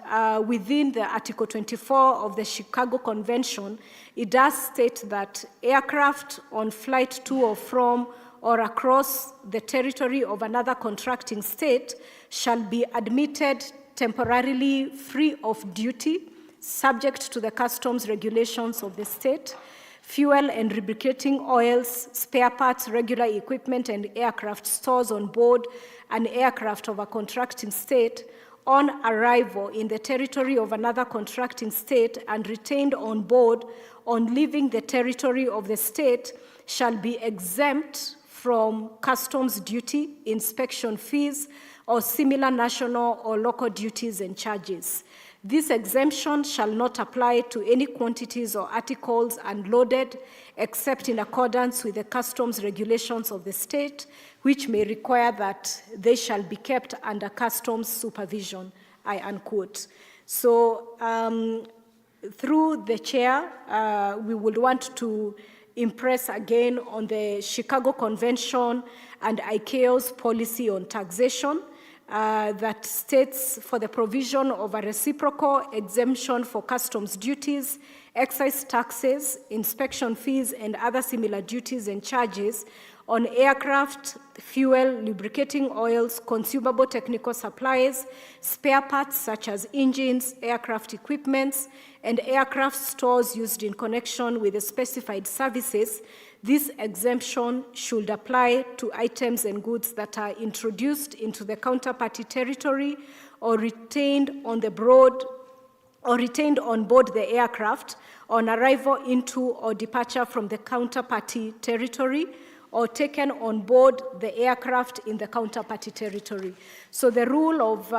within the Article 24 of the Chicago Convention, it does state that aircraft on flight to or from or across the territory of another contracting state shall be admitted temporarily free of duty, subject to the customs regulations of the state. Fuel and lubricating oils, spare parts, regular equipment, and aircraft stores on board an aircraft of a contracting state on arrival in the territory of another contracting state and retained on board on leaving the territory of the state shall be exempt from customs duty, inspection fees, or similar national or local duties and charges. This exemption shall not apply to any quantities or articles unloaded except in accordance with the customs regulations of the state, which may require that they shall be kept under customs supervision, I unquote. So through the chair, we would want to impress again on the Chicago Convention and ICAO's policy on taxation that states for the provision of a reciprocal exemption for customs duties, excise taxes, inspection fees, and other similar duties and charges on aircraft, fuel, lubricating oils, consumable technical supplies, spare parts such as engines, aircraft equipments, and aircraft stores used in connection with the specified services, this exemption should apply to items and goods that are introduced into the counterparty territory or retained on board the aircraft on arrival into or departure from the counterparty territory, or taken on board the aircraft in the counterparty territory. So the rule of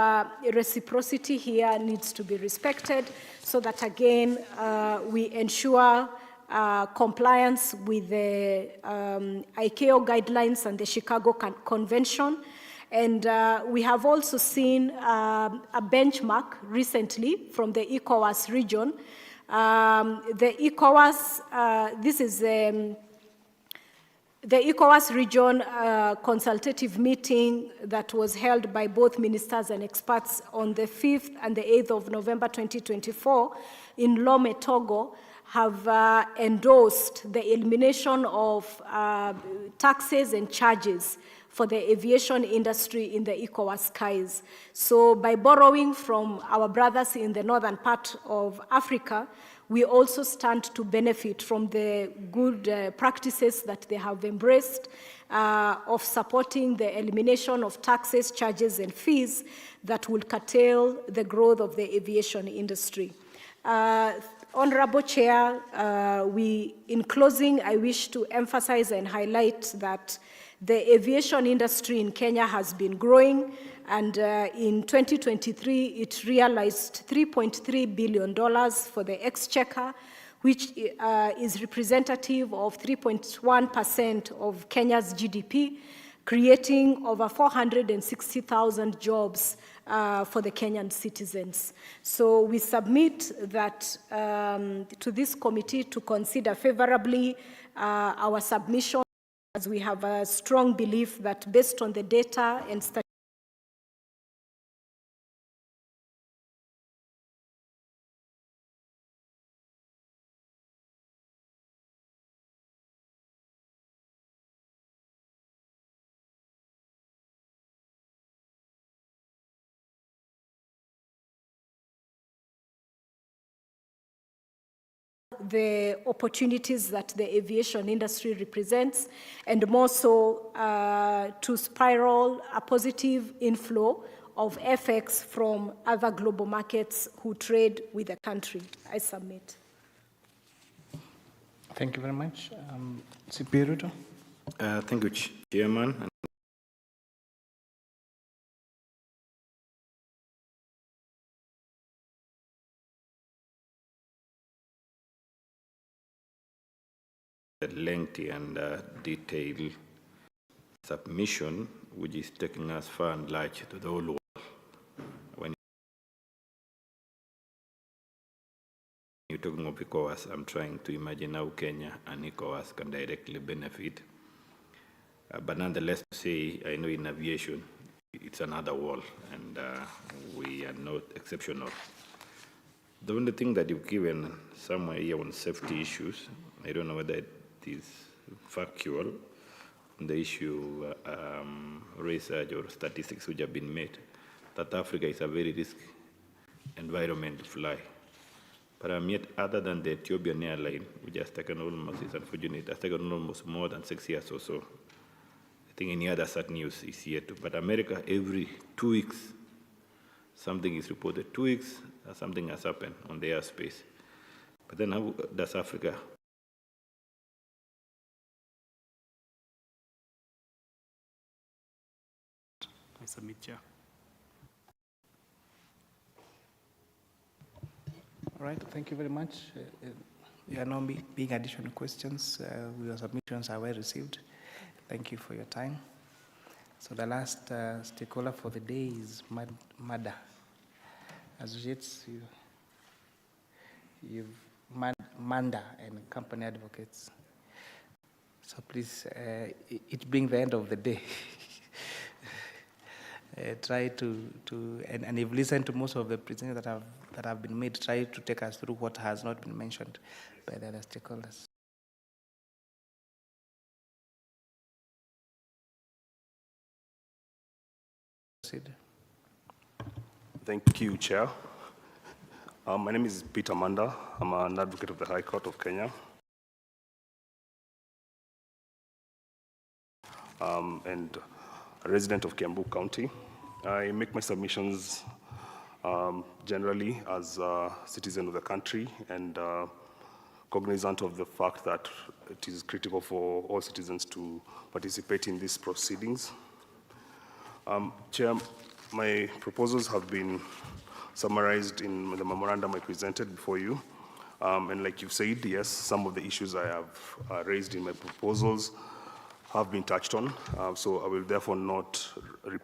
reciprocity here needs to be respected so that, again, we ensure compliance with the ICAO guidelines and the Chicago Convention. And we have also seen a benchmark recently from the ECOWAS region. The ECOWAS, this is the ECOWAS region consultative meeting that was held by both ministers and experts on the 5th and the 8th of November 2024 in Lome, Togo, have endorsed the elimination of taxes and charges for the aviation industry in the ECOWAS skies. So by borrowing from our brothers in the northern part of Africa, we also stand to benefit from the good practices that they have embraced of supporting the elimination of taxes, charges, and fees that will curtail the growth of the aviation industry. Honorable Chair, in closing, I wish to emphasize and highlight that the aviation industry in Kenya has been growing, and in 2023, it realized $3.3 billion for the exchequer, which is representative of 3.1% of Kenya's GDP, creating over 460,000 jobs for the Kenyan citizens. So we submit that to this committee to consider favorably our submission, as we have a strong belief that based on the data and statistics, the opportunities that the aviation industry represents, and more so to spiral a positive inflow of FX from other global markets who trade with the country. I submit. Thank you very much. CPA Ruto. Thank you, Chairman. A lengthy and detailed submission, which is taking us far and large to the whole world. When you're talking of ECOWAS, I'm trying to imagine how Kenya and ECOWAS can directly benefit. But nonetheless, to say, I know in aviation, it's another world, and we are not exceptional. The only thing that you've given somewhere here on safety issues, I don't know whether it is factual, on the issue research or statistics which have been made, that Africa is a very risky environment to fly. But yet, other than the Ethiopian airline, which has taken almost, it's unfortunate, has taken almost more than 6 years or so. I think any other sad news is yet to. But America, every 2 weeks, something is reported. 2 weeks, something has happened on the airspace. But then how does Africa? I submit, Chair. All right, thank you very much. There are no being additional questions. Your submissions are well received. Thank you for your time. So the last stakeholder for the day is MADA. Associates, you've Manda and company advocates. So please, it being the end of the day, try and you've listened to most of the presentations that have been made, try to take us through what has not been mentioned by the other stakeholders. proceed. Thank you, Chair. My name is Peter Manda. I'm an advocate of the High Court of Kenya. And a resident of Kiambu County. I make my submissions generally as a citizen of the country and cognizant of the fact that it is critical for all citizens to participate in these proceedings. Chair, my proposals have been summarized in the memorandum I presented before you. And like you've said, yes, some of the issues I have raised in my proposals have been touched on. So I will therefore not repeat.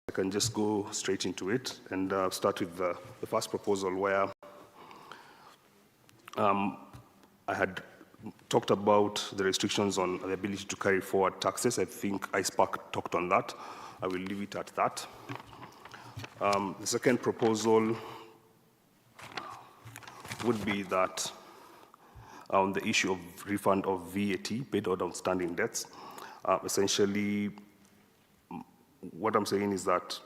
I can just go straight into it and start with the first proposal where I had talked about the restrictions on the ability to carry forward taxes. I think ISPAC talked on that. I will leave it at that. The second proposal would be that on the issue of refund of VAT, paid or outstanding debts, essentially what I'm saying is that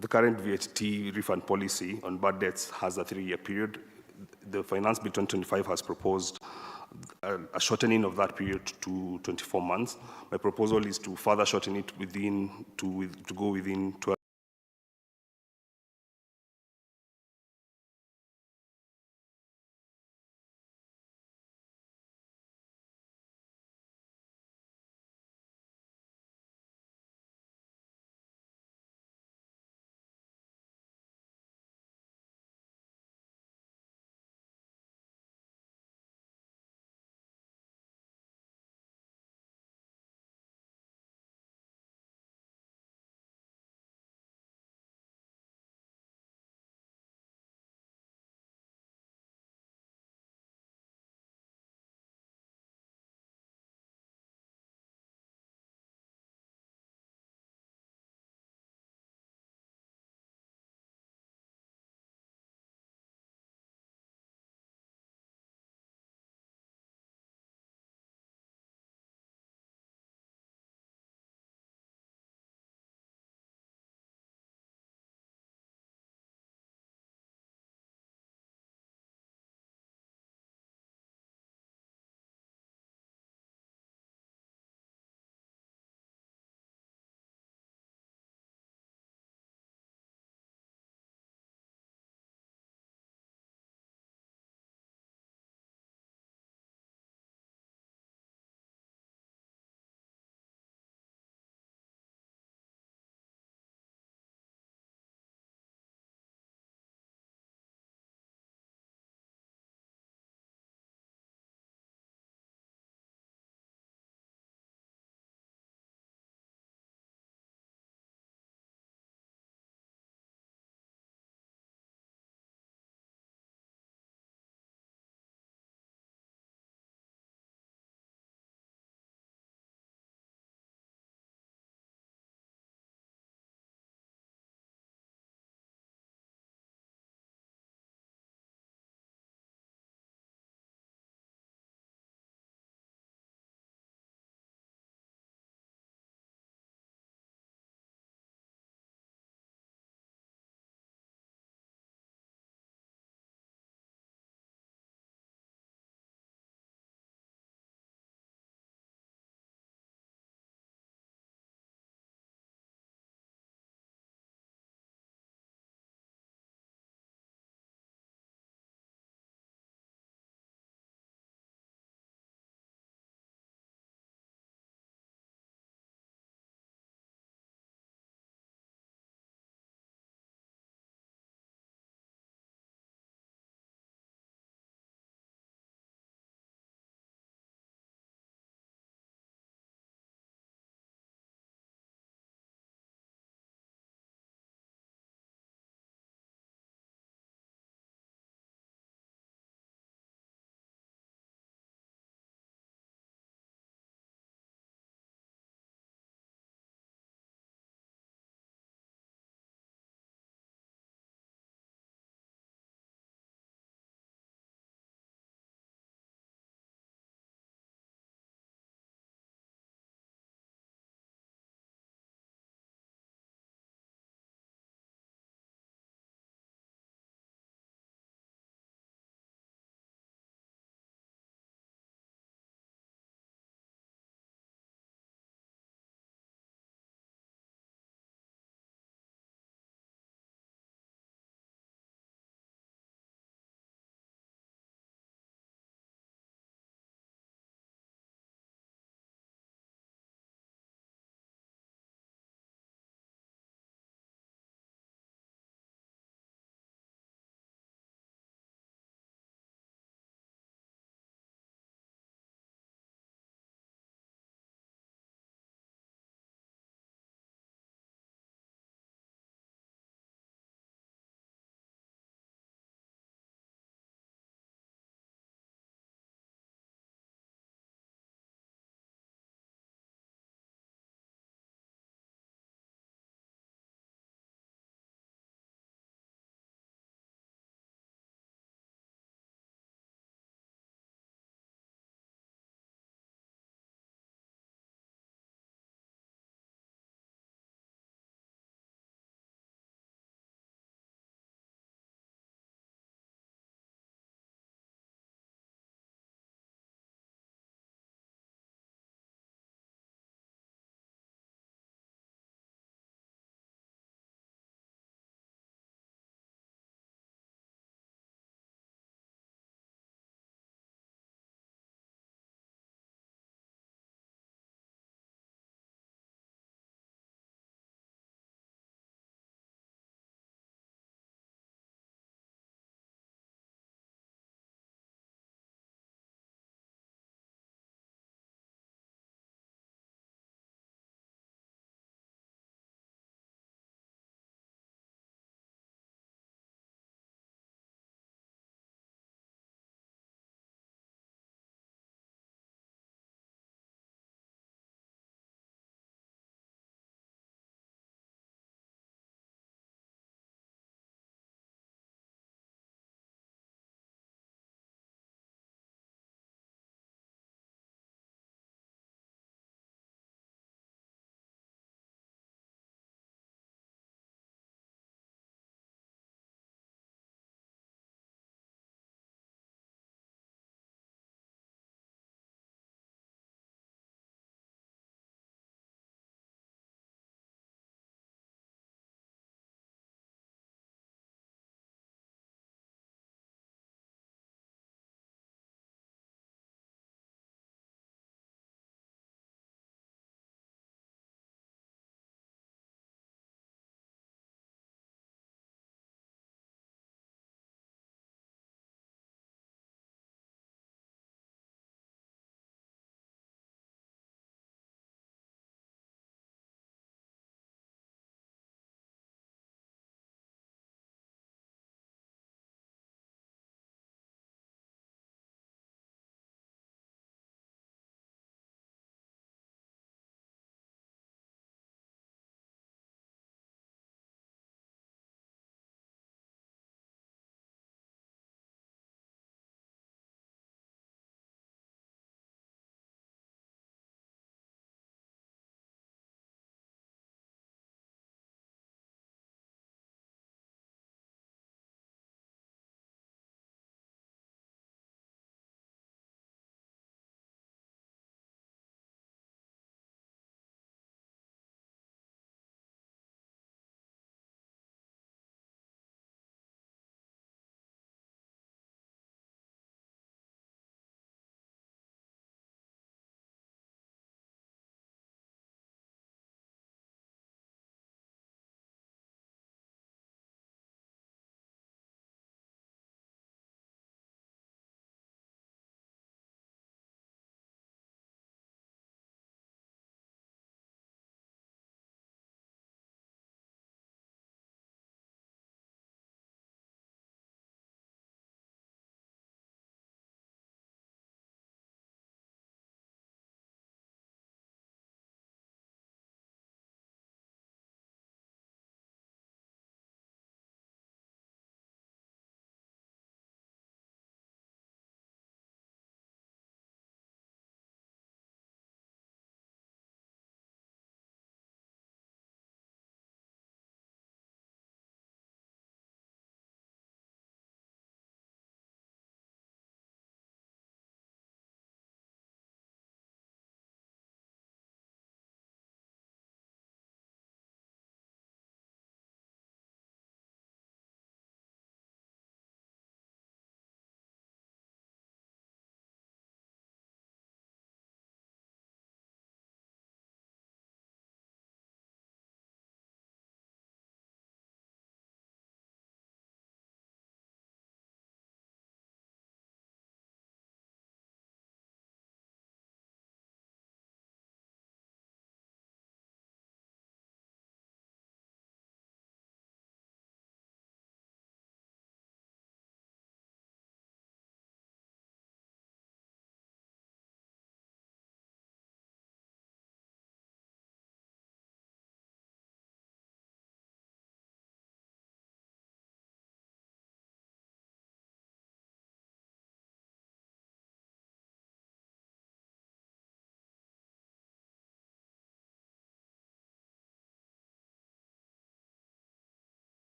the current VAT refund policy on bad debts has a 3-year period. The Finance Bill 2025 has proposed a shortening of that period to 24 months. My proposal is to further shorten it to go within 12